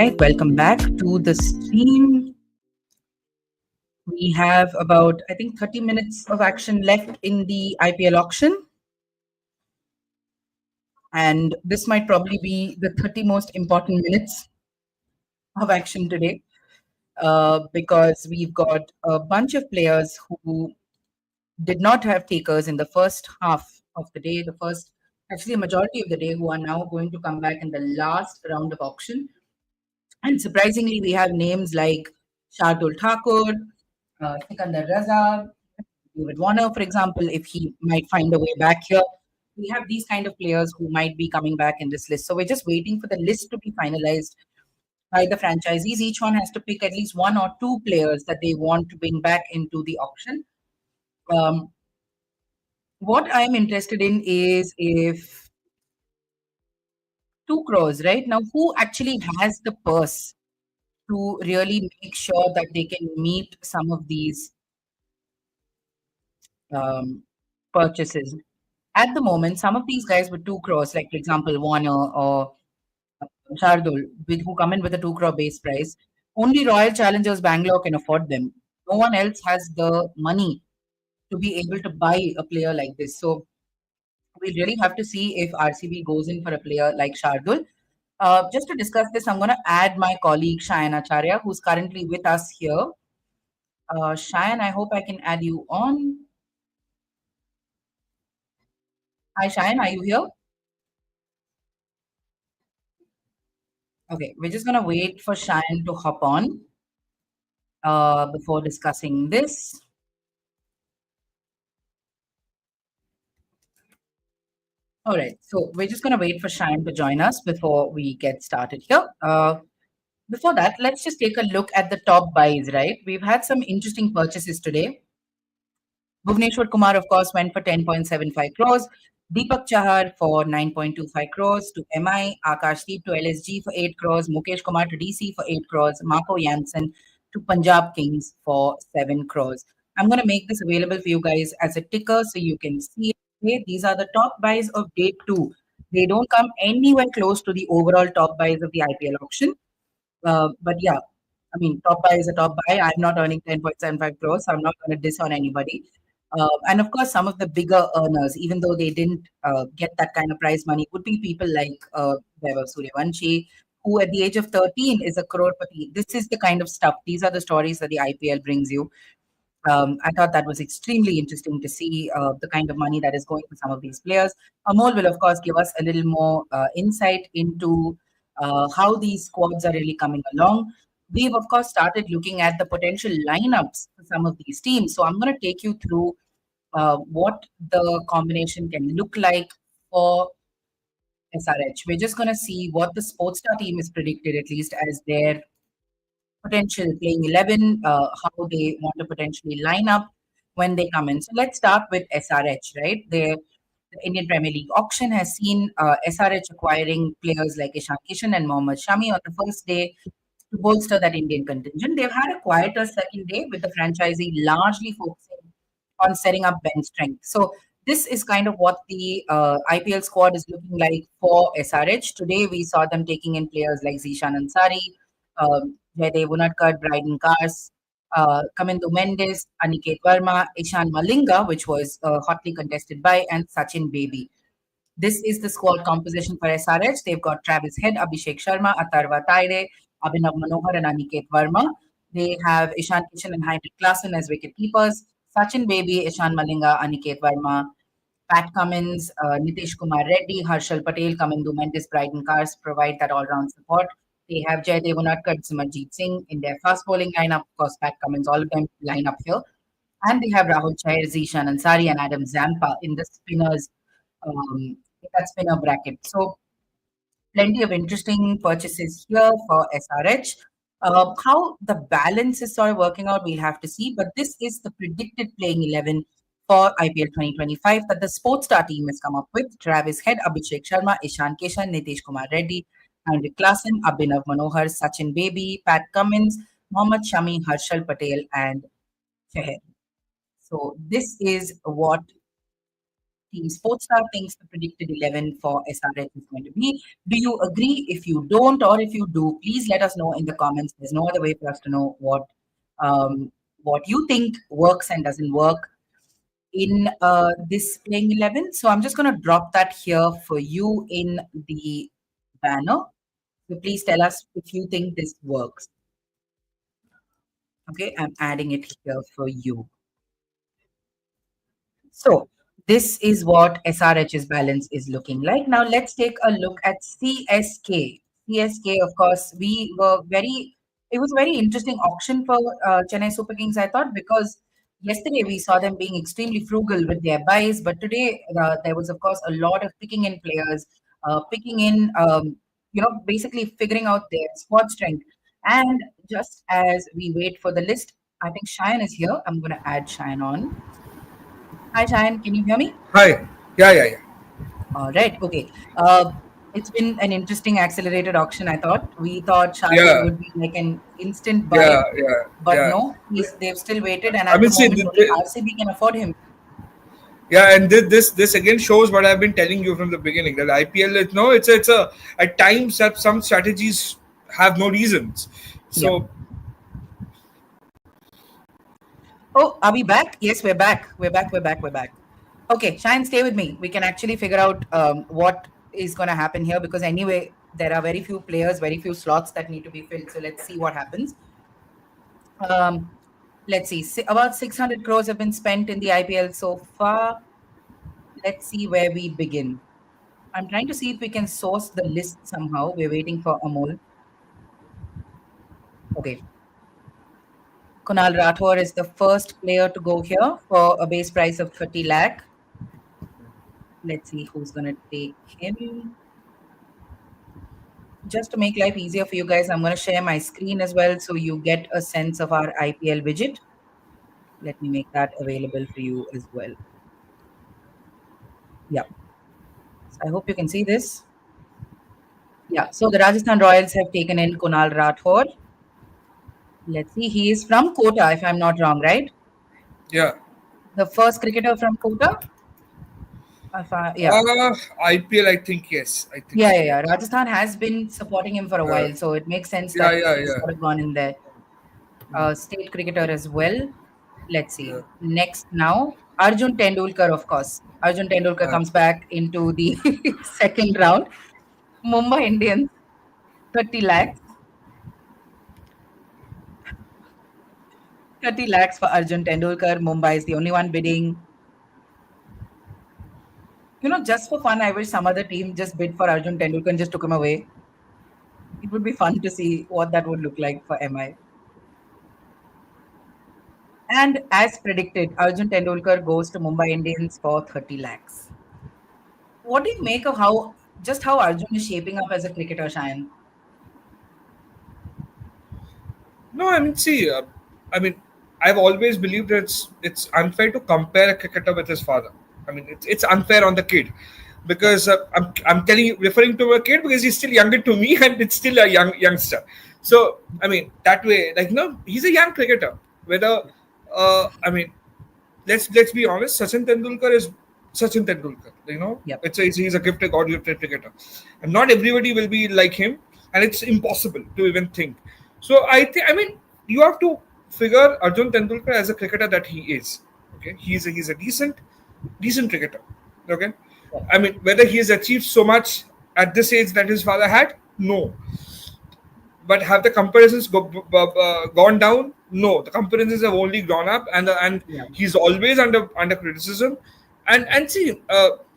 right, welcome back to the stream. We have about, I think, 30 minutes of action left in the IPL auction. And this might probably be the 30 most important minutes of action today, because we've got a bunch of players who did not have takers in the first half of the day, actually, a majority of the day, who are now going to come back in the last round of auction. And surprisingly, we have names like Shardul Thakur, Sikandar Raza, David Warner, for example, if he might find a way back here. We have these kind of players who might be coming back in this list. So we're just waiting for the list to be finalized by the franchisees. Each one has to pick at least one or two players that they want to bring back into the auction. What I'm interested in is if 2 crores, right? Now, who actually has the purse to really make sure that they can meet some of these purchases? At the moment, some of these guys with 2 crores, like for example, Warner or Shardul, who come in with a 2 crore base price, only Royal Challengers Bangalore can afford them. No one else has the money to be able to buy a player like this. So we really have to see if RCB goes in for a player like Shardul. Just to discuss this, I'm going to add my colleague Shayan Acharya, who's currently with us here. Shayan, I hope I can add you on. Hi, Shayan, are you here? Okay, we're just going to wait for Shayan to hop on before discussing this. All right, so we're just going to wait for Shayan to join us before we get started here. Before that, let's just take a look at the top buys, right? We've had some interesting purchases today. Bhuvneshwar Kumar, of course, went for 10.75 crores. Deepak Chahar for 9.25 crores to MI. Akashdeep to LSG for 8 crores. Mukesh Kumar to DC for 8 crores. Marco Jansen to Punjab Kings for 7 crores. I'm going to make this available for you guys as a ticker so you can see it. Okay, these are the top buys of day 2. They don't come anywhere close to the overall top buys of the IPL auction. But yeah, I mean, top buy is a top buy. I'm not earning 10.75 crores, so I'm not going to diss on anybody. And of course, some of the bigger earners, even though they didn't get that kind of prize money, would be people like Vaibhav Suryavanshi, who at the age of 13 is a crorepati. This is the kind of stuff. These are the stories that the IPL brings you. I thought that was extremely interesting to see the kind of money that is going to some of these players. Amol will, of course, give us a little more insight into how these squads are really coming along. We've, of course, started looking at the potential lineups for some of these teams. So I'm going to take you through what the combination can look like for SRH. We're just going to see what the Sportstar team is predicted, at least as their potential playing 11, how they want to potentially line up when they come in. So let's start with SRH, right? The Indian Premier League auction has seen SRH acquiring players like Ishan Kishan and Mohammad Shami on the first day to bolster that Indian contingent. They've had a quieter second day with the franchisee largely focusing on setting up bench strength. So this is kind of what the IPL squad is looking like for SRH. Today, we saw them taking in players like Zishan Ansari, Jaydev Unadkar, Bryden Cars, Kamindu Mendes, Aniket Verma, Ishan Malinga, which was hotly contested by, and Sachin Baby. This is the squad composition for SRH. They've got Travis Head, Abhishek Sharma, Atharva Taire, Abhinav Manohar, and Aniket Verma. They have Ishan Kishan and Heinrich Klaassen as wicket-keepers. Sachin Baby, Ishan Malinga, Aniket Verma, Pat Cummins, Nitish Kumar Reddy, Harshal Patel, Kamindu Mendes, Bryden Cars provide that all-round support. They have Jaydev Unadkar, Simarjeet Singh in their fast bowling lineup. Of course, Pat Cummins, all of them line up here. And they have Rahul Chahar, Zishan Ansari, and Adam Zampa in the spinners, in that spinner bracket. So plenty of interesting purchases here for SRH. How the balance is sort of working out, we'll have to see. But this is the predicted playing 11 for IPL 2025 that the Sportstar team has come up with. Travis Head, Abhishek Sharma, Ishan Kishan, Nitish Kumar Reddy, Heinrich Klaassen, Abhinav Manohar, Sachin Baby, Pat Cummins, Mohammad Shami, Harshal Patel, and Chahar. So this is what Team Sportstar thinks the predicted 11 for SRH is going to be. Do you agree? If you don't, or if you do, please let us know in the comments. There's no other way for us to know what you think works and doesn't work in this playing 11. So I'm just going to drop that here for you in the banner. So please tell us if you think this works. Okay, I'm adding it here for you. So this is what SRH's balance is looking like. Now let's take a look at CSK. CSK, of course, it was a very interesting auction for Chennai Super Kings, I thought, because yesterday we saw them being extremely frugal with their buys, but today there was, of course, a lot of picking in players, basically figuring out their squad strength. And just as we wait for the list, I think Cheyenne is here. I'm going to add Cheyenne on. Hi, Cheyenne. Can you hear me? Hi. Yeah. All right. Okay. It's been an interesting accelerated auction, I thought. We thought Shardul would be like an instant buy. But no, they've still waited. And at the moment, only RCB can afford him. Yeah, and this again shows what I've been telling you from the beginning, that IPL it's at times that some strategies have no reasons. So Oh, are we back? Yes, we're back. We're back. Okay, Shine, stay with me. We can actually figure out what is going to happen here, because anyway, there are very few players, very few slots that need to be filled. So let's see what happens. Let's see. About 600 crores have been spent in the IPL so far. Let's see where we begin. I'm trying to see if we can source the list somehow. We're waiting for Amol. Okay. Kunal Rathore is the first player to go here for a base price of 30 lakh. Let's see who's going to take him. Just to make life easier for you guys, I'm going to share my screen as well so you get a sense of our IPL widget. Let me make that available for you as well. Yeah. So I hope you can see this. Yeah. So the Rajasthan Royals have taken in Kunal Rathore. Let's see. He is from Kota, if I'm not wrong, right? Yeah. The first cricketer from Kota? IPL, I think, yes. Yeah. Rajasthan has been supporting him for a while, so it makes sense that he's sort of gone in there. State cricketer as well. Let's see. Next now, Arjun Tendulkar, of course. Arjun Tendulkar comes back into the second round. Mumbai Indians, 30 lakhs. 30 lakhs for Arjun Tendulkar. Mumbai is the only one bidding. Just for fun, I wish some other team just bid for Arjun Tendulkar and just took him away. It would be fun to see what that would look like for MI. And as predicted, Arjun Tendulkar goes to Mumbai Indians for 30 lakhs. What do you make of how Arjun is shaping up as a cricketer, Cheyenne? No, I mean, see, I've always believed that it's unfair to compare a cricketer with his father. I mean, it's unfair on the kid, because I'm referring to a kid because he's still younger to me and it's still a youngster. So I mean, that way, he's a young cricketer. Whether let's be honest, Sachin Tendulkar is Sachin Tendulkar. Yep. He's a gifted, God-gifted cricketer, and not everybody will be like him, and it's impossible to even think. So you have to figure Arjun Tendulkar as a cricketer that he is. Okay, he's a decent cricketer. Okay, I mean, whether he has achieved so much at this age that his father had, no. But have the comparisons gone down? No, the comparisons have only gone up, and he's always under criticism. And see,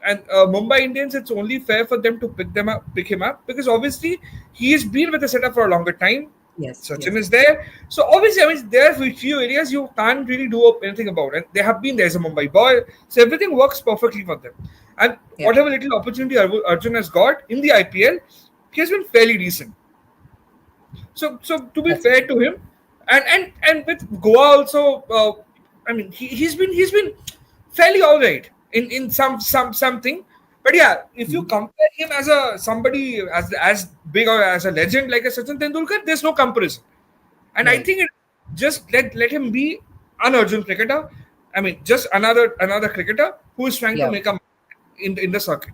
Mumbai Indians, it's only fair for them to pick him up, because obviously he has been with the setup for a longer time. Yes, Sachin is there. So obviously, there are a few areas you can't really do anything about. And they have been there as a Mumbai boy. So everything works perfectly for them. And whatever little opportunity Arjun has got in the IPL, he has been fairly decent. So to be fair to him, and with Goa also, he's been fairly all right in something. But yeah, if you compare him as somebody as big or as a legend like a Sachin Tendulkar, there's no comparison. And I think just let him be an Arjun cricketer. I mean, just another cricketer who is trying to make a mark in the circuit.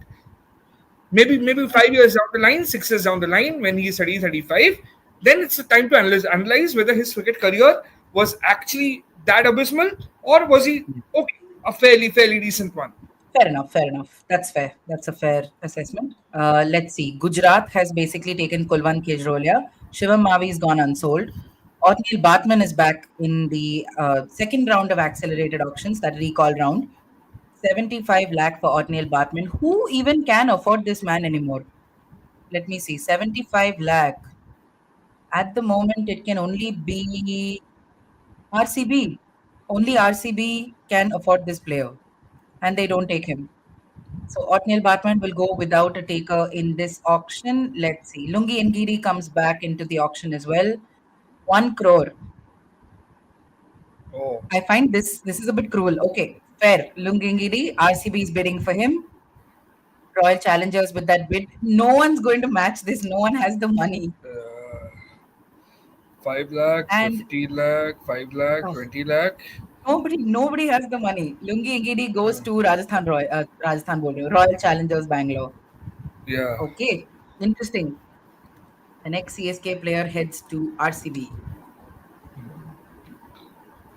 Maybe 5 years down the line, 6 years down the line, when he's 30, 35, then it's the time to analyze whether his cricket career was actually that abysmal, or was he okay, a fairly decent one. Fair enough. Fair enough. That's fair. That's a fair assessment. Let's see. Gujarat has basically taken Kulwant Kejrolia. Shivam Mavi's gone unsold. Othniel Bathman is back in the second round of accelerated auctions, that recall round. 75 lakh for Othniel Bathman. Who even can afford this man anymore? Let me see. 75 lakh. At the moment, it can only be RCB. Only RCB can afford this player, and they don't take him. So Othniel Bathman will go without a taker in this auction. Let's see. Lungi Ngidi comes back into the auction as well. 1 crore. Oh, I find this is a bit cruel. Okay, fair. Lungi Ngidi, RCB is bidding for him. Royal Challengers with that bid. No one's going to match this. No one has the money. 5 lakh, And 50 lakh, 5 lakh, oh, 20 lakh. nobody has the money. Lungi Ngidi goes to Rajasthan Royal Challengers Bangalore. Yeah. Okay, interesting. The next CSK player heads to RCB.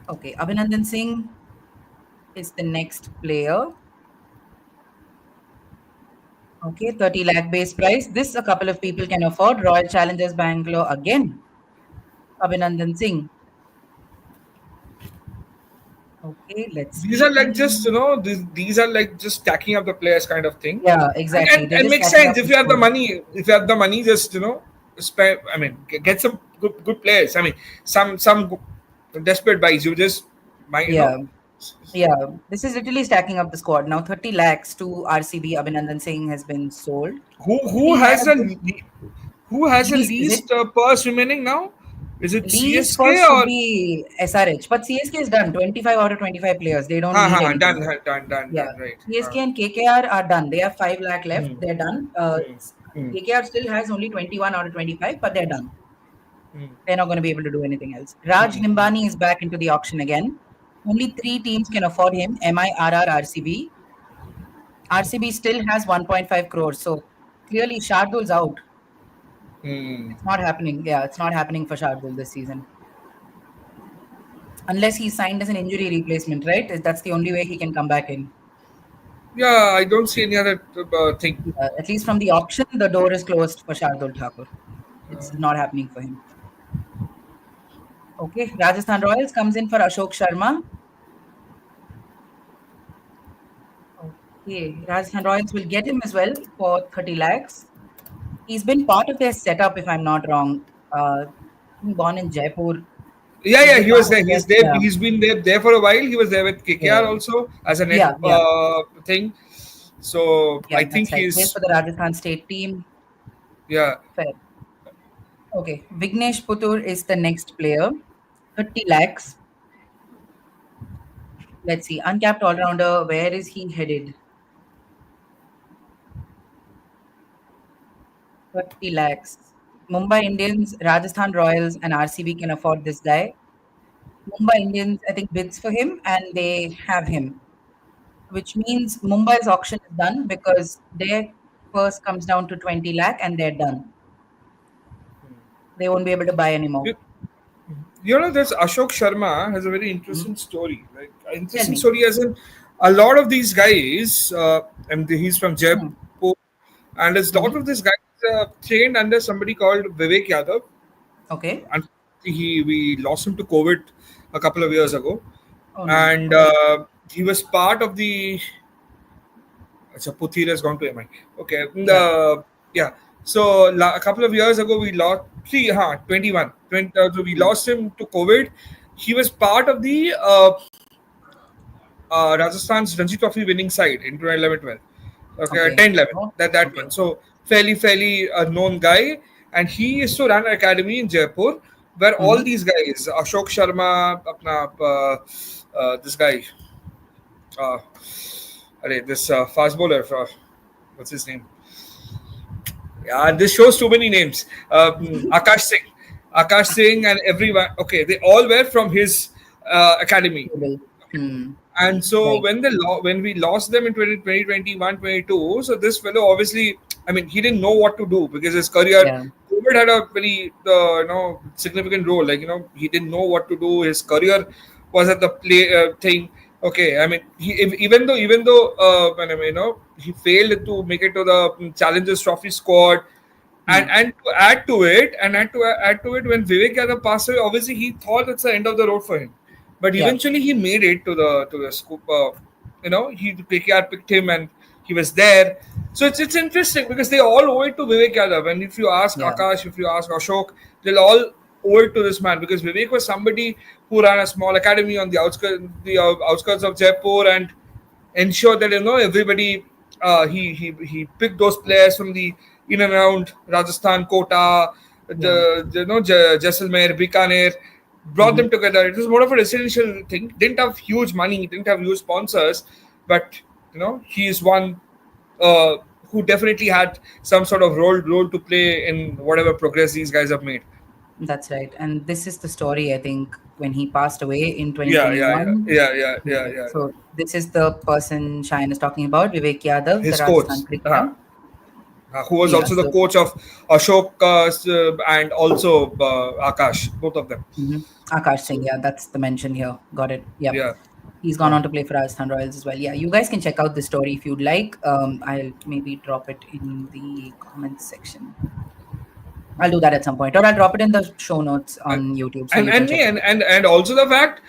Okay, Abhinandan Singh is the next player. Okay, 30 lakh base price. This a couple of people can afford. Royal Challengers Bangalore again. Abhinandan Singh. Okay, let's These see. are like just, these are like just stacking up the players kind of thing. Yeah, exactly. And They're just makes stacking sense up if the you have the score. money. If you have the money, just spend. I mean, get some good players. I mean, some desperate buys. You just buy. Yeah. Yeah, this is literally stacking up the squad. Now 30 lakhs to RCB. Abhinandan Singh has been sold. Who We has have the who has the least, is it? least purse remaining now? Is it Least CSK first should or be SRH, but CSK is done. 25 out of 25 players. They don't need anything. done, Yeah, right? CSK and KKR are done. They have 5 lakh left. Hmm. They're done. Hmm. KKR still has only 21 out of 25, but they're done. Hmm. They're not going to be able to do anything else. Raj Nimbani is back into the auction again. Only 3 teams can afford him: MIRR, RCB. RCB still has 1.5 crores. So clearly, Shardul's out. Hmm. It's not happening. Yeah, it's not happening for Shardul this season. Unless he's signed as an injury replacement, right? That's the only way he can come back in. Yeah, I don't see any other thing. At least from the auction, the door is closed for Shardul Thakur. It's not happening for him. Okay, Rajasthan Royals comes in for Ashok Sharma. Okay, Rajasthan Royals will get him as well for 30 lakhs. He's been part of their setup, if I'm not wrong. Born in Jaipur. Yeah, he was there. He's there. Yeah. He's been there for a while. He was there with KKR also as a net thing. So Yeah, I think right. he's Plays for the Rajasthan state team. Yeah. Fair. Okay, Vignesh Putur is the next player. 30 lakhs. Let's see. Uncapped all-rounder. Where is he headed? 30 lakhs. Mumbai Indians, Rajasthan Royals, and RCB can afford this guy. Mumbai Indians, I think, bids for him and they have him, which means Mumbai's auction is done because their purse comes down to 20 lakh and they're done. They won't be able to buy anymore. This Ashok Sharma has a very interesting story. Like interesting me. story as in a lot of these guys, and he's from Jaipur, and a lot of these guys trained under somebody called Vivek Yadav. Okay. And we lost him to COVID a couple of years ago, and he was part of the. Puthir has gone to MI. Okay. So a couple of years ago, we lost 21. So we lost him to COVID. He was part of the Rajasthan's Ranji Trophy winning side in 2011-12. Okay, 10-11. That one. So fairly known guy, and he used to run an academy in Jaipur where all these guys, Ashok Sharma, this guy, this fast bowler, what's his name? Yeah, this shows too many names. Akash Singh and everyone. Okay, they all were from his academy. And so Right. when we lost them in 2021, 22, so this fellow obviously, I mean, he didn't know what to do because his career, Yeah. COVID had a very significant role. Like he didn't know what to do. His career was at the play thing. Okay, I mean, even though when I mean, he failed to make it to the Challengers Trophy squad, and to add to it, when Vivek Yadav passed away, obviously he thought it's the end of the road for him. But Yeah. eventually he made it to the scoop. KKR picked him and he was there. So it's interesting because they all owe it to Vivek Yadav. And if you ask Yeah. Akash, if you ask Ashok, they'll all owe it to this man because Vivek was somebody who ran a small academy on the outskirts of Jaipur and ensure that everybody he picked those players from the in and around Rajasthan, Kota, Jaisalmer, Bikaner, brought them together. It was more of a residential thing. Didn't have huge money, didn't have huge sponsors, but he is one who definitely had some sort of role to play in whatever progress these guys have made. That's right. And this is the story, I think, when he passed away in Yeah, 2021. yeah. So this is the person Shayan is talking about, Vivek Yadav, the His coach. Rajasthan cricketer. Who was Yeah, also the so- coach of Ashok and also Akash, both of them. Akash Singh, yeah, that's the mention here. Got it. Yep. Yeah. He's gone on to play for Rajasthan Royals as well. Yeah, you guys can check out the story if you'd like. I'll maybe drop it in the comments section. I'll do that at some point, or I'll drop it in the show notes on YouTube. So you can check it out. And also the fact,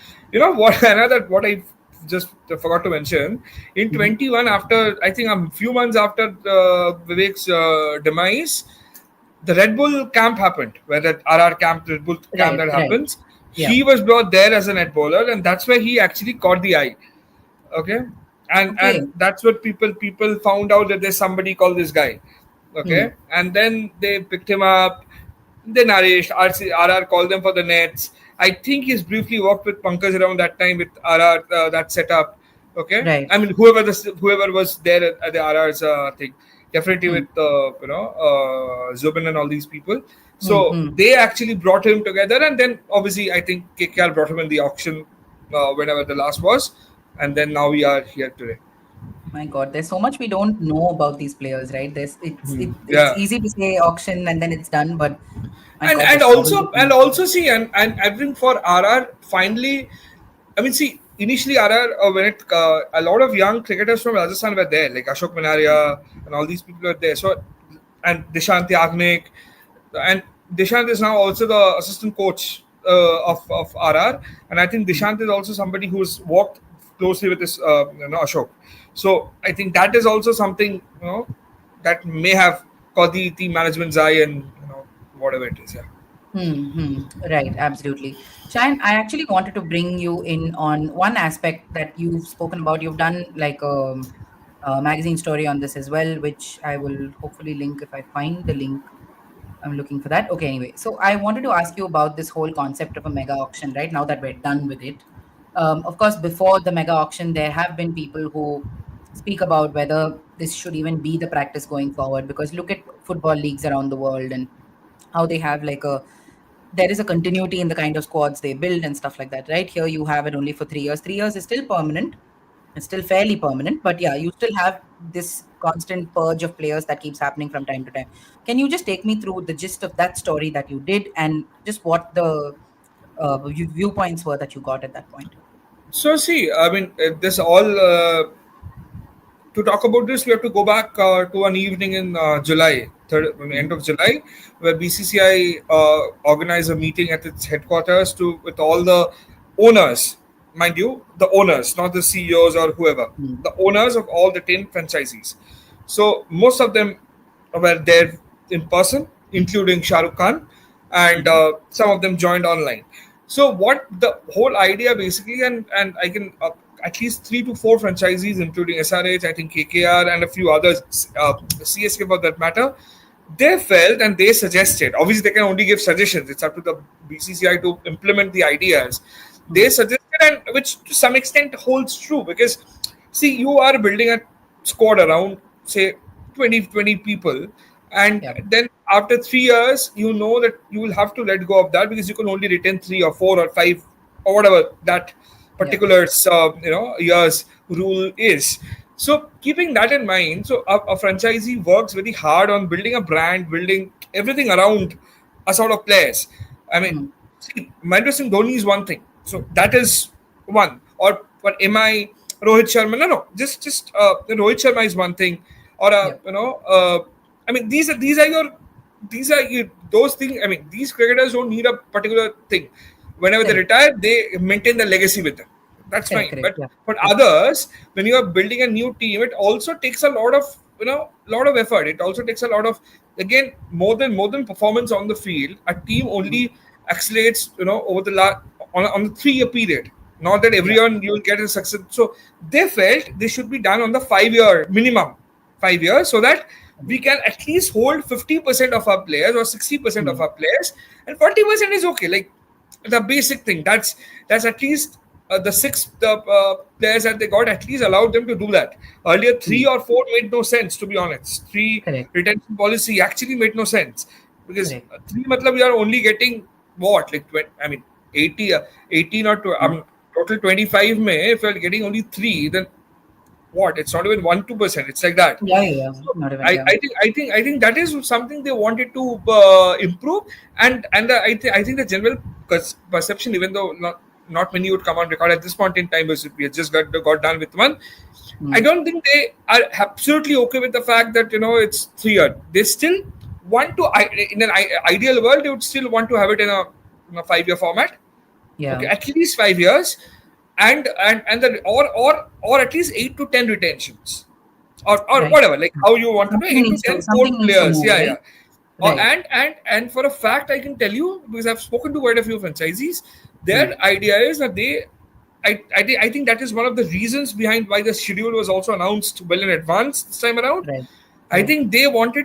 what I just forgot to mention in 21, after I think a few months after Vivek's demise, the Red Bull camp happened, where that RR camp, Red Bull camp that Right. happens. Yeah. He was brought there as a net bowler, and that's where he actually caught the eye. Okay, and that's what people found out that there's somebody called this guy. Okay, and then they picked him up. Then RR called them for the nets. I think he's briefly worked with Pankaj around that time with RR that setup. Okay, Right. I mean whoever was there at the RR's thing, definitely with Zubin and all these people. So they actually brought him together, and then obviously I think KKR brought him in the auction whenever the last was, and then now we are here today. My God, there's so much we don't know about these players, right? It's Yeah. easy to say auction and then it's done, but my God, and there's so many also see and I think for RR finally, I mean, see, initially RR when a lot of young cricketers from Rajasthan were there, like Ashok Manaria and all these people were there. So and Dishant Yagnik, and Dishant is now also the assistant coach of RR, and I think Dishant is also somebody who's worked closely with this Ashok. So I think that is also something that may have caught the team management's eye and whatever it is. Yeah. Right, absolutely. Shayan, I actually wanted to bring you in on one aspect that you've spoken about. You've done like a magazine story on this as well, which I will hopefully link if I find the link. I'm looking for that. Okay, anyway. So I wanted to ask you about this whole concept of a mega auction, right? Now that we're done with it. Of course, before the mega auction, there have been people who speak about whether this should even be the practice going forward, because look at football leagues around the world and how they have there is a continuity in the kind of squads they build and stuff like that, right? Here you have it only for 3 years. 3 years is still permanent. It's still fairly permanent, but yeah, you still have this constant purge of players that keeps happening from time to time. Can you just take me through the gist of that story that you did and just what the viewpoints were that you got at that point? So see, I mean, this all to talk about this, we have to go back to an evening in July, end of July, where BCCI organized a meeting at its headquarters with all the owners, mind you, the owners, not the CEOs or whoever, the owners of all the 10 franchisees. So most of them were there in person, including Shah Rukh Khan, and some of them joined online. So what the whole idea basically, and I can at least 3 to 4 franchisees, including SRH, I think KKR, and a few others, CSK for that matter, they felt and they suggested. Obviously, they can only give suggestions. It's up to the BCCI to implement the ideas. They suggested, and which to some extent holds true, because see, you are building a squad around, say, 20 people, and then after 3 years, you know that you will have to let go of that because you can only retain 3 or 4 or 5 or whatever that particular year's rule is. So keeping that in mind, so a franchisee works very hard on building a brand, building everything around a sort of players. I mean, see, Mahendra Singh Dhoni is one thing, so that is one. Or but am I Rohit Sharma? No, just Rohit Sharma is one thing, or I mean these are those things. I mean these cricketers don't need a particular thing. Whenever they retire, they maintain the legacy with them. That's fine. Correct, But others, when you are building a new team, it also takes a lot of effort. It also takes a lot of, again, more than performance on the field. A team only accelerates over the on the 3-year period. Not that everyone you will get a success. So they felt they should be done on the 5-year minimum, 5 years, so that we can at least hold 50% of our players or 60% of our players, and 40% is okay. Like the basic thing. That's at least the 6 players that they got at least allowed them to do that. Earlier, 3 or 4 made no sense, to be honest. 3 retention policy actually made no sense, because 3 matlab we are only getting what, like 20, I mean 18 or total 25 May. If you are getting only 3, then what? It's not even 1-2%. It's like that. So not even, I think that is something they wanted to improve, and I think the general perception, even though not many would come on record at this point in time, because we had just got done with one. I don't think they are absolutely okay with the fact that it's 3 years. They still want to, in an ideal world, they would still want to have it in a 5-year format. Okay, at least 5 years, and or at least 8 to 10 retentions, or whatever, like how you want to do 8 to 10 core players. And for a fact, I can tell you, because I've spoken to quite a few franchisees, their idea is that I think that is one of the reasons behind why the schedule was also announced well in advance this time around. I think they want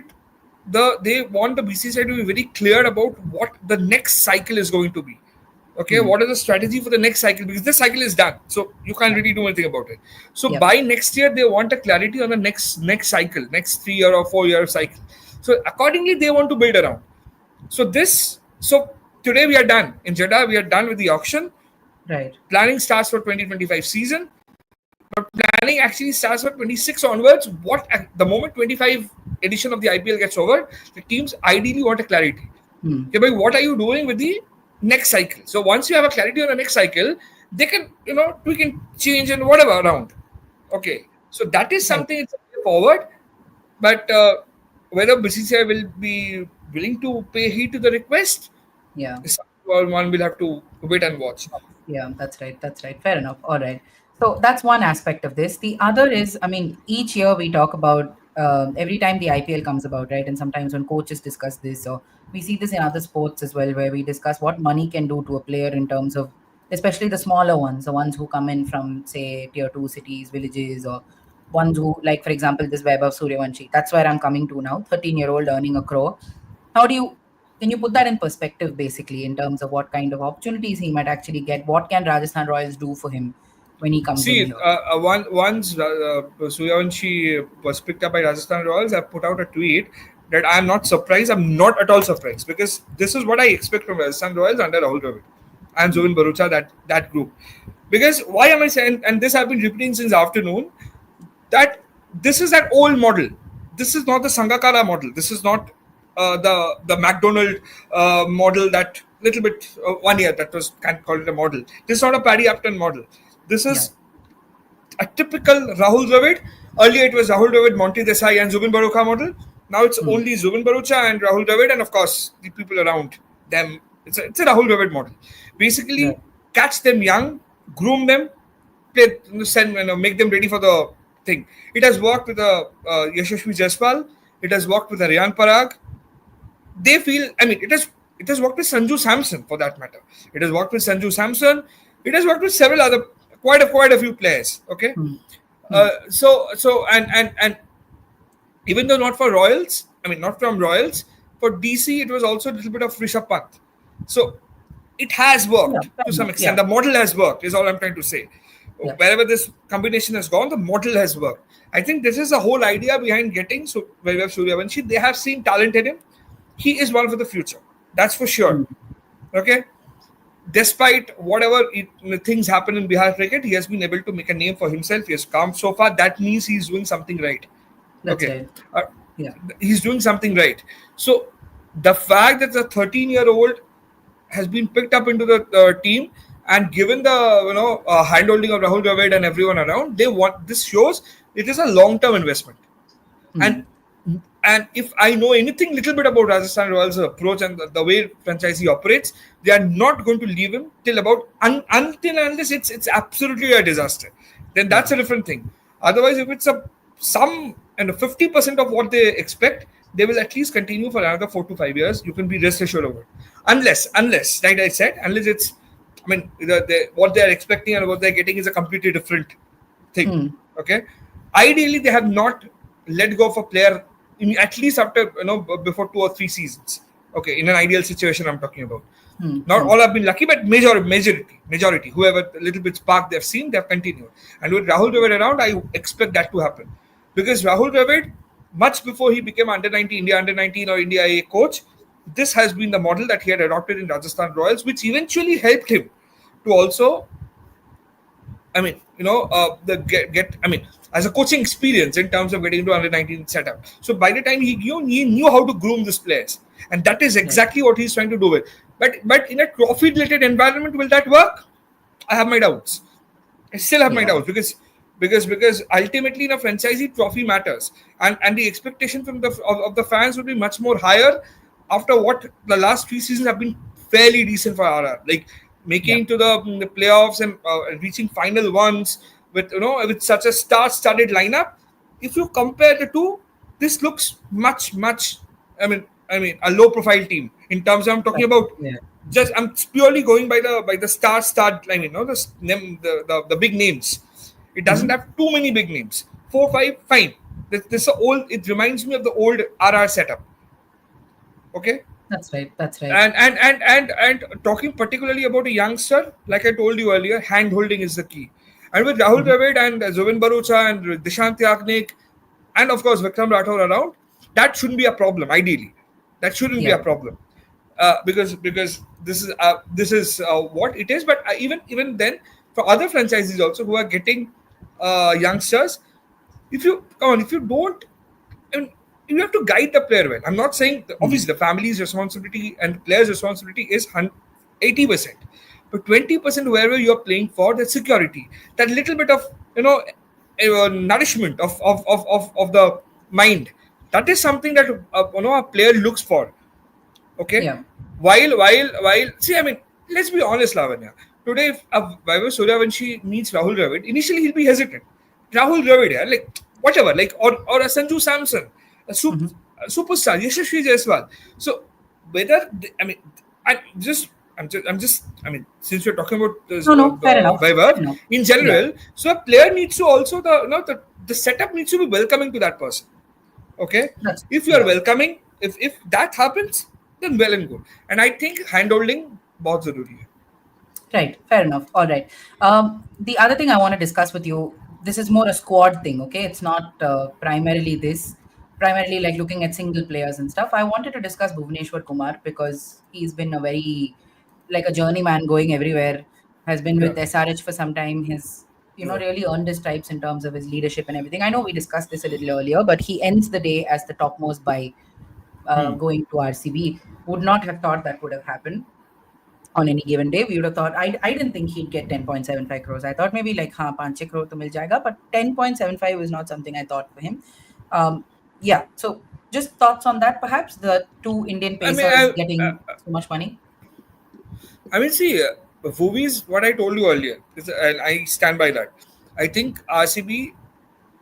the BCCI to be very clear about what the next cycle is going to be. Okay, what is the strategy for the next cycle? Because this cycle is done, so you can't really do anything about it. So by next year, they want a clarity on the next cycle, next 3-year or 4-year cycle. So accordingly, they want to build around. So today we are done in Jeddah. We are done with the auction. Right. Planning starts for 2025 season, but planning actually starts for 26 onwards. What at the moment 25 edition of the IPL gets over, the teams ideally want a clarity. Okay, but what are you doing with the next cycle? So once you have a clarity on the next cycle, they can we can change and whatever around. Okay, so that is something it's a way forward, but whether BCCI will be willing to pay heed to the request, one will have to wait and watch. That's right. Fair enough. All right. So that's one aspect of this. The other is, I mean, each year we talk about every time the IPL comes about, right? And sometimes when coaches discuss this, or we see this in other sports as well, where we discuss what money can do to a player in terms of, especially the smaller ones, the ones who come in from, say, tier 2 cities, villages, or ones who, like, for example, this Vaibhav Suryavanshi. That's where I'm coming to now. 13-year-old earning 1 crore. Can you put that in perspective, basically, in terms of what kind of opportunities he might actually get? What can Rajasthan Royals do for him when he comes in? Once Suryavanshi was picked up by Rajasthan Royals, I put out a tweet that I'm not surprised. I'm not at all surprised, because this is what I expect from Rajasthan Royals under Rahul Dravid and Zubin Bharucha, that group. Because why am I saying, and this I've been repeating since afternoon, that this is that old model. This is not the Sangakkara model. This is not the McDonald model, that little bit 1 year that was, can't call it a model. This is not a Paddy Upton model. This is a typical Rahul Dravid. Earlier it was Rahul Dravid, Monty Desai and Zubin Bharucha model. Now it's only Zubin Bharucha and Rahul Dravid, and of course the people around them. It's a Rahul Dravid model. Basically, catch them young, groom them, make them ready for the thing. It has worked with Yashasvi Jaiswal. It has worked with Aryan Parag. They feel, I mean, it has worked with Sanju Samson, for that matter. It has worked with Sanju Samson. It has worked with several other, quite a few players. Okay, so even though not for Royals, I mean not from Royals, for DC it was also a little bit of Rishabh Pant. So it has worked to some extent. The model has worked, is all I'm trying to say. Wherever this combination has gone, the model has worked. I think this is the whole idea behind getting Vaibhav Suryavanshi. They have seen talent in him. He is one for the future. That's for sure. Okay. despite whatever things happen in Bihar cricket, he has been able to make a name for himself. He has come so far. That means he's doing something right. That's Okay. right. Yeah. He's doing something right. So the fact that the 13-year-old has been picked up into the team and given the handholding of Rahul Dravid and everyone around, this shows it is a long-term investment. And if I know anything little bit about Rajasthan Royals' approach and the way franchisee operates, they are not going to leave him till about until unless it's absolutely a disaster. Then that's a different thing. Otherwise, if it's some 50% of what they expect, they will at least continue for another 4 to 5 years. You can be rest assured of it. Unless, like I said, unless it's, what they are expecting and what they're getting is a completely different thing. Okay. Ideally, they have not let go of a player at least after before 2 or 3 seasons. Okay, in an ideal situation, I'm talking about. Not all have been lucky, but majority, whoever a little bit spark they've seen, they've continued. And with Rahul Dravid around, I expect that to happen, because Rahul Dravid, much before he became India under 19 or India A coach, this has been the model that he had adopted in Rajasthan Royals, which eventually helped him to also, as a coaching experience in terms of getting into under 19 setup. So by the time he knew how to groom these players, and that is exactly what he's trying to do with. But in a trophy-related environment, will that work? I have my doubts. I still have my doubts because ultimately in a franchisee, trophy matters, and the expectation from of the fans would be much more higher after what the last 3 seasons have been fairly decent for RR, like making to the playoffs and reaching final ones with such a star-studded lineup. If you compare the two, this looks much. A low-profile team in terms of, I'm talking about. Just I'm purely going by the star-studded. The big names. It doesn't have too many big names. 4, 5, fine. It reminds me of the old RR setup. Okay. That's right. And talking particularly about a youngster, like I told you earlier, hand-holding is the key. And with Rahul Dravid and Zubin Bharucha and Dishant Yagnik and of course Vikram Rathore around, that shouldn't be a problem. Ideally, that shouldn't be a problem because this is what it is. But even then, for other franchises also who are getting youngsters, if you don't, you have to guide the player well. I'm not saying obviously the family's responsibility and the player's responsibility is 80%. But 20% wherever you're playing for, that security, that little bit of nourishment of the mind, that is something that a player looks for. Okay. Yeah. While let's be honest, Lavanya. Today, if Vaibhav Suryavanshi meets Rahul Dravid, initially he'll be hesitant. Rahul Dravid, whatever, or a Sanju Samson, a superstar, Yashasvi Jaiswal. So whether since we're talking about this, fair enough. In general, so a player needs to also the setup needs to be welcoming to that person. Okay, if you are welcoming, if that happens, then well and good. And I think handholding bahut zaruri hai. Right, fair enough. All right. The other thing I want to discuss with you, this is more a squad thing. Okay, it's not primarily like looking at single players and stuff. I wanted to discuss Bhuvneshwar Kumar because he's been like a journeyman going everywhere, has been with SRH for some time. He's really earned his stripes in terms of his leadership and everything. I know we discussed this a little earlier, but he ends the day as the topmost buy going to RCB. Would not have thought that would have happened on any given day. We would have thought, I didn't think he'd get 10.75 crores. I thought maybe 5-6 crore to mil jayega, but 10.75 is not something I thought for him. So just thoughts on that, perhaps, the two Indian pacers getting so much money. Bhuvi is what I told you earlier, and I stand by that. I think RCB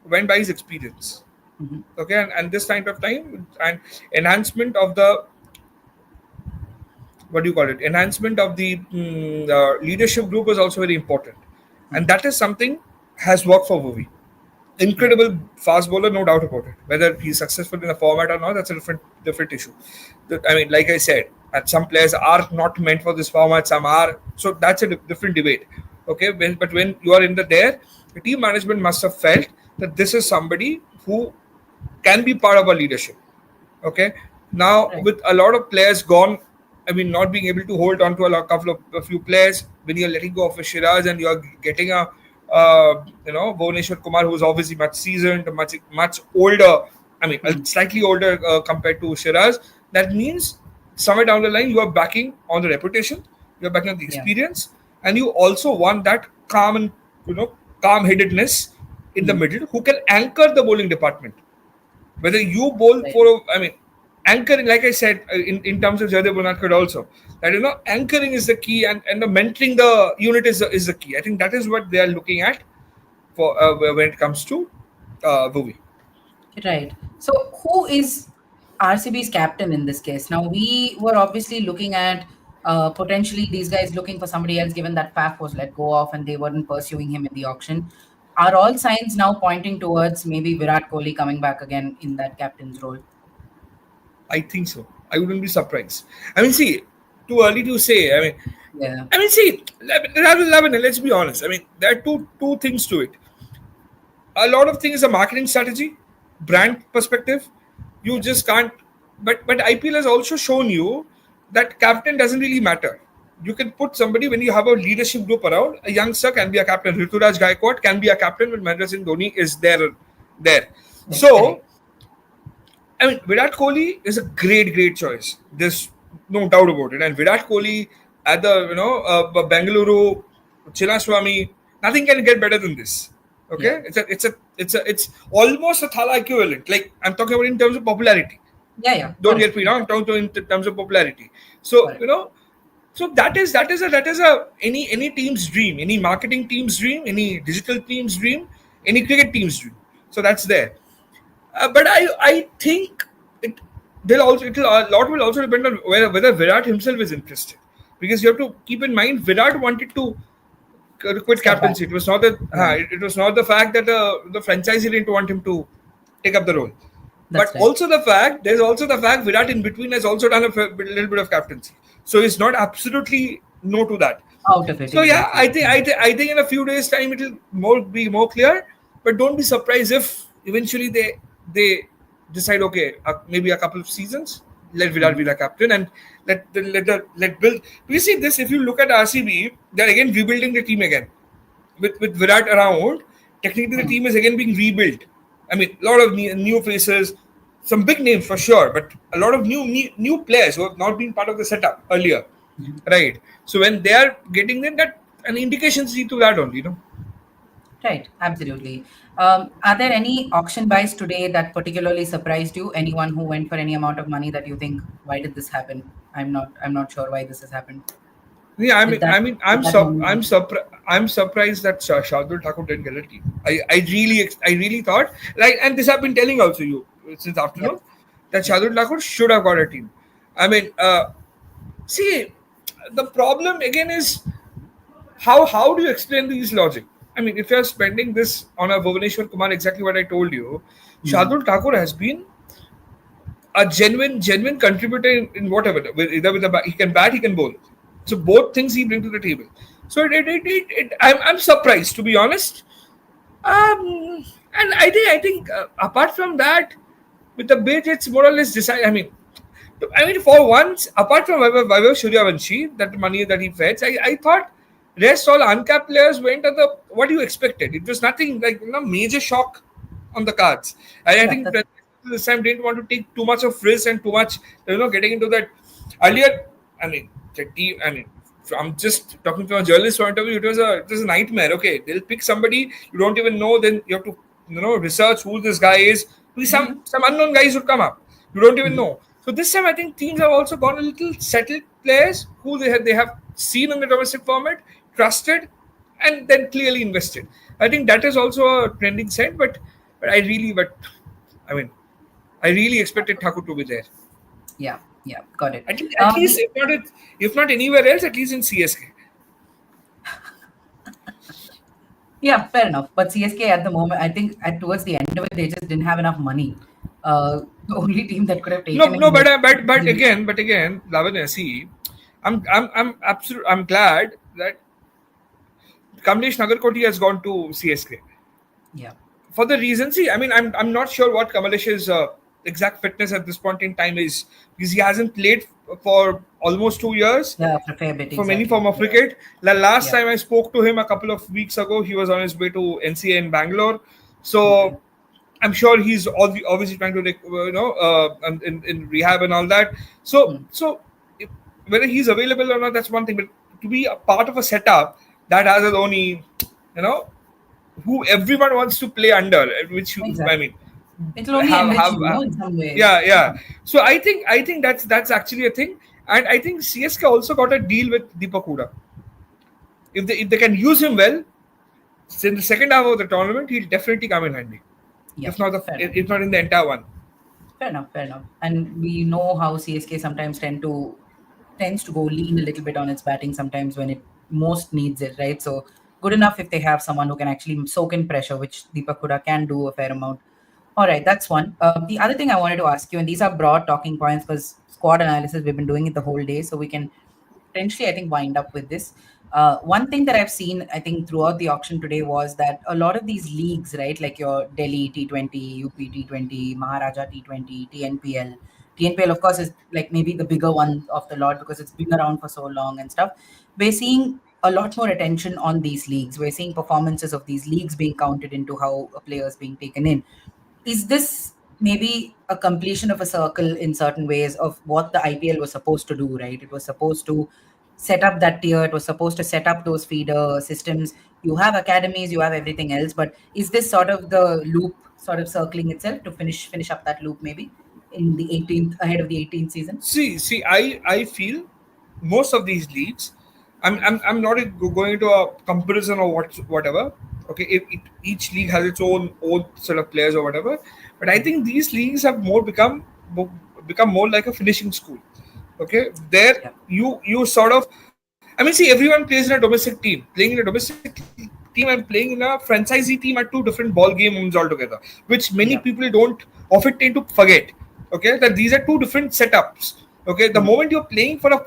went by his experience. Okay, and this kind of time and enhancement of the enhancement of the leadership group was also very important, and that is something has worked for Bhuvi. Incredible fast bowler, no doubt about it. Whether he's successful in the format or not, that's a different issue. Like I said, some players are not meant for this format, some are. So that's a different debate. Okay, but when you are the team management must have felt that this is somebody who can be part of our leadership. Okay, now with a lot of players gone, not being able to hold on to a few players when you're letting go of a Shiraz and you're getting a Bhuvaneshwar Kumar, who's obviously much seasoned, much older. Slightly older compared to Shiraz. That means somewhere down the line you are backing on the reputation, you're backing on the experience, and you also want that calm-headedness in the middle who can anchor the bowling department. Whether you bowl anchoring, like I said, in terms of Shardul Thakur also, that anchoring is the key, and the mentoring the unit is the key. I think that is what they are looking at for when it comes to Bhuvi. Right. So, who is RCB's captain in this case? Now, we were obviously looking at potentially these guys looking for somebody else, given that Faf was let go of and they weren't pursuing him in the auction. Are all signs now pointing towards maybe Virat Kohli coming back again in that captain's role? I think so. I wouldn't be surprised. See, too early to say. Let's be honest. There are two things to it. A lot of things are marketing strategy, brand perspective. You just can't. But IPL has also shown you that captain doesn't really matter. You can put somebody when you have a leadership group around. A youngster can be a captain. Rituraj Gaikwad can be a captain when Mahendra Singh Dhoni is there. So, Virat Kohli is a great choice. There's no doubt about it. And Virat Kohli at the Bengaluru, Chinnaswamy, nothing can get better than this. Okay, it's almost a Thala equivalent. Like I'm talking about in terms of popularity. Don't get me wrong. I'm talking in terms of popularity. So so that is a any team's dream, any marketing team's dream, any digital team's dream, any cricket team's dream. So that's there. But I think a lot will also depend on whether Virat himself is interested, because you have to keep in mind Virat wanted to quit captaincy. It was not the fact that the franchisee didn't want him to take up the role. There's also the fact Virat in between has also done a little bit of captaincy. So he's not absolutely no to that. Out of it. So I think in a few days' time it will be more clear. But don't be surprised if eventually they decide, okay, maybe a couple of seasons, let Virat be the captain and let build. You see this, if you look at RCB, they're again rebuilding the team again. With Virat around, technically the team is again being rebuilt. A lot of new faces, some big names for sure, but a lot of new players who have not been part of the setup earlier. Right. So when they are getting in, that an indication to that only, Right, absolutely. Are there any auction buys today that particularly surprised you? Anyone who went for any amount of money that you think, why did this happen? I'm not sure why this has happened. Yeah, I'm surprised that Shardul Thakur didn't get a team. I really thought, and this I've been telling also you since afternoon, that Shardul Thakur should have got a team. See, the problem again is how do you explain this logic? If you're spending this on a Bhuvaneshwar Kumar, exactly what I told you, Shardul Thakur has been a genuine contributor in whatever. Either with the bat, he can bat, he can bowl. So both things he brings to the table. So I'm surprised, to be honest. And I think apart from that, with the bid, it's more or less decided. For once, apart from Vaibhav Suryavanshi, that money that he fetched, I thought rest all uncapped players went at what you expected. It was nothing like major shock on the cards. I think this time didn't want to take too much of risk and too much, getting into that. Earlier, the team. I'm just talking from a journalist point of view. It was a nightmare. Okay, they'll pick somebody you don't even know. Then you have to research who this guy is. Some unknown guys would come up. You don't even know. So this time I think teams have also gone a little settled players who they have seen in the domestic format, trusted, and then clearly invested. I think that is also a trending set. But I really expected Thakur to be there. Yeah, got it. At least if not anywhere else, at least in CSK. Yeah, fair enough. But CSK at the moment, I think towards the end of it, they just didn't have enough money. The only team that could have taken. But again, Lavanya, see, I'm glad that Kamlesh Nagarkoti has gone to CSK. Yeah. For the reason, see, I'm not sure what Kamalesh's exact fitness at this point in time is, because he hasn't played for almost 2 years Yeah, for a fair bit, from any exactly. form of cricket. The last Yeah. time I spoke to him a couple of weeks ago, he was on his way to NCA in Bangalore. So Okay. I'm sure he's obviously trying to, in rehab and all that. So whether he's available or not, that's one thing. But to be a part of a setup that has its only, who everyone wants to play under, which I mean, It'll only enrich you, in some ways. yeah. So I think that's actually a thing, and I think CSK also got a deal with Deepak Hooda. If they can use him well, in the second half of the tournament, he'll definitely come in handy. Yeah, If not in the entire one. Fair enough. And we know how CSK sometimes tends to go lean a little bit on its batting sometimes when it most needs it, right? So good enough if they have someone who can actually soak in pressure, which Deepak Hooda can do a fair amount. All right, that's one. The other thing I wanted to ask you, and these are broad talking points because squad analysis, we've been doing it the whole day, so we can potentially, I think, wind up with this. One thing that I've seen, I think, throughout the auction today was that a lot of these leagues, right, like your Delhi T20, UP T20, Maharaja T20, TNPL. TNPL, of course, is like maybe the bigger one of the lot because it's been around for so long and stuff. We're seeing a lot more attention on these leagues. We're seeing performances of these leagues being counted into how a player is being taken in. Is this maybe a completion of a circle in certain ways of what the IPL was supposed to do, right? It was supposed to set up that tier, it was supposed to set up those feeder systems. You have academies, you have everything else, but is this sort of the loop sort of circling itself to finish up that loop maybe in the 18th, ahead of the 18th season? See, I feel most of these leagues, I'm not going into a comparison or whatever. Okay, each league has its own set of players or whatever, but I think these leagues have become more like a finishing school. Okay, there you sort of, I mean, see, everyone plays in a domestic team. Playing in a domestic team and playing in a franchisee team are two different ball games altogether, which many people don't often tend to forget. Okay, that these are two different setups. Okay, the moment you're playing for a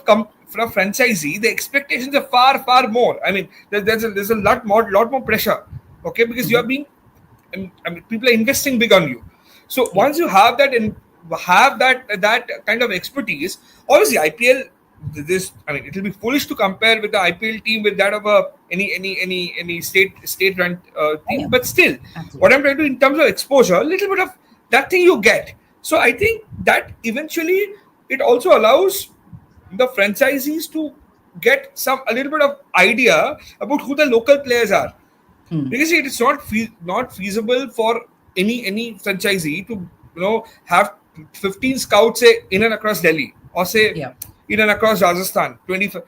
franchisee, the expectations are far more. I mean, there's a lot more pressure. Okay, because you are being, I mean, people are investing big on you. So once you have that that kind of expertise, obviously IPL. It'll be foolish to compare with the IPL team with that of any state run team. But still, what I'm trying to, in terms of exposure, a little bit of that thing you get. So I think that eventually it also allows the franchisees to get a little bit of idea about who the local players are. Because it is not feasible for any franchisee to have 15 scouts, say, in and across Delhi, or say in and across Rajasthan. 25.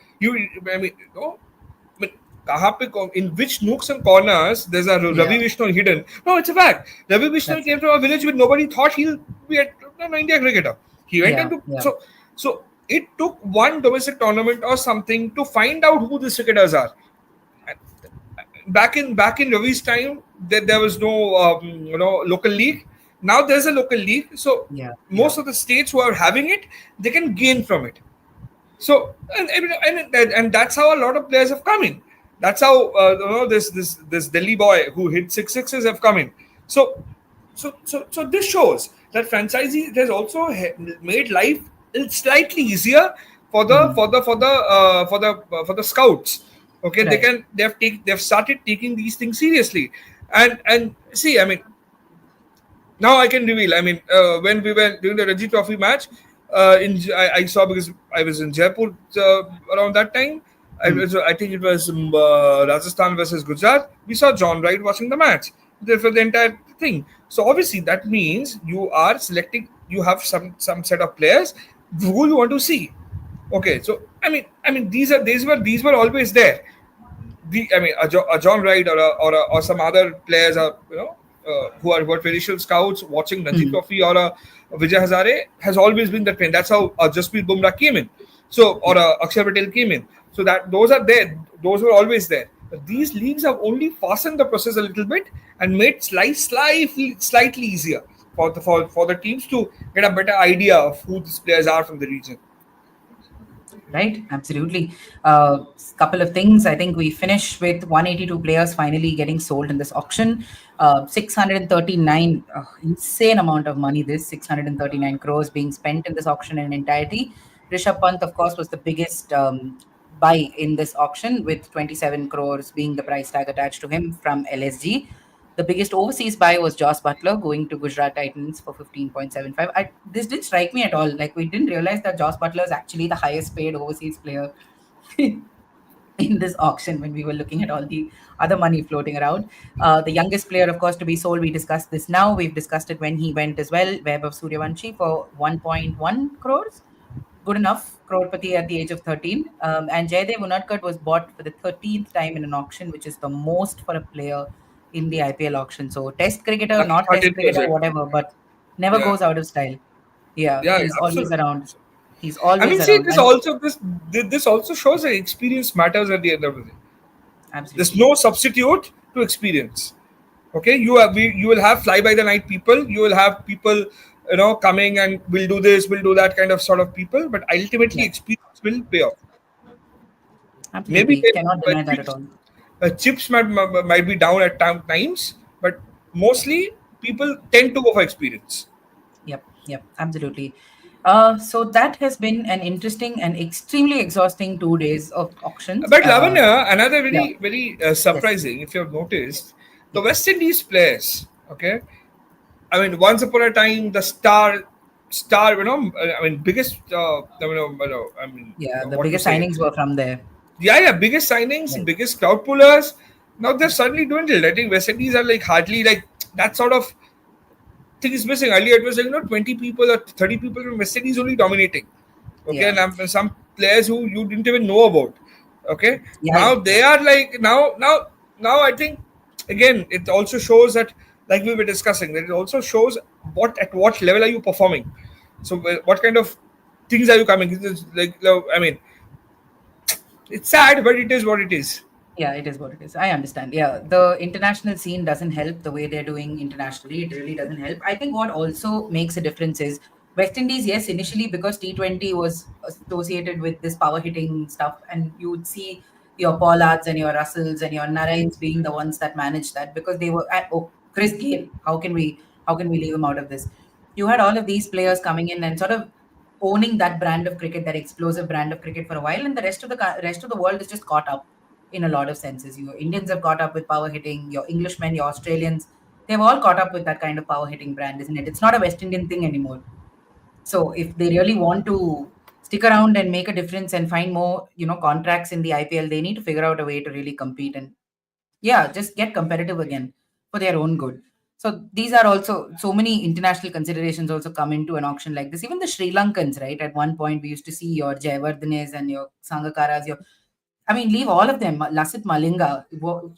In which nooks and corners there's a Ravi Vishnu hidden? No, it's a fact. Ravi Vishnu came from a village where nobody thought he'll be an India cricketer. He went into so it took one domestic tournament or something to find out who these cricketers are. Back in Ravi's time, there was no local league. Now there's a local league, so most of the states who are having it, they can gain from it. So and that's how a lot of players have come in. That's how this Delhi boy who hit 6 sixes have come in. So this shows that franchisee has also made life slightly easier for the scouts. Okay, they've started taking these things seriously, and see, I mean, now I can reveal. I mean, when we were doing the Ranji Trophy match, I saw, because I was in Jaipur around that time. I think it was Rajasthan versus Gujarat. We saw John Wright watching the match for the entire thing. So obviously that means you are selecting. You have some set of players who you want to see. Okay, so I mean these were always there. A John Wright or some other players are who are traditional scouts watching Ranji Trophy or a Vijay Hazare has always been the trend. That's how Jasprit Bumrah came in. So or Akshar Patel came in. So that those are there. Those were always there. But these leagues have only fastened the process a little bit and made slightly easier for the teams to get a better idea of who these players are from the region. Right, absolutely. Couple of things. I think we finish with 182 players finally getting sold in this auction. 639, insane amount of money. This 639 crores being spent in this auction in entirety. Rishabh Pant, of course, was the biggest buy in this auction, with 27 crores being the price tag attached to him from LSG. The biggest overseas buy was Joss Butler going to Gujarat Titans for 15.75. This didn't strike me at all. Like, we didn't realize that Joss Butler is actually the highest paid overseas player in this auction when we were looking at all the other money floating around. The youngest player, of course, to be sold, we discussed this now. We've discussed it when he went as well. Vaibhav Suryavanshi for 1.1 crores. Good enough. Crorepati at the age of 13. And Jaydev Unadkat was bought for the 13th time in an auction, which is the most for a player in the IPL auction. So test cricketer, That's not test cricketer, 13%. whatever, but never Yeah. goes out of style. Yeah, Yeah, he's always absolutely. around. He's I always mean, see, around. And this also shows that experience matters at the end of the day. There's absolutely. no substitute to experience. Okay, you will have fly by the night people. You will have people, coming and will do this, will do that kind of sort of people. But ultimately, Yeah, experience will pay off. Maybe absolutely. Cannot deny that at all. chips might be down at times, but mostly people tend to go for experience. Yep, absolutely. So that has been an interesting and extremely exhausting 2 days of auctions. But Lavanya, another Yeah, very, very yes, surprising, if you have noticed, the yeah, West Indies players, okay? I mean, once upon a time, the star, biggest, yeah. The what to biggest say? signings were from there. Yeah, biggest signings, Right. biggest crowd pullers. Now they're suddenly dwindled. I think West Indies are like hardly like that sort of thing is missing. Earlier, it was like 20 people or 30 people from West Indies only dominating. Okay, Yeah, and some players who you didn't even know about. Okay, now yeah. they are like now. I think again it also shows that, like we were discussing, that it also shows at what level are you performing. So what kind of things are you coming? It's like, I mean, it's sad, but it is what it is. Yeah, it is what it is. I understand. Yeah, the international scene doesn't help the way they're doing internationally. It really doesn't help. I think what also makes a difference is West Indies, yes, initially because T20 was associated with this power hitting stuff, and you would see your Pollards and your Russells and your Narains being the ones that managed that, because they were at, oh, Chris Gayle. How can we leave him out of this? You had all of these players coming in and sort of owning that brand of cricket, that explosive brand of cricket for a while, and the rest of the world is just caught up in a lot of senses. Your Indians have caught up with power hitting, your Englishmen, your Australians, they've all caught up with that kind of power hitting brand, isn't it? It's not a West Indian thing anymore. So if they really want to stick around and make a difference and find more, contracts in the IPL, they need to figure out a way to really compete and, yeah, just get competitive again for their own good. So these are also so many international considerations also come into an auction like this. Even the Sri Lankans, right? At one point, we used to see your Jayawardhanes and your Sangakaras, leave all of them. Lasit Malinga,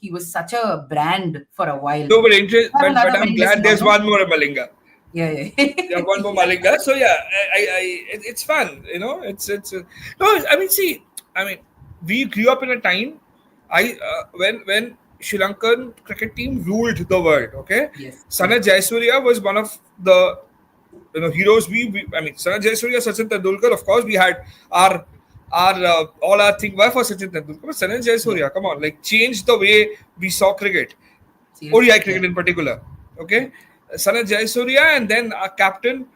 he was such a brand for a while. No, but Have but another I'm Mendes glad now, there's no? one more Malinga. Yeah, yeah. Yeah, one more Malinga. So yeah, it's fun. It's no. I mean, see, I mean, we grew up in a time, when Sri Lankan cricket team ruled the world. Okay, Yes. Sana Jayasuriya was one of the heroes. I mean, Sana Jayasuriya, Sachin Tendulkar. Of course, we had our all our thing were for Sachin Tendulkar. But Sana Yeah. Jayasuriya, come on, like changed the way we saw cricket. Seriously. ODI cricket in particular. Okay, Sana Jayasuriya, and then our captain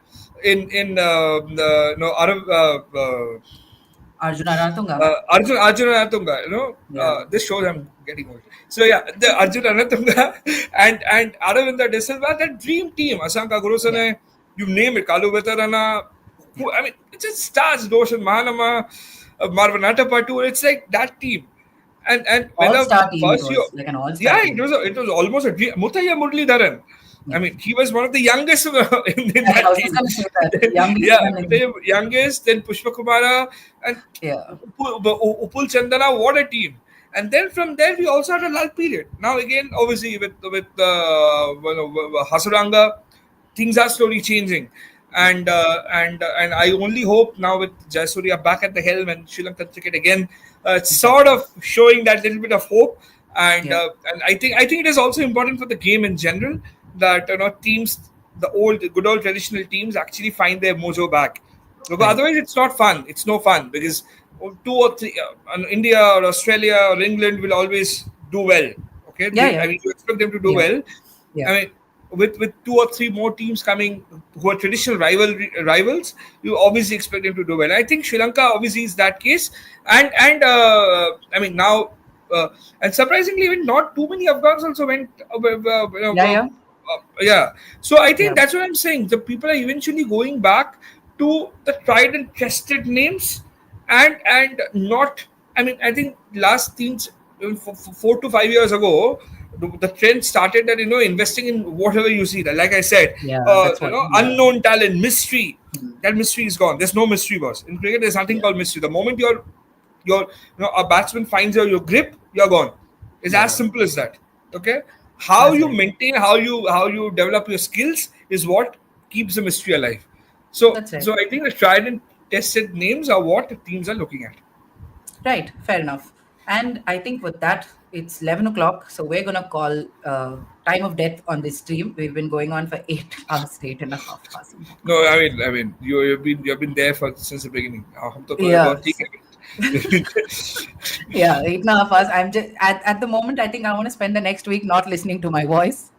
in the Arab Arjuna Ranatunga. Arjun Anatunga. Yeah. This shows I'm getting old. So yeah, the Arjun Anatunga and Aravinda De Silva, that dream team. Asanka Gurusane, you name it, Kalu Vetarana. I mean, it's just stars, Doshan Mahanama, Marvanata Patu. It's like that team. And when the All-star team it first year, was. Like an all-star yeah, team. it was almost a dream. Muthaiya Muralidharan. I mean, he was one of the youngest in I that was just team. going to say that. Youngest Yeah, one Muthaiya youngest, then Pushpa Kumara, and yeah. Upul Chandana. What a team! And then from there, we also had a lull period. Now again, obviously with Hasuranga, things are slowly changing. And I only hope now with Jayasuriya back at the helm and Sri Lankan cricket again, it's sort of showing that little bit of hope. And Yeah. and I think it is also important for the game in general that teams, the good old traditional teams, actually find their mojo back. Because Right. otherwise it's not fun. It's no fun because two or three, India or Australia or England will always do well. Okay, Yeah, yeah, I mean, you expect them to do yeah, well. yeah. I mean, with two or three more teams coming who are traditional rivals, you obviously expect them to do well. I think Sri Lanka obviously is that case, and I mean now, and surprisingly, even not too many Afghans also went. Yeah, yeah, Yeah, so I think yeah. that's what I'm saying. The people are eventually going back to the tried and tested names, and not. I mean, I think last teams 4 to 5 years ago, the trend started that investing in whatever you see. That, like I said, Yeah, that's what. Yeah. unknown talent, mystery. Hmm. That mystery is gone. There's no mystery, boss. In cricket, there's nothing Yeah, called mystery. The moment your a batsman finds your grip, you're gone. It's yeah, as yeah. simple as that. Okay, how That's you right. maintain, how you develop your skills is what keeps the mystery alive. So That's right. so I think the tried and tested names are what the teams are looking at. Right, fair enough. And I think with that, it's 11 o'clock. So we're going to call time of death on this stream. We've been going on for 8 hours, 8.5 hours. Oh my No, God. I mean, you've been there since the beginning. हम तो कोई Yeah. बहुत ठीक है. Yeah, 8.5 hours. I'm just at the moment, I think I want to spend the next week not listening to my voice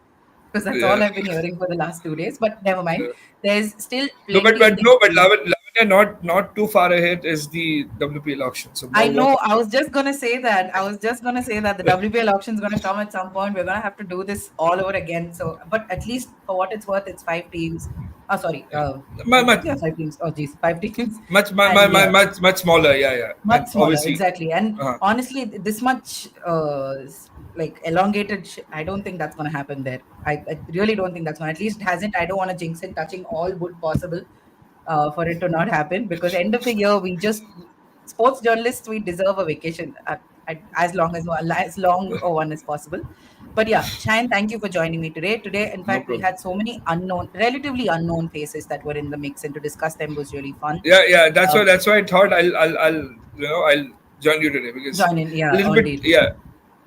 because that's all Yeah. I've been hearing for the last 2 days. But never mind. There's still No, but plenty of but things no, but to. Lavanya not too far ahead is the WPL auction. So I more work. know. I was just gonna say that. I was just gonna say that the WPL auction is gonna come at some point. We're gonna have to do this all over again. So, but at least for what it's worth, it's 5 teams. Oh, sorry. Much Yeah, 5 teams. Oh, geez, 5 teams. much And yeah, much smaller. Yeah. much And smaller, obviously, exactly. And uh, honestly, this much like elongated, I don't think that's gonna happen there. I really don't think that's gonna. At least it hasn't. I don't want to jinx it. Touching all wood possible for it to not happen because end of the year we just sports journalists we deserve a vacation as long or one as possible. But yeah, Shine, thank you for joining me today. Today, in no fact, we problem. had so many relatively unknown faces that were in the mix, and to discuss them was really fun. Yeah. That's Uh, why I thought I'll join you today because Join in, a yeah, little all bit. day.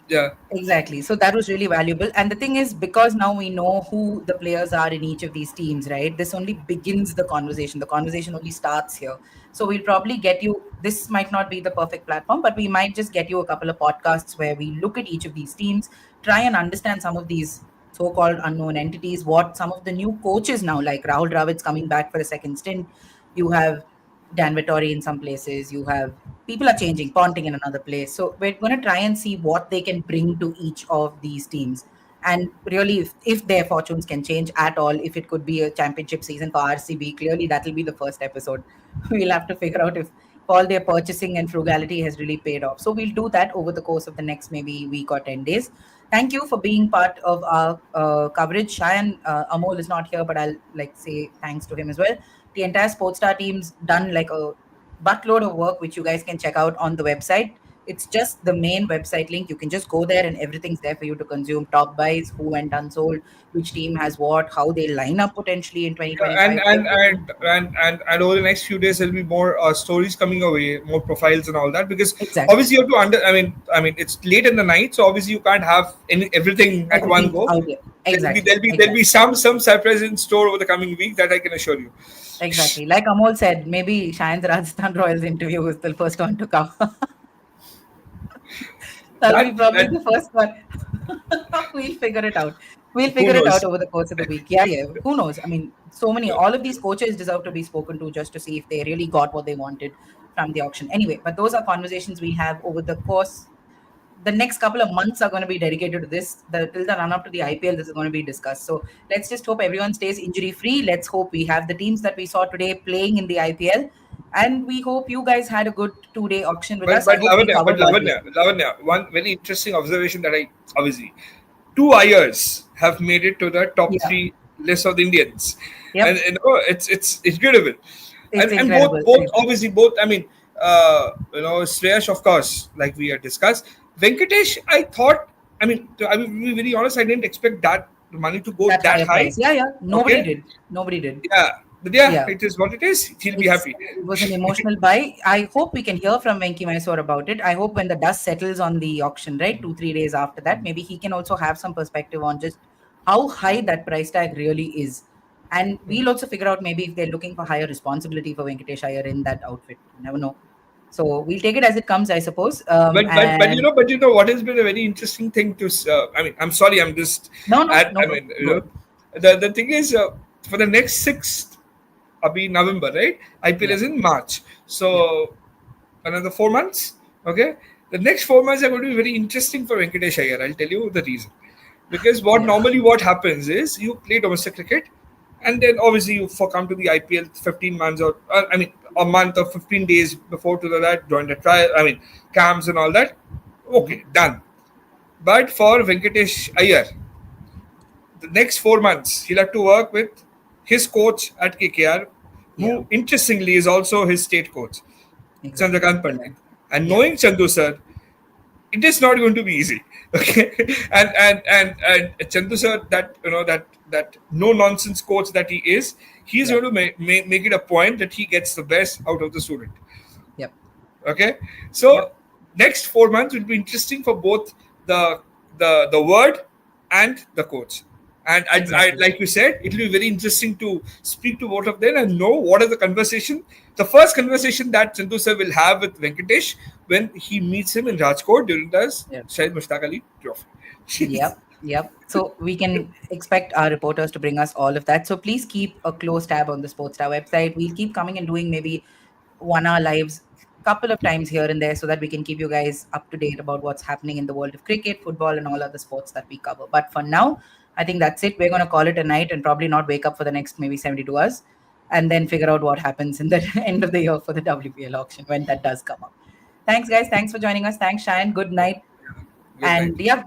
Yeah. Exactly. So that was really valuable. And the thing is, because now we know who the players are in each of these teams, right? This only begins the conversation. The conversation only starts here. So we'll probably get you, this might not be the perfect platform, but we might just get you a couple of podcasts where we look at each of these teams, try and understand some of these so-called unknown entities, what some of the new coaches now, like Rahul Dravid's coming back for a second stint. You have Dan Vittori in some places. You have people are changing, Ponting in another place. So we're going to try and see what they can bring to each of these teams. And really, if their fortunes can change at all, if it could be a championship season for RCB, clearly that will be the first episode. We'll have to figure out if all their purchasing and frugality has really paid off. So we'll do that over the course of the next maybe week or 10 days. Thank you for being part of our coverage. Shayan Amol is not here, but I'll like say thanks to him as well. The entire Sportstar team's done like a buttload of work, which you guys can check out on the website. It's just the main website link. You can just go there and everything's there for you to consume. Top buys, who went unsold, which team has what, how they line up potentially in Yeah, and 2025. and, Everything. and and and and over the next few days there'll be more stories coming away, more profiles and all that. Because Exactly. obviously you have to I mean it's late in the night, so obviously you can't have everything at one Everything go. out there. There'll be Exactly. there'll be there'll be Exactly. some surprise in store over the coming week, that I can assure you. Exactly. Like Amol said, maybe Shayan's Rajasthan Royals interview is the first one to come. That'll be That probably that the first one. We'll figure it out. We'll Who figure it out knows? over the course of the week. Yeah, yeah. Who knows? I mean, so many, all of these coaches deserve to be spoken to just to see if they really got what they wanted from the auction. Anyway, but those are conversations we have over the course. The next couple of months are going to be dedicated to this. Till the run up to the IPL, this is going to be discussed. So let's just hope everyone stays injury free. Let's hope we have the teams that we saw today playing in the IPL. And we hope you guys had a good 2 day auction with But us. I but hope we Lavanya, covered our bases. one very interesting observation that I obviously two IRs have made it to the top Yeah. three list of the Indians, Yep. and it's incredible, It's and both incredible. both obviously both. I mean, Shreyash, of course, like we had discussed. Venkatesh, I thought. I will be very honest. I didn't expect that money to go That that higher high. price. Yeah, yeah. Nobody Okay, did. Nobody did. yeah, but yeah, Yeah. it is what it is. He'll be happy. It was an emotional buy. I hope we can hear from Venki Mysore about it. I hope when the dust settles on the auction, right, 2-3 days after that, maybe he can also have some perspective on just how high that price tag really is. And we'll also figure out maybe if they're looking for higher responsibility for Venkatesh Iyer in that outfit. You never know. So we'll take it as it comes, I suppose. But you know what has been a very interesting thing to. I mean, I'm sorry, I'm just. No, I mean, the thing is, for the next 6th, November, right? IPL is in March, so another 4 months. Okay, the next 4 months are going to be very interesting for Venkatesh Iyer. I'll tell you the reason. Because normally what happens is you play domestic cricket, and then obviously you come to the IPL 15 months or a month or 15 days before to that, join the trial, camps and all that. Okay, done. But for Venkatesh Iyer, the next 4 months he'll have to work with his coach at KKR, who interestingly is also his state coach, Chandrakant Pandit. And knowing Chandu sir, it is not going to be easy. Okay, and Chandu sir, that no nonsense coach that he is, he's going to make it a point that he gets the best out of the student. Yep. Okay, so next 4 months will be interesting for both the word and the coach. And I, like you said, it will be very interesting to speak to both of them and know what is the first conversation that Chandu sir will have with Venkatesh when he meets him in Rajkot during the Shahid Mushtaq Ali Trophy. Yep. So we can expect our reporters to bring us all of that. So please keep a close tab on the Sportstar website. We'll keep coming and doing maybe 1 hour lives couple of times here and there so that we can keep you guys up to date about what's happening in the world of cricket, football, and all other sports that we cover. But for now, I think that's it. We're going to call it a night and probably not wake up for the next maybe 72 hours and then figure out what happens in the end of the year for the WPL auction when that does come up. Thanks, guys. Thanks for joining us. Thanks, Shayan. Good night.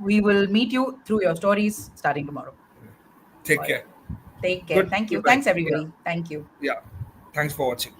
We will meet you through your stories starting tomorrow. Take care. Take care. Thank you. Thanks, everybody. Thank you. Yeah. Thanks for watching.